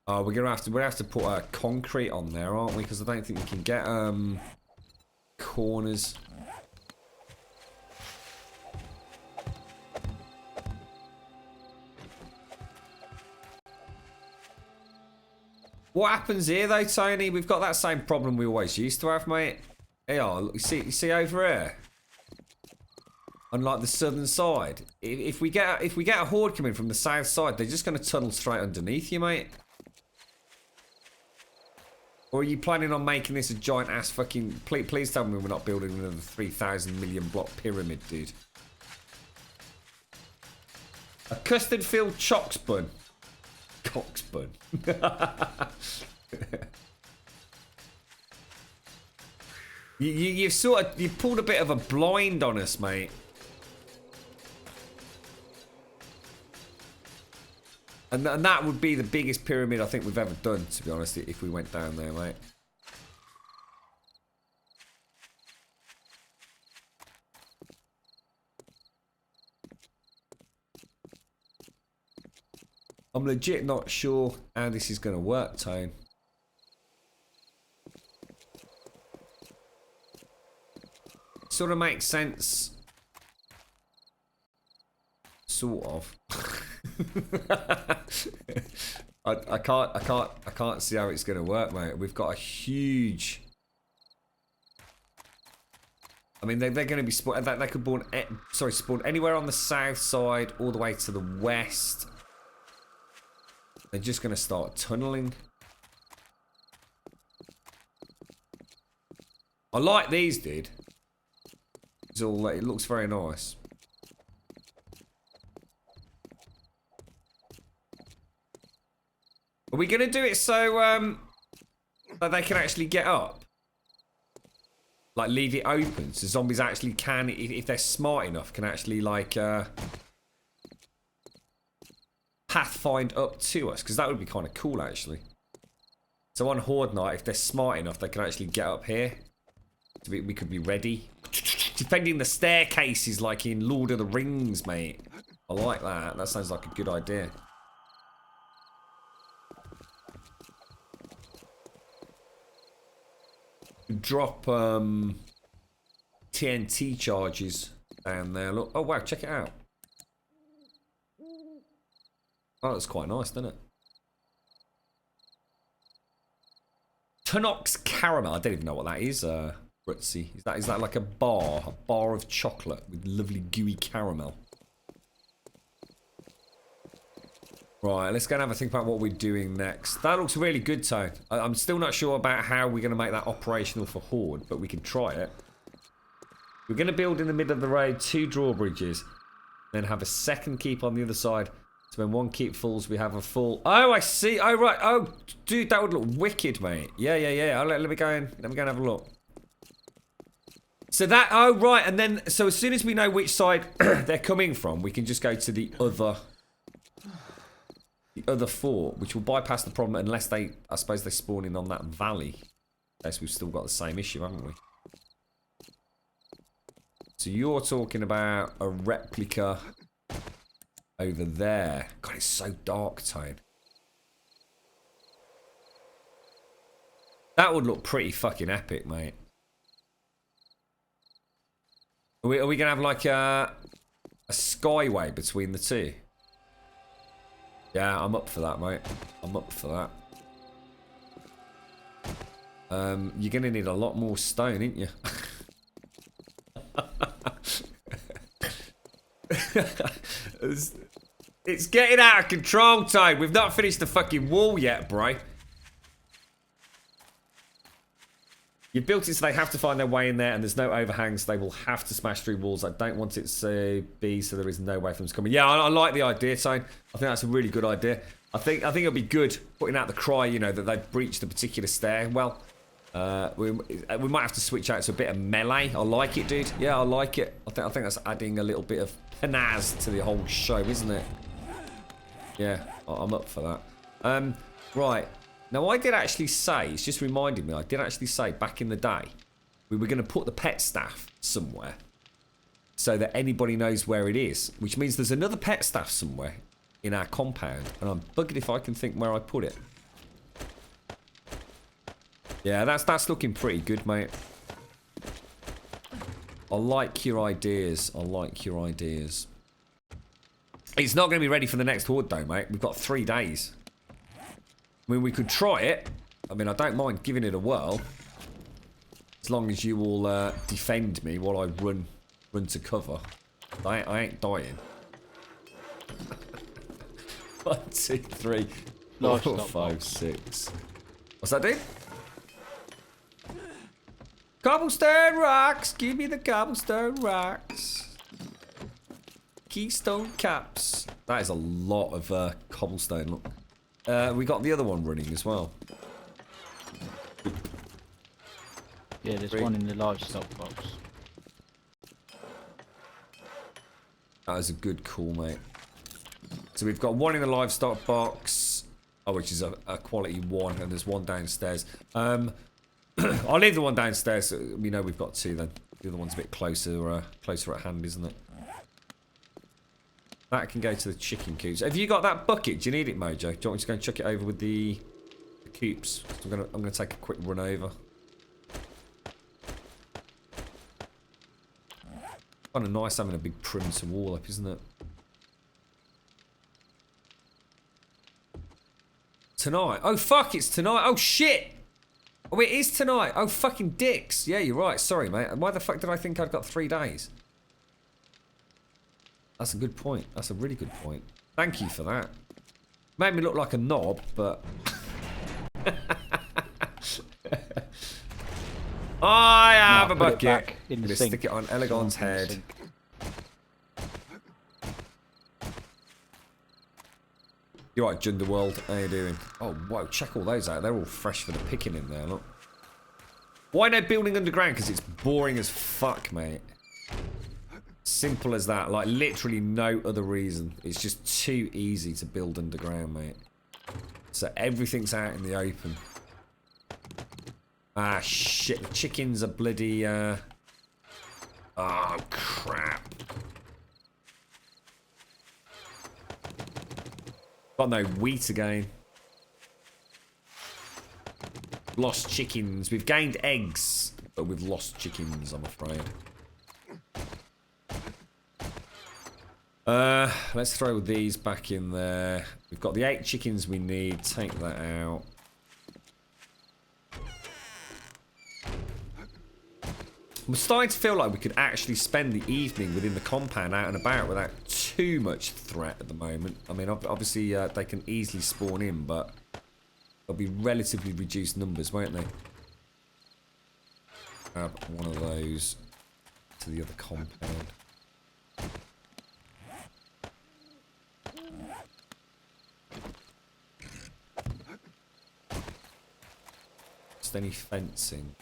Oh, we're have to put concrete on there, aren't we? Because I don't think we can get corners. What happens here though, Tony? We've got that same problem we always used to have, mate. Yeah, look, you see over here? On like the southern side. If we get a horde coming from the south side, they're just gonna tunnel straight underneath you, mate. Or are you planning on making this a giant ass fucking... Please tell me we're not building another 3,000 million block pyramid, dude. A custard filled chox bun. Cox bun. You've pulled a bit of a blind on us, mate. And that would be the biggest pyramid I think we've ever done, to be honest, if we went down there, mate. I'm legit not sure how this is going to work, Tone. Sort of makes sense. Sort of. I can't see how it's going to work, mate. We've got a huge... I mean, they're going to be spawned... They could spawn anywhere on the south side all the way to the west. They're just going to start tunneling. I like these, dude. It looks very nice. Are we going to do it so that they can actually get up? Like, leave it open so zombies actually can, if they're smart enough, can actually, like, pathfind up to us? Because that would be kind of cool, actually. So on Horde Night, if they're smart enough, they can actually get up here. So we could be ready. Defending the staircases like in Lord of the Rings, mate. I like that. That sounds like a good idea. Drop TNT charges down there. Look. Oh wow, check it out. Oh, that's quite nice, doesn't it? Tunox caramel. I don't even know what that is. Rutzy. Is that like a bar of chocolate with lovely gooey caramel? Right, let's go and have a think about what we're doing next. That looks really good, Tone. I'm still not sure about how we're going to make that operational for Horde, but we can try it. We're going to build in the middle of the road 2 drawbridges, then have a second keep on the other side. So when one keep falls, we have a full... Oh, I see. Oh, right. Oh, dude, that would look wicked, mate. Yeah. Oh, let me go and have a look. So that... Oh, right. And then... So as soon as we know which side they're coming from, we can just go to the other fort, which will bypass the problem unless they... I suppose they spawn in on that valley. Unless we've still got the same issue, haven't we? So you're talking about a replica... over there. God, it's so dark, Tone. That would look pretty fucking epic, mate. Are we going to have like a skyway between the two? Yeah, I'm up for that, mate. I'm up for that. You're going to need a lot more stone, ain't you? It's getting out of control, Tone. We've not finished the fucking wall yet, bro. You've built it so they have to find their way in there, and there's no overhangs. They will have to smash through walls. I don't want it to be so there is no way for them to come in. Yeah, I like the idea, Tone. I think that's a really good idea. I think it'll be good putting out the cry, you know, that they've breached a particular stairwell. We might have to switch out to a bit of melee. I like it, dude. Yeah, I like it. I think that's adding a little bit of panaz to the whole show, isn't it? Yeah, I'm up for that. Right. Now, I did actually say, it's just reminded me, I did actually say back in the day, we were going to put the pet staff somewhere so that anybody knows where it is, which means there's another pet staff somewhere in our compound, and I'm bugged if I can think where I put it. Yeah, that's looking pretty good, mate. I like your ideas. I like your ideas. It's not going to be ready for the next horde, though, mate. We've got 3 days. I mean, we could try it. I mean, I don't mind giving it a whirl. As long as you all defend me while I run to cover. I ain't dying. 1, 2, 3, 4, 5, 6. What's that, dude? Cobblestone rocks! Give me the cobblestone rocks. Keystone caps. That is a lot of cobblestone, look. We got the other one running as well. Yeah, there's one in the livestock box. That is a good call, mate. So we've got one in the livestock box, which is a quality 1, and there's one downstairs. I'll leave the one downstairs so we know we've got 2 then. The other one's a bit closer at hand, isn't it? That can go to the chicken coops. Have you got that bucket? Do you need it, Mojo? Do you want me to go and chuck it over with the coops? I'm gonna take a quick run over. Kind of nice having a big perimeter wall up, isn't it? Tonight. Oh fuck, it's tonight. Oh shit. Oh, it is tonight. Oh fucking dicks. Yeah, you're right. Sorry, mate. Why the fuck did I think I'd got 3 days? That's a good point. That's a really good point. Thank you for that. Made me look like a knob, but... I have a bucket. In the Stick it on Elegon's head. You're right, Junderworld. How you doing? Oh, whoa. Check all those out. They're all fresh for the picking in there, look. Why no building underground? Because it's boring as fuck, mate. Simple as that. Like, literally no other reason. It's just too easy to build underground, mate. So everything's out in the open. Ah, shit. The chickens are bloody, Oh, crap. Got no wheat again. Lost chickens. We've gained eggs, but we've lost chickens, I'm afraid. Let's throw these back in there. We've got the 8 chickens we need. Take that out. I'm starting to feel like we could actually spend the evening within the compound out and about without too much threat at the moment. I mean, obviously they can easily spawn in, but there'll be relatively reduced numbers, won't they? Grab one of those to the other compound. Just any fencing.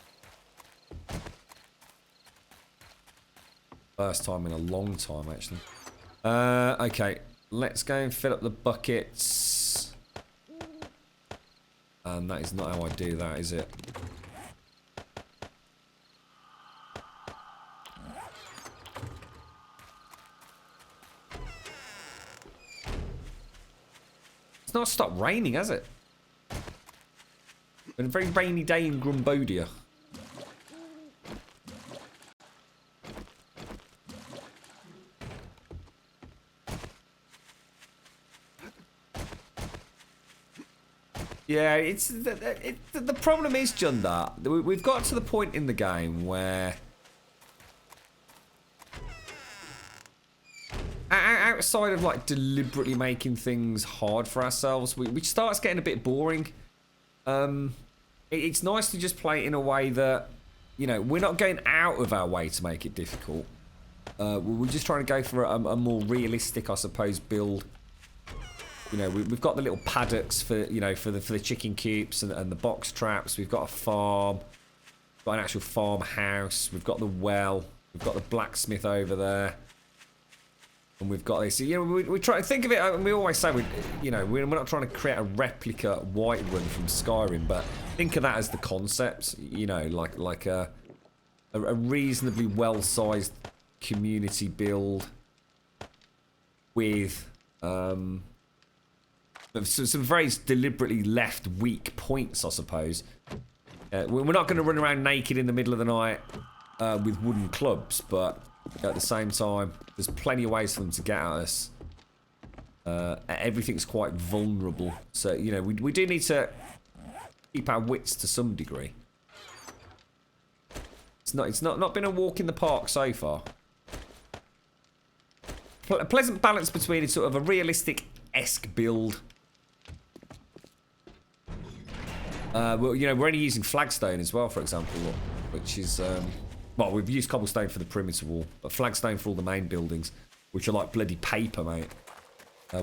First time in a long time, actually. Okay, let's go and fill up the buckets. And that is not how I do that, is it? It's not stopped raining, has it? Been a very rainy day in Grumbodia. Yeah, it's the problem is, Junda, we've got to the point in the game where outside of like deliberately making things hard for ourselves, which starts getting a bit boring. It's nice to just play it in a way that you know, we're not going out of our way to make it difficult. We're just trying to go for a more realistic, I suppose, build. You know, we've got the little paddocks for, you know, for the chicken coops and the box traps. We've got a farm, got an actual farmhouse. We've got the well. We've got the blacksmith over there, and we've got this. You know, we try to think of it. And we always say, you know, we're not trying to create a replica Whiterun from Skyrim, but think of that as the concept. You know, like a reasonably well-sized community build with some very deliberately left weak points, I suppose. We're not going to run around naked in the middle of the night with wooden clubs, but at the same time, there's plenty of ways for them to get at us. Everything's quite vulnerable, so you know we do need to keep our wits to some degree. It's not been a walk in the park so far. A pleasant balance between sort of a realistic-esque build. Well, you know, we're only using flagstone as well, for example, which is well, we've used cobblestone for the perimeter wall, but flagstone for all the main buildings, which are like bloody paper, mate.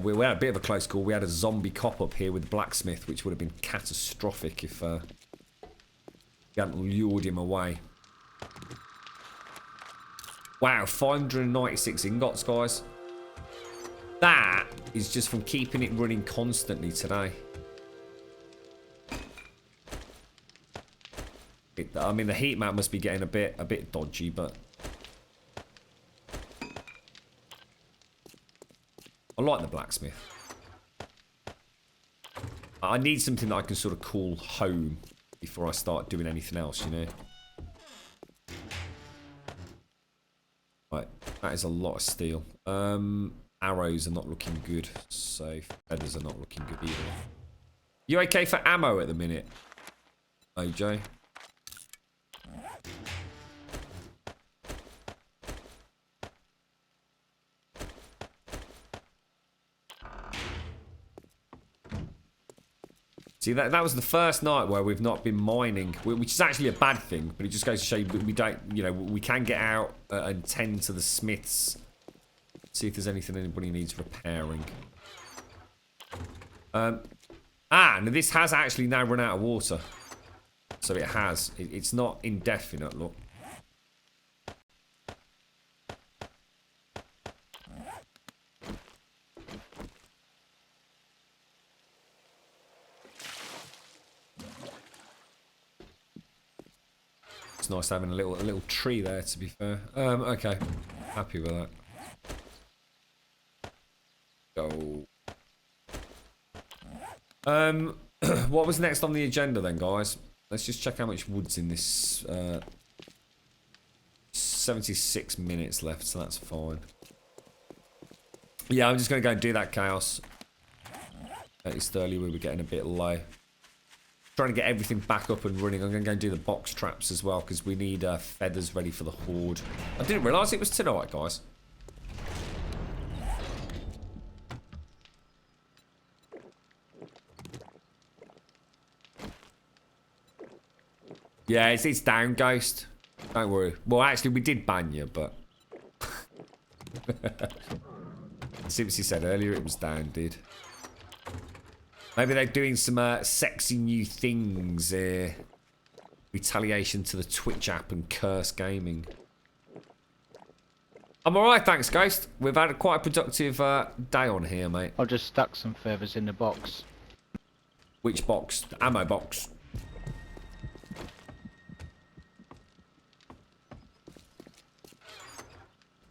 We had a bit of a close call. We had a zombie cop up here with the blacksmith, which would have been catastrophic if we hadn't lured him away. Wow, 596 ingots, guys. That is just from keeping it running constantly today. I mean, the heat map must be getting a bit dodgy, but I like the blacksmith. I need something that I can sort of call home before I start doing anything else, you know. Right, that is a lot of steel. Arrows are not looking good, so feathers are not looking good either. You okay for ammo at the minute, OJ? See, that was the first night where we've not been mining, which is actually a bad thing, but it just goes to show you we don't, you know, we can get out and tend to the smiths. See if there's anything anybody needs repairing. And this has actually now run out of water. So it has. It's not indefinite, look. It's nice having a little tree there, to be fair. Okay. Happy with that. Go. What was next on the agenda then, guys? Let's just check how much wood's in this. 76 minutes left, so that's fine. Yeah, I'm just going to go and do that chaos. It's early, we were getting a bit low. Trying to get everything back up and running. I'm going to go and do the box traps as well, because we need feathers ready for the horde. I didn't realise it was tonight, guys. Yeah, it's down, Ghost. Don't worry. Well, actually, we did ban you, but... Simpsy said earlier it was down, dude. Maybe they're doing some sexy new things. Retaliation to the Twitch app and Curse Gaming. I'm alright, thanks, Ghost. We've had quite a productive day on here, mate. I just stuck some feathers in the box. Which box? The ammo box.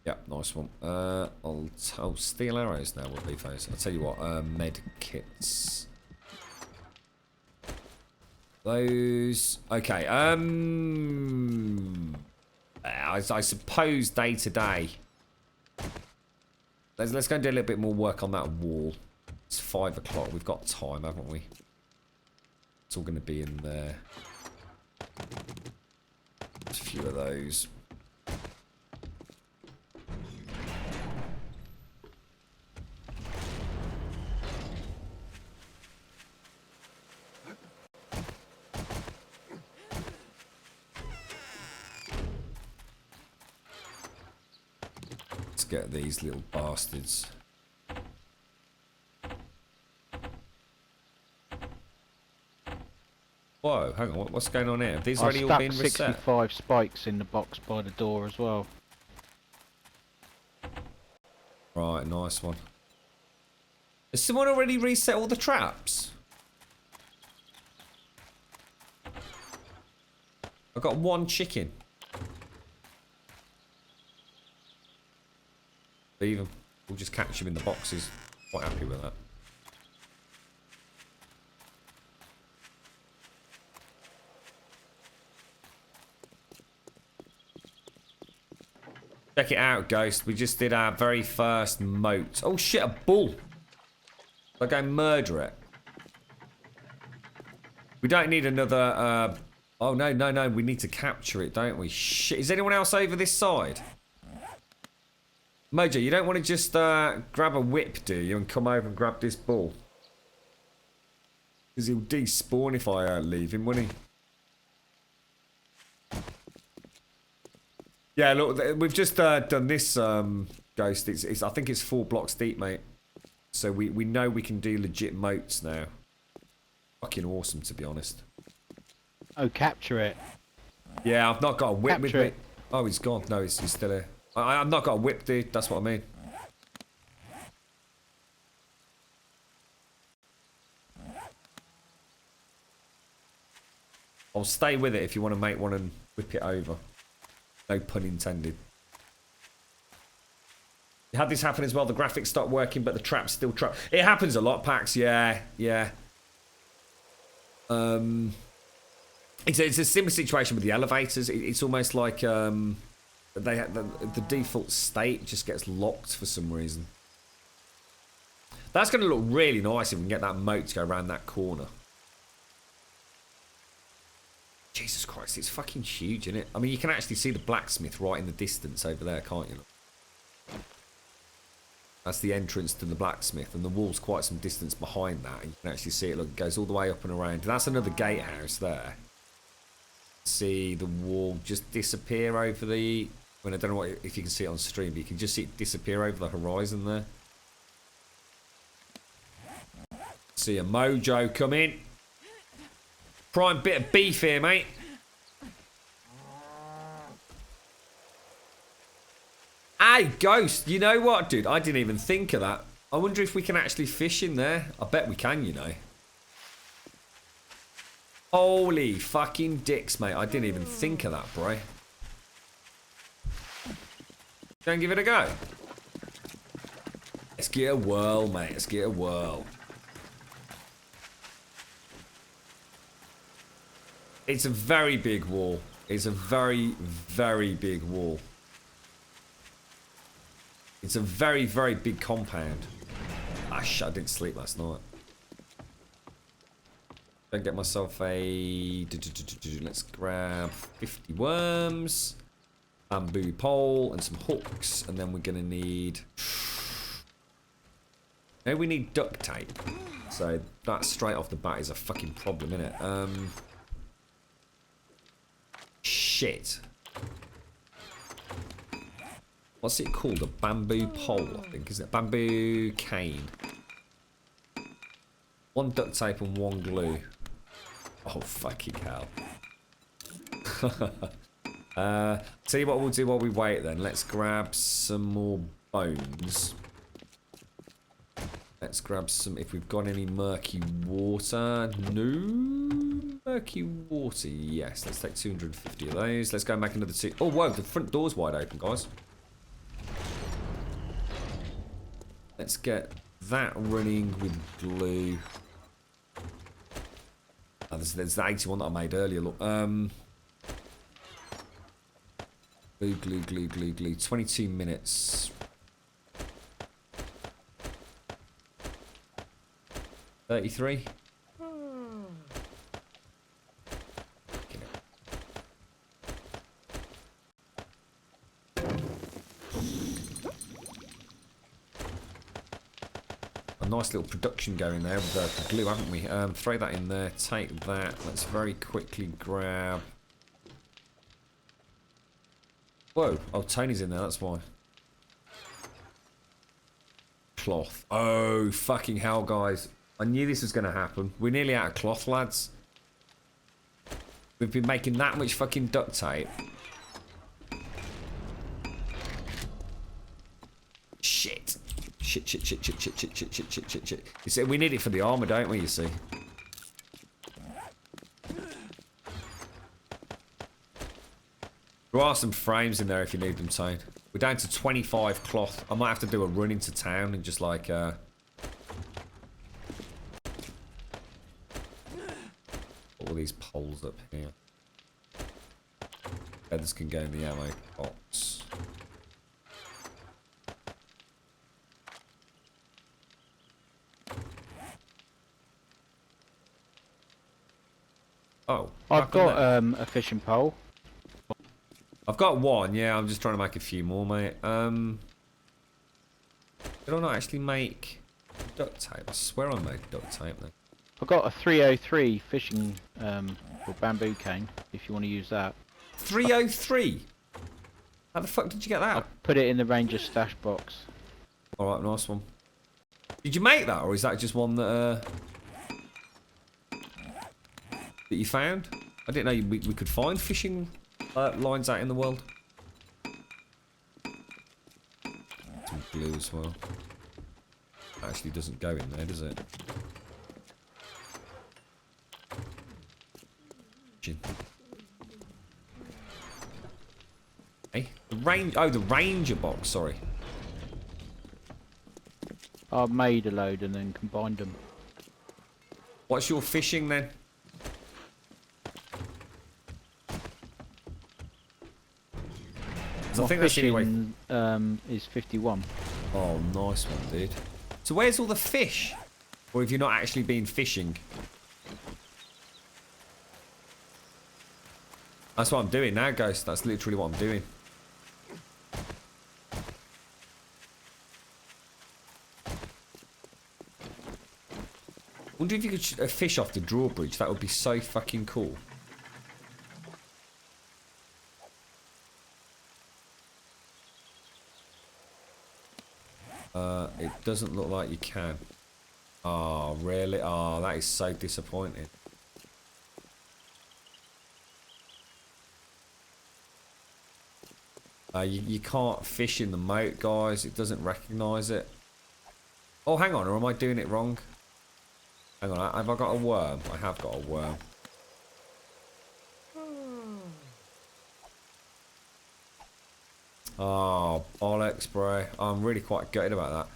Yeah, nice one. I'll steel arrows now will be those. I'll tell you what, med kits. Those okay, I suppose day to day. Let's go and do a little bit more work on that wall. It's 5 o'clock, we've got time, haven't we? It's all gonna be in there. There's a few of those. get these little bastards. Whoa, hang on, what's going on here? Have these I already all stuck been reset? 65 spikes in the box by the door as well. Right, nice one. Has someone already reset all the traps? I've got one chicken. Leave them. We'll just catch them in the boxes. Quite happy with that. Check it out, Ghost. We just did our very first moat. Oh shit, a bull. I'll go murder it. We don't need another, oh no, no, no. We need to capture it, don't we? Shit. Is anyone else over this side? Mojo, you don't want to just grab a whip, do you? And come over and grab this bull? Because he'll despawn if I leave him, won't he? Yeah, look, we've just done this, Ghost. It's I think it's 4 blocks deep, mate. So we know we can do legit moats now. Fucking awesome, to be honest. Oh, capture it. Yeah, I've not got a whip with Capture me. it. Oh, he's gone. No, he's still here. I've not got a whip, dude. That's what I mean. I'll stay with it if you want to make one and whip it over. No pun intended. You had this happen as well. The graphics stopped working, but the trap's still trap. It happens a lot, Pax. Yeah, yeah. It's a similar situation with the elevators. It's almost like the default state just gets locked for some reason. That's going to look really nice if we can get that moat to go around that corner. Jesus Christ, it's fucking huge, isn't it? I mean, you can actually see the blacksmith right in the distance over there, can't you? That's the entrance to the blacksmith, and the wall's quite some distance behind that. And you can actually see it, look, it goes all the way up and around. That's another gatehouse there. See the wall just disappear over the... I mean, I don't know if you can see it on stream, but you can just see it disappear over the horizon there. See a Mojo come in. Prime bit of beef here, mate. Hey, Ghost, you know what, dude? I didn't even think of that. I wonder if we can actually fish in there. I bet we can, you know. Holy fucking dicks, mate. I didn't even think of that, bro. Don't give it a go. Let's get a whirl, mate. Let's get a whirl. It's a very big wall. It's a very, very big wall. It's a very, very big compound. Ah, shit, I didn't sleep last night. Don't get myself a... Let's grab 50 worms, bamboo pole, and some hooks. And then we're going to need... No, we need duct tape. So that straight off the bat is a fucking problem, isn't it? Shit. What's it called? A bamboo pole, I think, isn't it? Bamboo cane. 1 duct tape and 1 glue. Oh, fucking hell. Tell you what we'll do while we wait then. Let's grab some more bones. Let's grab some, if we've got any murky water. No murky water. Yes, let's take 250 of those. Let's go and make another 2. Oh, whoa, the front door's wide open, guys. Let's get that running with glue. Oh, there's the 81 that I made earlier. Look, glue. 22 minutes. 33. A nice little production going there with the glue, haven't we? Throw that in there. Take that. Let's very quickly grab. Whoa! Oh, Tony's in there. That's why. cloth. Oh, fucking hell, guys. I knew this was going to happen. We're nearly out of cloth, lads. We've been making that much fucking duct tape. Shit. Shit. You see, we need it for the armor, don't we, you see? There are some frames in there if you need them, Tone. We're down to 25 cloth. I might have to do a run into town and just like, all these poles up here. Feathers can go in the ammo box. Oh. I've got a fishing pole. I've got one, yeah, I'm just trying to make a few more, mate. Did I not actually make duct tape? I swear I made duct tape then. I've got a 303 fishing or bamboo cane, if you want to use that. 303? How the fuck did you get I that? put it in the ranger stash box. Alright, nice one. Did you make that, or is that just one that you found? I didn't know we could find fishing lines out in the world. Some glue as well. Actually doesn't go in there, does it? Hey, the ranger box. Sorry. I've made a load and then combined them. What's your fishing then? I think that's the only way. Is 51. Oh, nice one, dude. So where's all the fish? Or have you not actually been fishing? That's what I'm doing now, Ghost. That's literally what I'm doing. Wonder if you could fish off the drawbridge. That would be so fucking cool. It doesn't look like you can. Oh, really? Oh, that is so disappointing. You can't fish in the moat, guys. It doesn't recognise it. Oh, hang on. Or am I doing it wrong? Hang on. Have I got a worm? I have got a worm. Oh, bollocks, bro. I'm really quite gutted about that.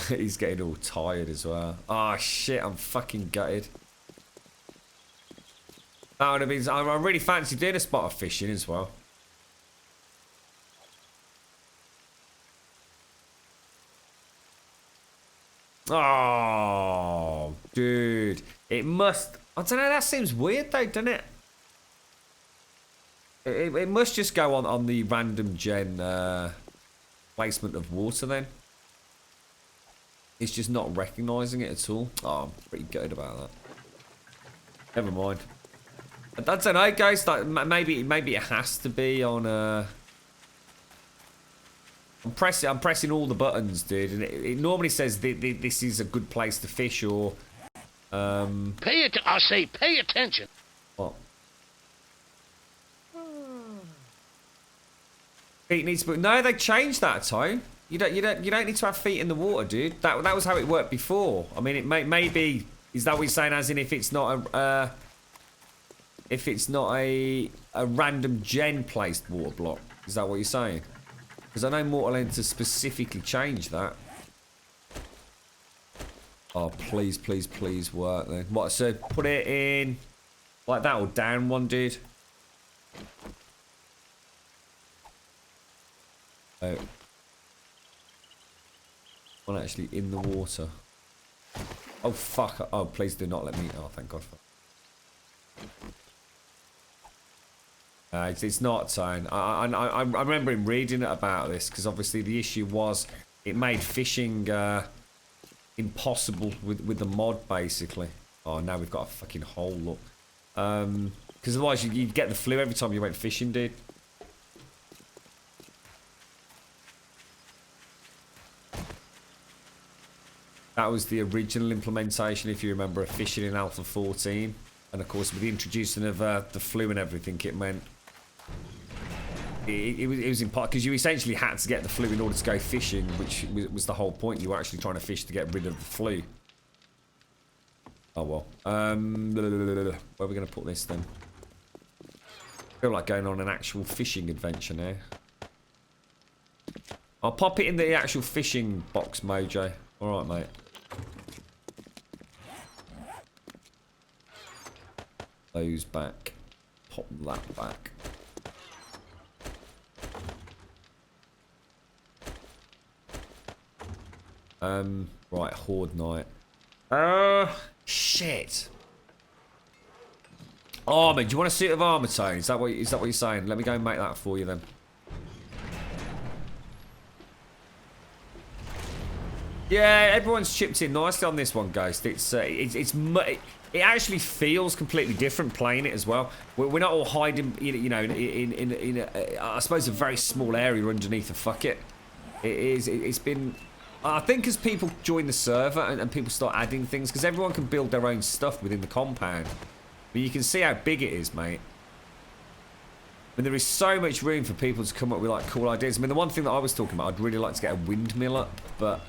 He's getting all tired as well. Oh, shit. I'm fucking gutted. That would have been... I really fancy doing a spot of fishing as well. Oh, dude. It must... I don't know, that seems weird though, doesn't it? It must just go on the random gen placement of water then. It's just not recognising it at all. Oh, I'm pretty gutted about that. Never mind. I don't know, guys. Like, maybe it has to be on. I'm pressing all the buttons, dude, and it normally says this is a good place to fish or. I say, pay attention. What? Feet needs to. No, they changed that, Tone. You don't need to have feet in the water, dude. That was how it worked before. I mean, it maybe is that what you're saying? As in, if it's not a random gen placed water block, is that what you're saying? Because I know Mortal Enter specifically changed that. Oh, please, please, please work then. What? So put it in like that or down one, dude. Oh. One actually in the water. Oh, fuck. Oh, please do not let me. Oh, thank God. It's not saying. I'm remembering reading about this because obviously the issue was it made fishing impossible with the mod basically. Oh, now we've got a fucking hole, look. Because otherwise you'd get the flu every time you went fishing, dude. That was the original implementation, if you remember, of fishing in Alpha 14. And of course, with the introducing of the flu and everything, it meant it was important because you essentially had to get the flu in order to go fishing, which was the whole point. You were actually trying to fish to get rid of the flu. Oh well. Where are we going to put this then? I feel like going on an actual fishing adventure now. I'll pop it in the actual fishing box, Mojo. Alright, mate. Those back. Pop that back. Right, Horde Night. Shit. Armour, do you want a suit of armour, Tone? Is that what you're saying? Let me go and make that for you then. Yeah, everyone's chipped in nicely on this one, Ghost. It actually feels completely different playing it as well. We're not all hiding, you know, in I suppose a very small area underneath a fuck it. It's been. I think as people join the server and people start adding things, because everyone can build their own stuff within the compound. But you can see how big it is, mate. I mean, there is so much room for people to come up with like cool ideas. I mean, the one thing that I was talking about, I'd really like to get a windmill up, but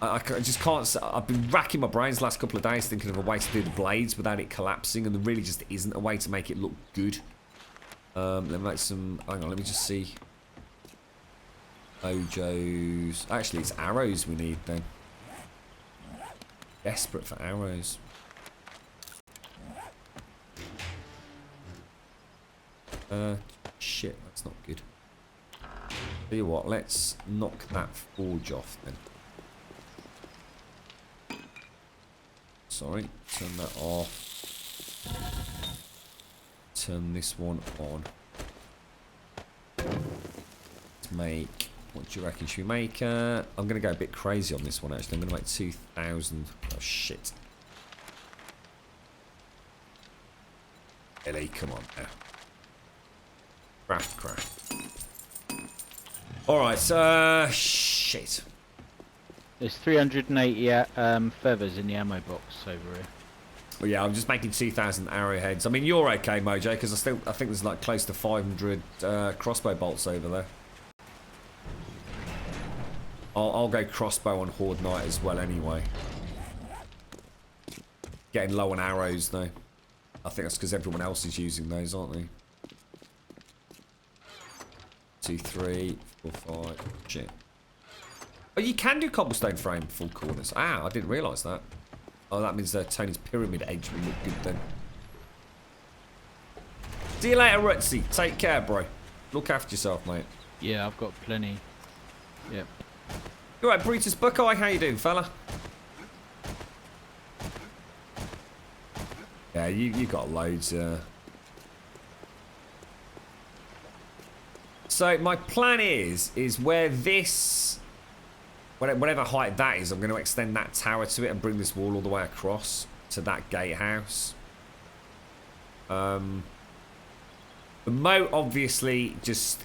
I just can't. I've been racking my brains the last couple of days thinking of a way to do the blades without it collapsing, and there really just isn't a way to make it look good. Let me make some. Hang on, let me just see. Mojo's. Actually, it's arrows we need then. Desperate for arrows. Shit, that's not good. Tell you what, let's knock that forge off then. Sorry, turn that off. Turn this one on. Let's make, what do you reckon? Should we make, I'm going to go a bit crazy on this one actually. I'm going to make 2,000. Oh shit. Ellie, come on now. Craft. Alright, shit. There's 380 feathers in the ammo box over here. Well, yeah, I'm just making 2,000 arrowheads. I mean, you're okay, Mojo, because I think there's like close to 500 crossbow bolts over there. I'll go crossbow on Horde Night as well anyway. Getting low on arrows though. I think that's because everyone else is using those, aren't they? 2, 3, 4, 5. Shit. Oh, you can do cobblestone frame full corners. Ah, I didn't realise that. Oh, that means Tony's pyramid edge will look good then. See you later, Rutsy. Take care, bro. Look after yourself, mate. Yeah, I've got plenty. Yep. You alright, Brutus Buckeye? How you doing, fella? Yeah, you got loads. So my plan is where this, whatever height that is, I'm going to extend that tower to it and bring this wall all the way across to that gatehouse. The moat, obviously, just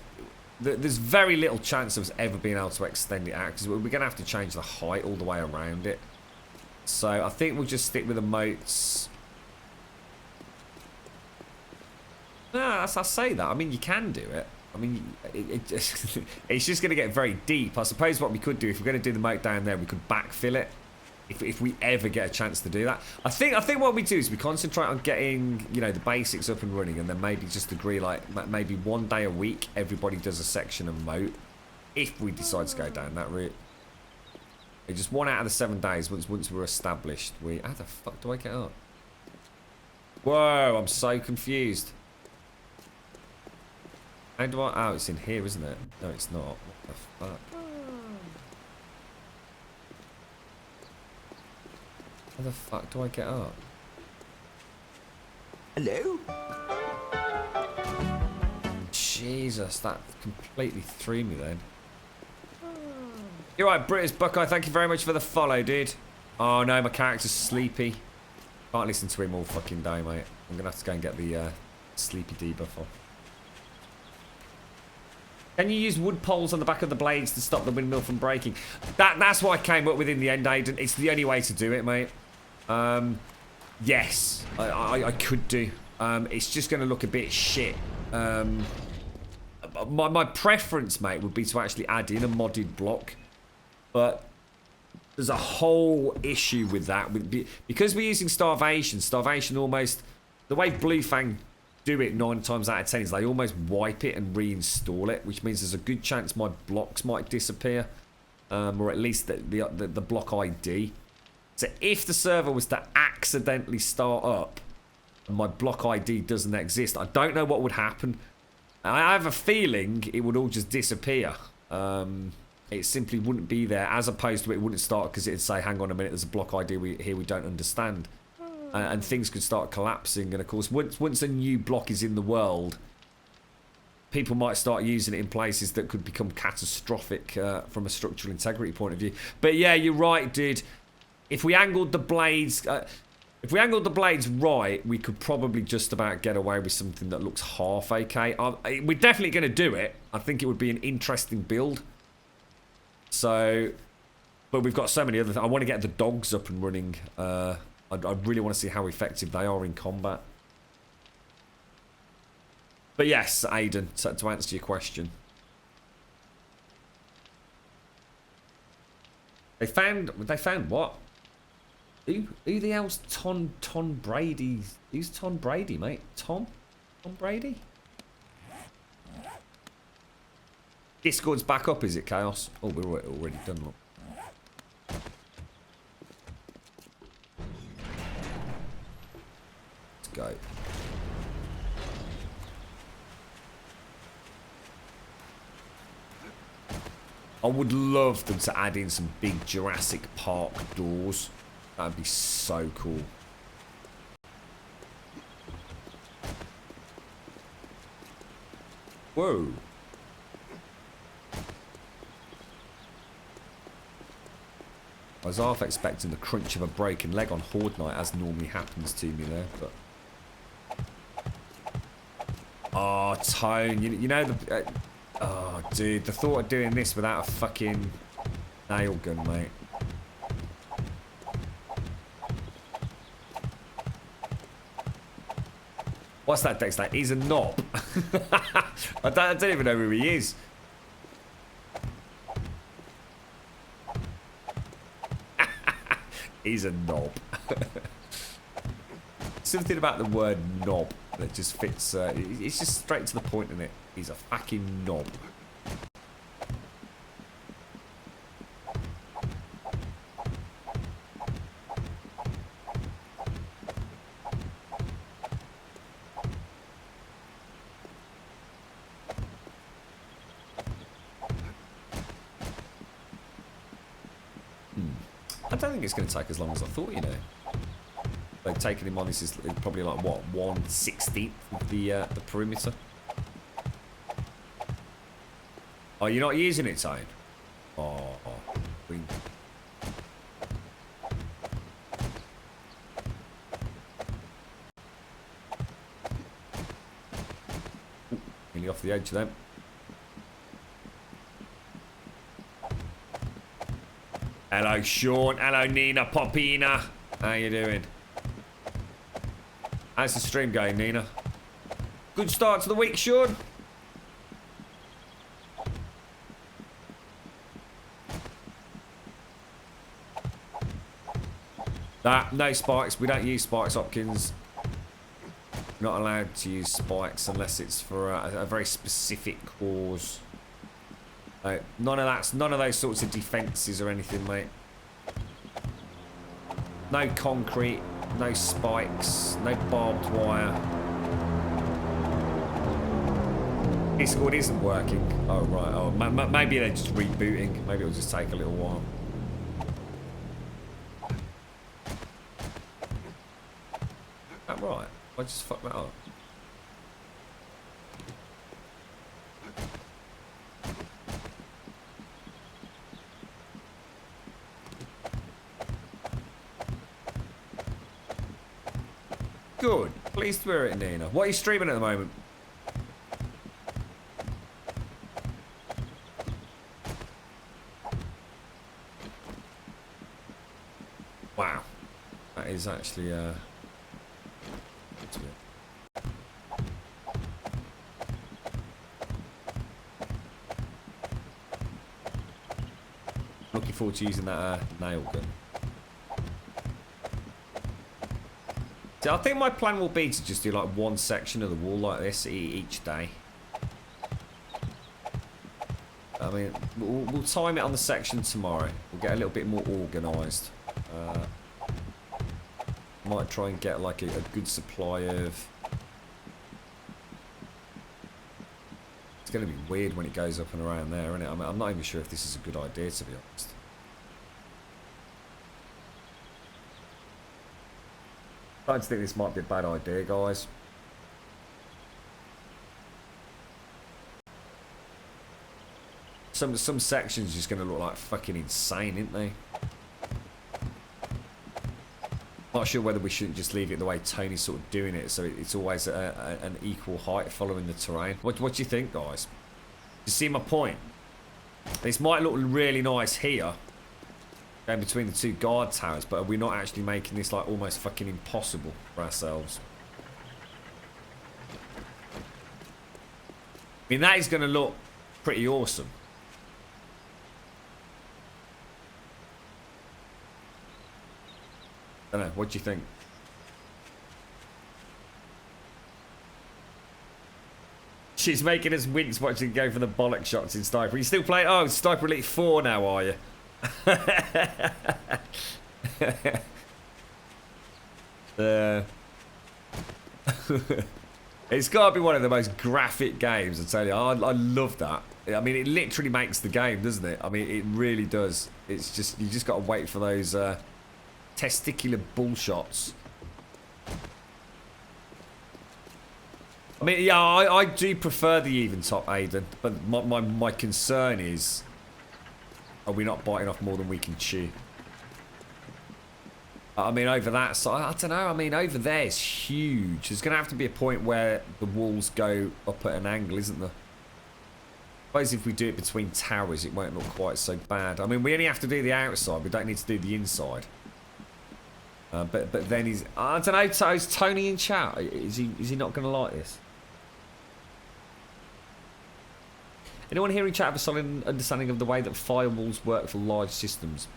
there's very little chance of us ever being able to extend it out because we're going to have to change the height all the way around it. So I think we'll just stick with the moats. No, I say that. I mean, you can do it. I mean, it's just going to get very deep. I suppose what we could do, if we're going to do the moat down there, we could backfill it. If we ever get a chance to do that. I think what we do is we concentrate on getting, you know, the basics up and running, and then maybe just agree, like, maybe one day a week, everybody does a section of moat, if we decide to go down that route. It's just 1 out of the 7 days, once we're established, how the fuck do I get up? Whoa, I'm so confused. How do I... Oh, it's in here, isn't it? No, it's not. What the fuck? How the fuck do I get up? Hello? Jesus, that completely threw me then. You're right, British Buckeye. Thank you very much for the follow, dude. Oh no, my character's sleepy. Can't listen to him all fucking day, mate. I'm gonna have to go and get the sleepy debuff off. Can you use wood poles on the back of the blades to stop the windmill from breaking? That's what I came up with in the end, Aiden. It's the only way to do it, mate. Yes, I could do. It's just going to look a bit shit. My preference, mate, would be to actually add in a modded block. But there's a whole issue with that. Because we're using Starvation, Starvation almost... The way Blue Fang do it 9 times out of 10 is they almost wipe it and reinstall it, which means there's a good chance my blocks might disappear. Or at least the block ID. So if the server was to accidentally start up and my block ID doesn't exist, I don't know what would happen. I have a feeling it would all just disappear. It simply wouldn't be there, as opposed to it wouldn't start because it'd say, hang on a minute, there's a block ID here we don't understand. And things could start collapsing. And of course, once a new block is in the world, people might start using it in places that could become catastrophic from a structural integrity point of view. But yeah, you're right, dude. If we angled the blades... right, we could probably just about get away with something that looks half okay. We're definitely going to do it. I think it would be an interesting build. So, but we've got so many other things. I want to get the dogs up and running. I really want to see how effective they are in combat. But yes, Aiden, to answer your question. They found what? Who the hell's Ton Brady? Who's Ton Brady, mate? Tom Brady? Discord's back up, is it, Chaos? Oh, we're already done, look. Let's go. I would love them to add in some big Jurassic Park doors. That'd be so cool. Whoa. I was half expecting the crunch of a broken leg on Horde Night, as normally happens to me there, but... Oh, Tone, you know the... oh, dude, the thought of doing this without a fucking nail gun, mate. What's that, Dexter? He's a knob. I don't even know who he is. He's a knob. Something about the word knob that just fits. It's just straight to the point, isn't it? He's a fucking knob. I don't think it's going to take as long as I thought, you know. They've taken him on, this is probably like, what, 1/16 of the perimeter? Oh, you're not using it, Tone? Oh, green. Ooh, nearly off the edge then. Hello, Sean. Hello, Nina Popina. How you doing? How's the stream going, Nina? Good start to the week, Sean. No spikes. We don't use spikes, Hopkins. Not allowed to use spikes unless it's for a very specific cause. None of those sorts of defences or anything, mate. No concrete, no spikes, no barbed wire. Discord isn't working. Oh right. Oh, maybe they're just rebooting. Maybe it'll just take a little while. That right? I just fucked that up. Good. Pleased to hear it, Nina. What are you streaming at the moment? is actually looking forward to using that nail gun. So I think my plan will be to just do like one section of the wall like this each day. I mean, we'll time it on the section tomorrow. We'll get a little bit more organised. Might try and get like a good supply of... It's going to be weird when it goes up and around there, isn't it? I mean, I'm not even sure if this is a good idea, to be honest. I don't think this might be a bad idea, guys. Some sections just going to look like fucking insane, aren't they? Not sure whether we shouldn't just leave it the way Tony's sort of doing it, so it's always an equal height following the terrain. What do you think, guys? You see my point? This might look really nice here, going between the two guard towers, but are we not actually making this like almost fucking impossible for ourselves? I mean, that is going to look pretty awesome. I don't know, what do you think? She's making us wince watching go for the bollock shots in Sniper. You still playing? Oh, Sniper Elite 4 now, are you? It's got to be one of the most graphic games, I tell you. I love that. I mean, it literally makes the game, doesn't it? I mean, it really does. It's just, you just got to wait for those testicular bull shots. I mean, yeah, I do prefer the even top, Aiden, but my concern is, are we not biting off more than we can chew? I mean, over that side, I don't know. I mean, over there is huge. There's going to have to be a point where the walls go up at an angle, isn't there? I suppose if we do it between towers, it won't look quite so bad. I mean, we only have to do the outside. We don't need to do the inside. But then he's... I don't know, so is Tony in chat? Is he not going to like this? Anyone here in chat have a solid understanding of the way that firewalls work for large systems?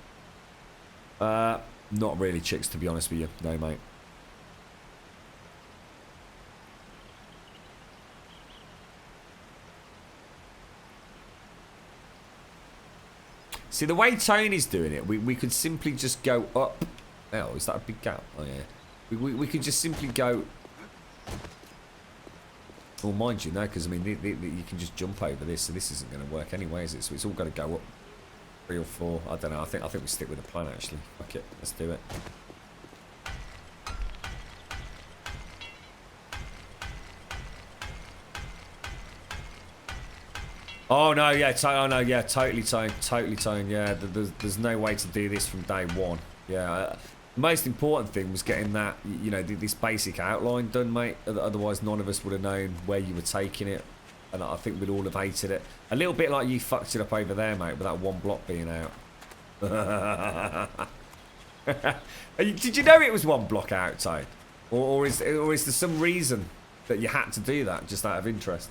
Not really, chicks, to be honest with you. No, mate. See, the way Tony's doing it, we could simply just go up. Oh, is that a big gap? Oh, yeah. We could just simply go... Well, mind you, no, because, I mean, you can just jump over this, so this isn't going to work anyway, is it? So it's all going to go up 3 or 4. I don't know. I think we stick with the plan, actually. Fuck it. Let's do it. Oh, no, yeah. Totally Tone. Yeah, there's no way to do this from day one. Yeah, the most important thing was getting that, you know, this basic outline done, mate. Otherwise, none of us would have known where you were taking it. And I think we'd all have hated it. A little bit like you fucked it up over there, mate, with that one block being out. Did you know it was one block out, Tone? Or is there some reason that you had to do that, just out of interest?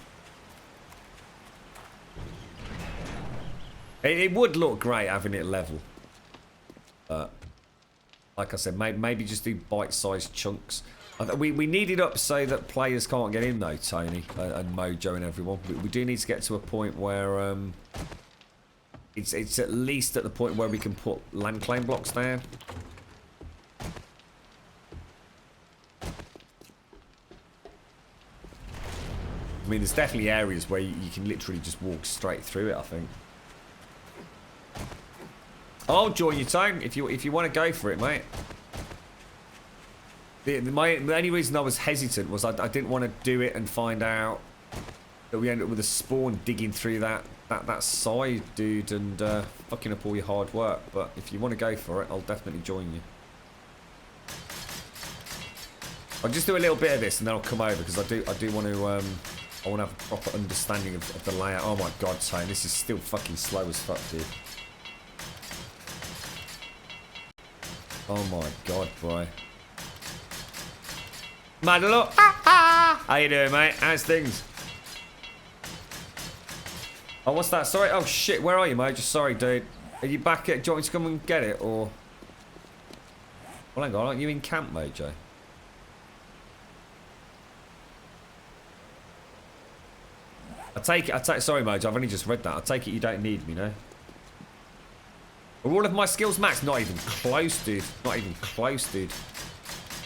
It would look great having it level. Like I said, maybe just do bite-sized chunks. We need it up so that players can't get in, though, Tony and Mojo and everyone. We do need to get to a point where it's at least at the point where we can put land claim blocks down. I mean, there's definitely areas where you can literally just walk straight through it, I think. I'll join you, Tone, if you want to go for it, mate. The only reason I was hesitant was I didn't want to do it and find out that we end up with a spawn digging through that side, dude, and fucking up all your hard work. But if you want to go for it, I'll definitely join you. I'll just do a little bit of this and then I'll come over because I do want to I want to have a proper understanding of the layout. Oh my god, Tone, this is still fucking slow as fuck, dude. Oh my god, bro. Madalo. How you doing, mate? How's things? Oh, what's that? Sorry. Oh, shit. Where are you, mate? Just sorry, dude. Are you back at... Do you want me to come and get it, or... Well, hang on. Aren't you in camp, Mojo? I take it... Sorry, Mojo. I've only just read that. I take it you don't need me, no? Are all of my skills maxed? Not even close, dude. Not even close, dude.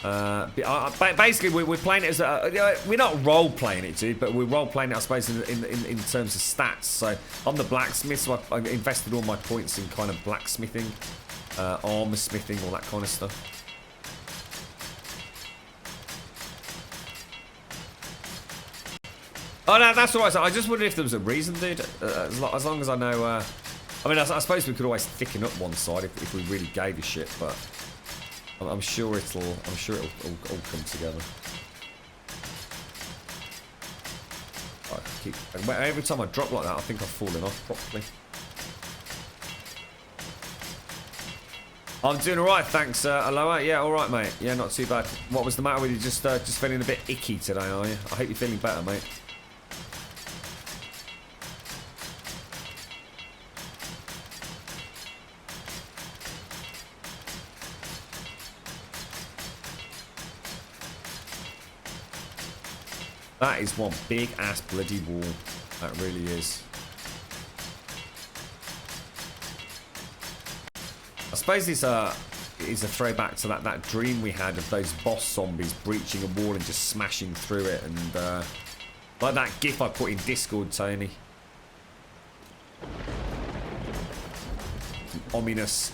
Basically, we're playing it as a... we're not role-playing it, dude, but we're role-playing it, I suppose, in terms of stats. So, I'm the blacksmith, so I invested all my points in kind of blacksmithing, armor smithing, all that kind of stuff. Oh, no, that's all right. So I just wondered if there was a reason, dude. As long as I know... I mean, I suppose we could always thicken up one side if we really gave a shit, but... I'm sure it'll all come together. Every time I drop like that, I think I've fallen off properly. I'm doing alright, thanks, Aloha. Yeah, alright, mate. Yeah, not too bad. What was the matter with you? Just feeling a bit icky today, are you? I hope you're feeling better, mate. That is one big ass bloody wall. That really is. I suppose it's a throwback to that dream we had of those boss zombies breaching a wall and just smashing through it, and like that gif I put in Discord, Tony. Some ominous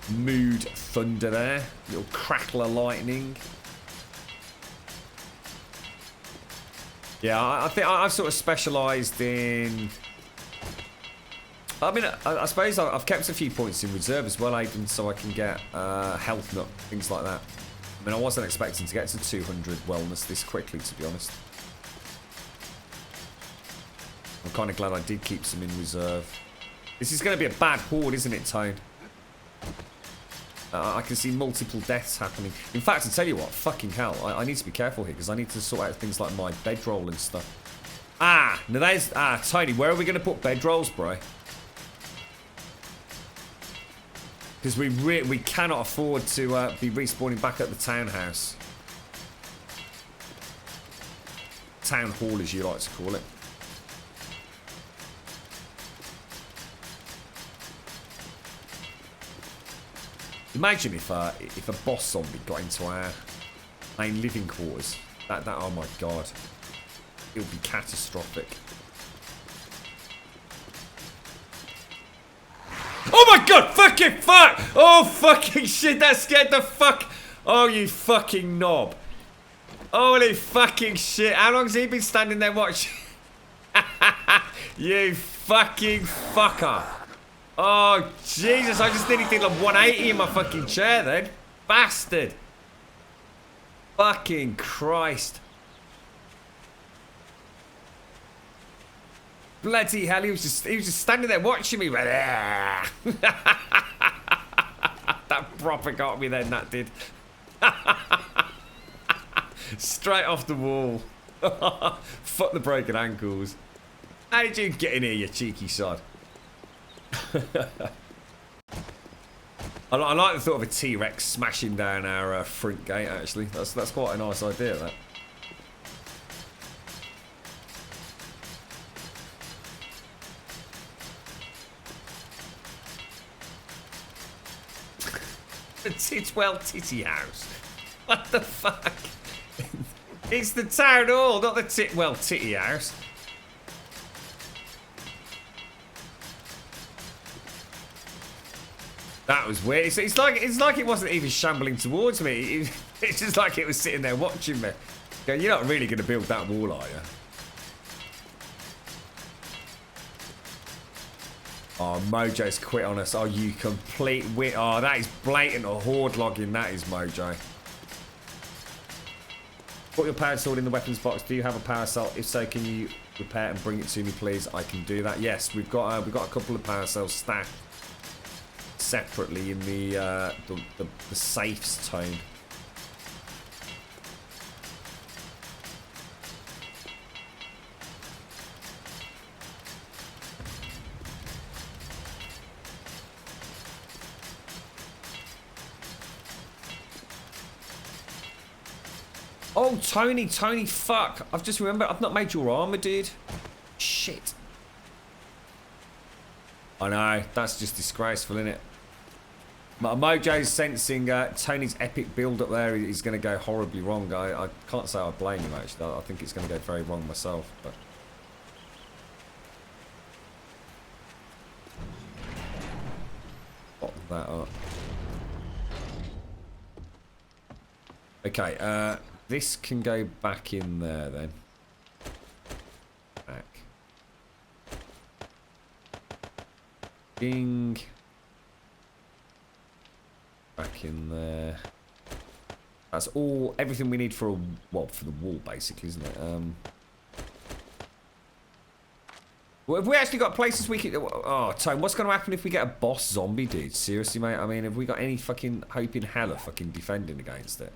mood thunder there, little crackle of lightning. Yeah, I think I've sort of specialised in... I mean, I suppose I've kept a few points in reserve as well, Aidan, so I can get health nut, things like that. I mean, I wasn't expecting to get to 200 wellness this quickly, to be honest. I'm kind of glad I did keep some in reserve. This is going to be a bad horde, isn't it, Tone? I can see multiple deaths happening. In fact, I tell you what, fucking hell, I need to be careful here because I need to sort out things like my bedroll and stuff. Ah, now there's... Ah, Tony, where are we going to put bedrolls, bro? Because we cannot afford to be respawning back at the townhouse. Town hall, as you like to call it. Imagine if a boss zombie got into our main living quarters. That oh my god, it would be catastrophic. Oh my god, fucking fuck! Oh fucking shit, that scared the fuck! Oh you fucking knob! Holy fucking shit! How long has he been standing there watching? You fucking fucker! Oh, Jesus, I just nearly did like 180 in my fucking chair then. Bastard. Fucking Christ. Bloody hell, he was just standing there watching me. That proper got me then, that did. Straight off the wall. Fuck the broken ankles. How did you get in here, you cheeky sod? I like the thought of a T-Rex smashing down our front gate, actually. That's quite a nice idea, that. The Titwell Titty House. What the fuck? It's the town hall, not the Titwell Titty House. That was weird. It's like it wasn't even shambling towards me. It's just like it was sitting there watching me. Going, you're not really going to build that wall, are you? Oh, Mojo's quit on us. Oh, you complete wit. Oh, that is blatant horde logging. That is Mojo. Put your powered sword in the weapons box. Do you have a power cell? If so, can you repair and bring it to me, please? I can do that. Yes, we've got a couple of power cells stashed separately in the safes, Tone. Oh, Tony, fuck. I've just remembered, I've not made your armor, dude. Shit. I know, that's just disgraceful, isn't it? Mojo's sensing Tony's epic build up there is going to go horribly wrong. I can't say I blame him, actually. I think it's going to go very wrong myself. But pop that up. Okay, this can go back in there then. Back. Ding. Back in there. That's all, everything we need for for the wall, basically, isn't it? Well, have we actually got places we can... Oh, Tone, what's going to happen if we get a boss zombie, dude? Seriously, mate? I mean, have we got any fucking hope in hell of fucking defending against it?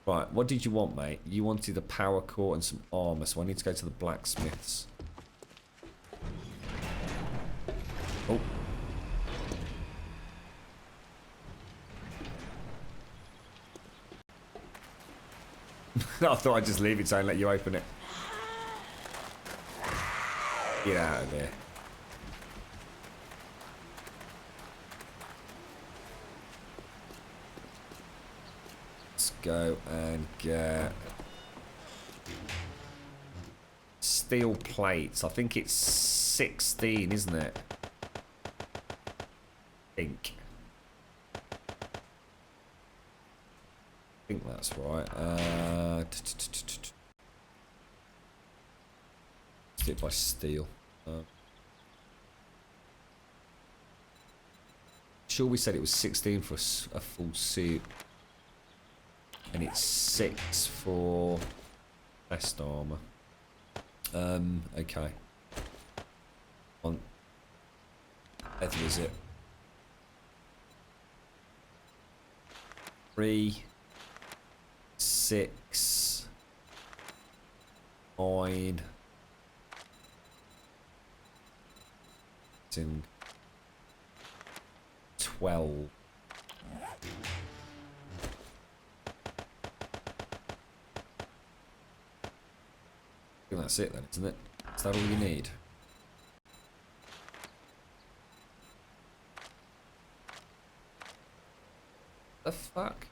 Right, what did you want, mate? You wanted a power core and some armor, so I need to go to the blacksmiths. Oh. I thought I'd just leave it so and let you open it. Get out of there. Let's go and get steel plates. I think it's 16, isn't it? I think that's right. Let's do it by steel. Sure, we said it was 16 for a full suit, and it's 6 for best armor. Okay. On. Leather is it? 3, 6, 9, 12. I think that's it then, isn't it? Is that all you need? The fuck?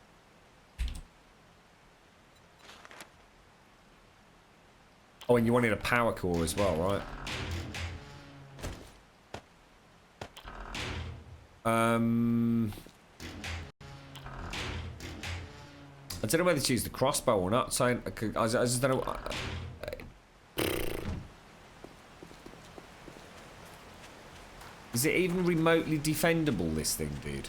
Oh, and you wanted a power core as well, right? I don't know whether to use the crossbow or not. So I just don't know. Is it even remotely defendable, this thing, dude?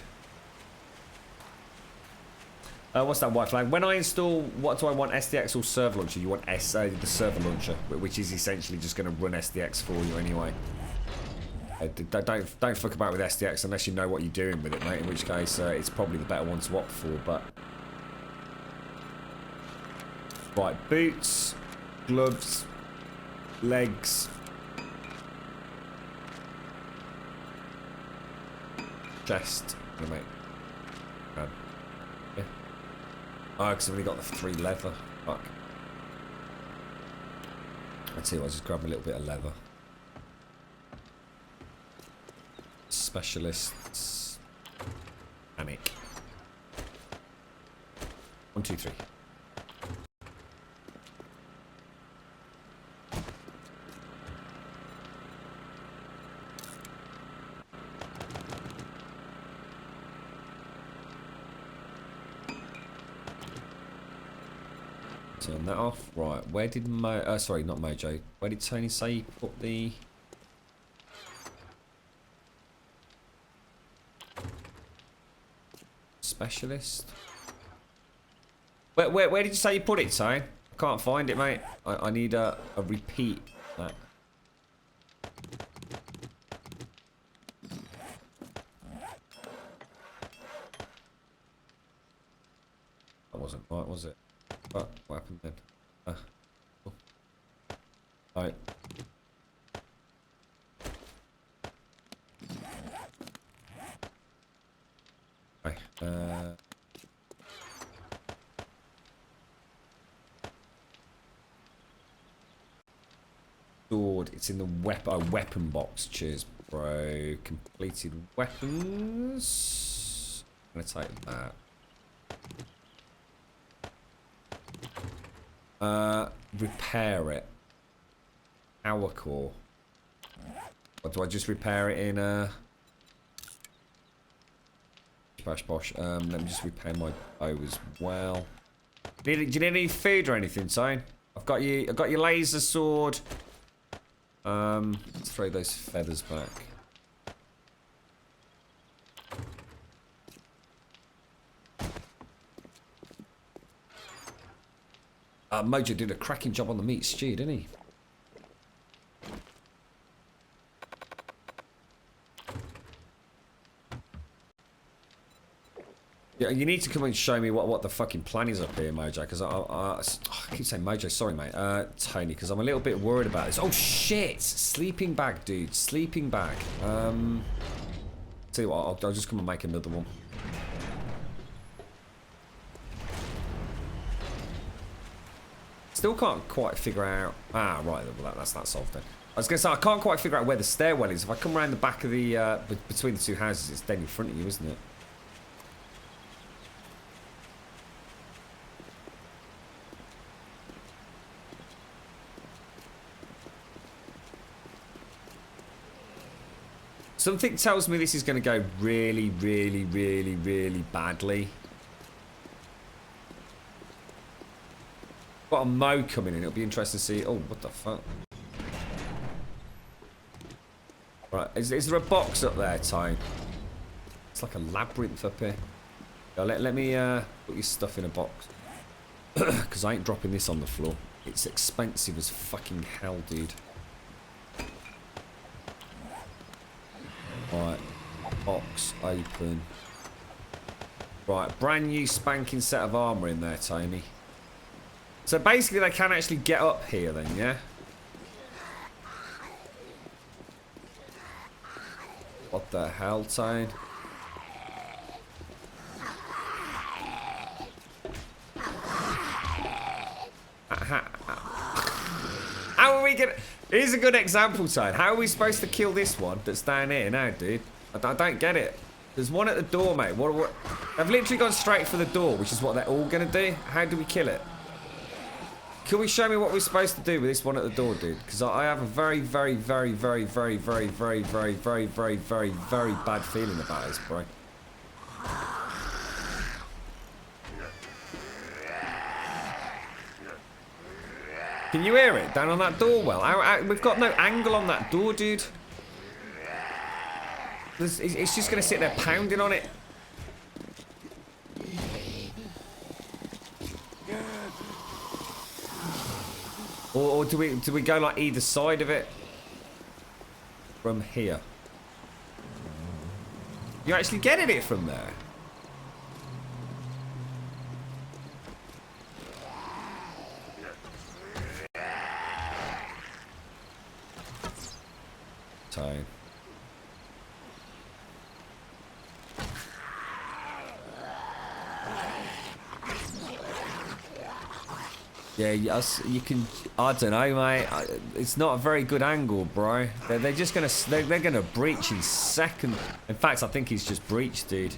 What's that white flag? When I install, what do I want? SDX or server launcher? You want the server launcher, which is essentially just going to run SDX for you anyway. Don't fuck about with SDX unless you know what you're doing with it, mate. In which case, it's probably the better one to opt for. But right, boots, gloves, legs, chest. Yeah, mate. Yeah. Oh, because I've only got the 3 leather. Fuck. I'll tell you what, I'll just grab a little bit of leather. Specialists. Panic. 1, 2, 3. Turn that off. Right, where did sorry, not Mojo. Where did Tony say he put the... Specialist? Where did you say you put it, Tony? I can't find it, mate. I need a repeat. That wasn't right, was it? What happened then? Cool. Right. Okay. sword. It's in the weapon box. Cheers, bro. Completed weapons. I'm gonna take that. Repair it. Power core. Or do I just repair it in Bash bosh. Let me just repair my bow as well. Do you need any food or anything, Tone? I've got your laser sword. Let's throw those feathers back. Mojo did a cracking job on the meat stew, didn't he? Yeah, you need to come and show me what the fucking plan is up here, Mojo, because I keep saying Mojo, sorry, mate. Tony, because I'm a little bit worried about this. Oh, shit! Sleeping bag, dude. Sleeping bag. Tell you what, I'll just come and make another one. Still can't quite figure out... Ah, right, well, that's that solved then. I was going to say, I can't quite figure out where the stairwell is. If I come around the back of the... between the two houses, it's dead in front of you, isn't it? Something tells me this is going to go really, really, really, really badly. Got a Mo coming in. It'll be interesting to see. Oh, what the fuck? Right, is there a box up there, Tone? It's like a labyrinth up here. Yeah, let me put your stuff in a box. Because I ain't dropping this on the floor. It's expensive as fucking hell, dude. Right, box open. Right, brand new spanking set of armour in there, Tony. So basically they can actually get up here then, yeah? What the hell, Tone? How are we gonna... Here's a good example, Tone. How are we supposed to kill this one that's down here now, dude? I don't get it. There's one at the door, mate. What? I've literally gone straight for the door, which is what they're all gonna do. How do we kill it? Can we show me what we're supposed to do with this one at the door, dude? Because I have a very, very, very, very, very, very, very, very, very, very, very, very bad feeling about this, bro. Can you hear it down on that door well? We've got no angle on that door, dude. It's just going to sit there pounding on it. Or do we go like either side of it? From here. You're actually getting it from there. Tone. Yeah, yes, you can. I don't know, mate. It's not a very good angle, bro. They're just gonna. They're gonna breach in second. In fact, I think he's just breached, dude.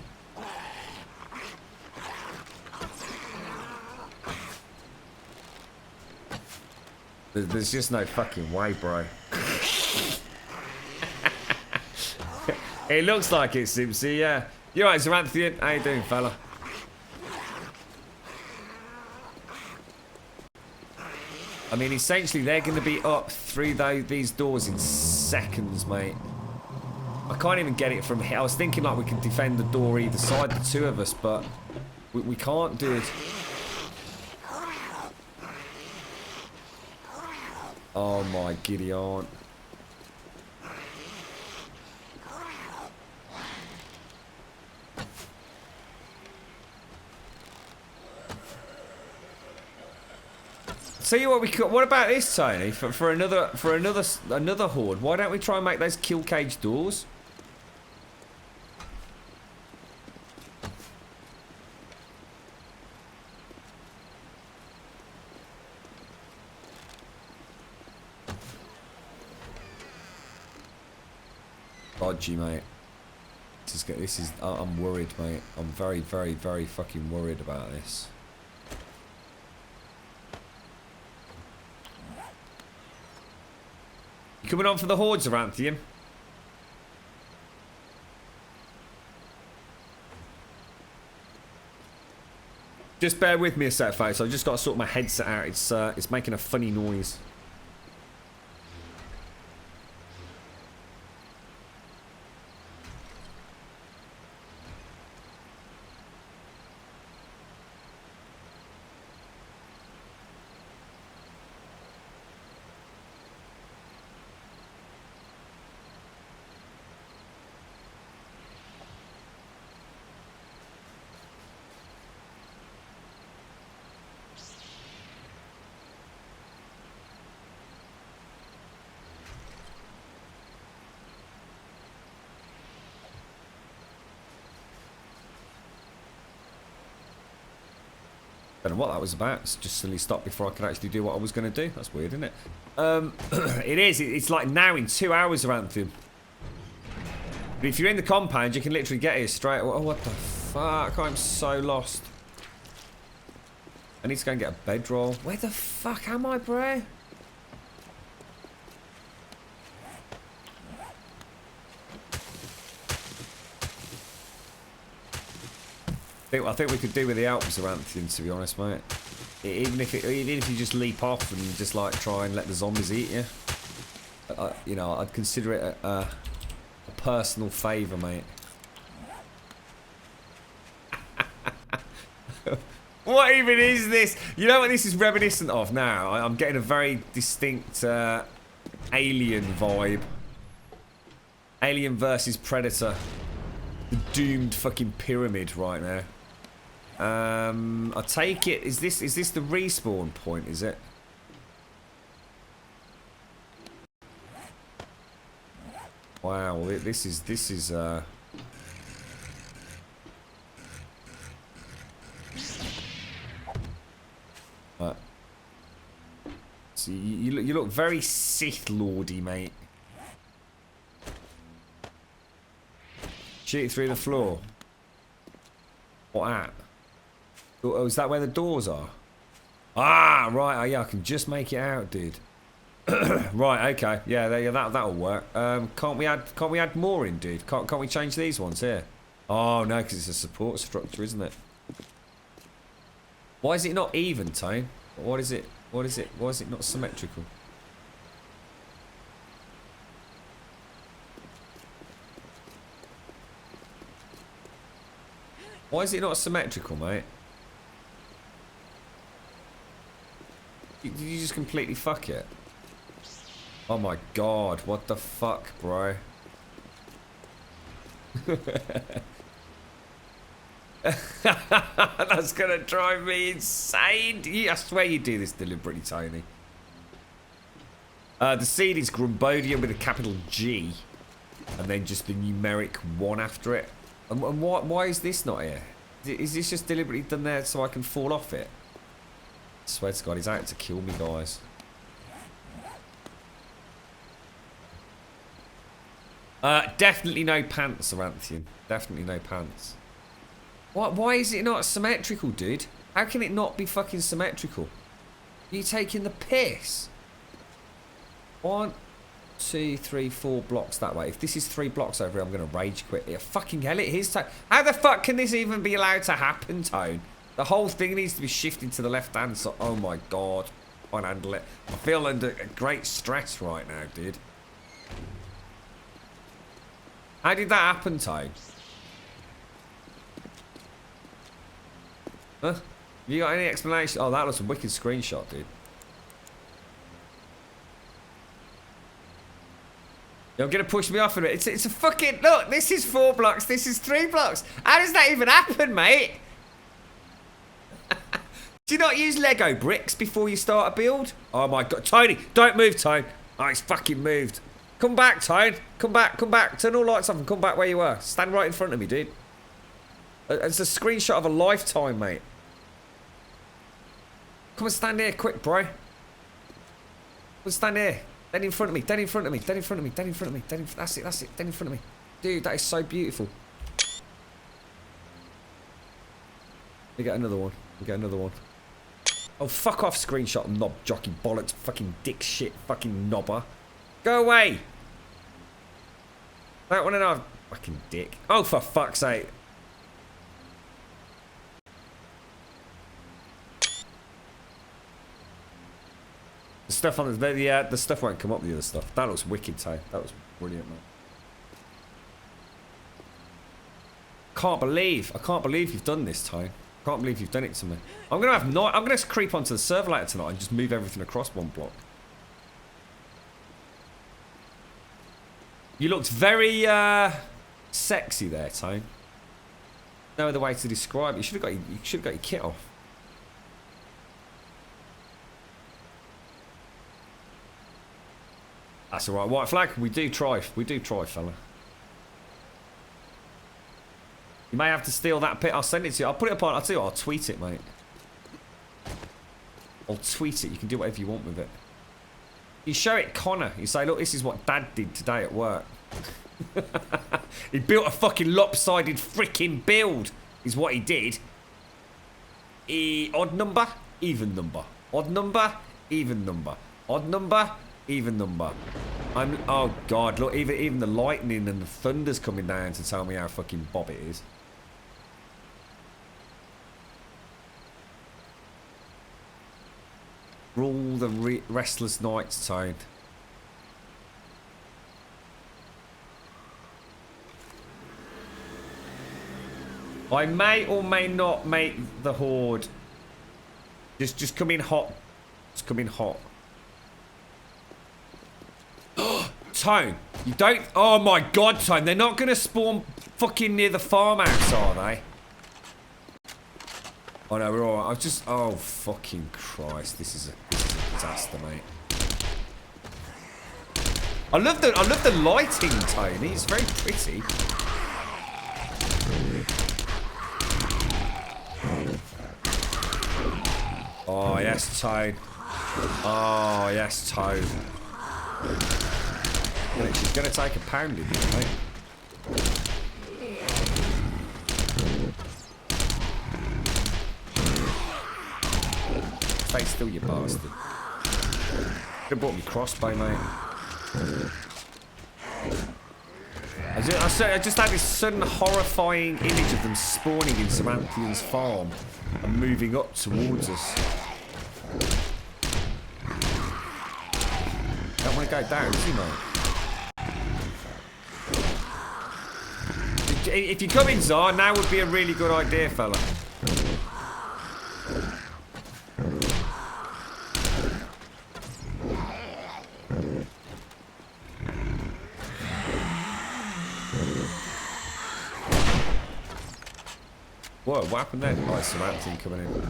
There's just no fucking way, bro. It looks like it, Simpsy, yeah. You alright, Zaranthian? How you doing, fella? I mean, essentially, they're going to be up through these doors in seconds, mate. I can't even get it from here. I was thinking, like, we could defend the door either side, the two of us, but we can't do it. Oh, my giddy aunt. Tell you what, what about this, Tony? For another horde? Why don't we try and make those kill cage doors? dodgy, mate. This is. I'm worried, mate. I'm very, very, very fucking worried about this. You coming on for the hordes, Aranthium? Just bear with me a sec, folks. I've just got to sort my headset out. It's making a funny noise. Don't know what that was about. It's just suddenly stopped before I could actually do what I was going to do. That's weird, isn't it? It is. It's like now in 2 hours, Aranthium. But if you're in the compound, you can literally get here straight. Oh, what the fuck? I'm so lost. I need to go and get a bedroll. Where the fuck am I, bro? I think we could do with the Alps, Aranthium, to be honest, mate. Even if you just leap off and just like try and let the zombies eat you, you know, I'd consider it a personal favour, mate. What even is this? You know what this is reminiscent of now? I'm getting a very distinct Alien vibe. Alien versus Predator. The doomed fucking pyramid right now. I take it. Is this the respawn point? Is it? Wow. This is. So you look very Sith Lordy, mate. Shoot through the floor. What at? Oh, is that where the doors are? Ah, right. Oh, yeah, I can just make it out, dude. Right. Okay. Yeah. That'll work. Can't we add more in, dude? Can't we change these ones here? Oh no, because it's a support structure, isn't it? Why is it not even, Tone? What is it? What is it? Why is it not symmetrical? Why is it not symmetrical, mate? Did you just completely fuck it? Oh my god, what the fuck, bro? That's gonna drive me insane. I swear you do this deliberately, Tony. The seed is Grumbodium with a capital G. And then just the numeric 1 after it. And why is this not here? Is this just deliberately done there so I can fall off it? I swear to God, he's out to kill me, guys. Definitely no pants, Aranthium. Definitely no pants. Why is it not symmetrical, dude? How can it not be fucking symmetrical? Are you taking the piss? 1, 2, 3, 4 blocks that way. If this is 3 blocks over here, I'm going to rage quit here. Fucking hell, it is, Tone. How the fuck can this even be allowed to happen, Tone? The whole thing needs to be shifted to the left-hand side. Oh, my God. I can't handle it. I feel under great stress right now, dude. How did that happen, Tone? Huh? Have you got any explanation? Oh, that was a wicked screenshot, dude. You're gonna push me off of it. It's a fucking look. This is 4 blocks. This is 3 blocks. How does that even happen, mate? Do you not use Lego bricks before you start a build? Oh my God, Tony, don't move, Tone. Oh, he's fucking moved. Come back, Tone. Come back. Come back. Turn all lights off and come back where you were. Stand right in front of me, dude. It's a screenshot of a lifetime, mate. Come and stand here, quick, bro. Come and stand here. Dead in front of me. Dead in front of me. Dead in front of me. Dead in front of me. That's it. That's it. Dead in front of me. Dude, that is so beautiful. We get another one. We get another one. Oh, fuck off, screenshot, knob jockey bollocks, fucking dick shit, fucking knobber. Go away! I don't want to know. Fucking dick. Oh, for fuck's sake. The stuff on the stuff won't come up, the other stuff. That looks wicked, Tay. That was brilliant, man. I can't believe you've done this, Ty. I can't believe you've done it to me. I'm gonna creep onto the server later tonight and just move everything across one block. You looked very sexy there, Ty. No other way to describe it. You should have got your kit off. That's alright. White flag. We do try, fella. You may have to steal that pit. I'll send it to you. I'll put it up on. I'll tell you what, I'll tweet it, mate. I'll tweet it. You can do whatever you want with it. You show it Connor. You say, look, this is what Dad did today at work. He built a fucking lopsided freaking build. Is what he did. Odd number, even number. Odd number, even number. Odd number, even number. Oh God, look, even the lightning and the thunder's coming down to tell me how fucking bob it is. Rule the restless nights, Tone. I may or may not make the horde. Just come in hot. Just come in hot. Tone, you don't. Oh my God, Tone, they're not gonna spawn fucking near the farmhouse, are they? Oh no, we're alright. I've just. Oh fucking Christ, this is a disaster, mate. I love the lighting, Tony. It's very pretty. Oh yes, Tone. Oh yes, Tone. She's gonna take a pounding, mate. Stay still, you bastard. Could have brought me crossbow, mate. I just had this sudden horrifying image of them spawning in Samanthian's farm and moving up towards us. Don't want to go down, does he, mate? If you come in, Zar, now would be a really good idea, fella. Whoa, what happened then? Oh, it's Samantha coming in.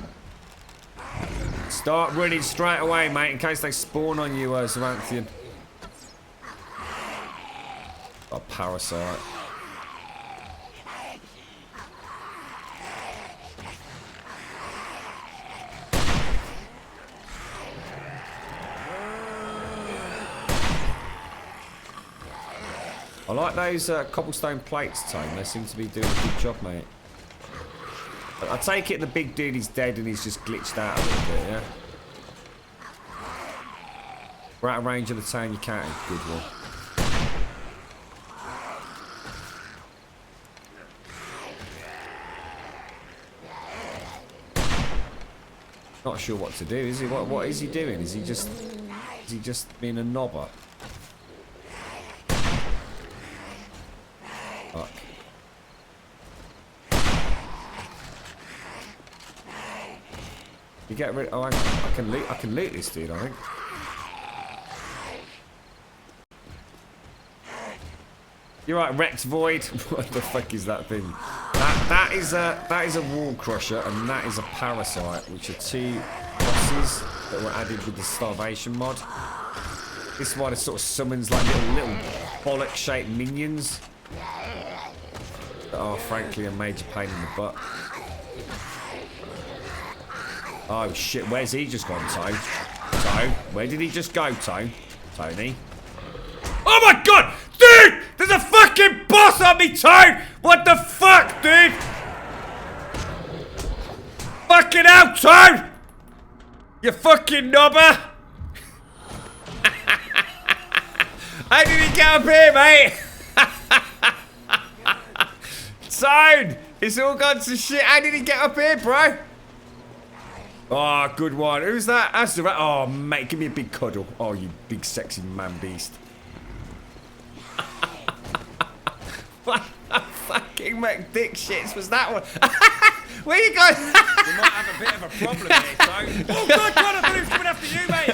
Start running straight away, mate, in case they spawn on you, Samanthian. Oh, parasite. I like those cobblestone plates, Tone. They seem to be doing a good job, mate. I take it the big dude is dead and he's just glitched out a little bit, yeah? We're out of range of the town, you can't. Good one. Not sure what to do, is he? What is he doing? Is he just being a knobber? Fuck. You get rid. Oh, I can loot this dude, I think. You're right, Rex Void. What the fuck is that thing? That is a wall crusher, and that is a parasite, which are two bosses that were added with the Starvation mod. This one sort of summons like little bollock-shaped minions that are frankly a major pain in the butt. Oh shit, where's he just gone, Tone? Tone? Where did he just go, Tone? Tony? Oh my God! Dude! There's a fucking boss boss on me, Toad! What the fuck, dude? Fucking hell, Toad! You fucking knobber! How did he get up here, mate? Toad! It's all gone to shit. How did he get up here, bro? Oh, good one. Who's that? That's the rat. Oh, mate, give me a big cuddle. Oh, you big sexy man beast. What the fucking McDick shits was that one? Where you going? We might have a bit of a problem here, Toad. Oh, God, God, I thought he was coming after you, mate.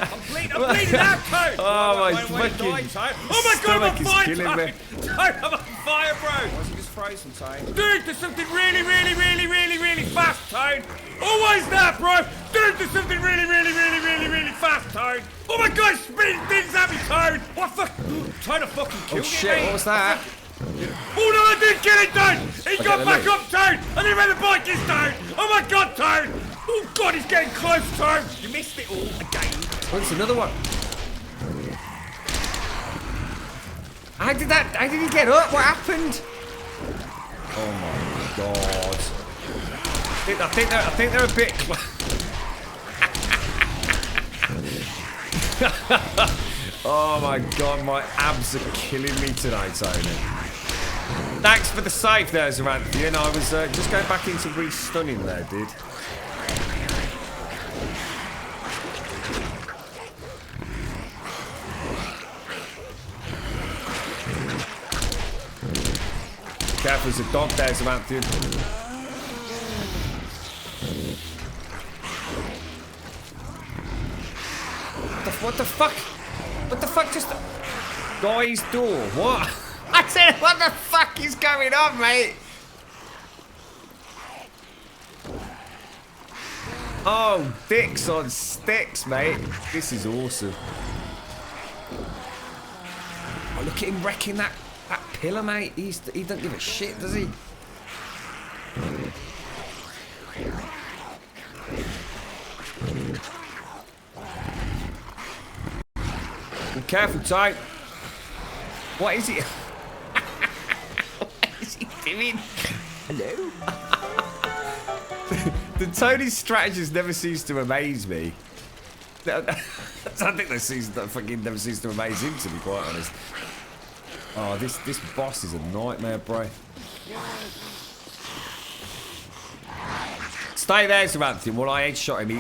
I'm bleeding out, Toad. Oh, my fucking... fucking Oh, my God, I'm on fire, killing me. Toad. Toad, I'm on fire, bro. Why is he just frozen, Toad? Dude, there's something really fast, Toad. Always that, bro. Dude, there's something really fast, Toad. Oh, my God, spinning things at me, Toad. What fuck? Toad, I fucking killed Oh, it, shit, mate. what was that? Oh no, I didn't kill it, Toad! He got back up, Toad! And he ran the bike is, Toad! Oh my God, Toad! Oh God, he's getting close, Toad! You missed it all again. Oh, it's another one. How did he get up? What happened? Oh my God. I think they're a bit... Oh my God, my abs are killing me tonight, Tony. Thanks for the save there, Zaranthia, and I was just going back into re-stunning there, dude. Careful, there's a dog there, Zaranthia. What the fuck? What the fuck just... Guy's door, what? I said, what the fuck is going on, mate? Oh, dicks on sticks, mate. This is awesome. Oh, look at him wrecking that pillar, mate. He don't give a shit, does he? Be careful, Ty. What is he? What is he doing? Hello? The Tony strategist never ceases to amaze me. I think that fucking never ceases to amaze him, to be quite honest. Oh, this boss is a nightmare, bro. Stay there, Samantha. While I headshot him,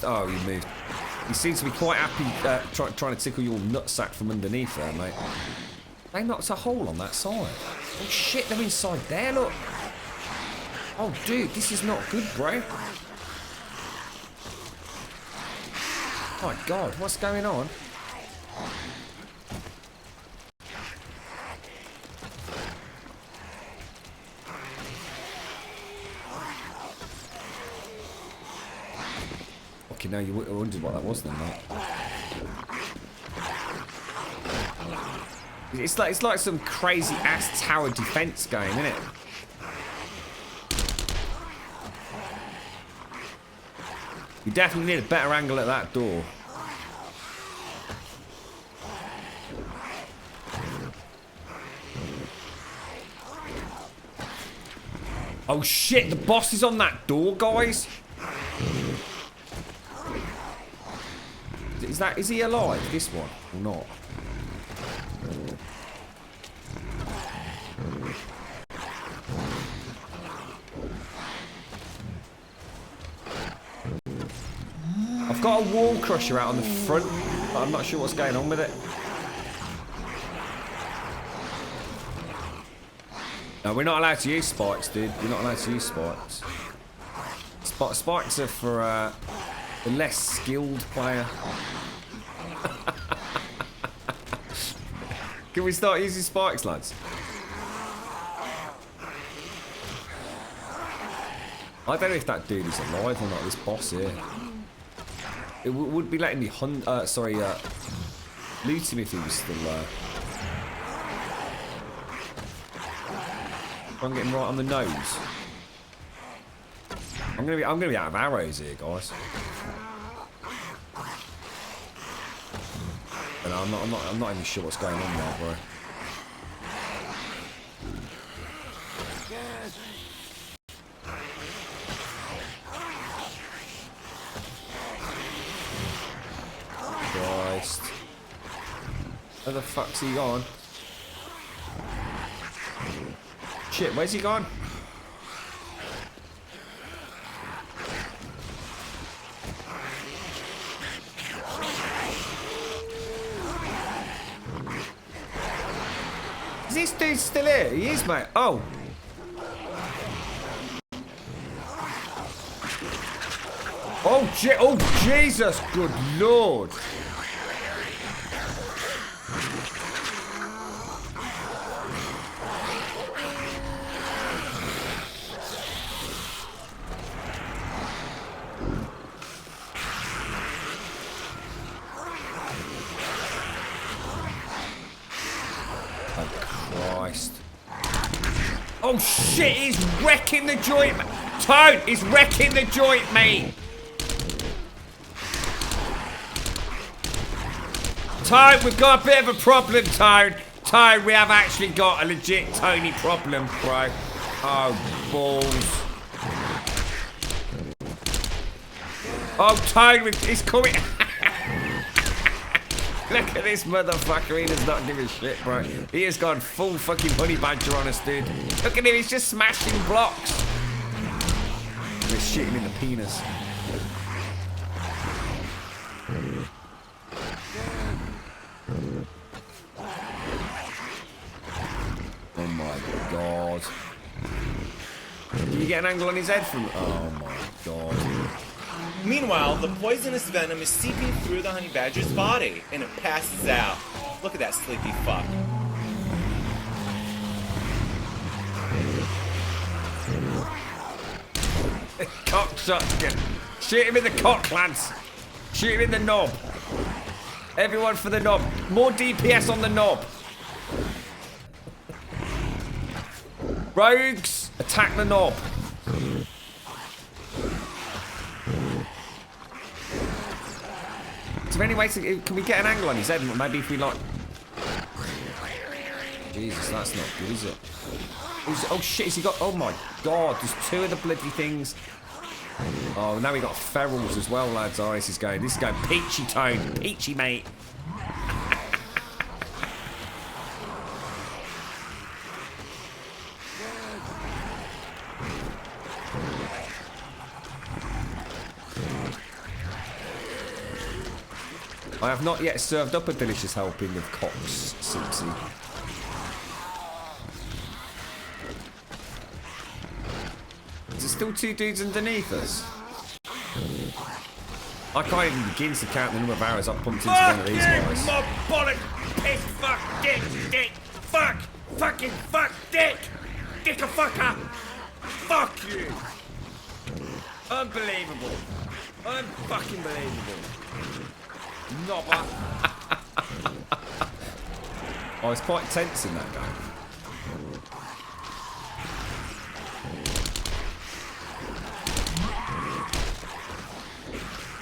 oh, he moved. He seems to be quite happy trying to tickle your nutsack from underneath there, mate. They knocked a hole on that side. Oh shit, they're inside there, look. Oh dude, this is not good, bro. My God, what's going on? Okay, now you wondered what that was then, mate. It's like some crazy ass tower defense game, isn't it? You definitely need a better angle at that door. Oh shit, the boss is on that door, guys. Is he alive, this one, or not? I've got a wall crusher out on the front, but I'm not sure what's going on with it. No, we're not allowed to use spikes, dude. We're not allowed to use spikes. Spikes are for the less skilled player. Can we start using spikes, lads? I don't know if that dude is alive or not, this boss here. It would be letting me loot him if he was still there. I'm getting right on the nose. I'm gonna be out of arrows here, guys. And I'm not even sure what's going on there, bro. Where the fuck's he gone? Shit, where's he gone? Is this dude still here? He is, mate. Oh. Oh, Jesus, good Lord. Oh shit, he's wrecking the joint. Toad, he's wrecking the joint, mate. Toad, we've got a bit of a problem, Toad. Toad, we have actually got a legit Tony problem, bro. Oh, balls. Oh, Toad, he's coming. Look at this motherfucker, he does not give a shit, bro. He has gone full fucking honey badger on us, dude. Look at him, he's just smashing blocks. We're shitting in the penis. Oh my god. Can you get an angle on his head from... Oh my god. Meanwhile, the poisonous venom is seeping through the honey badger's body, and it passes out. Look at that sleepy fuck. Cock shotgun. Shoot him in the cock, lads. Shoot him in the knob. Everyone for the knob. More DPS on the knob. Rogues, attack the knob. Is there any way to... Can we get an angle on his head? Maybe if we like... Jesus, that's not good, is it? Oh shit, has he got... Oh my god, there's two of the bloody things. Oh, now we got ferals as well, lads. Oh, this is going peachy, Tone. Peachy, mate. I have not yet served up a delicious helping of Cox, Simpsy. Is there still two dudes underneath us? I can't even begin to count the number of arrows I've pumped into one of these guys. My bollock, piss, fuck, dick, fuck, fucking fuck, dick, a fucker, fuck you. Unbelievable. Unfucking believable. Knobber. Oh, it's quite tense in that game.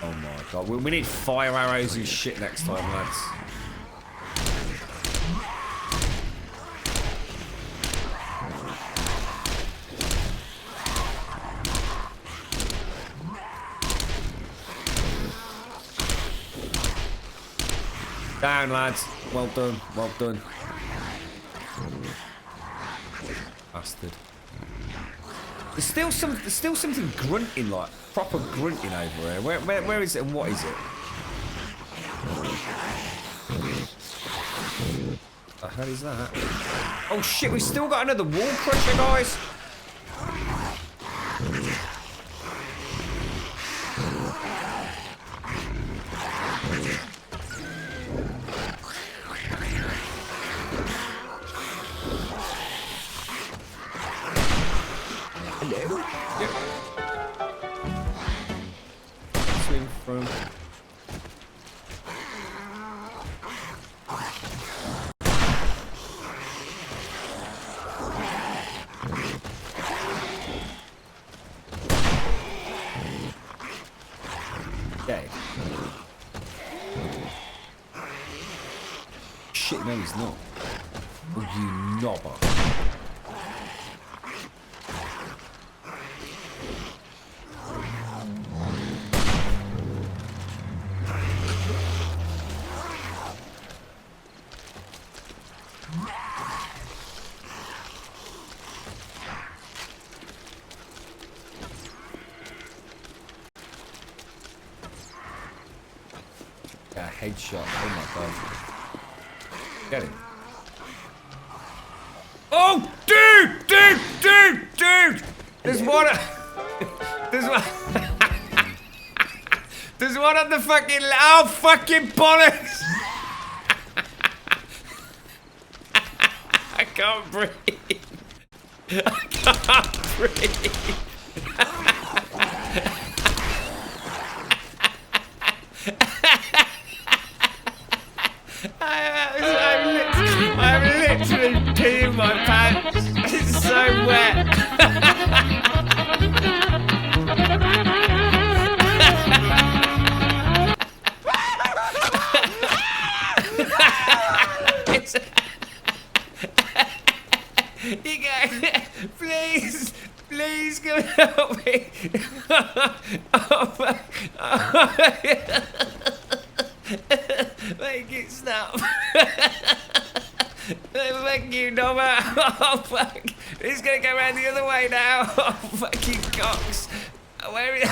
Oh my god, we need fire arrows and shit next time, lads. Down, lads. Well done. Well done. Bastard. There's still something grunting, like proper grunting over here. Where is it and what is it? The hell is that? Oh shit! We've still got another wall crusher, guys. Swing from. Okay. Shit, no, he's not. Oh, you knobber. headshot. Oh my god. Get him. Oh, dude! There's one. There's one. There's one on the fucking. Oh, fucking bollocks! I can't breathe. I can't breathe. I'm literally peeing my pants. It's so wet. You go, please come help me. Make it stop. Thank you, Noma. Oh, fuck. He's gonna go around the other way now. Oh, fucking cocks. Where is...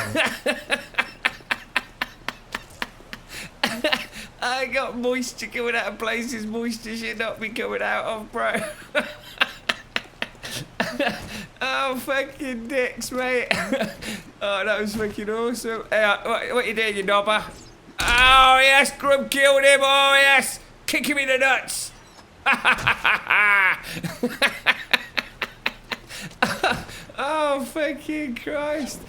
I got moisture coming out of places moisture should not be coming out of, bro. Oh, fucking dicks, mate. Oh, that was fucking awesome. Hey, what you doing, you knobber? Oh, yes, Grub killed him. Oh, yes. Kick him in the nuts. Oh, fucking Christ.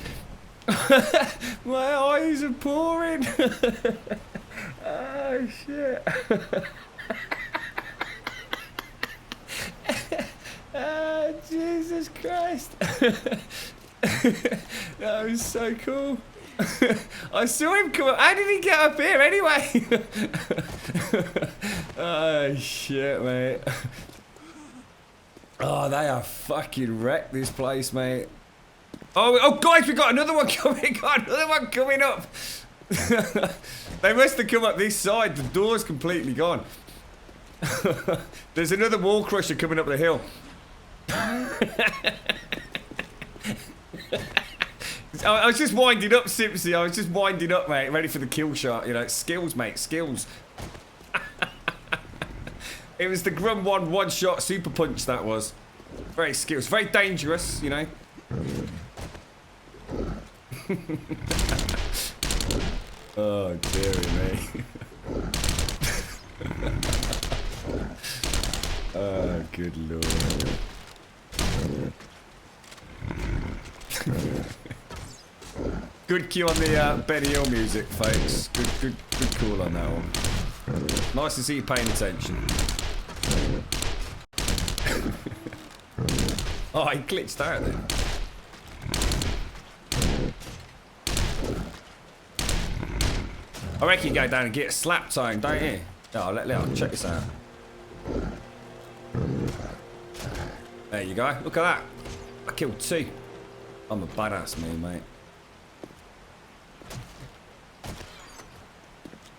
My eyes are pouring. Oh, shit. Oh, Jesus Christ. That was so cool. I saw him come up. How did he get up here anyway? Oh, shit, mate. Oh, they are fucking wrecked this place, mate. Oh, guys, we got another one coming. Got another one coming up. They must have come up this side. The door's completely gone. There's another wall crusher coming up the hill. I was just winding up, Simpsy. I was just winding up, mate. Ready for the kill shot. You know, skills, mate. Skills. It was the Grum one-shot super punch, that was. Very skills. Very dangerous, you know. Oh, dearie me. Oh, good lord. Good cue on the Benny Hill music, folks. Good call on that one. Nice to see you paying attention. Oh, he glitched out then. I reckon you go down and get a slap time, don't you? Oh, check this out. There you go. Look at that. I killed 2. I'm a badass, mate.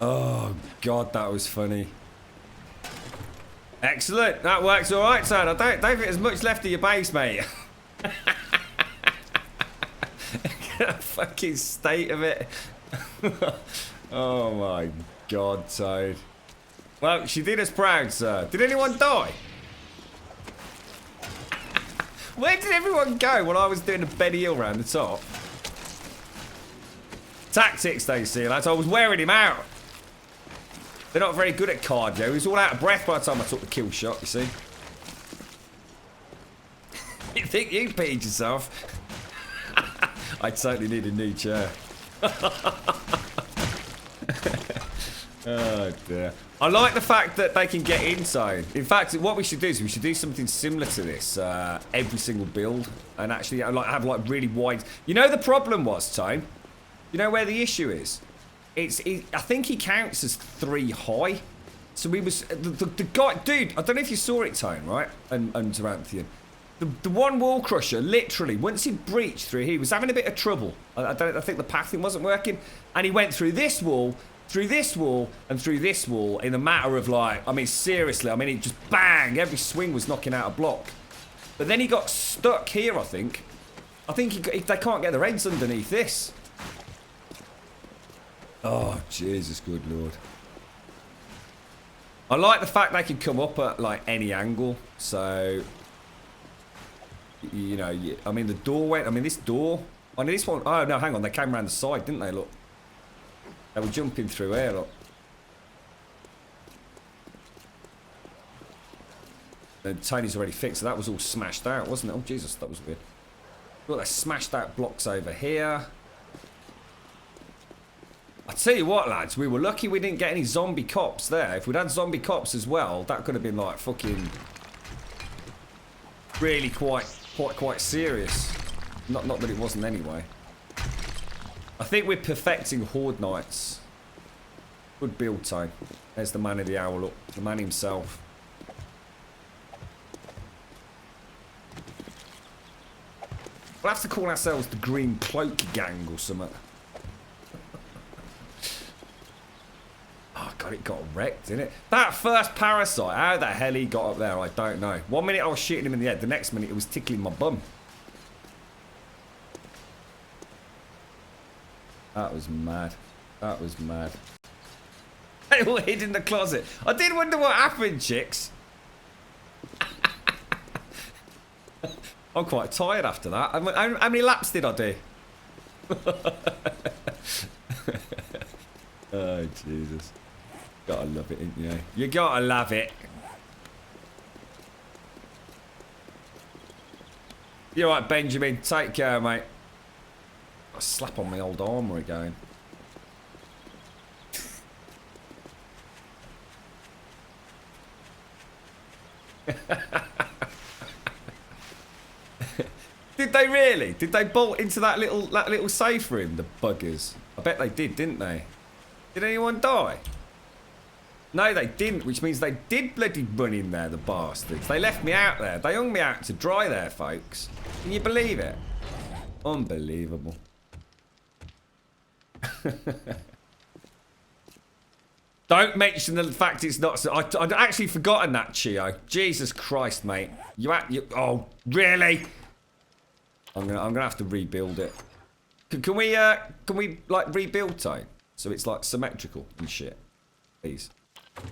Oh, God, that was funny. Excellent. That works all right, son. I don't think there's much left of your base, mate. Fucking state of it. Oh, my God, Toad. Well, she did us proud, sir. Did anyone die? Where did everyone go when I was doing a Benny Hill round the top? Tactics, they see, lads. I was wearing him out. They're not very good at cardio. He was all out of breath by the time I took the kill shot, you see. You think you peed yourself? I totally need a new chair. Oh, dear. I like the fact that they can get inside. In fact, what we should do is we should do something similar to this every single build. And actually have really wide... You know the problem was, Tone? You know where the issue is? I think he counts as 3 high. So we was... The guy... Dude, I don't know if you saw it, Tone, right? And Taranthian. The one wall crusher, literally, once he breached through here, he was having a bit of trouble. I think the pathing wasn't working. And he went through this wall... Through this wall and through this wall in a matter of like, I mean, seriously, I mean, it just bang, every swing was knocking out a block. But then he got stuck here, I think. They can't get their heads underneath this. Oh, Jesus, good lord. I like the fact they can come up at like any angle. So, you know, I mean the door went. I mean this door. I mean this one. Oh no, hang on. They came around the side, didn't they? Look, they were jumping through here. Look. And Tony's already fixed, so that was all smashed out, wasn't it? Oh Jesus, that was weird. Look, they smashed out blocks over here. I tell you what, lads, we were lucky we didn't get any zombie cops there. If we'd had zombie cops as well, that could have been like fucking really quite serious. Not that it wasn't anyway. I think we're perfecting Horde Nights. Good build time. There's the man of the hour, look, the man himself. We'll have to call ourselves the Green Cloak Gang or something. Oh god, it got wrecked, didn't it? That first parasite, how the hell he got up there, I don't know. 1 minute I was shooting him in the head, the next minute it was tickling my bum. That was mad. That was mad. They all hid in the closet. I did wonder what happened, chicks. I'm quite tired after that. How many laps did I do? Oh, Jesus. Gotta love it, ain't you? You gotta love it. You're right, Benjamin. Take care, mate. I slap on my old armour again. Did they really? Did they bolt into that little safe room, the buggers? I bet they did, didn't they? Did anyone die? No, they didn't, which means they did bloody run in there, the bastards. They left me out there. They hung me out to dry there, folks. Can you believe it? Unbelievable. Don't mention the fact it's not so. I'd actually forgotten that, Chio. Jesus Christ, mate. Oh, really? I'm gonna have to rebuild it. Can we like rebuild time so it's like symmetrical and shit, please?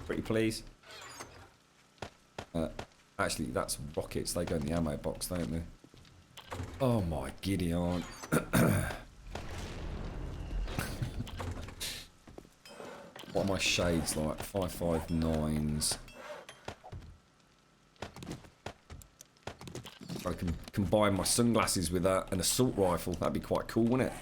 Pretty please. Actually, that's rockets. They go in the ammo box, don't they? Oh my giddy aunt. What are my shades like? 559s. I can combine my sunglasses with an assault rifle. That'd be quite cool, wouldn't it?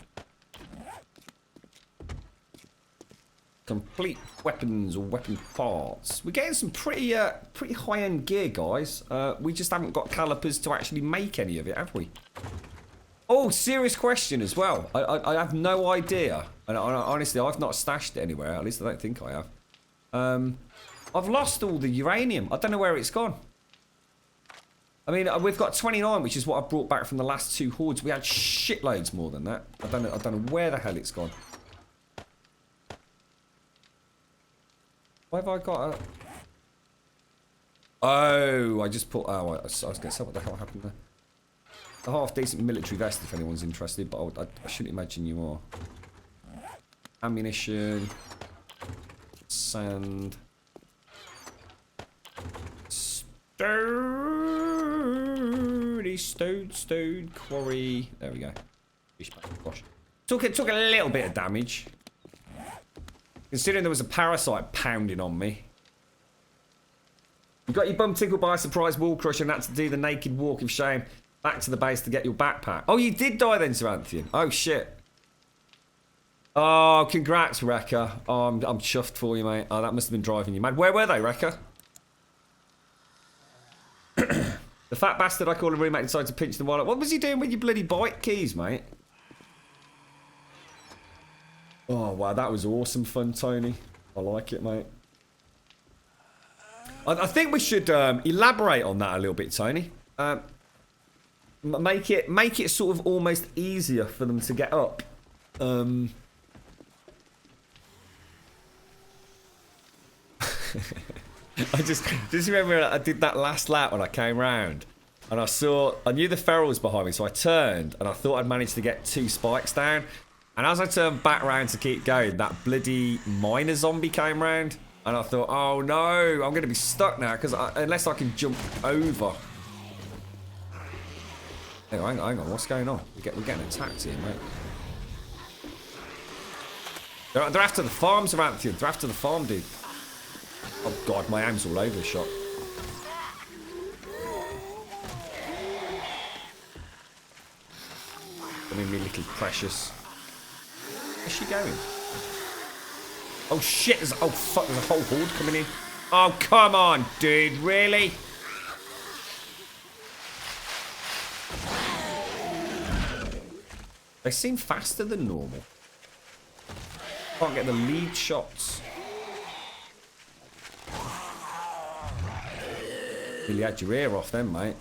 Complete weapons or weapon parts. We're getting some pretty high-end gear, guys. We just haven't got calipers to actually make any of it, have we? Oh, serious question as well. I have no idea. And honestly, I've not stashed it anywhere. At least I don't think I have. I've lost all the uranium. I don't know where it's gone. I mean, we've got 29, which is what I brought back from the last 2 hordes. We had shitloads more than that. I don't know where the hell it's gone. Why have I got a... Oh, I just put... Oh, I was going to say, what the hell happened there? A half-decent military vest, if anyone's interested, but I shouldn't imagine you are. Ammunition. Sand. Stone quarry. There we go. Gosh. Took a little bit of damage. Considering there was a parasite pounding on me. You got your bum tickled by a surprise wall crush and had to do the naked walk of shame back to the base to get your backpack. Oh, you did die then, Sir Anthony. Oh, shit. Oh, congrats, Rekka. Oh, I'm chuffed for you, mate. Oh, that must have been driving you mad. Where were they, Rekka? The fat bastard I call a roommate decided to pinch the wallet. What was he doing with your bloody bike keys, mate? Oh, wow, that was awesome fun, Tony. I like it, mate. I think we should elaborate on that a little bit, Tony. Make it sort of almost easier for them to get up. I just remember I did that last lap when I came round and I knew the feral was behind me, so I turned and I thought I'd managed to get 2 spikes down, and as I turned back round to keep going, that bloody miner zombie came round And I thought, oh no, I'm going to be stuck now because unless I can jump over. Hey, hang on, what's going on? We're getting attacked here, mate. They're after the farms around here. They're after the farm, dude. Oh god, my aim's all over the shop. Come in, me little precious. Where's she going? Oh shit, oh fuck, there's a whole horde coming in. Oh, come on, dude, really? They seem faster than normal. Can't get the lead shots. Really had your ear off them, mate.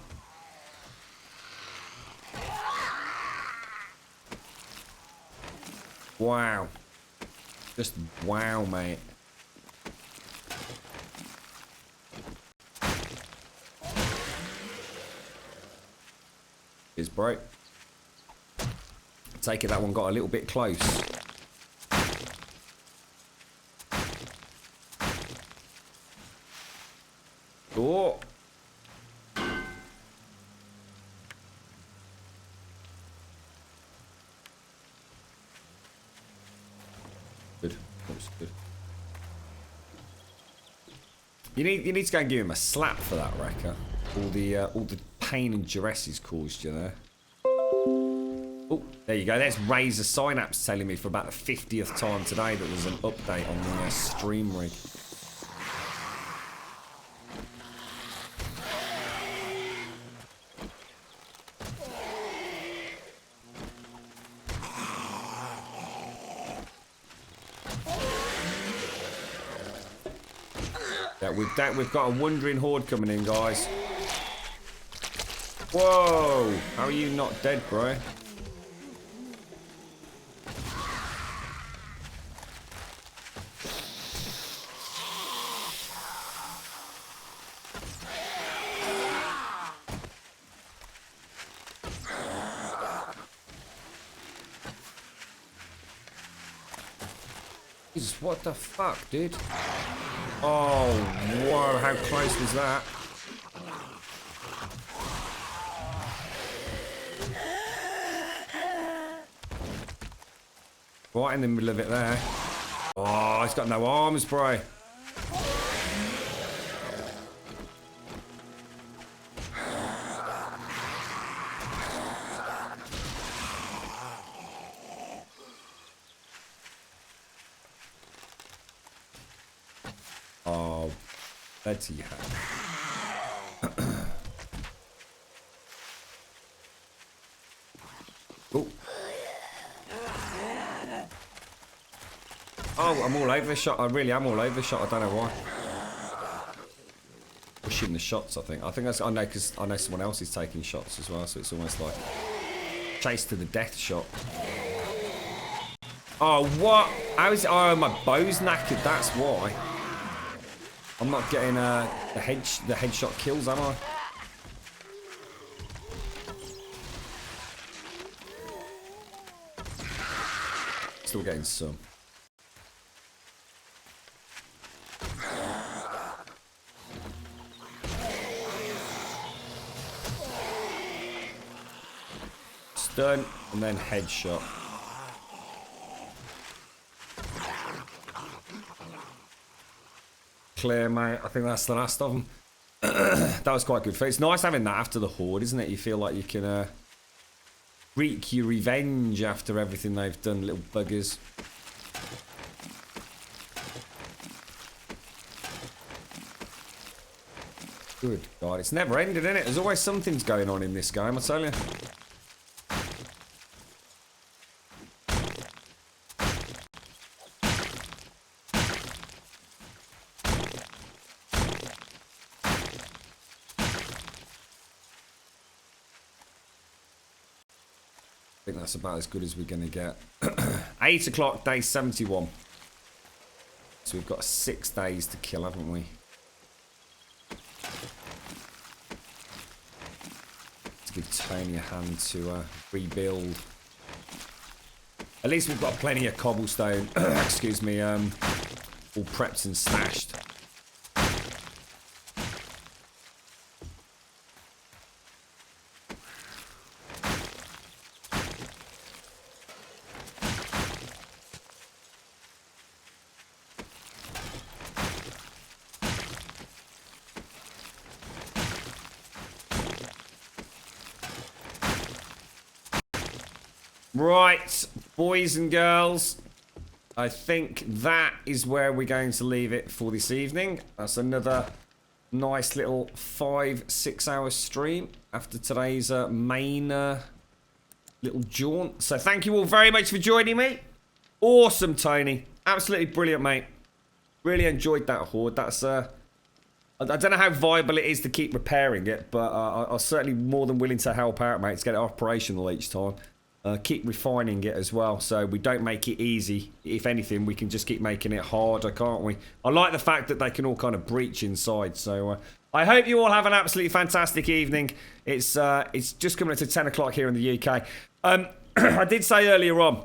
Wow. Just wow, mate. Is broke. Take it that one got a little bit close. Oh. Good. That was good. You need to go and give him a slap for that, Wrecker. All the pain and duress he's caused you there. Oh, there you go. There's Razor Synapse telling me for about the 50th time today that there's an update on the stream rig. We've got a wandering horde coming in, guys. Whoa! How are you not dead, bro? Jesus, what the fuck, dude? Oh, whoa, how close was that? Right in the middle of it there. Oh, he's got no arms, bro. Oh, Betty hat. Oh. Oh, I'm all over the shot. I really am all over the shot. I don't know why. Pushing the shots, I think. I think that's. I know because I know someone else is taking shots as well, so it's almost like chase to the death shot. Oh, what? How is it? Oh, my bow's knackered. That's why. I'm not getting the headshot kills, am I? Still getting some. Stun and then headshot. Clear, mate. I think that's the last of them. That was quite good. It's nice having that after the horde, isn't it? You feel like you can wreak your revenge after everything they've done, little buggers. Good God, it's never ended, isn't it? There's always something's going on in this game, I tell you. I think that's about as good as we're going to get. 8 o'clock, day 71. So we've got 6 days to kill, haven't we? Let's give Tony a hand to rebuild. At least we've got plenty of cobblestone. Excuse me. all prepped and stashed. Right, boys and girls, I think that is where we're going to leave it for this evening. That's another nice little 5-6 hour stream after today's main little jaunt. So thank you all very much for joining me. Awesome, Tony. Absolutely brilliant, mate. Really enjoyed that horde. That's I don't know how viable it is to keep repairing it, but I'm certainly more than willing to help out, mate, to get it operational each time. Keep refining it as well, so we don't make it easy. If anything, we can just keep making it harder, can't we? I like the fact that they can all kind of breach inside, so I hope you all have an absolutely fantastic evening. It's just coming up to 10 o'clock here in the UK. I did say earlier on,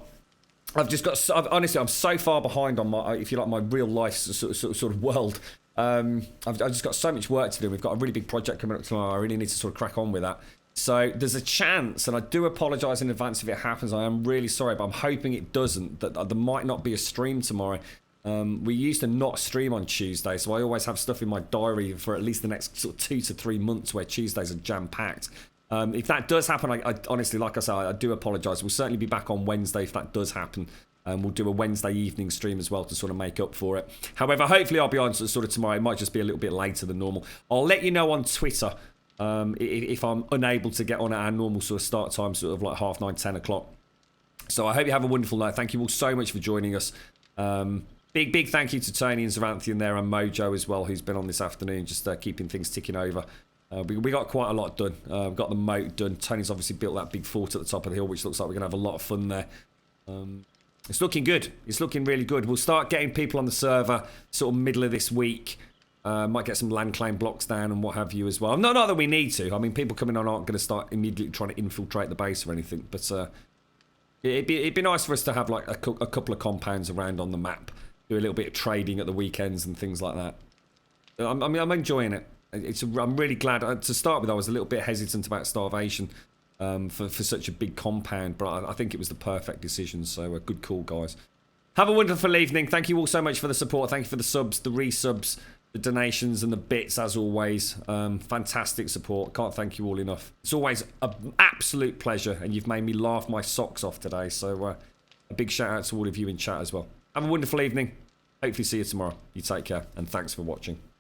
honestly, I'm so far behind on my, if you like, my real life sort of world. I've just got so much work to do. We've got a really big project coming up tomorrow. I really need to sort of crack on with that. So there's a chance, and I do apologise in advance if it happens. I am really sorry, but I'm hoping it doesn't, that there might not be a stream tomorrow. We used to not stream on Tuesday, so I always have stuff in my diary for at least the next sort of 2 to 3 months where Tuesdays are jam-packed. If that does happen, I honestly, like I said, I do apologise. We'll certainly be back on Wednesday if that does happen. We'll do a Wednesday evening stream as well to sort of make up for it. However, hopefully I'll be on sort of tomorrow. It might just be a little bit later than normal. I'll let you know on Twitter if I'm unable to get on at our normal sort of start time, sort of like 9:30, 10 o'clock. So I hope you have a wonderful night. Thank you all so much for joining us. Big thank you to Tony and Zaranthian there, and Mojo as well, who's been on this afternoon, just keeping things ticking over. We got quite a lot done. We've got the moat done. Tony's obviously built that big fort at the top of the hill, which looks like we're going to have a lot of fun there. It's looking good. It's looking really good. We'll start getting people on the server sort of middle of this week. Might get some land claim blocks down and what have you as well. Not that we need to. I mean, people coming on aren't going to start immediately trying to infiltrate the base or anything. But it'd be nice for us to have like a couple of compounds around on the map. Do a little bit of trading at the weekends and things like that. I'm enjoying it. I'm really glad. To start with, I was a little bit hesitant about Starvation for such a big compound. But I think it was the perfect decision. So a good call, guys. Have a wonderful evening. Thank you all so much for the support. Thank you for the subs, the resubs, the donations and the bits, as always. Fantastic support. Can't thank you all enough. It's always an absolute pleasure, and you've made me laugh my socks off today. So a big shout out to all of you in chat as well. Have a wonderful evening. Hopefully see you tomorrow. You take care, and thanks for watching.